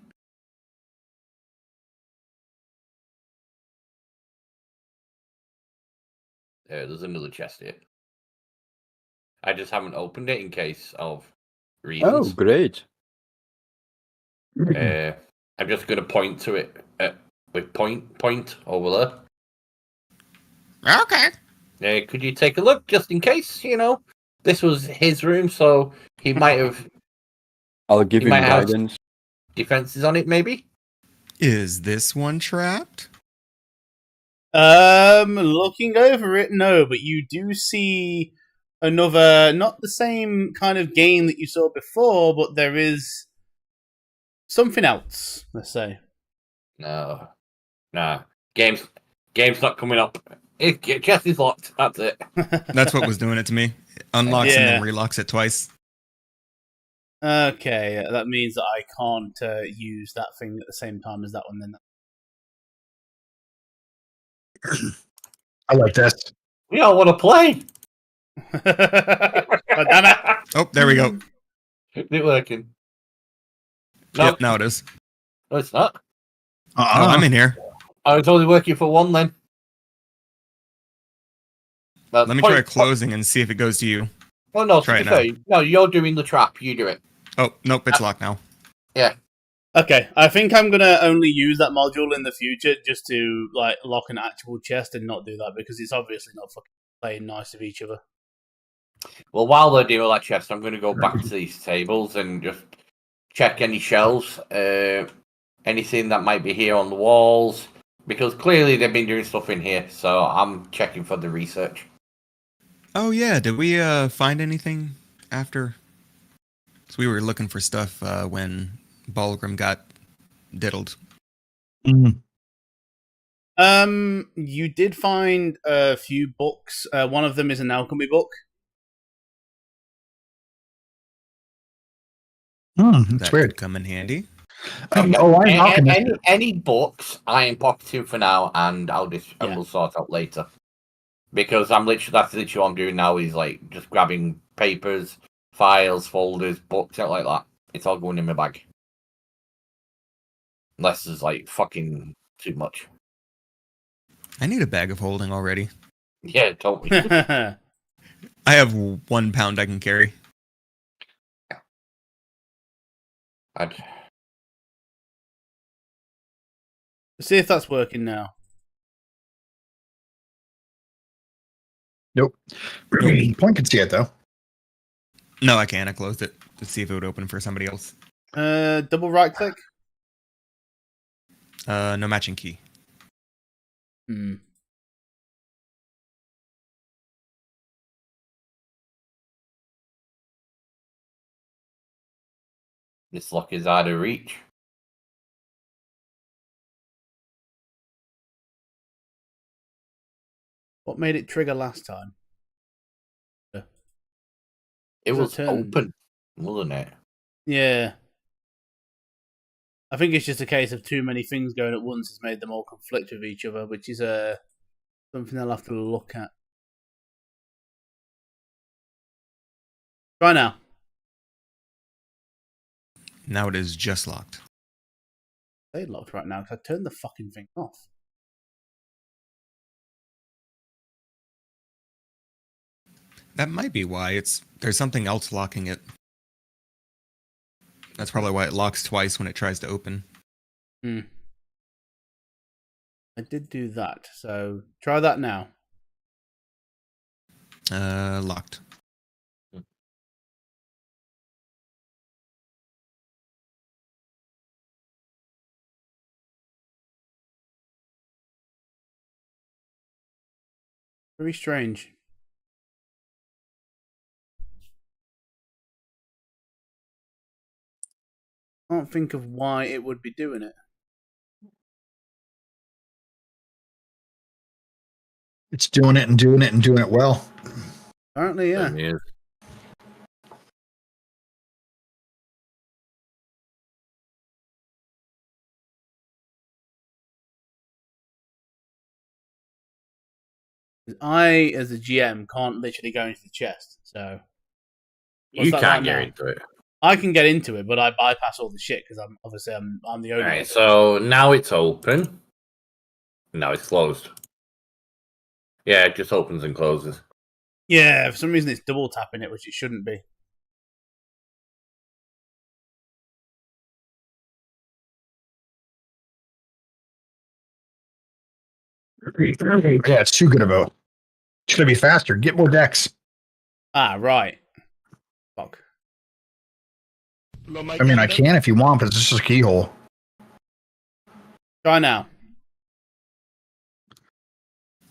There's another chest here. I just haven't opened it in case of Oh, reasons. great. I'm just going to point to it with point over there. Okay. Could you take a look just in case? This was his room, so he might have. I'll give He him might have guidance. defenses on it, maybe. Is this one trapped? Looking over it, no, but you do see another, not the same kind of game that you saw before, but there is something else, let's say. No. Nah. Game's not coming up. Chest is locked. That's it. That's what was doing it to me. Unlocks and then Yeah. relocks it twice. Okay, that means that I can't use that thing at the same time as that one then. I like this. We all want to play. God damn it. Oh, there we go. Is it working? No, Yep, now it is. no, it's not. Oh, I'm in here. I was only working for one then. Let me try closing and see if it goes to you. Oh no, Try to it be now. fair, no, you're doing the trap. You do it. Oh, nope, it's locked now. Yeah. Okay, I think I'm gonna only use that module in the future just to like lock an actual chest and not do that because it's obviously not fucking playing nice with each other. Well, while they're doing that chest, I'm going to go back to these tables and just check any shelves, anything that might be here on the walls, because clearly they've been doing stuff in here. So I'm checking for the research. Oh yeah, did we find anything after? So we were looking for stuff when Balgrim got diddled. You did find a few books. One of them is an alchemy book. That's That weird. could come in handy. I'm alchemist. Any books I am pocketing for now, and we'll sort out later. Because that's literally what I'm doing now is like just grabbing papers, files, folders, books, out like that. It's all going in my bag. Unless there's like fucking too much. I need a bag of holding already. Yeah, totally. I have 1 pound I can carry. See if that's working now. Nope. Point can see it though. No, I can't. I closed it to see if it would open for somebody else. Double right click. No matching key. This lock is out of reach. What made it trigger last time? It was turn? open, wasn't it? Yeah. I think it's just a case of too many things going at once has made them all conflict with each other, which is something I'll have to look at. Try now. Now it is just locked. They locked right now because I turned the fucking thing off. That might be why there's something else locking it. That's probably why it locks twice when it tries to open. I did do that, so try that now. Locked. Very strange. Can't think of why it would be doing it. It's doing it and doing it and doing it well. Apparently, yeah. Certainly is. I, as a GM, can't literally go into the chest. So You that can't like get now? into it. I can get into it, but I bypass all the shit because I'm the owner. Alright, so now it's open. Now it's closed. Yeah, it just opens and closes. Yeah, for some reason it's double tapping it, which it shouldn't be. Yeah, it's too good of a. It's gonna be faster. Get more decks. Ah, right. Fuck. I mean, I can if you want, but it's just a keyhole. Try now.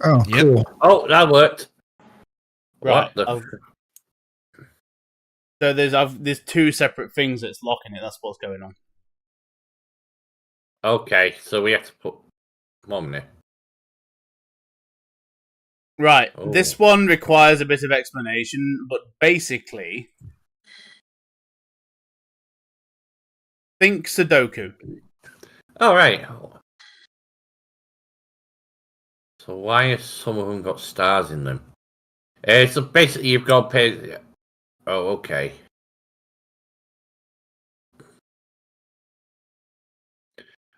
Oh, Yep. cool. Oh, that worked. Right. What the? So there's two separate things that's locking it. That's what's going on. Okay, so we have to put 1 minute. Right. Oh. This one requires a bit of explanation, but basically, think Sudoku. All right. So why have some of them got stars in them? So basically, you've got to pay. Oh, okay.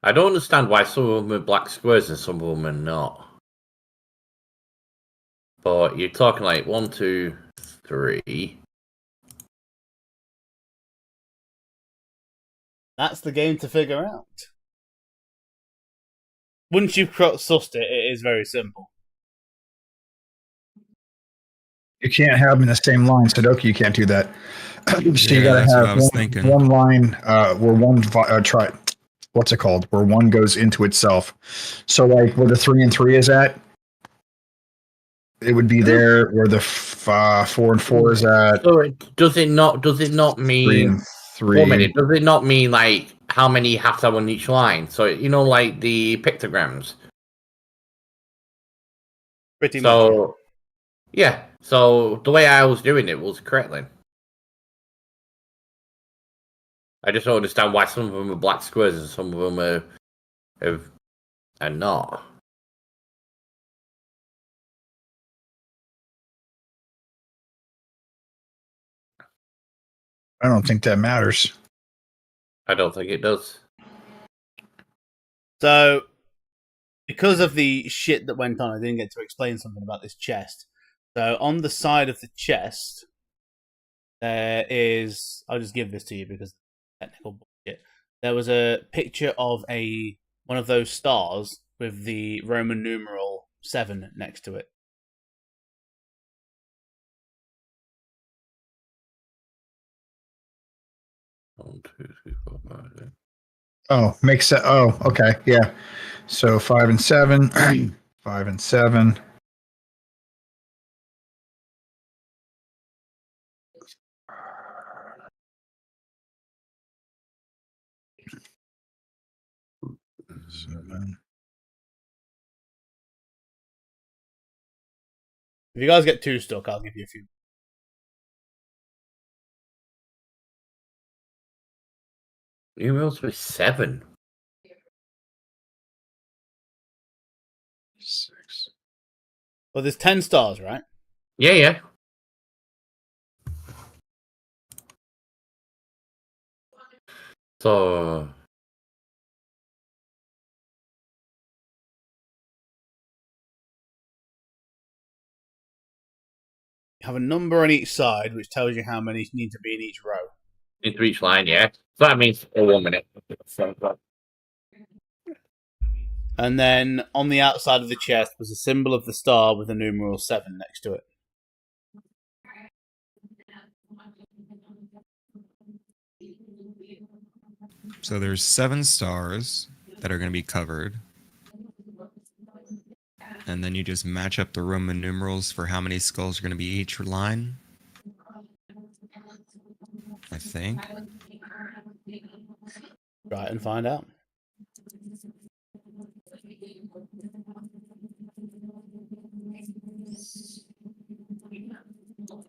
I don't understand why some of them are black squares and some of them are not. But you're talking like 1, 2, 3. That's the game to figure out. Once you've sussed it, it is very simple. You can't have them in the same line. Sudoku, you can't do that. So you Yeah, gotta that's what I have was thinking. one line where one try. What's it called? Where one goes into itself. So like where the 3 and 3 is at, it would be there. Where the 4 and 4 is at. So does it not 3 mean and 3. 1 minute? Does it not mean like how many you have to have on each line? So you know, like the pictograms. Pretty much. So yeah. So the way I was doing it was correct then. I just don't understand why some of them are black squares and some of them are not. I don't think that matters. I don't think it does. So, because of the shit that went on, I didn't get to explain something about this chest. So, on the side of the chest, there is. I'll just give this to you because technical bullshit. There was a picture of one of those stars with the Roman numeral 7 next to it. One, 2, 3, 4, 5, 6. Oh, makes sense. Oh, okay, yeah. So 5 and 7, 5 and 7. If you guys get too stuck, I'll give you a few. Numerals with 7. 6. Well, there's 10 stars, right? Yeah, yeah. So You have a number on each side, which tells you how many need to be in each row. into each line, yeah. So that means 1 minute. And then on the outside of the chest was a symbol of the star with the numeral 7 next to it. So there's 7 stars that are going to be covered. and then you just match up the Roman numerals for how many skulls are going to be each line. I think. Try it and find out.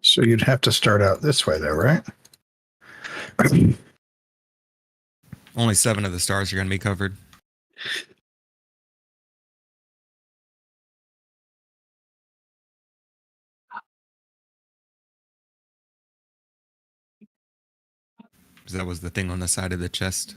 So you'd have to start out this way, though, right? Only 7 of the stars are going to be covered. That was the thing on the side of the chest.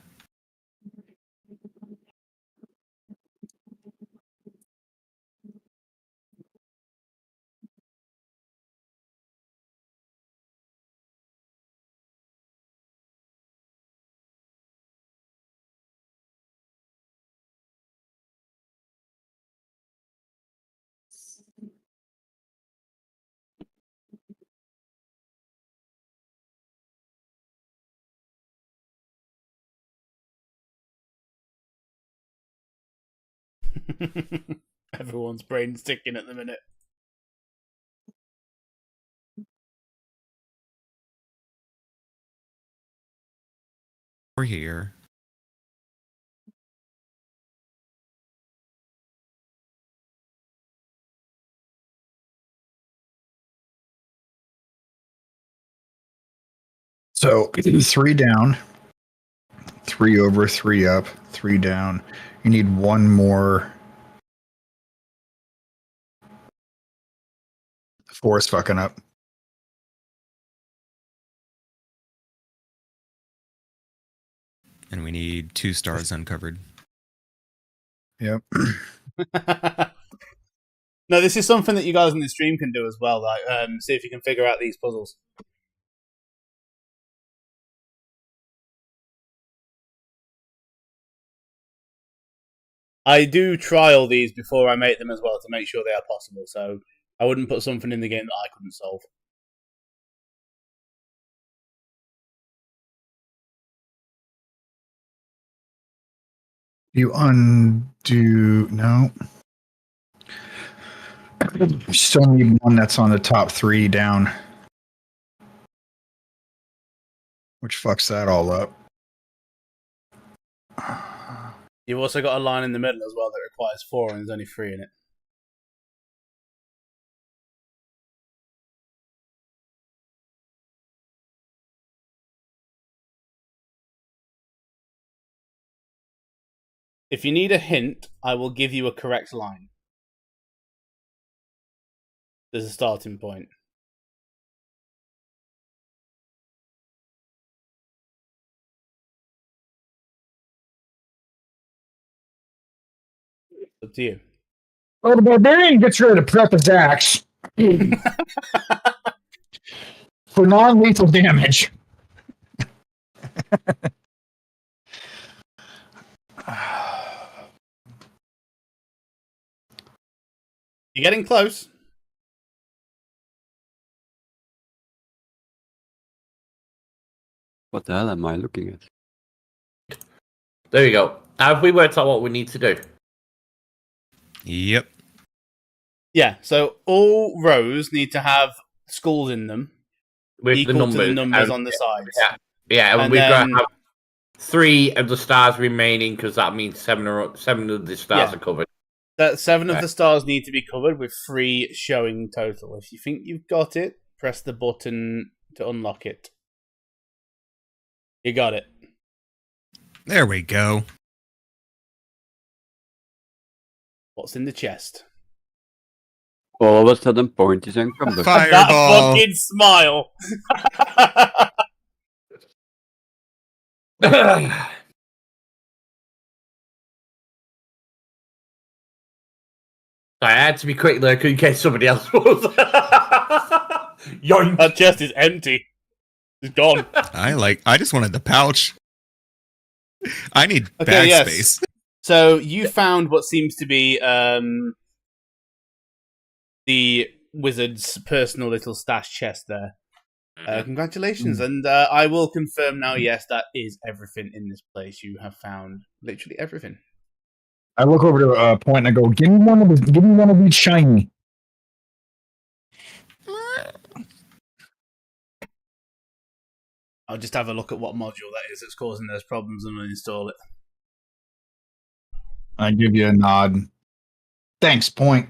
Everyone's brain's ticking at the minute. We're here. So 3 down, 3 over, 3 up, 3 down. You need 1 more. 4 is fucking up. And we need 2 stars uncovered. Yep. No, this is something that you guys in the stream can do as well. Like, see if you can figure out these puzzles. I do trial these before I make them as well to make sure they are possible. So I wouldn't put something in the game that I couldn't solve. You undo. No. You still need 1 that's on the top 3 down. Which fucks that all up. You've also got a line in the middle as well that requires 4 and there's only 3 in it. If you need a hint, I will give you a correct line. There's a starting point. Up to you. Well, the barbarian gets ready to prep his axe for non-lethal damage. You're getting close. What the hell am I looking at? There you go. Have we worked out what we need to do? Yep. Yeah, so all rows need to have skulls in them With equal the numbers, to the numbers and- on the sides. Yeah, and And we've got then- to have 3 of the stars remaining because that means 7 of the stars Yeah. are covered. That 7 of Okay. the stars need to be covered with 3 showing total. If you think you've got it, press the button to unlock it. You got it. There we go. What's in the chest? All of a sudden, point is encumbered. That Fireball. fucking smile. I had to be quick there in case somebody else was. Yoink! That chest is empty. It's gone. I just wanted the pouch. I need Okay, bag yes. space. So you found what seems to be the wizard's personal little stash chest there. Congratulations, and I will confirm now. Yes, that is everything in this place. You have found literally everything. I look over to a point and I go, give me one of these shiny. I'll just have a look at what module that is that's causing those problems and uninstall it. I give you a nod. Thanks, point.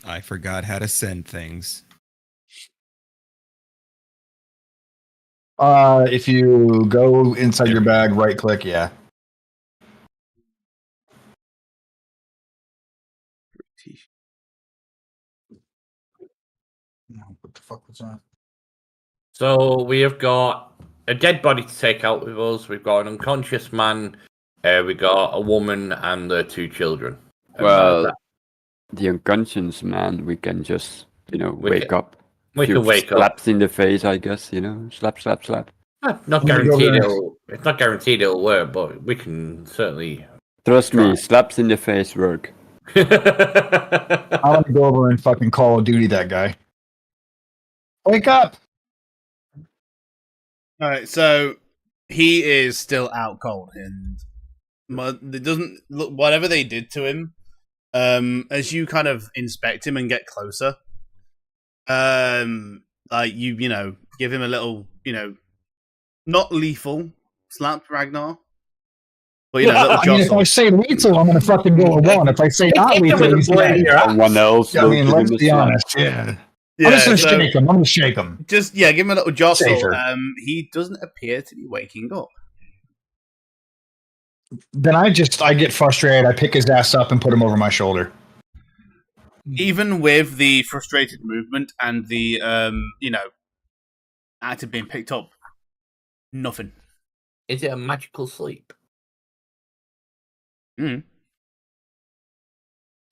I forgot how to send things. If you go inside your bag, right click, yeah. What the fuck was that? So we have got a dead body to take out with us. We've got an unconscious man. We got a woman and their 2 children. Well, the unconscious man, we can just, wake up. We Few can wake up. slaps in the face, I guess, slap, slap, slap. Not guaranteed it's not guaranteed it'll work, but we can certainly Trust try. me, slaps in the face work. I want to go over and fucking Call of Duty that guy. Wake up! All right, so he is still out cold, and it doesn't look. Whatever they did to him, as you kind of inspect him and get closer, like you know, give him a little, not lethal slap, Ragnar, but a little I mean, if jostle. I say lethal, I'm gonna fucking go alone. If I say not lethal, he's dead. Someone else. I mean, let's legitimate be slap. honest. Yeah. Yeah, I'm just gonna so shake him. I'm gonna shake him. just give him a little jostle. Safer. He doesn't appear to be waking up. Then I get frustrated. I pick his ass up and put him over my shoulder. Even with the frustrated movement and the actor being picked up, nothing. Is it a magical sleep? Mm.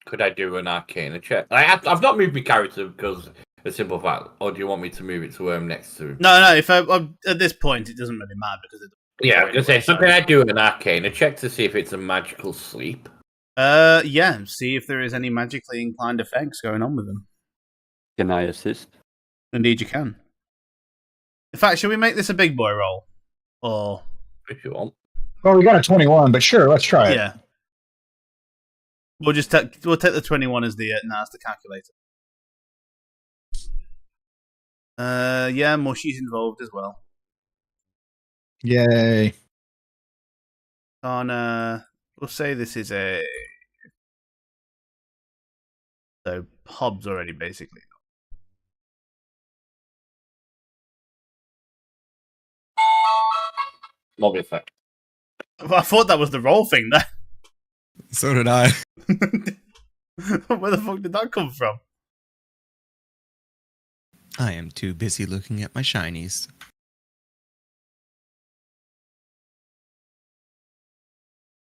Could I do an arcana check? I've not moved my character because a simple fact. Or do you want me to move it to where I'm next to him? No. If at this point, it doesn't really matter because Yeah, I was gonna say something. I do an arcana check to see if it's a magical sleep. yeah. See if there is any magically inclined effects going on with them. Can I assist? Indeed, you can. In fact, should we make this a big boy roll? Or If you want. Well, we got a 21, but sure, let's try it. yeah, we'll take the 21 as the as the calculator. Yeah, Mushy's involved as well. Yay. On we'll say this is a so Hobbs already basically. Lobby effect. I thought that was the roll thing. There. So did I. Where the fuck did that come from? I am too busy looking at my shinies.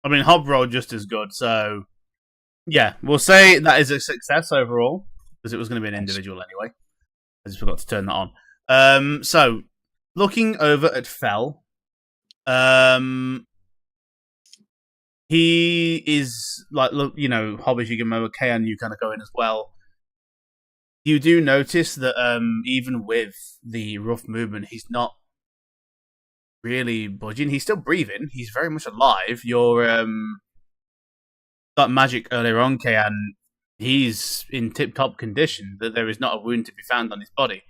I mean, Hob rolled just as good, so yeah, we'll say that is a success overall because it was going to be an individual anyway. I just forgot to turn that on. So looking over at Fell, he is like, look, Hob, as you can remember, Kayan, you kind of go in as well. You do notice that even with the rough movement, he's not really budging. He's still breathing. He's very much alive. Your that magic earlier on, Kayan, he's in tip-top condition. That there is not a wound to be found on his body,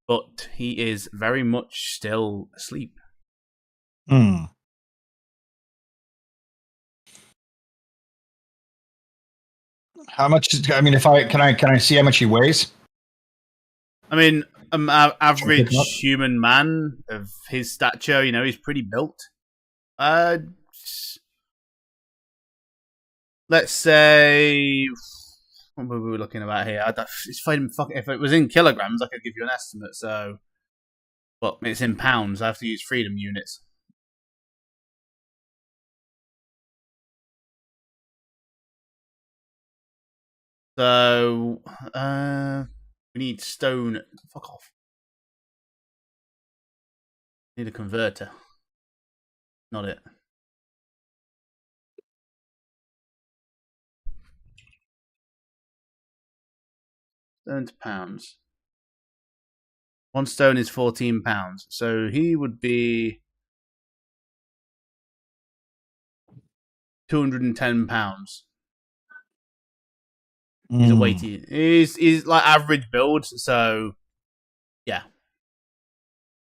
but he is very much still asleep. Hmm. How much? I mean, if I can I see how much he weighs? I mean, average Pick him up. human man of his stature, he's pretty built. Let's say, what were we looking about here? It's fine. If it was in kilograms, I could give you an estimate. So, well, it's in pounds. I have to use freedom units. So, we need stone. Fuck off. Need a converter. Not it. Stone to pounds. 1 stone is 14 pounds. So he would be £210. He's a weighty. He's like average build, so yeah.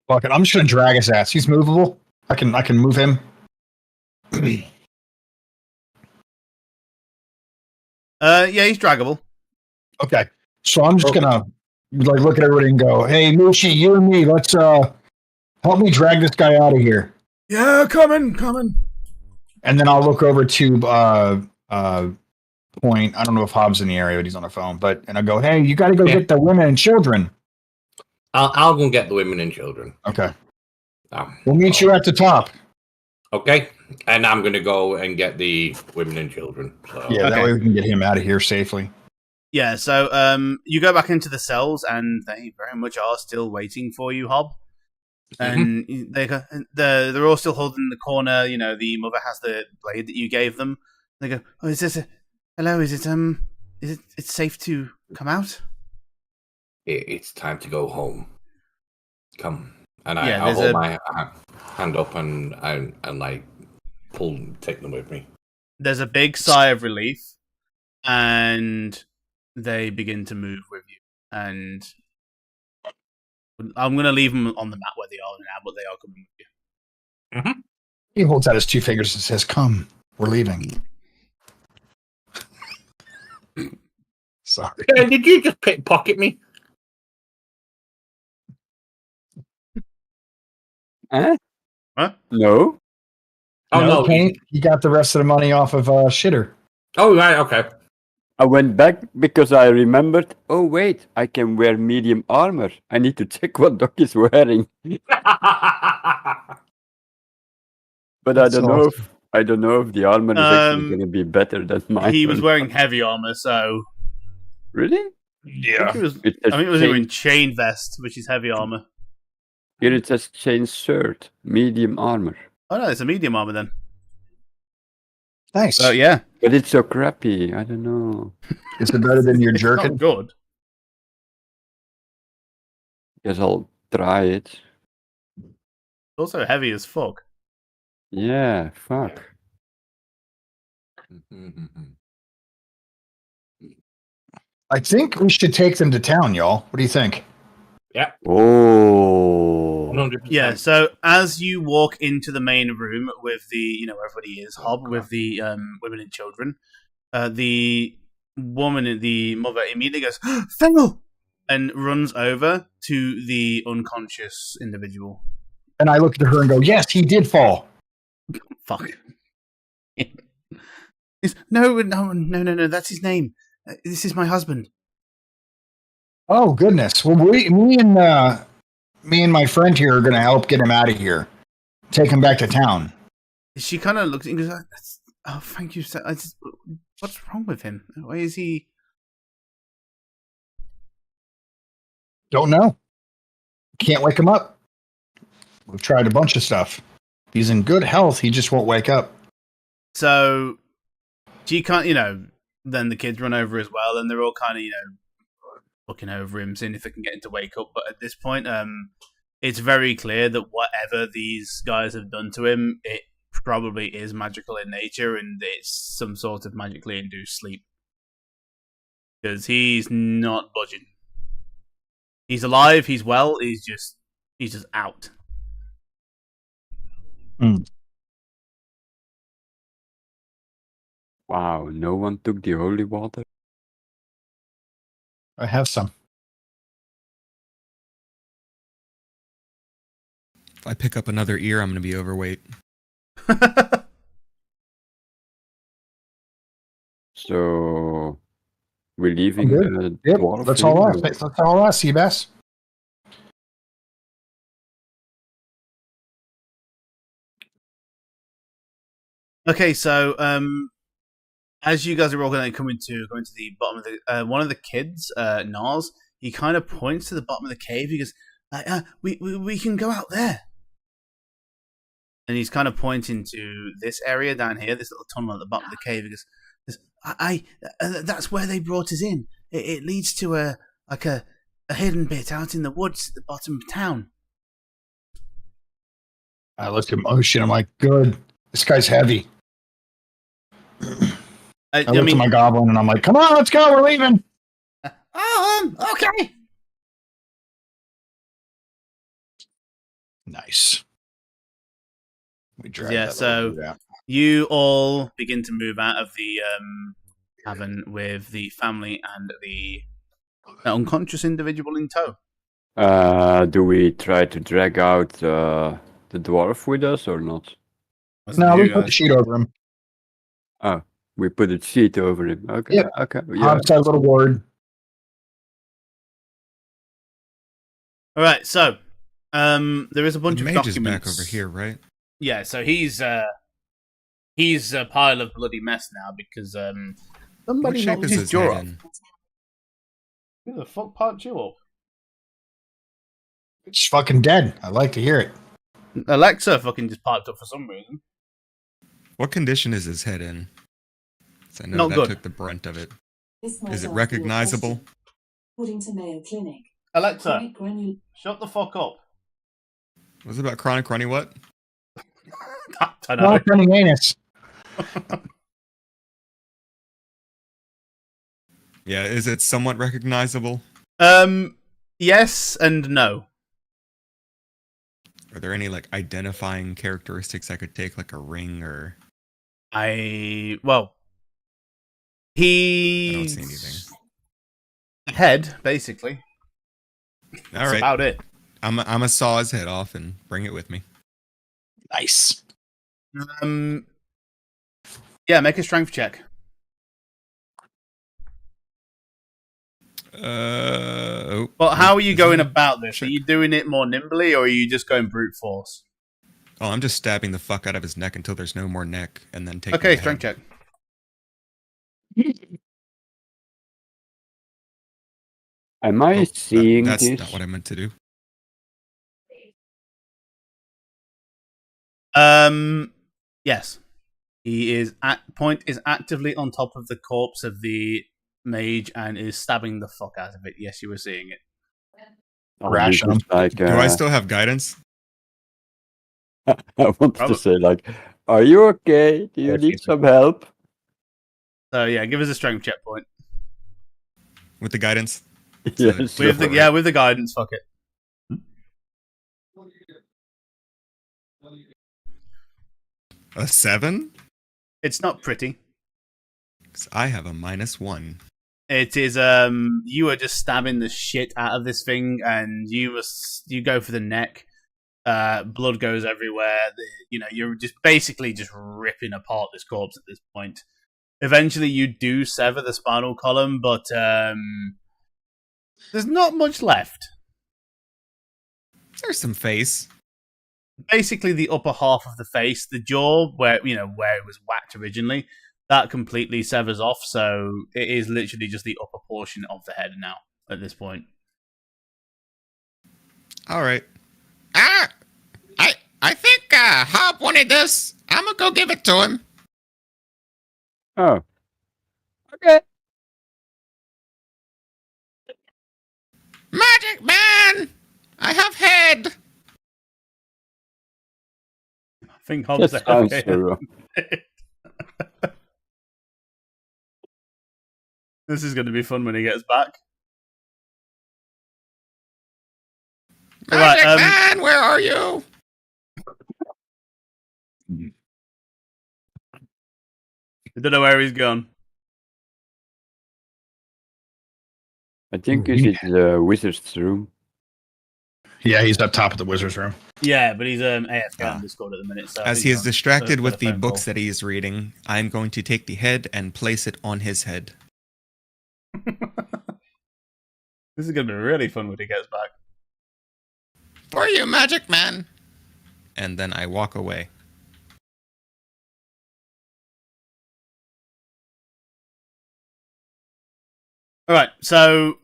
Fuck it. I'm just gonna drag his ass. He's movable. I can move him. Yeah, he's draggable. Okay. So I'm just gonna like look at everybody and go, "Hey, Moochie, you and me, let's help me drag this guy out of here." Yeah, coming. And then I'll look over to Point. I don't know if Hobbs in the area, but he's on the phone. And I'll go, "Hey, you got to go get the women and children." I'll go and get the women and children. Okay. We'll meet you at the top. Okay, and I'm gonna go and get the women and children. So. Yeah, that way we can get him out of here safely. Yeah, so you go back into the cells, and they very much are still waiting for you, Hob. And they're all still holding the corner. You know, the mother has the blade that you gave them. They go, "Oh, is this hello? Is it safe to come out?" It's time to go home. Come, and Yeah, I'll hold my hand up and like take them with me. There's a big sigh of relief, and they begin to move with you. And I'm going to leave them on the map where they are now, but they are coming with you. Mm-hmm. He holds out his two fingers and says, "Come, we're leaving." Sorry. Did you just pickpocket me? Huh? No. Oh no, Paint. He got the rest of the money off of Shitter. Oh right, okay. I went back because I remembered, oh wait, I can wear medium armor. I need to check what Doc is wearing. But I don't know if the armor is actually going to be better than mine. He was wearing heavy armor, so really? Yeah. I think it was wearing chain vest, which is heavy armor. Here it says chain shirt, medium armor. Oh no, it's a medium armor then. Nice. Oh yeah, But it's so crappy. I don't know. Is it better than your it's jerkin? not good. Guess I'll try it. It's also heavy as fuck. Yeah, fuck. I think we should take them to town, y'all. What do you think? Oh. 100%. Yeah, so as you walk into the main room with the, everybody is, Hob, with the women and children, the woman, the mother, immediately goes, "Fengel!" and runs over to the unconscious individual. And I look at her and go, "Yes, he did fall." Fuck. No, that's his name. This is my husband. Oh goodness. Well, me and my friend here are going to help get him out of here. Take him back to town. She kind of looks and goes, "Oh, thank you, sir. What's wrong with him? Why is he?" Don't know. Can't wake him up. We've tried a bunch of stuff. He's in good health. He just won't wake up. So she can't, then the kids run over as well, and they're all kind of, looking over him, seeing if they can get him to wake up. But at this point, it's very clear that whatever these guys have done to him, it probably is magical in nature, and it's some sort of magically induced sleep. Because he's not budging. He's alive, he's well, he's just out. Wow, no one took the holy water? I have some. If I pick up another ear, I'm going to be overweight. So we're leaving Yep, dwarf that's all here? us. That's all us, Seabass. Okay, so as you guys are all going to going to the bottom of the one of the kids, Nars, he kind of points to the bottom of the cave. He goes, "We can go out there." And he's kind of pointing to this area down here, this little tunnel at the bottom of the cave. He goes, "That's where they brought us in. It leads to a hidden bit out in the woods at the bottom of town." I look at him. Oh shit! I'm like, good. This guy's heavy. I looked at my goblin and I'm like, come on, let's go, we're leaving. Okay. Nice. We dragged Yeah, that so- little dude out. You all begin to move out of the cavern with the family and the unconscious individual in tow. Do we try to drag out the dwarf with us or not? That's No, you we put the guys. sheet over him. Oh, we put a sheet over him. Okay, Yep. okay, yeah. Hobbs has a little word. All right, so there is a bunch The of mage is documents back over here, right? Yeah, so he's a pile of bloody mess now because What somebody shape knocked is his his jaw head off. in? Who the fuck parked you up? It's fucking dead. I like to hear it. Alexa fucking just parked up for some reason. What condition is his head in? 'Cause I know Not that good. took the brunt of it. This might Is it answer your recognizable? question. According to Mayo Clinic, Alexa, chronic granul- shut the fuck up. Was it about chronic runny what? I know. Not running anus. Yeah, is it somewhat recognizable? Yes and no. Are there any like identifying characteristics I could take, like a ring or? I don't He see anything. head basically. All That's right, about it. I'm a saw his head off and bring it with me. Nice. Yeah, make a strength check. Well, how are you going about this? Are Check. you doing it more nimbly, or are you just going brute force? Oh, I'm just stabbing the fuck out of his neck until there's no more neck, and then taking. Okay, the strength head. check. Am I Oh, seeing that's this? not what I meant to do. Yes. He is actively on top of the corpse of the mage and is stabbing the fuck out of it. Yes, you were seeing it. Oh, Ration this is like, Do I still have guidance? I wanted Probably. to say, like, are you okay? Do you Yes, need yes. some help? So yeah, give us a strength check point. With the guidance? Yes. With the guidance, fuck it. A 7? It's not pretty. 'Cause I have a -1. It is you are just stabbing the shit out of this thing, and you go for the neck. Blood goes everywhere. You're just basically just ripping apart this corpse at this point. Eventually, you do sever the spinal column, but there's not much left. There's some face. Basically, the upper half of the face, the jaw, where it was whacked originally, that completely severs off. So it is literally just the upper portion of the head now at this point. All right. I think Hob wanted this. I'm gonna go give it to him. Oh. Okay. Magic man, I have head. I think Hobbs That sounds so wrong. This is going to be fun when he gets back. Magic Right, man, where are you? I don't know where he's gone. I think it's in the wizard's room. Yeah, he's up top of the wizard's room. Yeah, but he's AFK Yeah. on Discord at the minute. So I As think he he's is on distracted for with the phone books call. that he is reading, I'm going to take the head and place it on his head. This is going to be really fun when he gets back. For you, magic man. And then I walk away. All right, so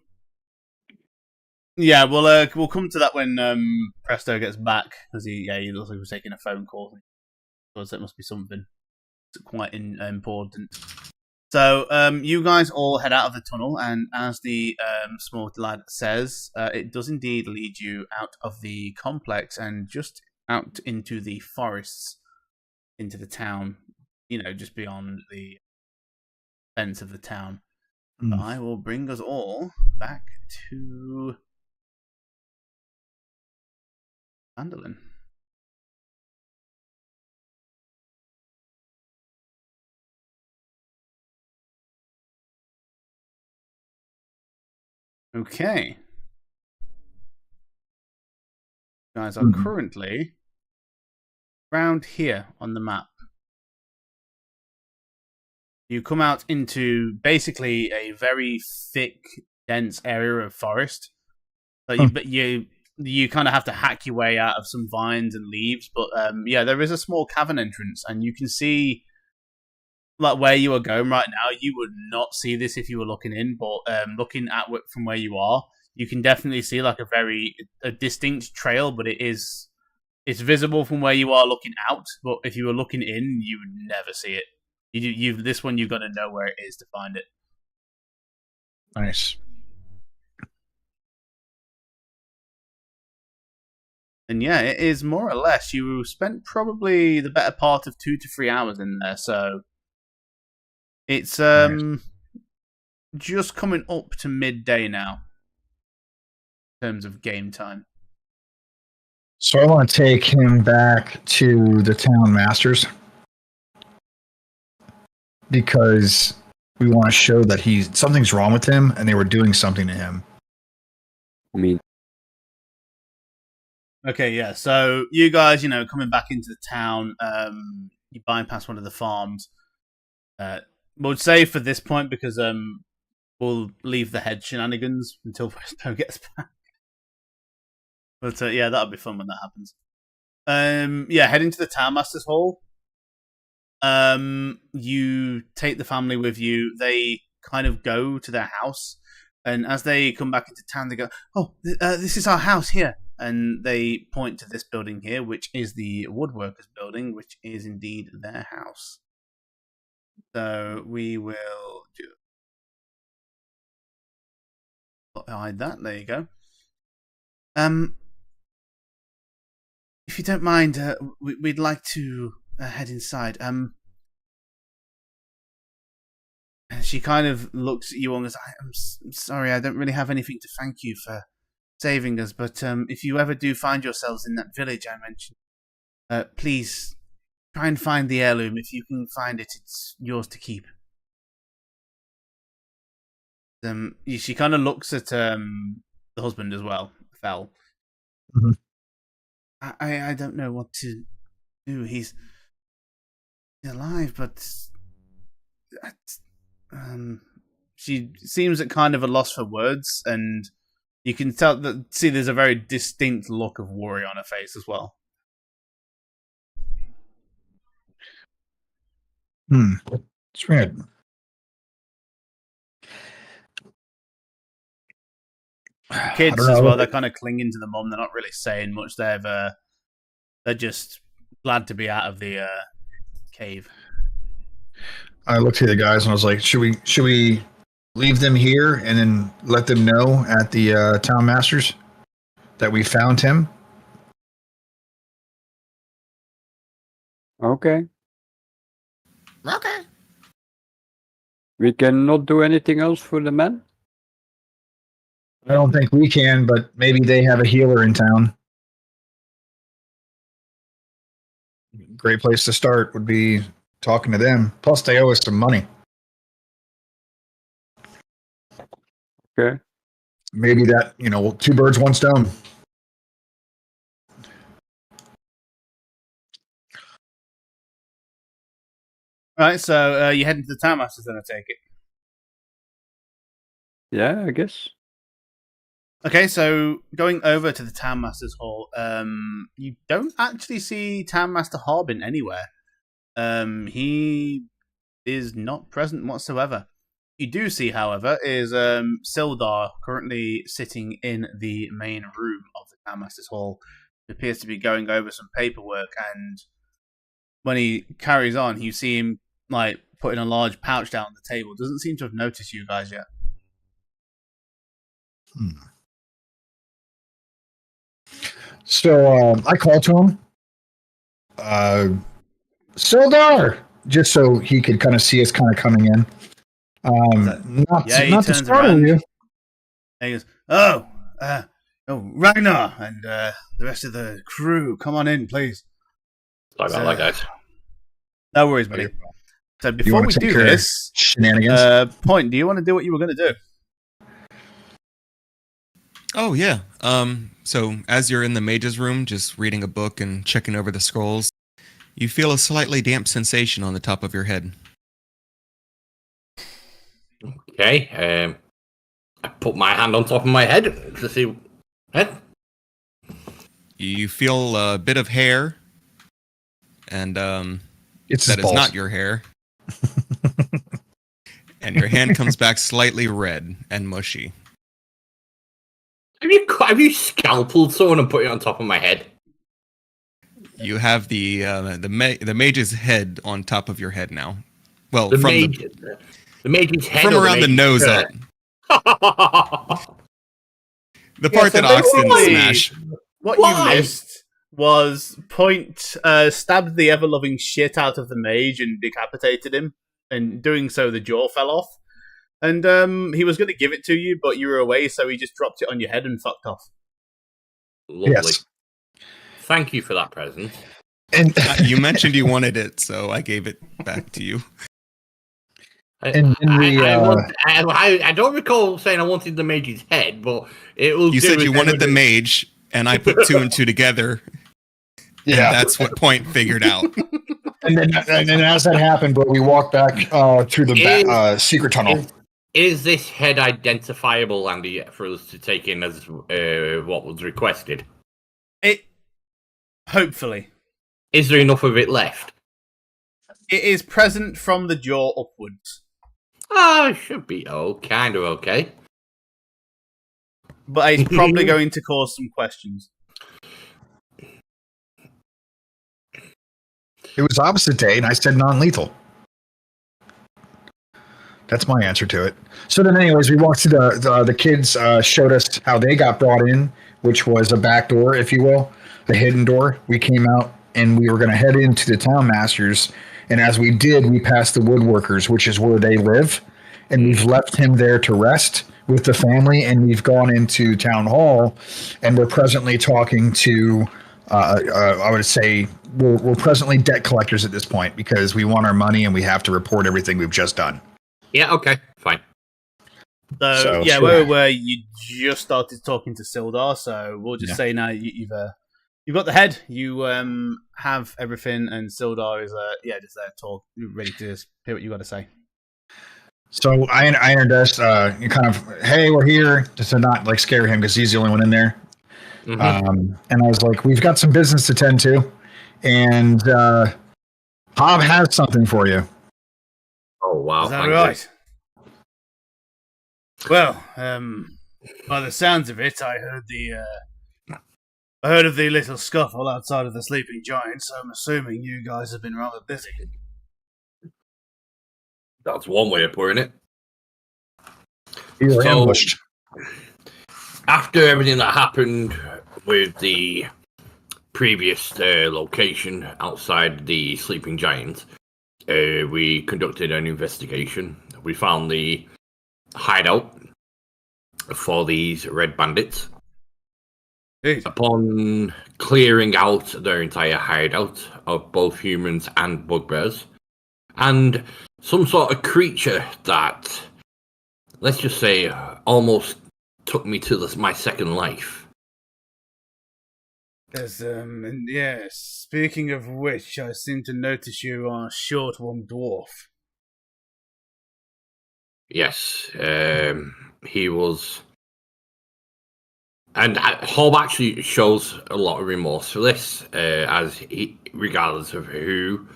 yeah, we'll come to that when Presto gets back because he looks like he was taking a phone call. So that must be something quite important. So you guys all head out of the tunnel, and as the small lad says, it does indeed lead you out of the complex and just out into the forests, into the town. Just beyond the sense of the town. Hmm. But I will bring us all back to Vandalin. Okay. You guys are Mhm. currently around here on the map. You come out into basically a very thick, dense area of forest. So you kind of have to hack your way out of some vines and leaves, but yeah, there is a small cavern entrance, and you can see like where you are going right now. You would not see this if you were looking in, but looking at from where you are, you can definitely see like a distinct trail, but it's visible from where you are looking out. But if you were looking in, you would never see it. You've this one you've got to know where it is to find it. Nice. And yeah, it is more or less. You spent probably the better part of 2 to 3 hours in there, so it's just coming up to midday now in terms of game time. So I want to take him back to the town masters because we want to show that something's wrong with him and they were doing something to him. I mean, Okay, yeah. So you guys, coming back into the town, you bypass one of the farms. Would say for this point because we'll leave the head shenanigans until Presto gets back. But yeah, that'll be fun when that happens. Yeah, heading to the Town Master's Hall. You take the family with you. They kind of go to their house, and as they come back into town, they go, "Oh, this is our house here." And they point to this building here, which is the woodworkers' building, which is indeed their house. So we will hide that. There you go. If you don't mind, we'd like to head inside. She kind of looks at you and goes, I'm sorry, I don't really have anything to thank you for saving us, but if you ever do find yourselves in that village I mentioned, please try and find the heirloom. If you can find it, it's yours to keep. She kind of looks at the husband as well, Fel. Mm-hmm. I don't know what to do. He's alive, but she seems at kind of a loss for words, and you can tell that. See, there's a very distinct look of worry on her face as well. It's weird. Kids as well. They're kind of clinging to the mum. They're not really saying much. They're just glad to be out of the cave. I looked at the guys and I was like, should we leave them here and then let them know at the town masters that we found him? okay. Okay. We cannot do anything else for the man? I don't think we can, but maybe they have a healer in town. Great place to start would be talking to them. Plus, they owe us some money. Okay. Maybe that, two birds, one stone. All right, so you head into the town masters, then I take it. Yeah, I guess. Okay, so going over to the Town Master's Hall, you don't actually see Town Master Harbin anywhere. He is not present whatsoever. You do see, however, is Sildar currently sitting in the main room of the Town Master's Hall. He appears to be going over some paperwork, and when he carries on, you see him like putting a large pouch down on the table. Doesn't seem to have noticed you guys yet. So I called to him, Sildar, just so he could kind of see us kind of coming in. Not Yeah, he not to turns startle around. you. And he goes, "Oh, Ragnar and the rest of the crew, come on in, please." Sorry about that, guys. No worries, buddy. So before wanna we take do care of this, Shenanigans. Point, do you want to do what you were going to do? Oh yeah. So as you're in the mage's room, just reading a book and checking over the scrolls, you feel a slightly damp sensation on the top of your head. Okay. I put my hand on top of my head to see. Head. You feel a bit of hair, and It's that his is balls. not your hair. And your hand comes back slightly red and mushy. Have you scalpeled someone and put it on top of my head? You have the mage's head on top of your head now. Well, The from mage's head from or around the mage's nose shirt? up. The Yeah, part so that Ox didn't basically- smash. What Why? you missed was Point stabbed the ever-loving shit out of the mage and decapitated him. And doing so, the jaw fell off. And he was going to give it to you, but you were away, so he just dropped it on your head and fucked off. Lovely. Yes. Thank you for that present. And You mentioned you wanted it, so I gave it back to you. And then I don't recall saying I wanted the mage's head, but it will. You do said it you wanted the anyway. mage, and I put two and two together. And that's what Point figured out. and then as that happened, but we walked back through the secret tunnel. Is this head identifiable, Andy, for us to take in as what was requested? It hopefully Is there enough of it left? it is present from the jaw upwards, It should be kind of okay. but it's probably going to cause some questions. It was opposite day, and I said non-lethal. That's my answer to it. So then, anyways, we walked to the kids showed us how they got brought in, which was a back door, if you will, the hidden door. We came out, and we were going to head into the town masters. And as we did, we passed the woodworkers, which is where they live. And we've left him there to rest with the family. And we've gone into town hall, and we're presently talking to, I would say, we're presently debt collectors at this point because we want our money and we have to report everything we've just done. Yeah, okay, fine. So yeah, sure. where we were, you just started talking to Sildar, so we'll just say now you've got the head, you have everything, and Sildar is just there, talk, ready to hear what you got to say. So I introduced, you kind of, hey, we're here, just to not like scare him because he's the only one in there. Mhm. And I was like, we've got some business to tend to, and Hob has something for you. Oh wow! Is that thank you. right? Well, by the sounds of it, I heard of the little scuffle outside of the Sleeping Giant, so I'm assuming you guys have been rather busy. That's one way of putting it. You were So- ambushed. After everything that happened with the previous location outside the Sleeping Giant, we conducted an investigation. We found the hideout for these red bandits. Jeez. Upon clearing out their entire hideout of both humans and bugbears, and some sort of creature that, let's just say, almost took me to my second life. Yes, and yes, speaking of which, I seem to notice you are a short one dwarf. Yes, he was. And Hob actually shows a lot of remorse for this, as he, regardless of who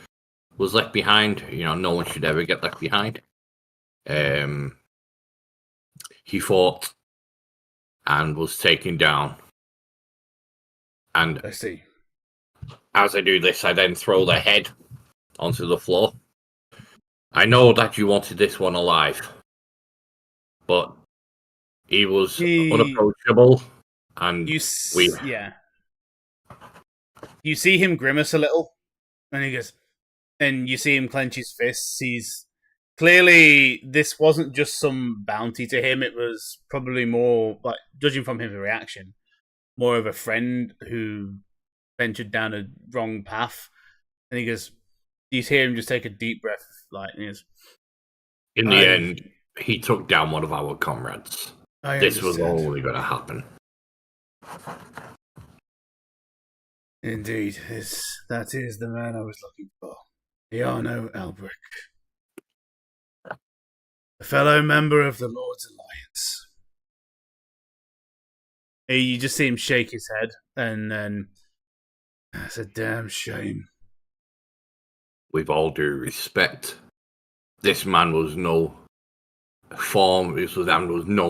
was left behind, no one should ever get left behind. He fought and was taken down. And I see. as I do this, I then throw the head onto the floor. I know that you wanted this one alive, but he was unapproachable, and You You see him grimace a little, and he goes, and you see him clench his fists. clearly this wasn't just some bounty to him. It was probably more, like, judging from his reaction, more of a friend who ventured down a wrong path. And he goes, you hear him just take a deep breath, like, and he goes, In the end, he took down one of our comrades. This was only going to happen. Indeed, that is the man I was looking for. Iarno Albrick. A fellow member of the Lord's Alliance. You just see him shake his head, and then that's a damn shame. With all due respect, this man was no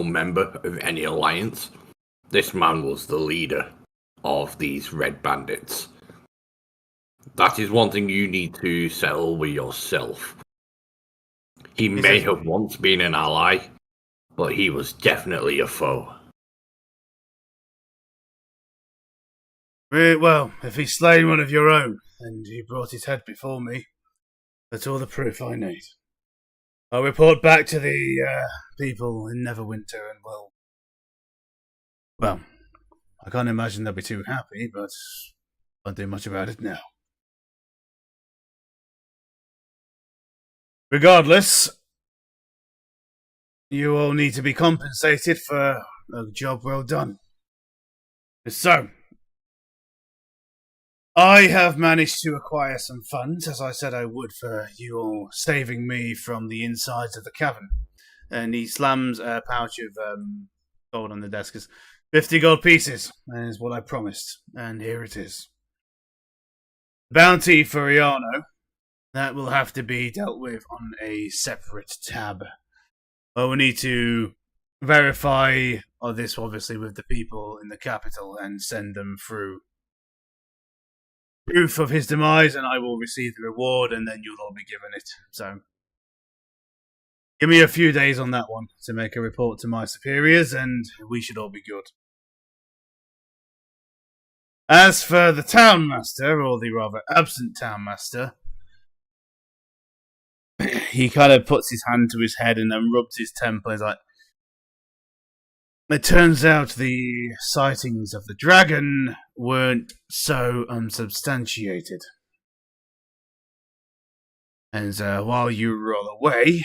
member of any alliance. This man was the leader of these red bandits. That is one thing you need to settle with yourself. He may have once been an ally, but he was definitely a foe. Well, if he's slain one of your own, and he brought his head before me, that's all the proof I need. I'll report back to the people in Neverwinter, and well, I can't imagine they'll be too happy, but can't do much about it now. Regardless, you all need to be compensated for a job well done. So, I have managed to acquire some funds, as I said I would, for you all saving me from the insides of the cavern. And he slams a pouch of gold on the desk. 50 gold pieces, that is what I promised, and here it is. Bounty for Iarno, that will have to be dealt with on a separate tab. I will need to verify this, obviously, with the people in the capital and send them through proof of his demise, and I will receive the reward, and then you'll all be given it. So, give me a few days on that one to make a report to my superiors, and we should all be good. As for the townmaster, or the rather absent townmaster, he kind of puts his hand to his head and then rubs his temple. He's like, it turns out the sightings of the dragon weren't so unsubstantiated. And while you were all away,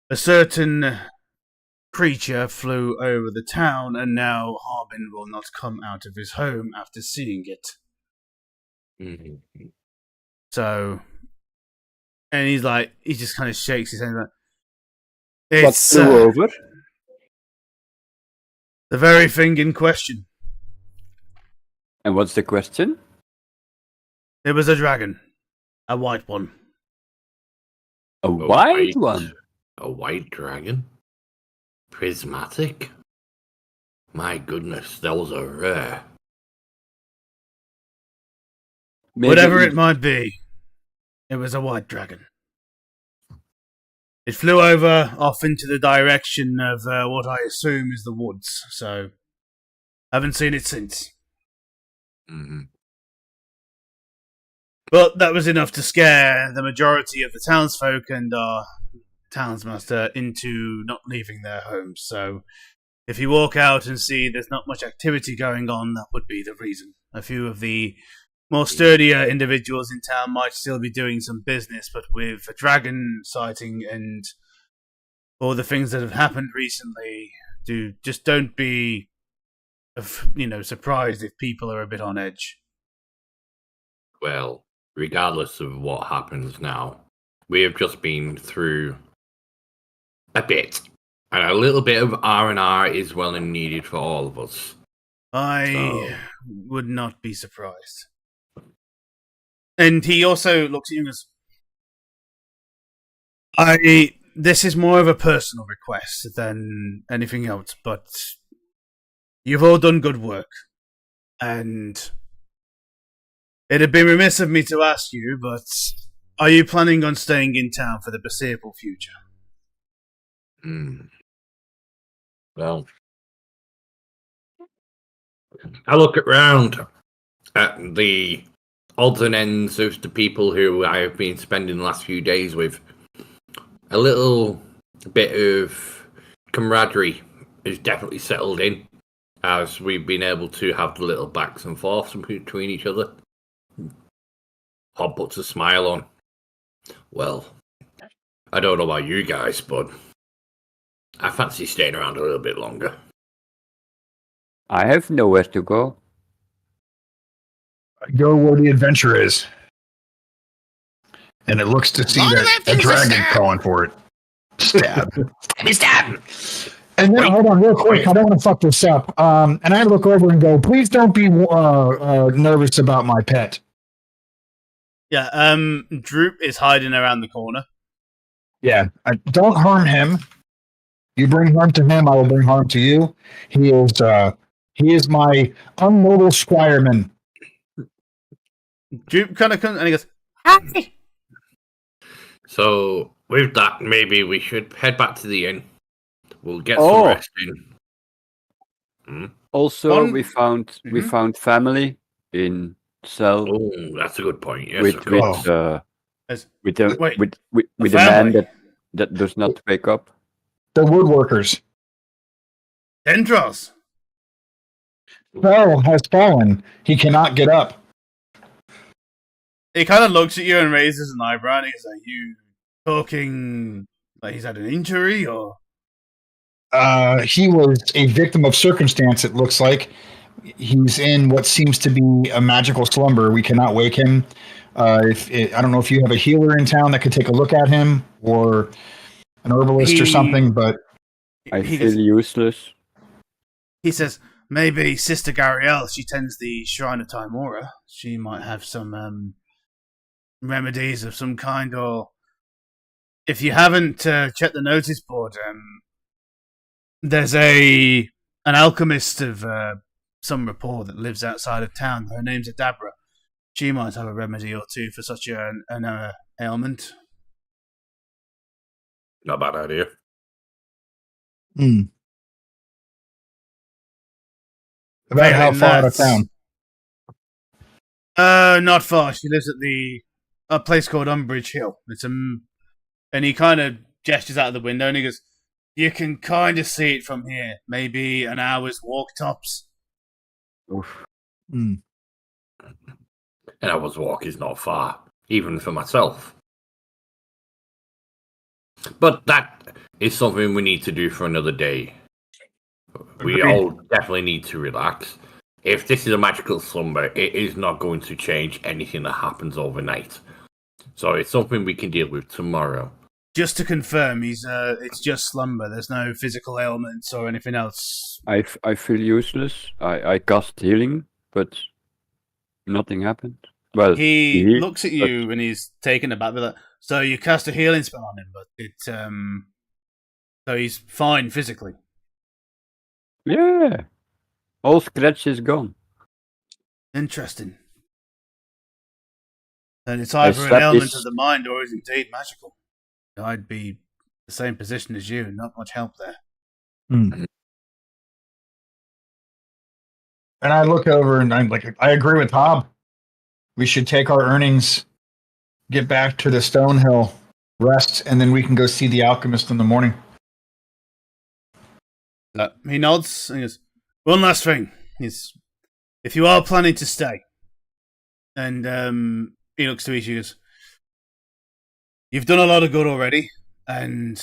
a certain creature flew over the town, and now Harbin will not come out of his home after seeing it. Mm-hmm. So, and he just kind of shakes his head like, What flew over? The very thing in question. And what's the question? It was a dragon. A white one. A white one? A white dragon? Prismatic? My goodness, those are rare. Whatever it might be, it was a white dragon. It flew off into the direction of what I assume is the woods, so haven't seen it since. Mm-hmm. But that was enough to scare the majority of the townsfolk and our townsmaster into not leaving their homes. So if you walk out and see there's not much activity going on, that would be the reason. A few of the more sturdier individuals in town might still be doing some business, but with a dragon sighting and all the things that have happened recently, don't be, surprised if people are a bit on edge. Well, regardless of what happens now, we have just been through a bit, and a little bit of R&R is well and needed for all of us. I would not be surprised. And he also looks at you and goes, this is more of a personal request than anything else, but you've all done good work. And it'd be remiss of me to ask you, but are you planning on staying in town for the foreseeable future? Well, I look around at the odds and ends of the people who I have been spending the last few days with. a little bit of camaraderie is definitely settled in as we've been able to have the little backs and forths between each other. Hob puts a smile on. Well, I don't know about you guys, but I fancy staying around a little bit longer. I have nowhere to go. Go where the adventure is. And it looks to see long as that that a thing's a dragon stab. calling for it. Stab. Stab! And then, hold on real quick. I don't want to fuck this up. And I look over and go, please don't be nervous about my pet. Yeah, Droop is hiding around the corner. Yeah, don't harm him. You bring harm to him, I will bring harm to you. He is my unnoble squireman. Droop kind of comes and he goes, "Hi." So, with that, maybe we should head back to the inn. We'll get Oh. some rest in. Also, One- we found family in cell Oh, that's a good point. Yes, with of course. As- with a Wait, with a family? man that does not wake up. The woodworkers. Dendros. Fell has fallen. He cannot get up. He kind of looks at you and raises an eyebrow and he goes, are you talking like he's had an injury or? He was a victim of circumstance, it looks like. He's in what seems to be a magical slumber. We cannot wake him. I don't know if you have a healer in town that could take a look at him or an herbalist or something, but I he feel goes- useless. He says, maybe Sister Gariel, she tends the Shrine of Timora. She might have some remedies of some kind, or if you haven't checked the notice board, there's an alchemist of some rapport that lives outside of town. Her name's Adabra. She might have a remedy or two for such an ailment. Not a bad idea. about how Failing far out of that- town? Not far. She lives at a place called Umbridge Hill. It's and he kind of gestures out of the window and he goes, "You can kind of see it from here. Maybe an hour's walk tops." Oof. An hour's walk is not far, even for myself. But that is something we need to do for another day. We Agreed. all definitely need to relax. If this is a magical slumber, it is not going to change anything that happens overnight. So it's something we can deal with tomorrow. Just to confirm, it's just slumber. There's no physical ailments or anything else. I feel useless. I cast healing, but nothing happened. Well, He he- looks at you and he's taken aback with that. So you cast a healing spell on him, but so he's fine physically. yeah, all scratch is gone. Interesting. And it's either an slapped element his- of the mind or is indeed magical. I'd be the same position as you, not much help there. And I look over and I'm like, I agree with Hob. We should take our earnings, get back to the Stonehill, rest, and then we can go see the alchemist in the morning. He nods and he goes, one last thing. If you are planning to stay, and he looks to each of you and goes, you've done a lot of good already, and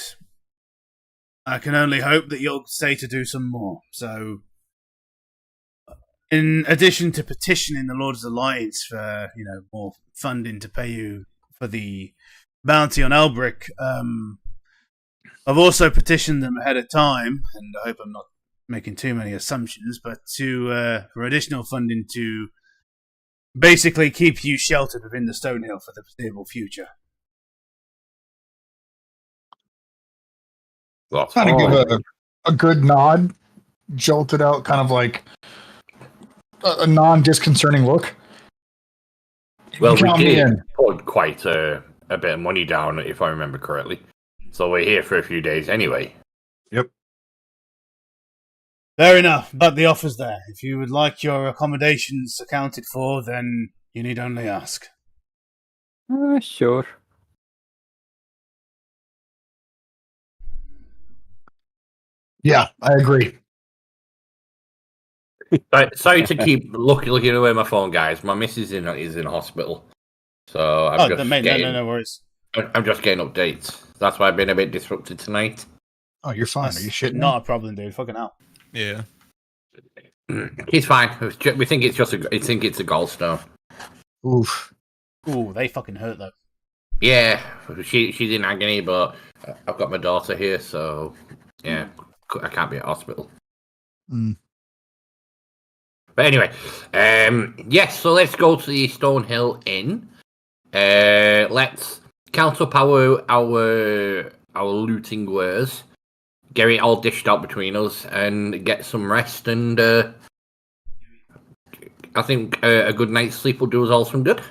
I can only hope that you'll stay to do some more. So, in addition to petitioning the Lord's Alliance for more funding to pay you for the bounty on Elbrick, I've also petitioned them ahead of time, and I hope I'm not making too many assumptions, but for additional funding to basically keep you sheltered within the Stonehill for the foreseeable future. That's Kind of Oh. give a good nod, jolted out, kind of like a non-disconcerting look. Well, we Count me did in. put quite a bit of money down, if I remember correctly. So we're here for a few days anyway. Fair enough, but the offer's there. If you would like your accommodations accounted for, then you need only ask. Sure. Yeah, I agree. Sorry to keep looking away my phone, guys. My missus is in hospital, so No worries. I'm just getting updates. That's why I've been a bit disrupted tonight. Oh, you're fine. Are you shitting? Not a problem, dude. Fucking hell. Yeah. He's fine. We think it's just it's a gallstone. Oof. Ooh, they fucking hurt though. Yeah, she's in agony, but I've got my daughter here, so yeah, I can't be at hospital. Mm. But anyway, yes. So let's go to the Stonehill Inn. Let's count up our looting wares, get it all dished out between us, and get some rest. And I think a good night's sleep will do us all some good.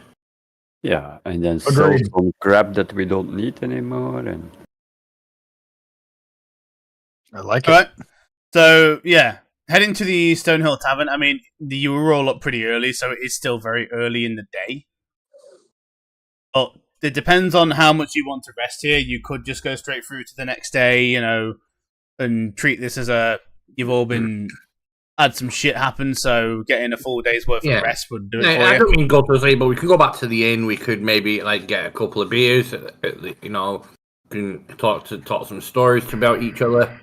Yeah, and then sell Agreed. some crap that we don't need anymore. And I like All it. right. So yeah, heading to the Stonehill Tavern. I mean, you were all up pretty early, so it is still very early in the day. But it depends on how much you want to rest here. You could just go straight through to the next day, you know, and treat this as you've all been had some shit happen, so getting a full day's worth of rest would do it for I you. don't mean go to sleep, but we could go back to the inn. We could maybe like get a couple of beers. You know, can talk some stories about each other.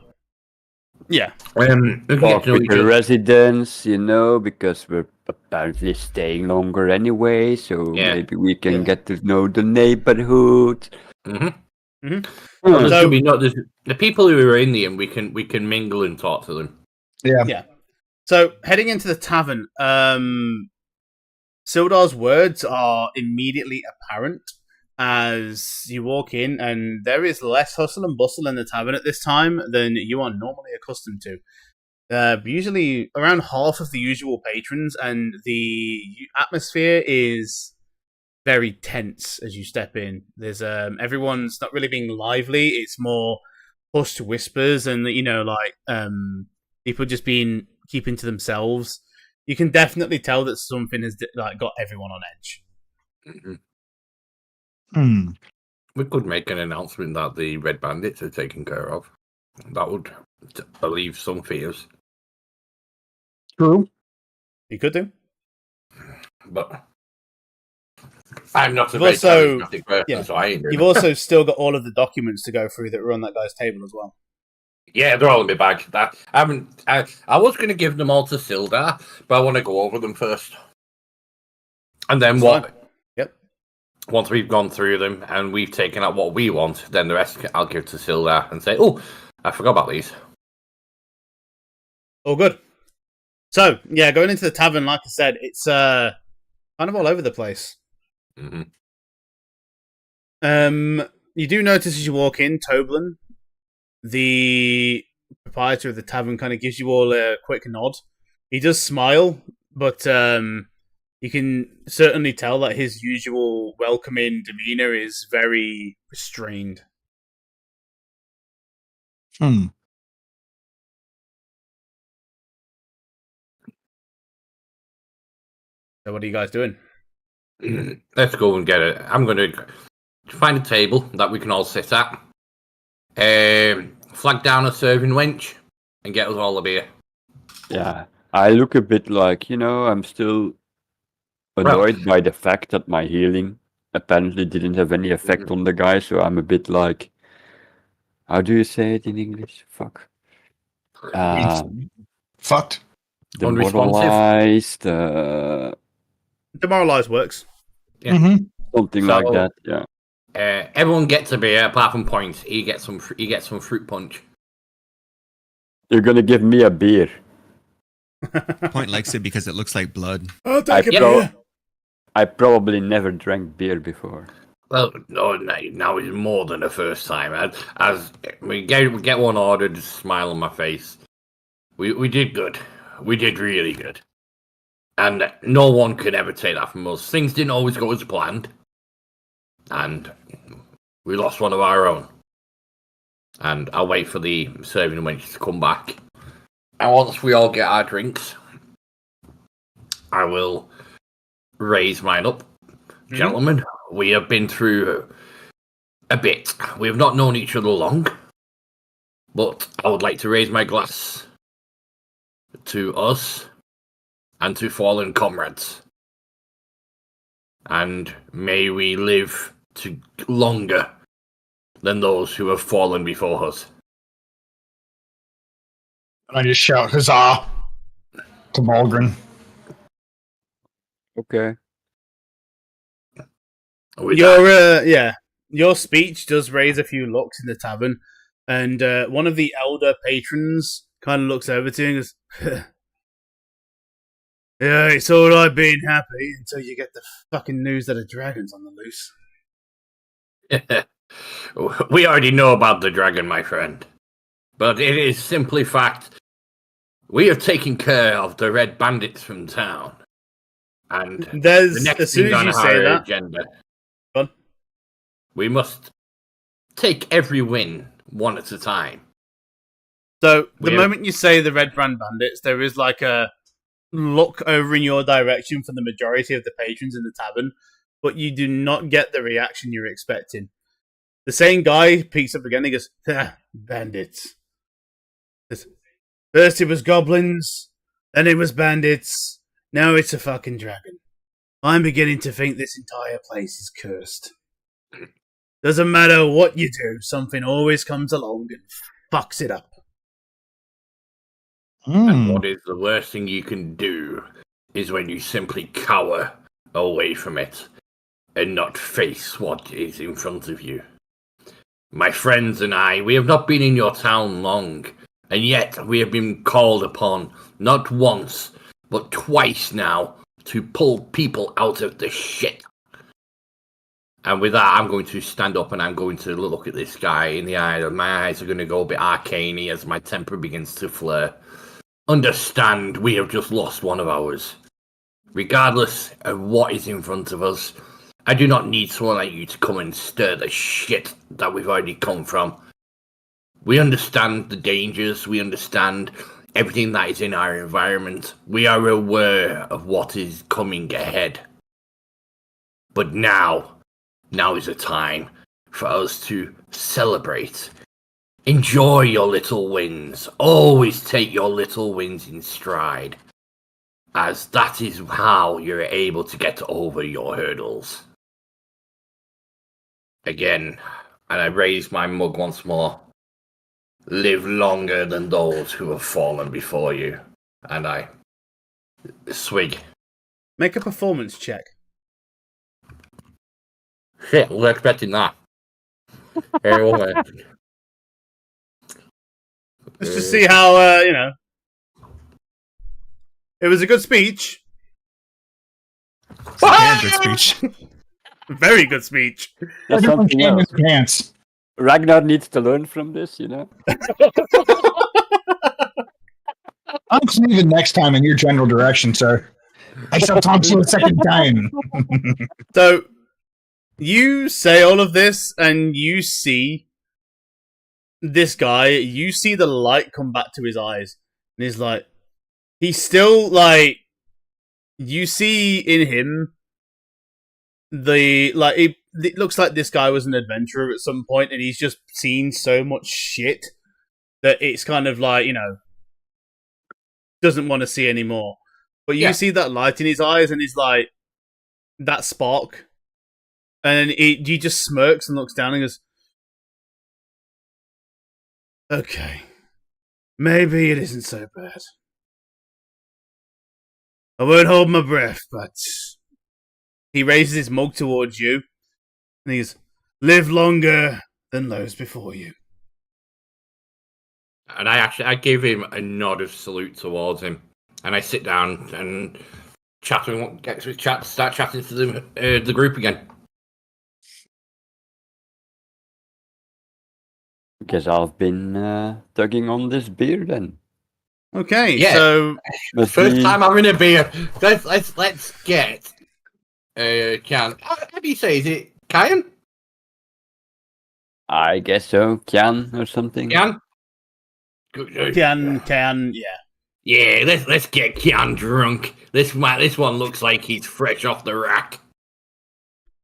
Yeah. talk with the residents, you know, because we're apparently staying longer anyway, so maybe we can get to know the neighborhood. Well, there should be the people who are in the inn. We can mingle and talk to them. Yeah. So heading into the tavern, Sildar's words are immediately apparent as you walk in, and there is less hustle and bustle in the tavern at this time than you are normally accustomed to. Usually around half of the usual patrons, and the atmosphere is very tense as you step in. There's everyone's not really being lively. It's more hushed whispers, and you know, like people just being keeping to themselves. You can definitely tell that something has got everyone on edge. We could make an announcement that the Red Bandits are taken care of. That would alleviate some fears. True. You could do. But I'm not a very charismatic person, so I ain't doing You've it. also still got all of the documents to go through that were on that guy's table as well. Yeah, they're all in my bag. I was going to give them all to Sildar, but I want to go over them first. And then once we've gone through them and we've taken out what we want, then the rest I'll give to Sildar and say, "Oh, I forgot about these." All good. So yeah, going into the tavern, like I said, it's kind of all over the place. You do notice as you walk in, Toblin, the proprietor of the tavern, kind of gives you all a quick nod. He does smile, but you can certainly tell that his usual welcoming demeanor is very restrained. So what are you guys doing? Let's go and get it. I'm going to find a table that we can all sit at. Flag down a serving wench and get us all a beer. Yeah, I look a bit like, you know, I'm still annoyed by the fact that my healing apparently didn't have any effect on the guy, so I'm a bit like, how do you say it in English? Fuck. Fucked. Demoralized. Demoralized works. Yeah. Something like that, yeah. Everyone gets a beer apart from Point. He gets some fruit punch. You're gonna give me a beer. Point likes it because it looks like blood. I'll take a beer. I probably never drank beer before. Well, no, now it's more than the first time. As we get one ordered, just smile on my face. We did good. We did really good. And no one can ever take that from us. Things didn't always go as planned. And we lost one of our own. And I'll wait for the serving wench to come back. And once we all get our drinks, I will raise mine up. Gentlemen, we have been through a bit. We have not known each other long. But I would like to raise my glass to us and to fallen comrades. And may we live to longer than those who have fallen before us. And I just shout, huzzah! To Malgren. Okay. With that, Your speech does raise a few looks in the tavern, and one of the elder patrons kind of looks over to you and goes, "Yeah, it's all right being happy until you get the fucking news that a dragon's on the loose." we already know about the dragon, my friend. But it is simply fact. We have taken care of the red bandits from town. And There's the next as soon thing as on you say our that, agenda, Fun. we must take every win one at a time. So the We're- moment you say the red brand bandits, there is like a look over in your direction from the majority of the patrons in the tavern, but you do not get the reaction you're expecting. The same guy peeks up again and goes, bandits. First it was goblins, then it was bandits, now it's a fucking dragon. I'm beginning to think this entire place is cursed. Doesn't matter what you do, something always comes along and fucks it up. And what is the worst thing you can do is when you simply cower away from it and not face what is in front of you. My friends and I, we have not been in your town long, and yet we have been called upon not once, but twice now to pull people out of the shit. And with that, I'm going to stand up and I'm going to look at this guy in the eye. My eyes are going to go a bit arcane as my temper begins to flare. Understand, we have just lost one of ours. Regardless of what is in front of us, I do not need someone like you to come and stir the shit that we've already come from. We understand the dangers, we understand everything that is in our environment. We are aware of what is coming ahead. But now is the time for us to celebrate. Enjoy your little wins. Always take your little wins in stride, as that is how you're able to get over your hurdles. Again, and I raise my mug once more. Live longer than those who have fallen before you. And I swig. Make a performance check. Shit, we're expecting that. Let's just see how, It was a good speech. It's a damn good speech. Very good speech. That's something in else. his pants. Ragnar needs to learn from this, you know? I'm leaving next time in your general direction, sir. I shall talk to you a second time. So, you say all of this, and you see this guy, you see the light come back to his eyes. And he's like, he's still like, you see in him it looks like this guy was an adventurer at some point, and he's just seen so much shit that it's kind of like, doesn't want to see anymore. But you see that light in his eyes, and he's like, that spark. And he just smirks and looks down and goes, okay, maybe it isn't so bad. I won't hold my breath, but he raises his mug towards you, and he's, live longer than those before you. And I give him a nod of salute towards him, and I sit down and start chatting to the group again. Guess I've been tugging on this beer then. Okay, Yeah. so Must First be- time having a beer. Let's get Kian. How do you say? Is it Kian? I guess so. Kian or something. Kian? can yeah. Yeah, let's get Kian drunk. This one looks like he's fresh off the rack.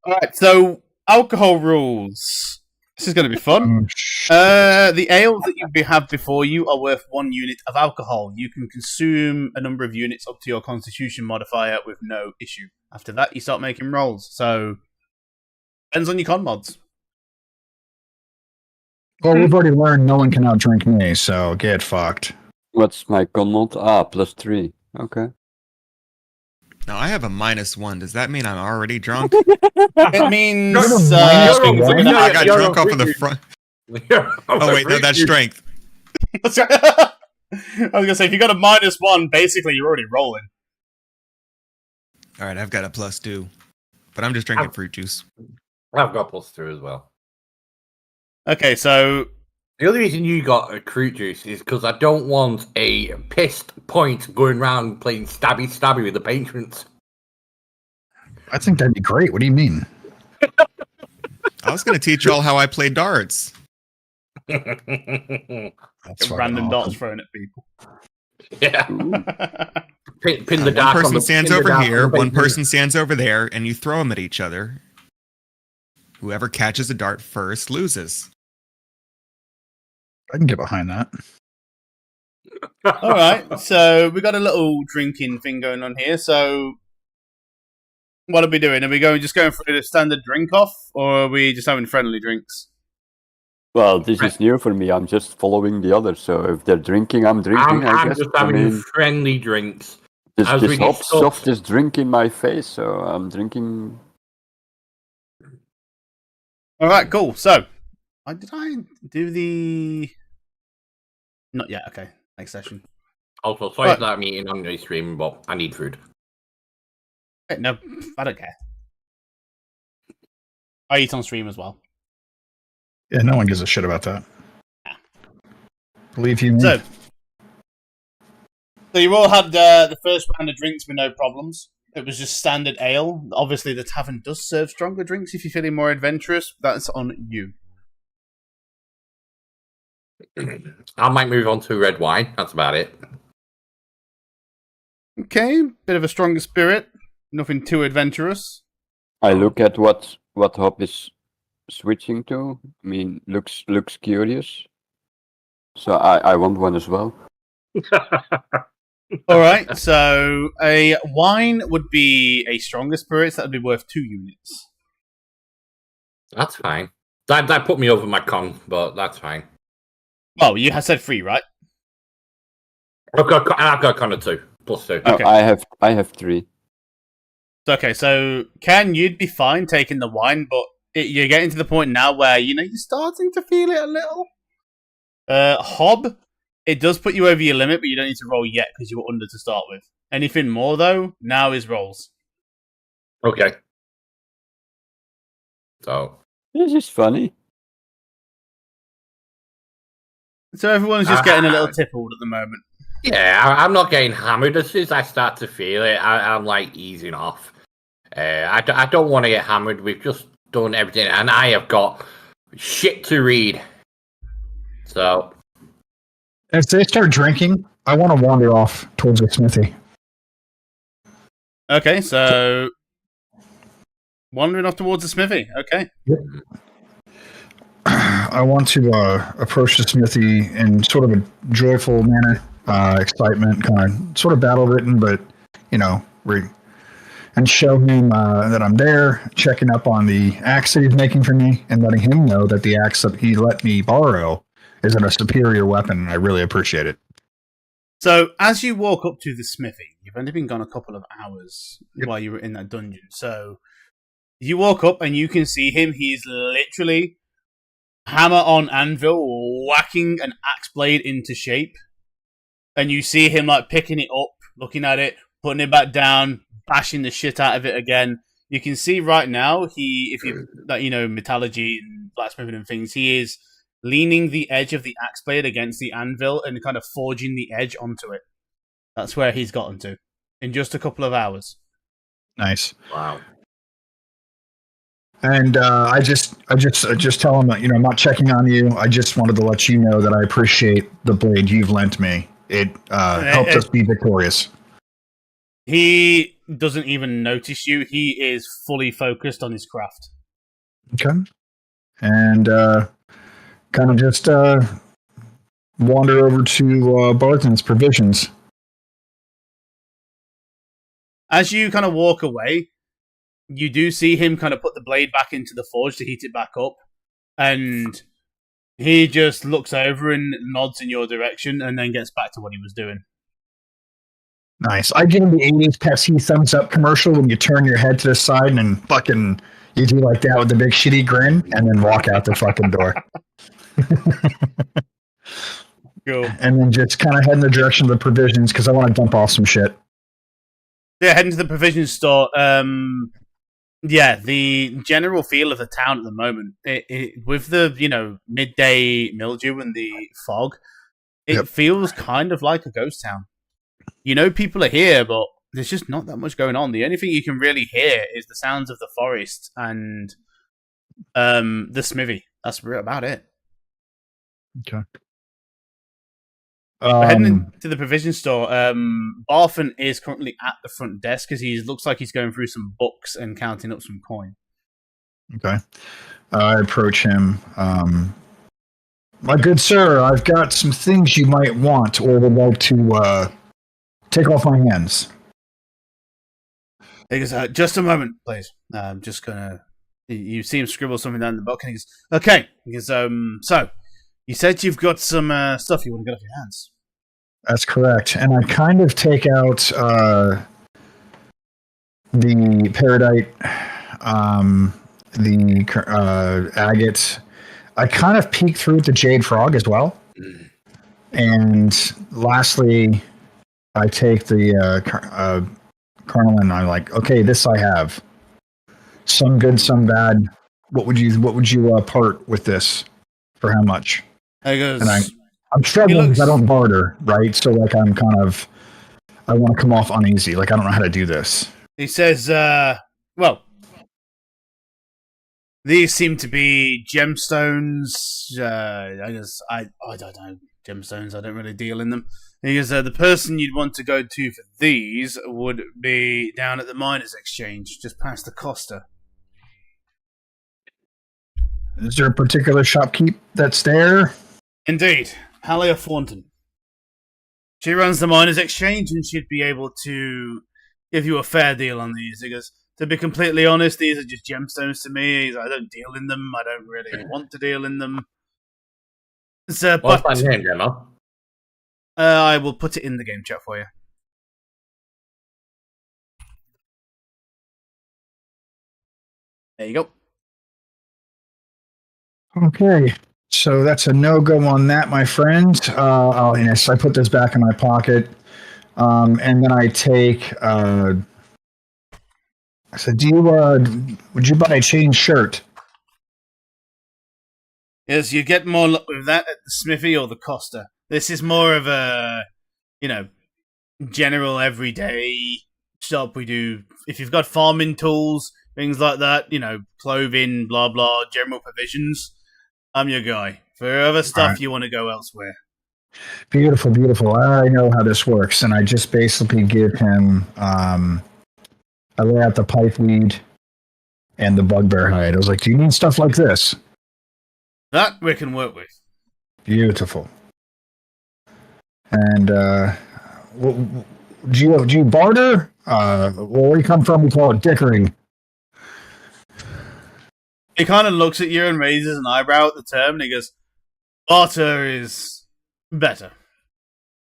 All right, so alcohol rules. This is going to be fun. The ales that you have before you are worth 1 unit of alcohol. You can consume a number of units up to your constitution modifier with no issue. After that, you start making rolls. So, depends on your con mods. Well, we've already learned no one can outdrink me, so get fucked. What's my con mod? +3. Okay. Now I have a -1. Does that mean I'm already drunk? It means I got drunk off of the front. Oh wait, no, that's strength. I was going to say, if you got a -1, basically you're already rolling. All right, I've got a +2, but I'm just drinking fruit juice. I've got +2 as well. Okay, so The only reason you got a fruit juice is because I don't want a pissed point going around playing stabby with the patrons. I think that'd be great. What do you mean? I was going to teach y'all how I play darts. That's random darts thrown at people. Yeah. Pin the One dart. person stands over here, one person stands over there, and you throw them at each other. Whoever catches a dart first loses. I can get behind that. All right, so we got a little drinking thing going on here. So, what are we doing? Are we just going through the standard drink off, or are we just having friendly drinks? Well, this is new for me. I'm just following the others. So if they're drinking, I'm drinking. I I'm guess. just having friendly drinks. This really softest drink in my face, so I'm drinking. All right, cool. So, did I do the? Not yet. Okay, next session. Also, sorry for that meeting on the stream, but I need food. Hey, no, I don't care. I eat on stream as well. Yeah, no one gives a shit about that. Believe you me. So you all had the first round of drinks with no problems. It was just standard ale. Obviously, the tavern does serve stronger drinks if you're feeling more adventurous. That's on you. I might move on to red wine. That's about it. Okay, bit of a stronger spirit. Nothing too adventurous. I look at what hop is switching to. I mean, looks curious. So I want one as well. All right, so a wine would be a stronger spirit. So that would be worth 2 units. That's fine. That put me over my con, but that's fine. Oh, you have said 3, right? I've got con of 2 +2. Okay. No, I have 3. Okay, so Ken, you'd be fine taking the wine, but you're getting to the point now where you're starting to feel it a little. Hob, it does put you over your limit, but you don't need to roll yet because you were under to start with. Anything more though, now is rolls. Okay. So This is funny. So everyone's just getting a little tippled at the moment. yeah, I'm not getting hammered. As soon as I start to feel it, I'm like easing off. I don't want to get hammered. We've just done everything, and I have got shit to read. So, If they start drinking, I want to wander off towards the smithy. Okay, so wandering off towards the smithy. Okay. Yep. I want to approach the smithy in sort of a joyful manner, excitement, kind of sort of battle written, but and show him that I'm there, checking up on the axe that he's making for me, and letting him know that the axe that he let me borrow is a superior weapon, and I really appreciate it. So as you walk up to the smithy, you've only been gone a couple of hours while you were in that dungeon. So you walk up and you can see him. He's literally hammer on anvil, whacking an axe blade into shape. And you see him picking it up, looking at it, putting it back down, bashing the shit out of it again. You can see right now, metallurgy and blacksmithing and things, he is leaning the edge of the axe blade against the anvil and kind of forging the edge onto it. That's where he's gotten to in just a couple of hours. Nice. wow. And I just tell him that I'm not checking on you. I just wanted to let you know that I appreciate the blade you've lent me. It helped us be victorious. He doesn't even notice you. He is fully focused on his craft. Okay. and kind of just wander over to Barton's Provisions. As you kind of walk away, you do see him kind of put the blade back into the forge to heat it back up, and he just looks over and nods in your direction, and then gets back to what he was doing. Nice. I give him the 80s Pepsi thumbs up commercial when you turn your head to the side and fucking you do like that with the big shitty grin and then walk out the fucking door. Cool. And then just kind of head in the direction of the Provisions because I want to dump off some shit. Yeah, heading to the provision store. Yeah, the general feel of the town at the moment, with the midday mildew and the fog, it feels kind of like a ghost town. People are here, but there's just not that much going on. The only thing you can really hear is the sounds of the forest and the smithy. That's about it. Okay. We're heading to the provision store. Barfin is currently at the front desk because he looks like he's going through some books and counting up some coin. Okay. I approach him. My good sir, I've got some things you might want or would like to take off my hands. He goes, just a moment, please. I'm just gonna. You see him scribble something down in the book, and he goes, "Okay." He goes, so you said you've got some stuff you want to get off your hands. That's correct. And I kind of take out the Paradite, the agate. I kind of peek through the Jade Frog as well. And lastly, I take the Colonel and I'm like, okay, this I have. Some good, some bad. What would you part with this? For how much? He goes, and I'm struggling because I don't barter, right? So like I want to come off uneasy. Like I don't know how to do this. He says, well, these seem to be gemstones. I guess I don't know gemstones. I don't really deal in them. He goes, the person you'd want to go to for these would be down at the Miners Exchange, just past the Costa. Is there a particular shopkeep that's there? Indeed. Halia Thornton. She runs the Miners Exchange and she'd be able to give you a fair deal on these. He goes, to be completely honest, these are just gemstones to me. I don't deal in them. I don't really want to deal in them. So, What's my name, Gemma? I will put it in the game chat for you. There you go. Okay. So that's a no-go on that, my friend. Yes, I put this back in my pocket. And then I take... I said, would you buy a chain shirt? Yes, you get more luck with that at the Smithy or the Costa. This is more of a, general everyday shop. We do, if you've got farming tools, things like that, clothing, blah, blah, general provisions, I'm your guy. For other stuff, right. You want to go elsewhere. Beautiful, beautiful. I know how this works, and I just basically give him, I lay out the pipeweed and the bugbear hide. I was like, do you need stuff like this? That we can work with. Beautiful. And do you barter? Where you come from, we call it dickering. He kind of looks at you and raises an eyebrow at the term, and he goes, barter is better.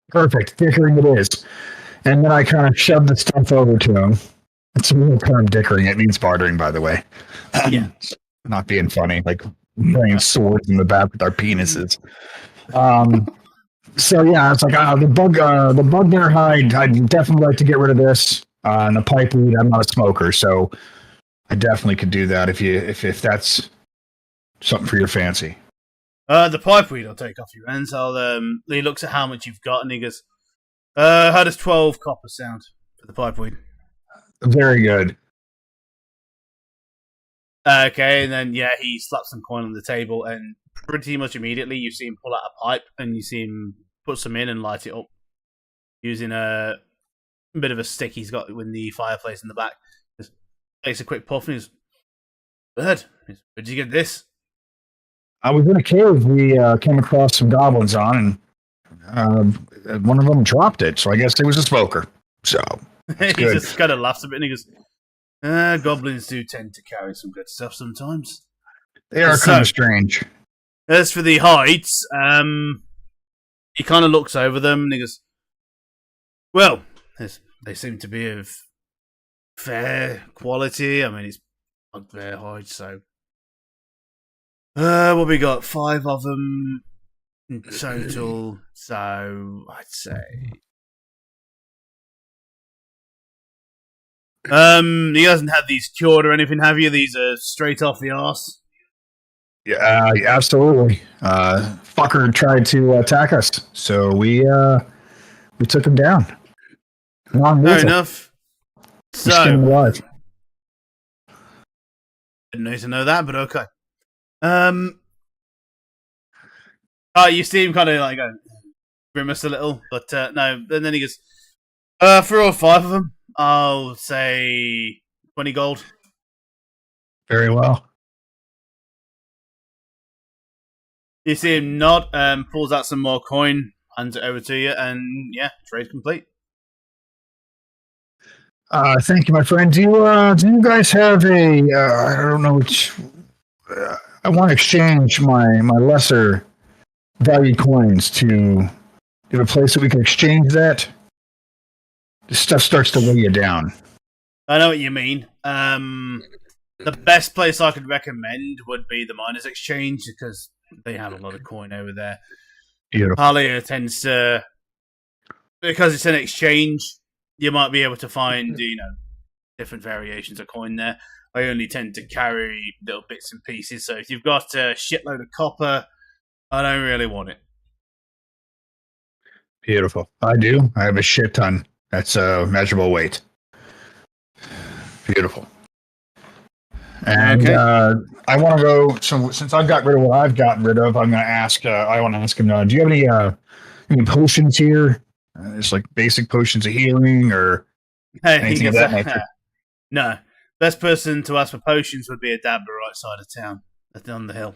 Perfect. Dickering it is. And then I kind of shove the stuff over to him. It's a real term, dickering. It means bartering, by the way. Yeah. Not being funny, like playing swords in the back with our penises. So yeah, it's like the bugbear hide. I'd definitely like to get rid of this. And the pipeweed, I'm not a smoker, so I definitely could do that if that's something for your fancy. The pipeweed I'll take off your hands. He looks at how much you've got and he goes, how does 12 copper sound for the pipeweed? Very good. Okay, and then he slaps some coin on the table, and pretty much immediately you see him pull out a pipe, and you see him put some in and light it up using a bit of a stick he's got in the fireplace in the back. Just takes a quick puff and he's, "Bird, where'd you get this?" I was in a cave we came across some goblins on, and one of them dropped it. So I guess it was a smoker. So He good. just kind of laughs a bit and he goes, goblins do tend to carry some good stuff sometimes. They are So- kind of strange. As for the heights, he kind of looks over them and he goes, well, they seem to be of fair quality. I mean, it's not their heights, so. What we got? 5 of them in total, so I'd say. You hasn't had these cured or anything, have you? These are straight off the arse. Yeah, absolutely. Fucker tried to attack us, so we took him down. Fair enough. We skinned him So, alive. didn't need to know that, but okay. You see him kind of like grimace a little, but no. And then he goes, for all 5 of them, I'll say 20 gold. Very well. You see him nod, pulls out some more coin, hands it over to you, and yeah, trade complete. Thank you, my friend. Do you guys have a? I don't know which. I want to exchange my lesser valued coins to. Do you have a place that we can exchange that? This stuff starts to weigh you down. I know what you mean. The best place I could recommend would be the Miners Exchange because they have a lot of coin over there. Beautiful. Halia tends to, because it's an exchange, you might be able to find, different variations of coin there. I only tend to carry little bits and pieces, so if you've got a shitload of copper, I don't really want it. Beautiful. I do. I have a shit ton. That's a measurable weight. Beautiful. And Okay. I want to go. So since I've got rid of what I've gotten rid of, I'm going to ask. I want to ask him. Do you have any potions here? It's like basic potions of healing or anything of that nature. No. Best person to ask for potions would be a dabber right side of town, on the hill.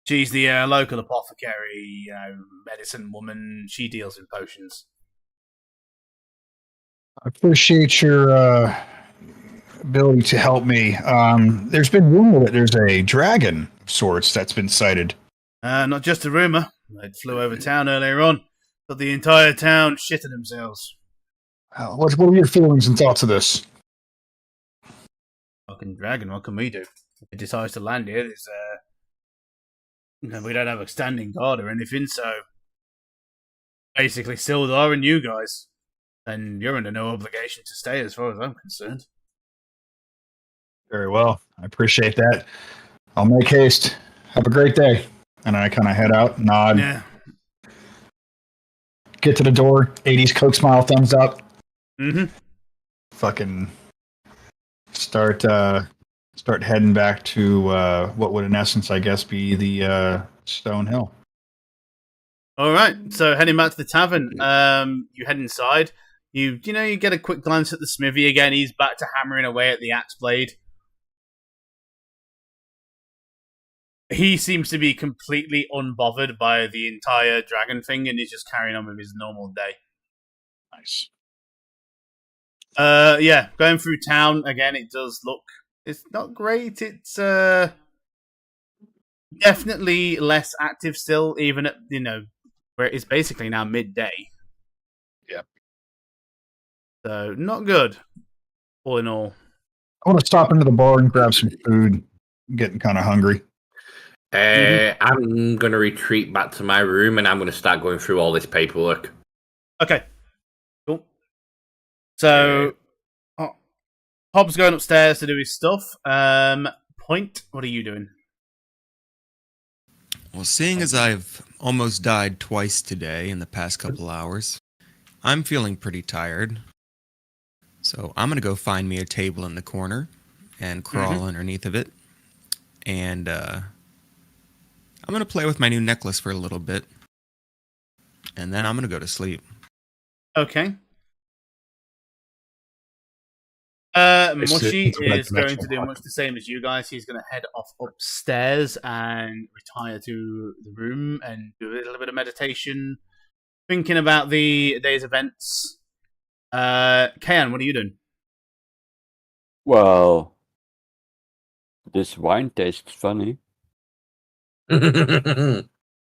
She's the local apothecary, medicine woman. She deals in potions. I appreciate your ability to help me. There's been rumor that there's a dragon of sorts that's been sighted. Not just a rumour. They flew over town earlier on, but the entire town shitted themselves. What are your feelings and thoughts of this? Fucking dragon, what can we do? If it decides to land here, we don't have a standing guard or anything, so basically Sildar and you guys. And you're under no obligation to stay as far as I'm concerned. Very well. I appreciate that. I'll make haste. Have a great day. And I kind of head out, nod, Yeah. get to the door, 80s Coke smile, thumbs up. Mm-hmm. Fucking start heading back to what would in essence, I guess, be the Stone Hill. All right. So heading back to the tavern, you head inside. You get a quick glance at the smithy again. He's back to hammering away at the axe blade. He seems to be completely unbothered by the entire dragon thing, and he's just carrying on with his normal day. Nice. Yeah, going through town again. It does look. It's not great. It's definitely less active still, even at where it's basically now midday. Yep. So not good. All in all. I want to stop into the bar and grab some food. I'm getting kind of hungry. I'm going to retreat back to my room and I'm going to start going through all this paperwork. Okay. Cool. So, Hobbs going upstairs to do his stuff. Point, what are you doing? Well, seeing as I've almost died twice today in the past couple hours, I'm feeling pretty tired. So I'm going to go find me a table in the corner and crawl underneath of it. And I'm going to play with my new necklace for a little bit. And then I'm going to go to sleep. Okay. Mushy It's like is the going next to do one. much the same as you guys. He's going to head off upstairs and retire to the room and do a little bit of meditation, thinking about the day's events. Kayan, what are you doing? Well, this wine tastes funny. Okay.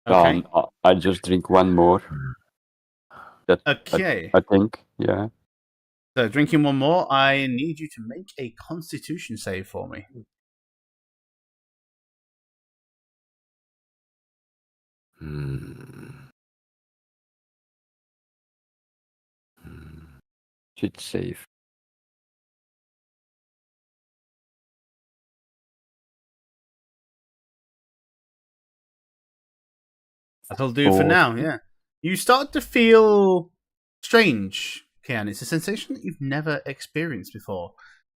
I just drink one more. Okay. I think, yeah. So, drinking one more, I need you to make a constitution save for me. Should save. That'll do for now, yeah. You start to feel strange, Kian. It's a sensation that you've never experienced before.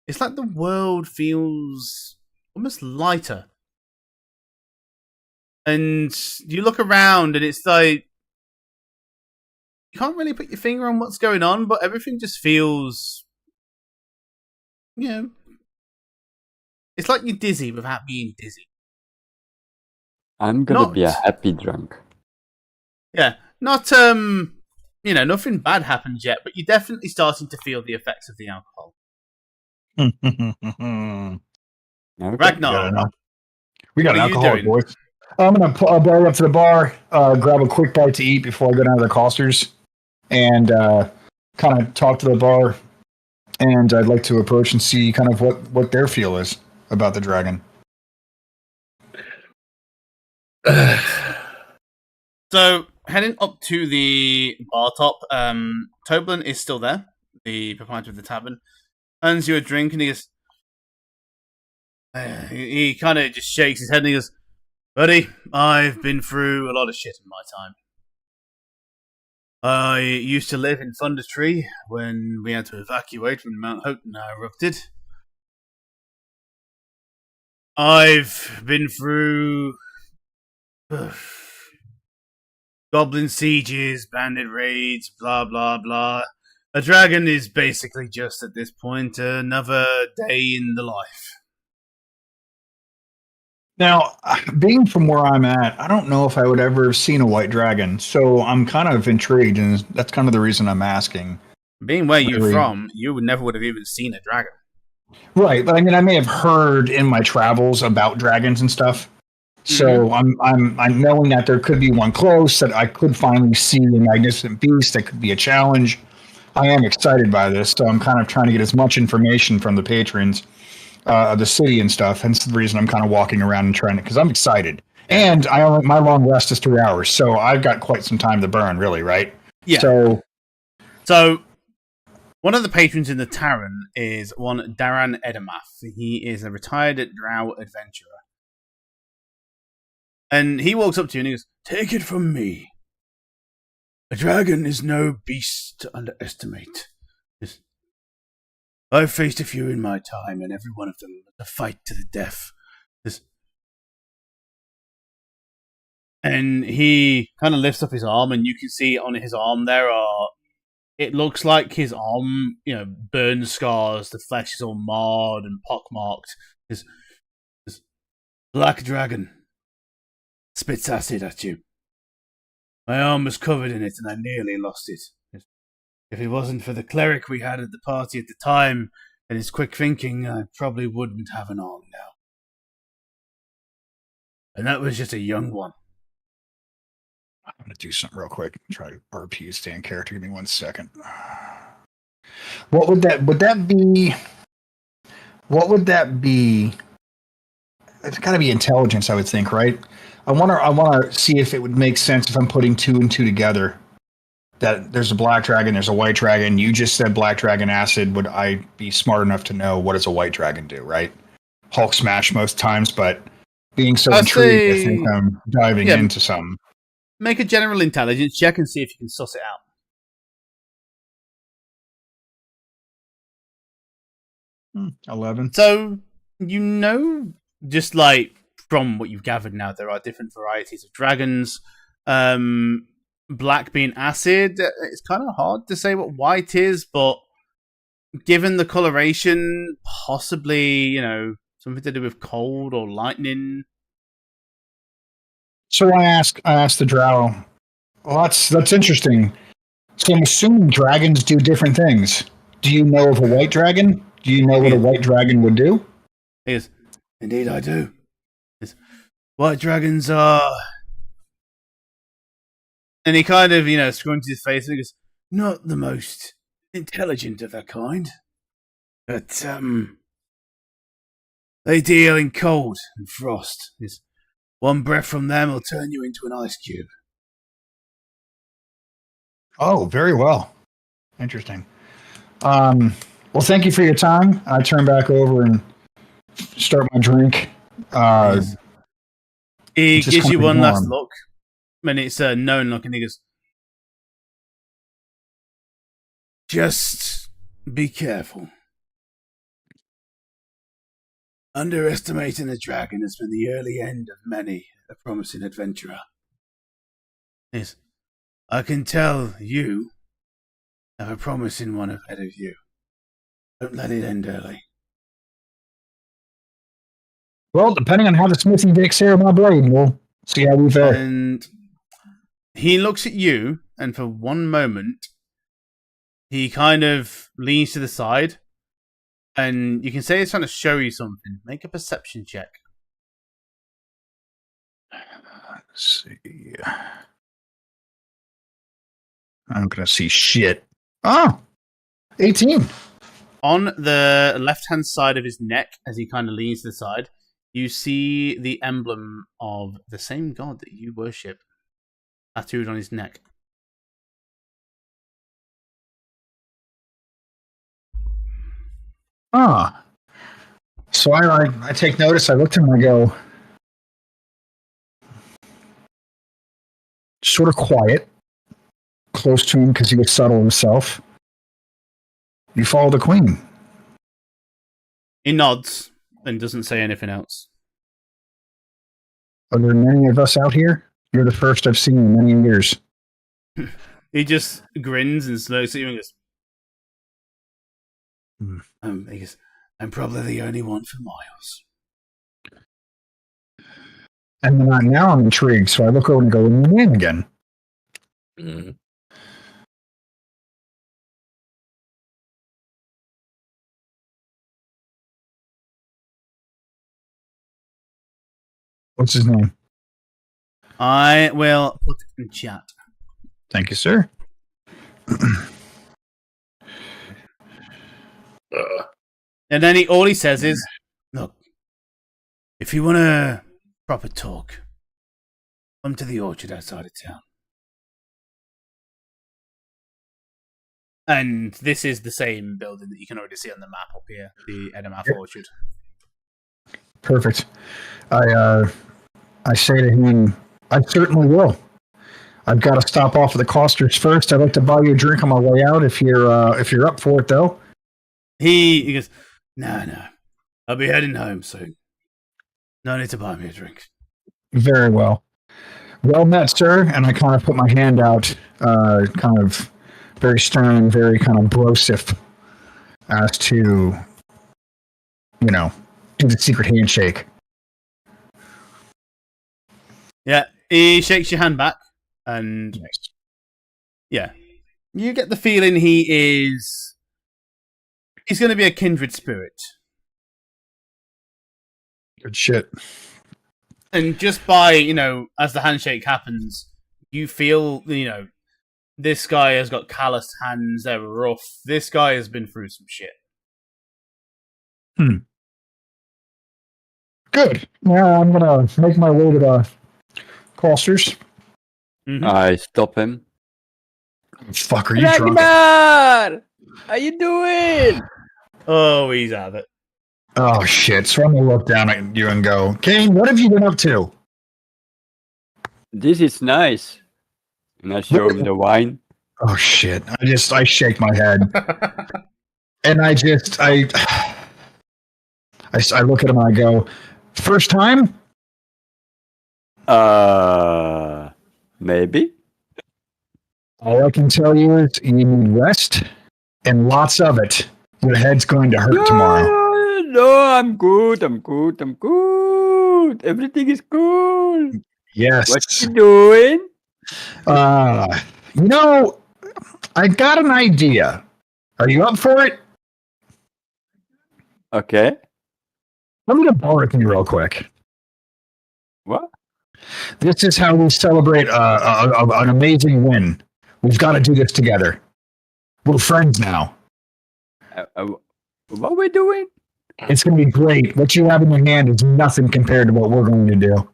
It's like the world feels almost lighter. And you look around and it's like you can't really put your finger on what's going on, but everything just feels, you know, it's like you're dizzy without being dizzy. I'm gonna be a happy drunk. Yeah, not nothing bad happens yet, but you're definitely starting to feel the effects of the alcohol. Okay. Ragnar, We got What an are you alcoholic, doing? boys. I'm gonna barrel up to the bar, grab a quick bite to eat before I go down to the Costers, and kind of talk to the bar. And I'd like to approach and see kind of what their feel is about the dragon. So, heading up to the bar top, Toblin is still there, the proprietor of the tavern. Hands you a drink and he goes, he kind of just shakes his head and he goes, "Buddy, I've been through a lot of shit in my time. I used to live in Thunder Tree when we had to evacuate when Mount Houghton erupted. I've been through goblin sieges, bandit raids, blah blah blah. A dragon is basically just at this point another day in the life." Now, being from where I'm at, I don't know if I would ever have seen a white dragon, so I'm kind of intrigued, and that's kind of the reason I'm asking. Being where you're Really? from, you would never would have even seen a dragon. Right, but I mean, I may have heard in my travels about dragons and stuff. So I'm knowing that there could be one close, that I could finally see a magnificent beast that could be a challenge. I am excited by this, so I'm kind of trying to get as much information from the patrons of the city and stuff. Hence the reason I'm kind of walking around and trying to, because I'm excited. And my long rest is 3 hours, so I've got quite some time to burn, really, right? Yeah. So one of the patrons in the Tavern is one Daran Edamath. He is a retired drow adventurer. And he walks up to you and he goes, "Take it from me. A dragon is no beast to underestimate. I've faced a few in my time, and every one of them was a fight to the death." And he kind of lifts up his arm, and you can see on his arm it looks like his arm, burn scars, the flesh is all marred and pockmarked. This black dragon spits acid at you. My arm was covered in it, and I nearly lost it. If it wasn't for the cleric we had at the party at the time and his quick thinking, I probably wouldn't have an arm now. And that was just a young one. I'm going to do something real quick. Try to RP, stay in character. Give me 1 second. What would that be? What would that be? It's got to be intelligence, I would think, right? I want to see if it would make sense if I'm putting 2 and 2 together. That there's a black dragon, there's a white dragon. You just said black dragon acid. Would I be smart enough to know what does a white dragon do, right? Hulk smash most times, but being so intrigued, I think I'm diving into some. Make a general intelligence check and see if you can suss it out. 11. So, just like from what you've gathered now, there are different varieties of dragons. Black being acid, it's kind of hard to say what white is, but given the coloration, possibly, something to do with cold or lightning. So I asked the drow. Well, that's interesting. So I'm assuming dragons do different things. Do you know of a white dragon? Do you know what a white dragon would do? He goes, indeed I do. White dragons are... And he kind of, scrunches his face and he goes, not the most intelligent of their kind. But, they deal in cold and frost. One breath from them will turn you into an ice cube. Oh, very well. Interesting. Well, thank you for your time. I turn back over and start my drink. Yes. He just gives kind you of one last warm. look. And it's a known look, and he goes, just be careful. Underestimating a dragon has been the early end of many a promising adventurer. Yes, I can tell you have a promising one ahead of you. Don't let it end early. Well, depending on how the smithy takes care of my blade, we'll see how we fare. And he looks at you, and for one moment, he kind of leans to the side, and you can say he's trying to show you something. Make a perception check. Let's see. I'm going to see shit. Oh, 18. On the left-hand side of his neck, as he kind of leans to the side, you see the emblem of the same god that you worship tattooed on his neck. Ah. So I take notice. I look to him and I go, sort of quiet, close to him because he was subtle himself. You follow the queen. He nods and doesn't say anything else. Are there many of us out here? You're the first I've seen in many years. He just grins and looks at you and goes, he goes, I'm probably the only one for miles. And then now I'm intrigued, so I look over and go, in your name again. Mm. What's his name? I will put it in chat. Thank you, sir. And then all he says is, look, if you want a proper talk, come to the orchard outside of town. And this is the same building that you can already see on the map up here, the Edamath Orchard. Perfect. I say to him, I certainly will. I've got to stop off at the Costers first. I'd like to buy you a drink on my way out if you're up for it, though. He goes, no, I'll be heading home soon. No need to buy me a drink. Very well. Well met, sir. And I kind of put my hand out, kind of very stern, very kind of brosif, as to, do the secret handshake. Yeah, he shakes your hand back, and Nice. yeah, you get the feeling he's going to be a kindred spirit. Good shit. And just by, as the handshake happens, you feel, this guy has got calloused hands, they're rough. This guy has been through some shit. Good. Now I'm going to make my way to the Costers. Mm-hmm. I stop him. Fuck, are you drunk? Ragnar! How you doing? Oh, he's out of it. Oh, shit. So I'm going to look down at you and go, Kane, what have you been up to? This is nice. And I show him the wine. Oh, shit. I shake my head. And I look at him and I go, first time? Maybe. All I can tell you is you need rest and lots of it. Your head's going to hurt tomorrow. No, I'm good. I'm good. I'm good. Everything is cool. Yes. What you doing? You know, I got an idea. Are you up for it? Okay. Let me borrow with me real quick. What? This is how we celebrate an amazing win. We've got to do this together. We're friends now. What are we doing? It's going to be great. What you have in your hand is nothing compared to what we're going to do.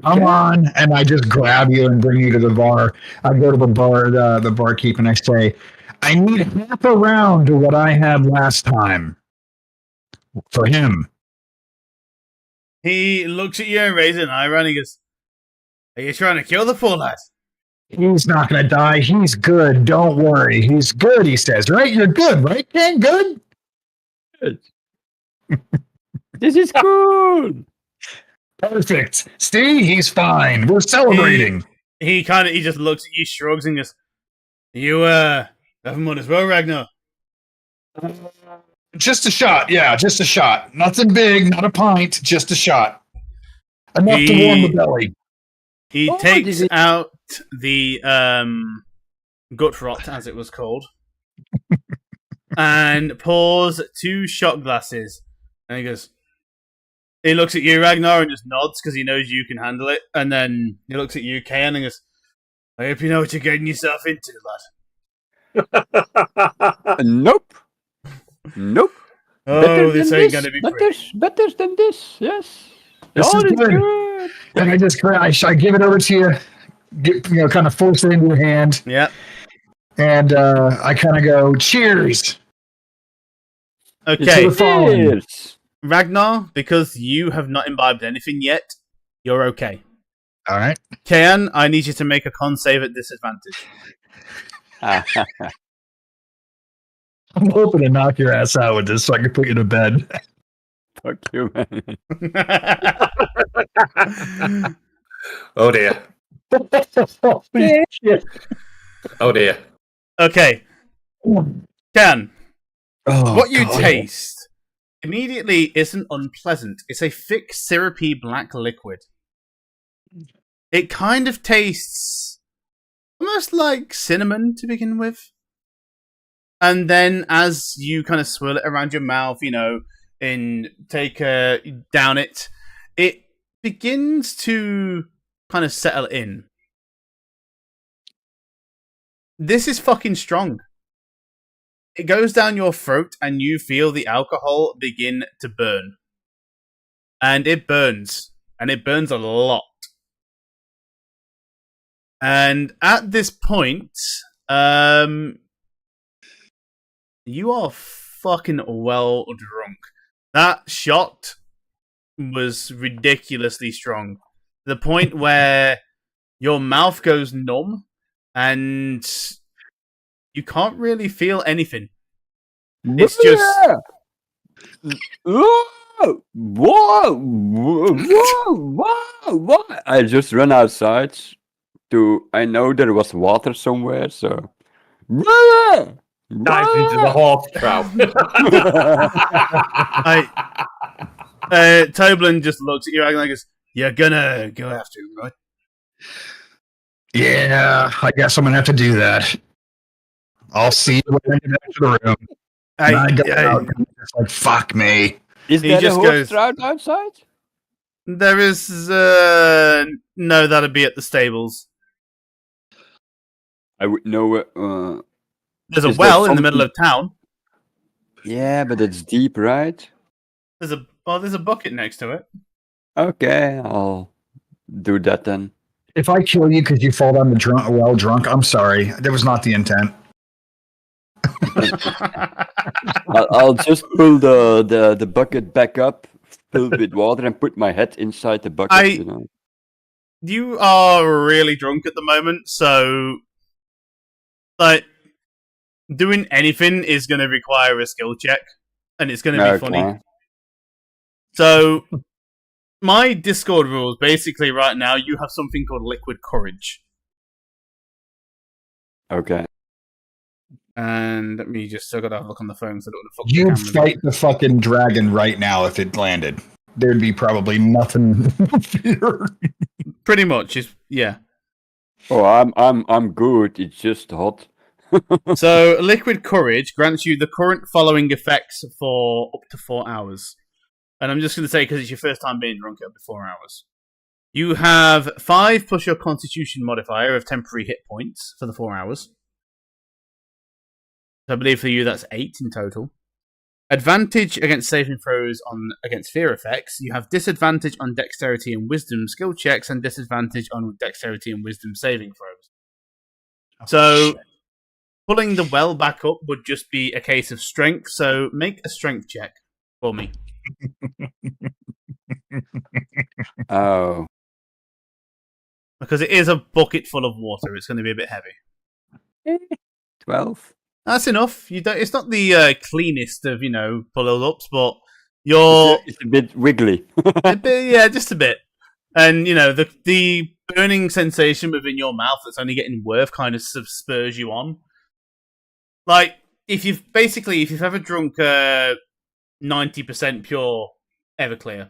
Come on, and I just grab you and bring you to the bar. I go to the bar, the barkeep, and I say, I need half a round to what I had last time. For him. He looks at you and raises an eyebrow and he goes, "Are you trying to kill the poor lad?" He's not going to die. He's good. Don't worry. He's good, he says. Right? You're good, right, Ken? Good? This is cool. Perfect. See? He's fine. We're celebrating. He just looks at you, shrugs, and goes, "You, have him on as well, Ragnar?" Just a shot. Yeah, just a shot. Nothing big, not a pint, just a shot. Enough to warm the belly. He takes out the gut rot, as it was called, and pours 2 shot glasses. And he goes, he looks at you, Ragnar, and just nods because he knows you can handle it. And then he looks at you, Ken, and goes, "I hope you know what you're getting yourself into, lad." Nope. Nope. Oh, this ain't gonna be pretty. Better than this, yes. This All is is good. good. And I give it over to you, kind of force it into your hand. Yeah. And I kind of go, cheers. Okay. Cheers. Ragnar, because you have not imbibed anything yet, you're okay. All right. Kian, I need you to make a con save at disadvantage. I'm hoping to knock your ass out with this so I can put you to bed. Fuck you, man. Oh dear. Oh dear. Okay. Kian, Oh, what you God. taste immediately isn't unpleasant. It's a thick, syrupy black liquid. It kind of tastes almost like cinnamon to begin with. And then as you kind of swirl it around your mouth, and down it, it begins to kind of settle in. This is fucking strong. It goes down your throat and you feel the alcohol begin to burn. And it burns. And it burns a lot. And at this point, you are fucking well drunk. That shot was ridiculously strong. To the point where your mouth goes numb and you can't really feel anything. It's just... Whoa! Whoa! Whoa! I just ran outside I know there was water somewhere, so... Dives into the horse trough. Toblin just looks at you and goes, "You're gonna go after him, right?" Yeah, I guess I'm going to have to do that. I'll see you when I get back to the room. And I go out and it's like, fuck me. Is there a horse trout outside? There is, no, that'd be at the stables. I would know... There's a well in the middle of town. Yeah, but it's deep, right? There's a bucket next to it. Okay, I'll do that then. If I kill you because you fall down the drunk, I'm sorry. That was not the intent. I'll just pull the bucket back up, fill with water, and put my head inside the bucket. You are really drunk at the moment, so doing anything is going to require a skill check, and it's going to be funny. So, my Discord rules, basically right now, you have something called Liquid Courage. Okay. And let me just still got to have a look on the phone so I don't want to fuck You'd the camera. fight the fucking dragon right now if it landed. There'd be probably nothing to fear. Pretty much, yeah. Oh, I'm good. It's just hot. So, Liquid Courage grants you the current following effects for up to 4 hours. And I'm just going to say, because it's your first time being drunk, it'll be 4 hours. You have 5 plus your Constitution modifier of temporary hit points for the 4 hours. So I believe for you that's 8 in total. Advantage against saving throws against fear effects. You have disadvantage on dexterity and wisdom skill checks, and disadvantage on dexterity and wisdom saving throws. So, pulling the well back up would just be a case of strength. So, make a strength check for me. Oh. Because it is a bucket full of water, it's going to be a bit heavy. 12. That's enough. It's not the cleanest of pull-ups, but you're It's a bit wiggly. yeah, just a bit. And the burning sensation within your mouth that's only getting worse kind of spurs you on. Like if you've ever drunk 90% pure Everclear,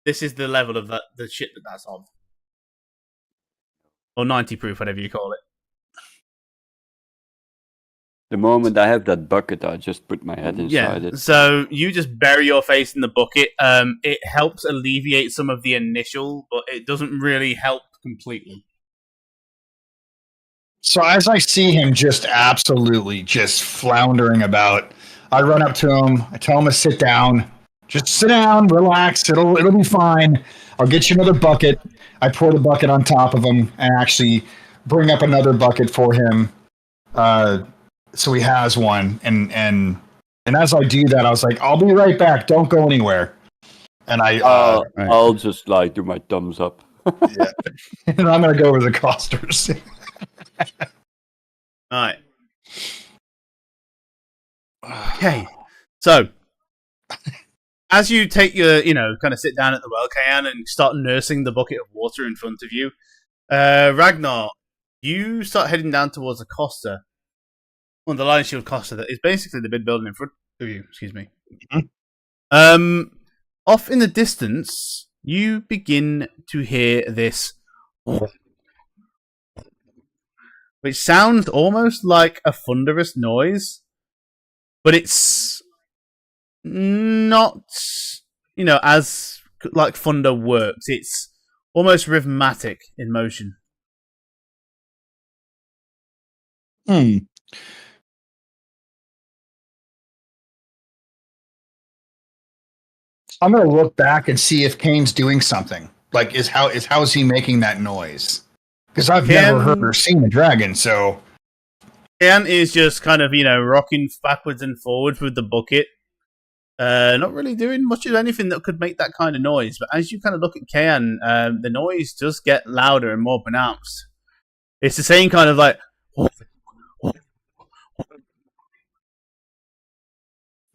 this is the level of the shit that's on, or 90 proof, whatever you call it. The moment I have that bucket, I just put my head inside it. So you just bury your face in the bucket. It helps alleviate some of the initial, but it doesn't really help completely. So as I see him just absolutely just floundering about, I run up to him. I tell him to sit down. Just sit down, relax. It'll be fine. I'll get you another bucket. I pour the bucket on top of him and actually bring up another bucket for him. So he has one, and as I do that, I was like, "I'll be right back. Don't go anywhere." And I'll just do my thumbs up. Yeah. And I'm gonna go over the costers. All right. Okay. So, as you take your, kind of sit down at the well, Kayan, and start nursing the bucket of water in front of you, Ragnar, you start heading down towards the Costa. Well, the Lion Shield Costa that is basically the big building in front of you. Excuse me. Mm-hmm. Off in the distance, you begin to hear this, which sounds almost like a thunderous noise, but it's not, as like thunder works. It's almost rhythmic in motion. I'm gonna look back and see if Kane's doing something. Like, how is he making that noise? Because I've never heard or seen a dragon. So Kane is just kind of rocking backwards and forwards with the bucket, not really doing much of anything that could make that kind of noise. But as you kind of look at Kane, the noise does get louder and more pronounced. It's the same kind of like.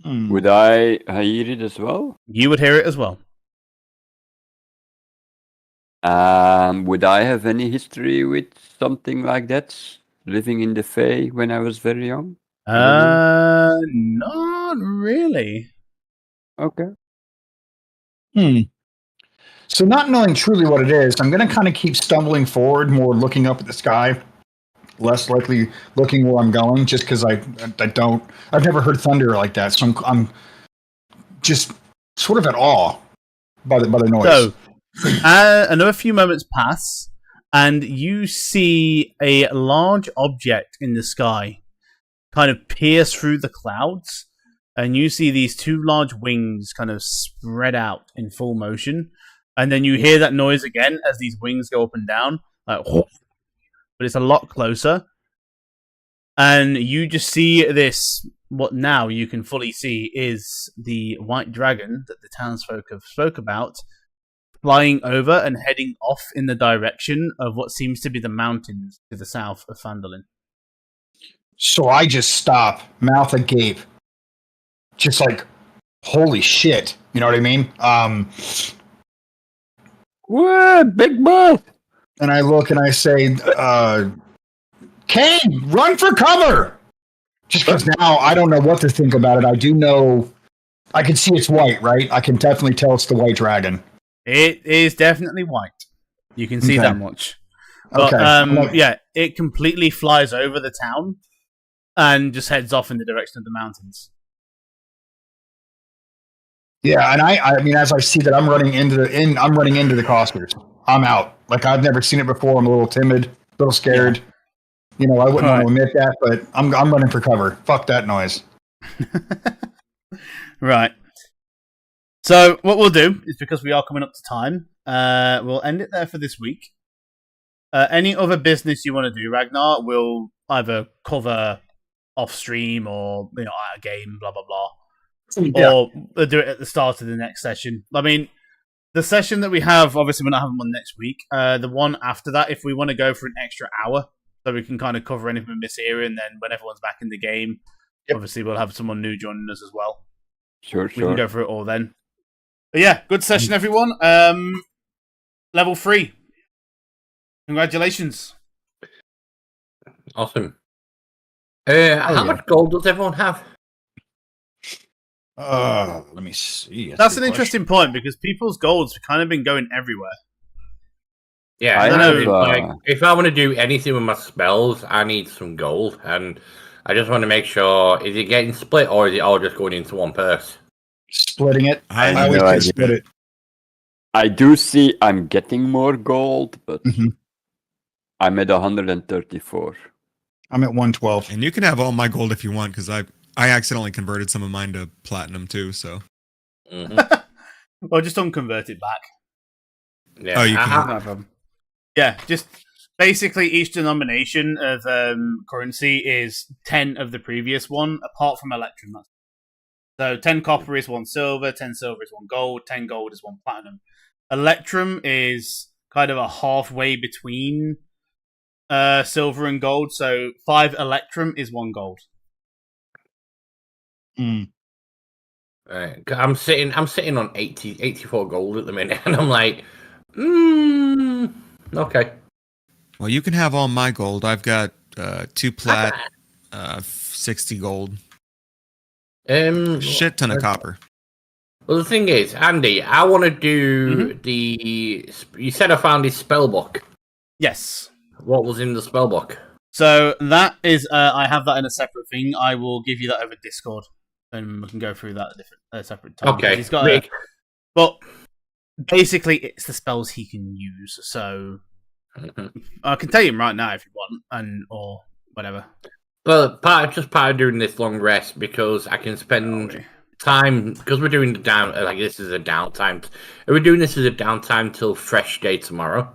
Would I hear it as well? You would hear it as well. Would I have any history with something like that? Living in the Fae when I was very young? Not really. Okay. So not knowing truly what it is, I'm going to kind of keep stumbling forward, more looking up at the sky, less likely looking where I'm going, just because I've never heard thunder like that. So I'm just sort of at awe by the noise. So, another few moments pass, and you see a large object in the sky kind of pierce through the clouds, and you see these 2 large wings kind of spread out in full motion, and then you hear that noise again as these wings go up and down, like, but it's a lot closer, and you just see this. What now you can fully see is the white dragon that the townsfolk have spoke about, flying over and heading off in the direction of what seems to be the mountains to the south of Phandalin. So I just stop, mouth agape, just like, holy shit. You know what I mean? What? Big mouth! And I look and I say, Kane, run for cover! Just because now I don't know what to think about it. I do know I can see it's white, right? I can definitely tell it's the white dragon. It is definitely white. You can see Okay. that much. But yeah, it completely flies over the town and just heads off in the direction of the mountains. Yeah, and I mean, as I see that, I'm running into the costers. I'm out. Like I've never seen it before. I'm a little timid, a little scared. Yeah. You know, I wouldn't Right. want to admit that, but I'm running for cover. Fuck that noise. Right. So what we'll do is, because we are coming up to time, we'll end it there for this week. Any other business you want to do, Ragnar, we'll either cover off stream or at a game, blah blah blah, or we'll do it at the start of the next session. I mean, the session that we have, obviously, we're not having one next week. The one after that, if we want to go for an extra hour, so we can kind of cover anything we miss here, and then when everyone's back in the game, obviously we'll have someone new joining us as well. Sure. We can go through it all then. But yeah, good session, everyone. Level 3. Congratulations. Awesome. How much gold does everyone have? Let me see. That's an interesting point, because people's golds have kind of been going everywhere. Yeah, I don't know, have, like, if I want to do anything with my spells, I need some gold, and I just want to make sure, is it getting split, or is it all just going into one purse? Splitting it. I I have always no do idea. split it. I do see I'm getting more gold, but Mhm. I'm at 134. I'm at 112. And you can have all my gold if you want, because I accidentally converted some of mine to platinum too. So Or just unconvert it back. Yeah, Oh, you I can- have- No problem. Yeah, just basically each denomination of currency is 10 of the previous one, apart from Electrum. So 10 copper is 1 silver, 10 silver is 1 gold, 10 gold is 1 platinum. Electrum is kind of a halfway between silver and gold, so 5 Electrum is 1 gold. Right. I'm sitting on 84 gold at the minute, and I'm like, okay. well, you can have all my gold. I've got 2 plat, 60 gold, shit ton of copper. Well, the thing is, Andy, I want to do You said I found his spell book. Yes. What was in the spell book? So that is, I have that in a separate thing. I will give you that over Discord, and we can go through that at different separate time. Okay. He's got but basically, it's the spells he can use. So I can tell you right now if you want, or whatever. Well, part of doing this long rest, because I can spend time, because we're doing the this is a downtime. Are we doing this as a downtime till fresh day tomorrow?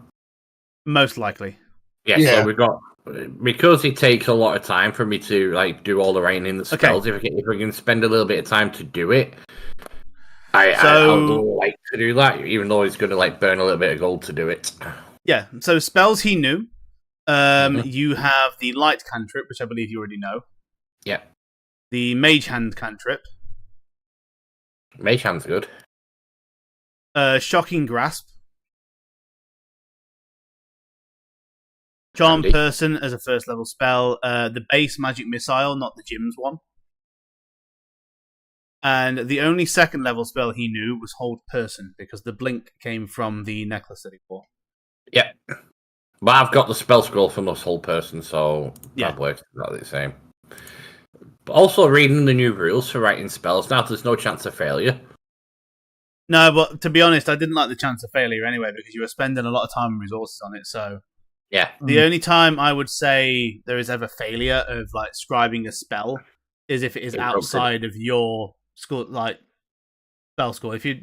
Most likely. Yeah. Yeah. So we've got, because it takes a lot of time for me to do all the writing in the spells. If we can spend a little bit of time to do it, I would like to do that, even though it's going to burn a little bit of gold to do it. Yeah. So spells he knew. You have the light cantrip, which I believe you already know. Yeah. The mage hand cantrip. Mage hand's good. Shocking grasp. Charm Handy. person as a first level spell. The base magic missile, not the Jim's one. And the only second level spell he knew was hold person, because the blink came from the necklace that he wore. Yeah. But I've got the spell scroll from this whole person, so Yeah. that works about the same. But also reading the new rules for writing spells, now there's no chance of failure. No, but to be honest, I didn't like the chance of failure anyway, because you were spending a lot of time and resources on it. So Yeah. the only time I would say there is ever failure of scribing a spell is if it is outside of your school, spell score. If you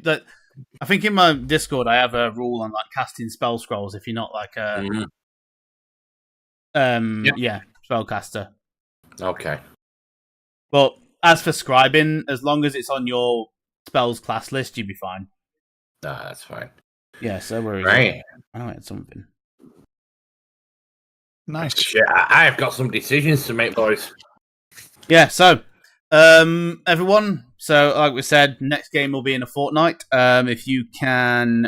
I think in my Discord I have a rule on casting spell scrolls if you're not spellcaster. Okay. But as for scribing, as long as it's on your spells class list, you'd be fine. Nah, that's fine. Yeah, so where is Right. it? I know it's something. Nice. Shit, I've got some decisions to make, boys. Yeah, so everyone, so like we said, next game will be in a fortnight. If you can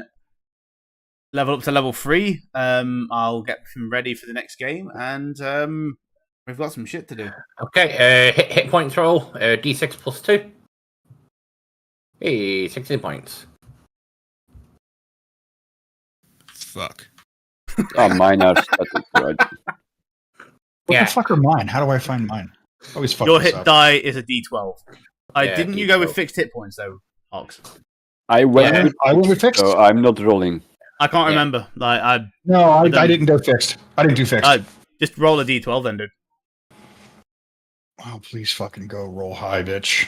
level up to level 3, I'll get them ready for the next game, and We've got some shit to do. Okay, hit points roll. D6 plus 2. Hey, 16 points. Fuck. Oh, mine are static, right? What Yeah. the fuck are mine? How do I find mine? Always fuck Your this hit up. die is a D12. Yeah, Didn't you go with D12. fixed hit points though, Ox? I went Yeah. with I went with fixed. so I'm not rolling. I can't Yeah. remember. Like No, I then- didn't go fixed. I didn't do fixed. I just roll a D12 then, dude. Oh, please fucking go roll high, bitch.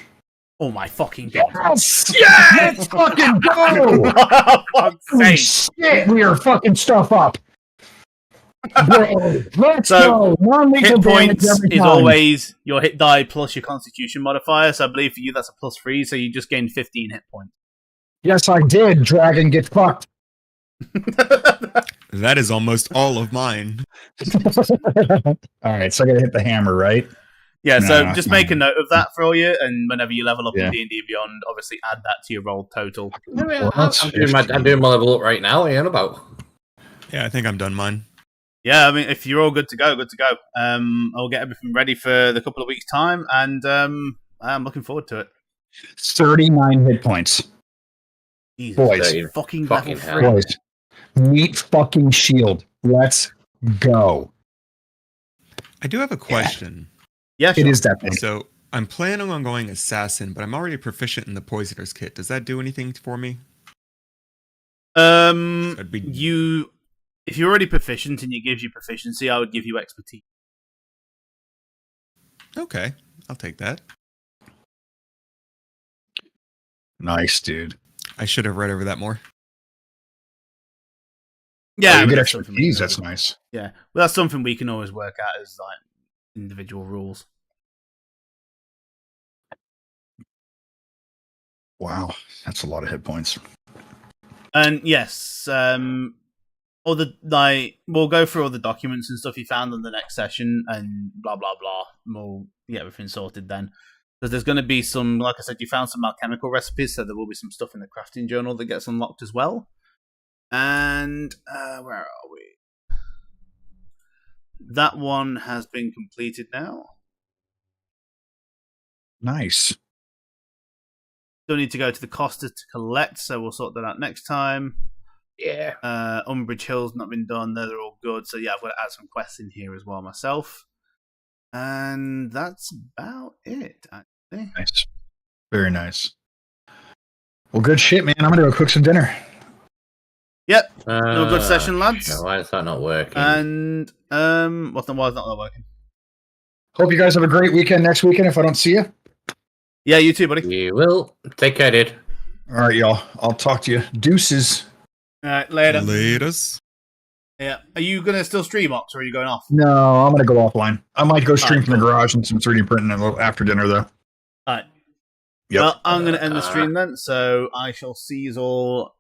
Oh my fucking god! Yes! Let's fucking go! For fuck's Holy sake. shit, we are fucking stuff up. Bro, let's So, go. One lethal Hit damage points every is time. always your hit die plus your Constitution modifier. So I believe for you that's a +3. So you just gain 15 hit points. Yes, I did. Dragon, get fucked. That is almost all of mine. All right, so I gotta hit the hammer, right? Yeah, so Nah, just make a nah. note of that for you, and whenever you level up Yeah. in D&D Beyond, obviously add that to your roll total. I'm doing my level up right now. What are you on about? Yeah, I think I'm done mine. Yeah, I mean, if you're all good to go, good to go. I'll get everything ready for the couple of weeks' time, and I'm looking forward to it. 39 hit points. Jesus, Boys. 30 fucking Fucking level hell. 3. Boys, meet fucking shield. Let's go. I do have a question. Yeah, sure. It is that thing. So I'm planning on going assassin, but I'm already proficient in the poisoner's kit. Does that do anything for me? That'd be- If you're already proficient and it gives you proficiency, I would give you expertise. Okay, I'll take that. Nice, dude. I should have read over that more. Yeah, Oh, I you mean, get that's something we expertise. can That's always- nice. Yeah, well, that's something we can always work out as like individual rules. Wow, that's a lot of hit points. And yes, all the we'll go through all the documents and stuff you found in the next session, and blah blah blah. We'll get everything sorted then, because there's going to be some, like I said, you found some alchemical recipes, so there will be some stuff in the crafting journal that gets unlocked as well. And where are we? That one has been completed now. Nice. Still need to go to the Costa to collect, so we'll sort that out next time. Yeah. Umbridge Hill's not been done. They're all good. So yeah, I've got to add some quests in here as well myself. And that's about it, actually. Nice. Very nice. Well, good shit, man. I'm gonna go cook some dinner. Yep. No good session, lads. Shit, why is that not working? And why is that working? Hope you guys have a great weekend next weekend if I don't see you. Yeah, you too, buddy. You will. Take care, dude. All right, y'all. I'll talk to you. Deuces. All right, later. Latest. Yeah. Are you gonna still stream, Ox, or are you going off? No, I'm gonna go offline. I might go stream Alright, from the cool. garage and some 3D printing a little after dinner, though. All right. Yep. Well, I'm gonna end the stream then. So I shall see you all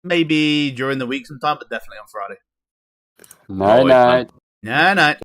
maybe during the week sometime, but definitely on Friday. Night night. Night night.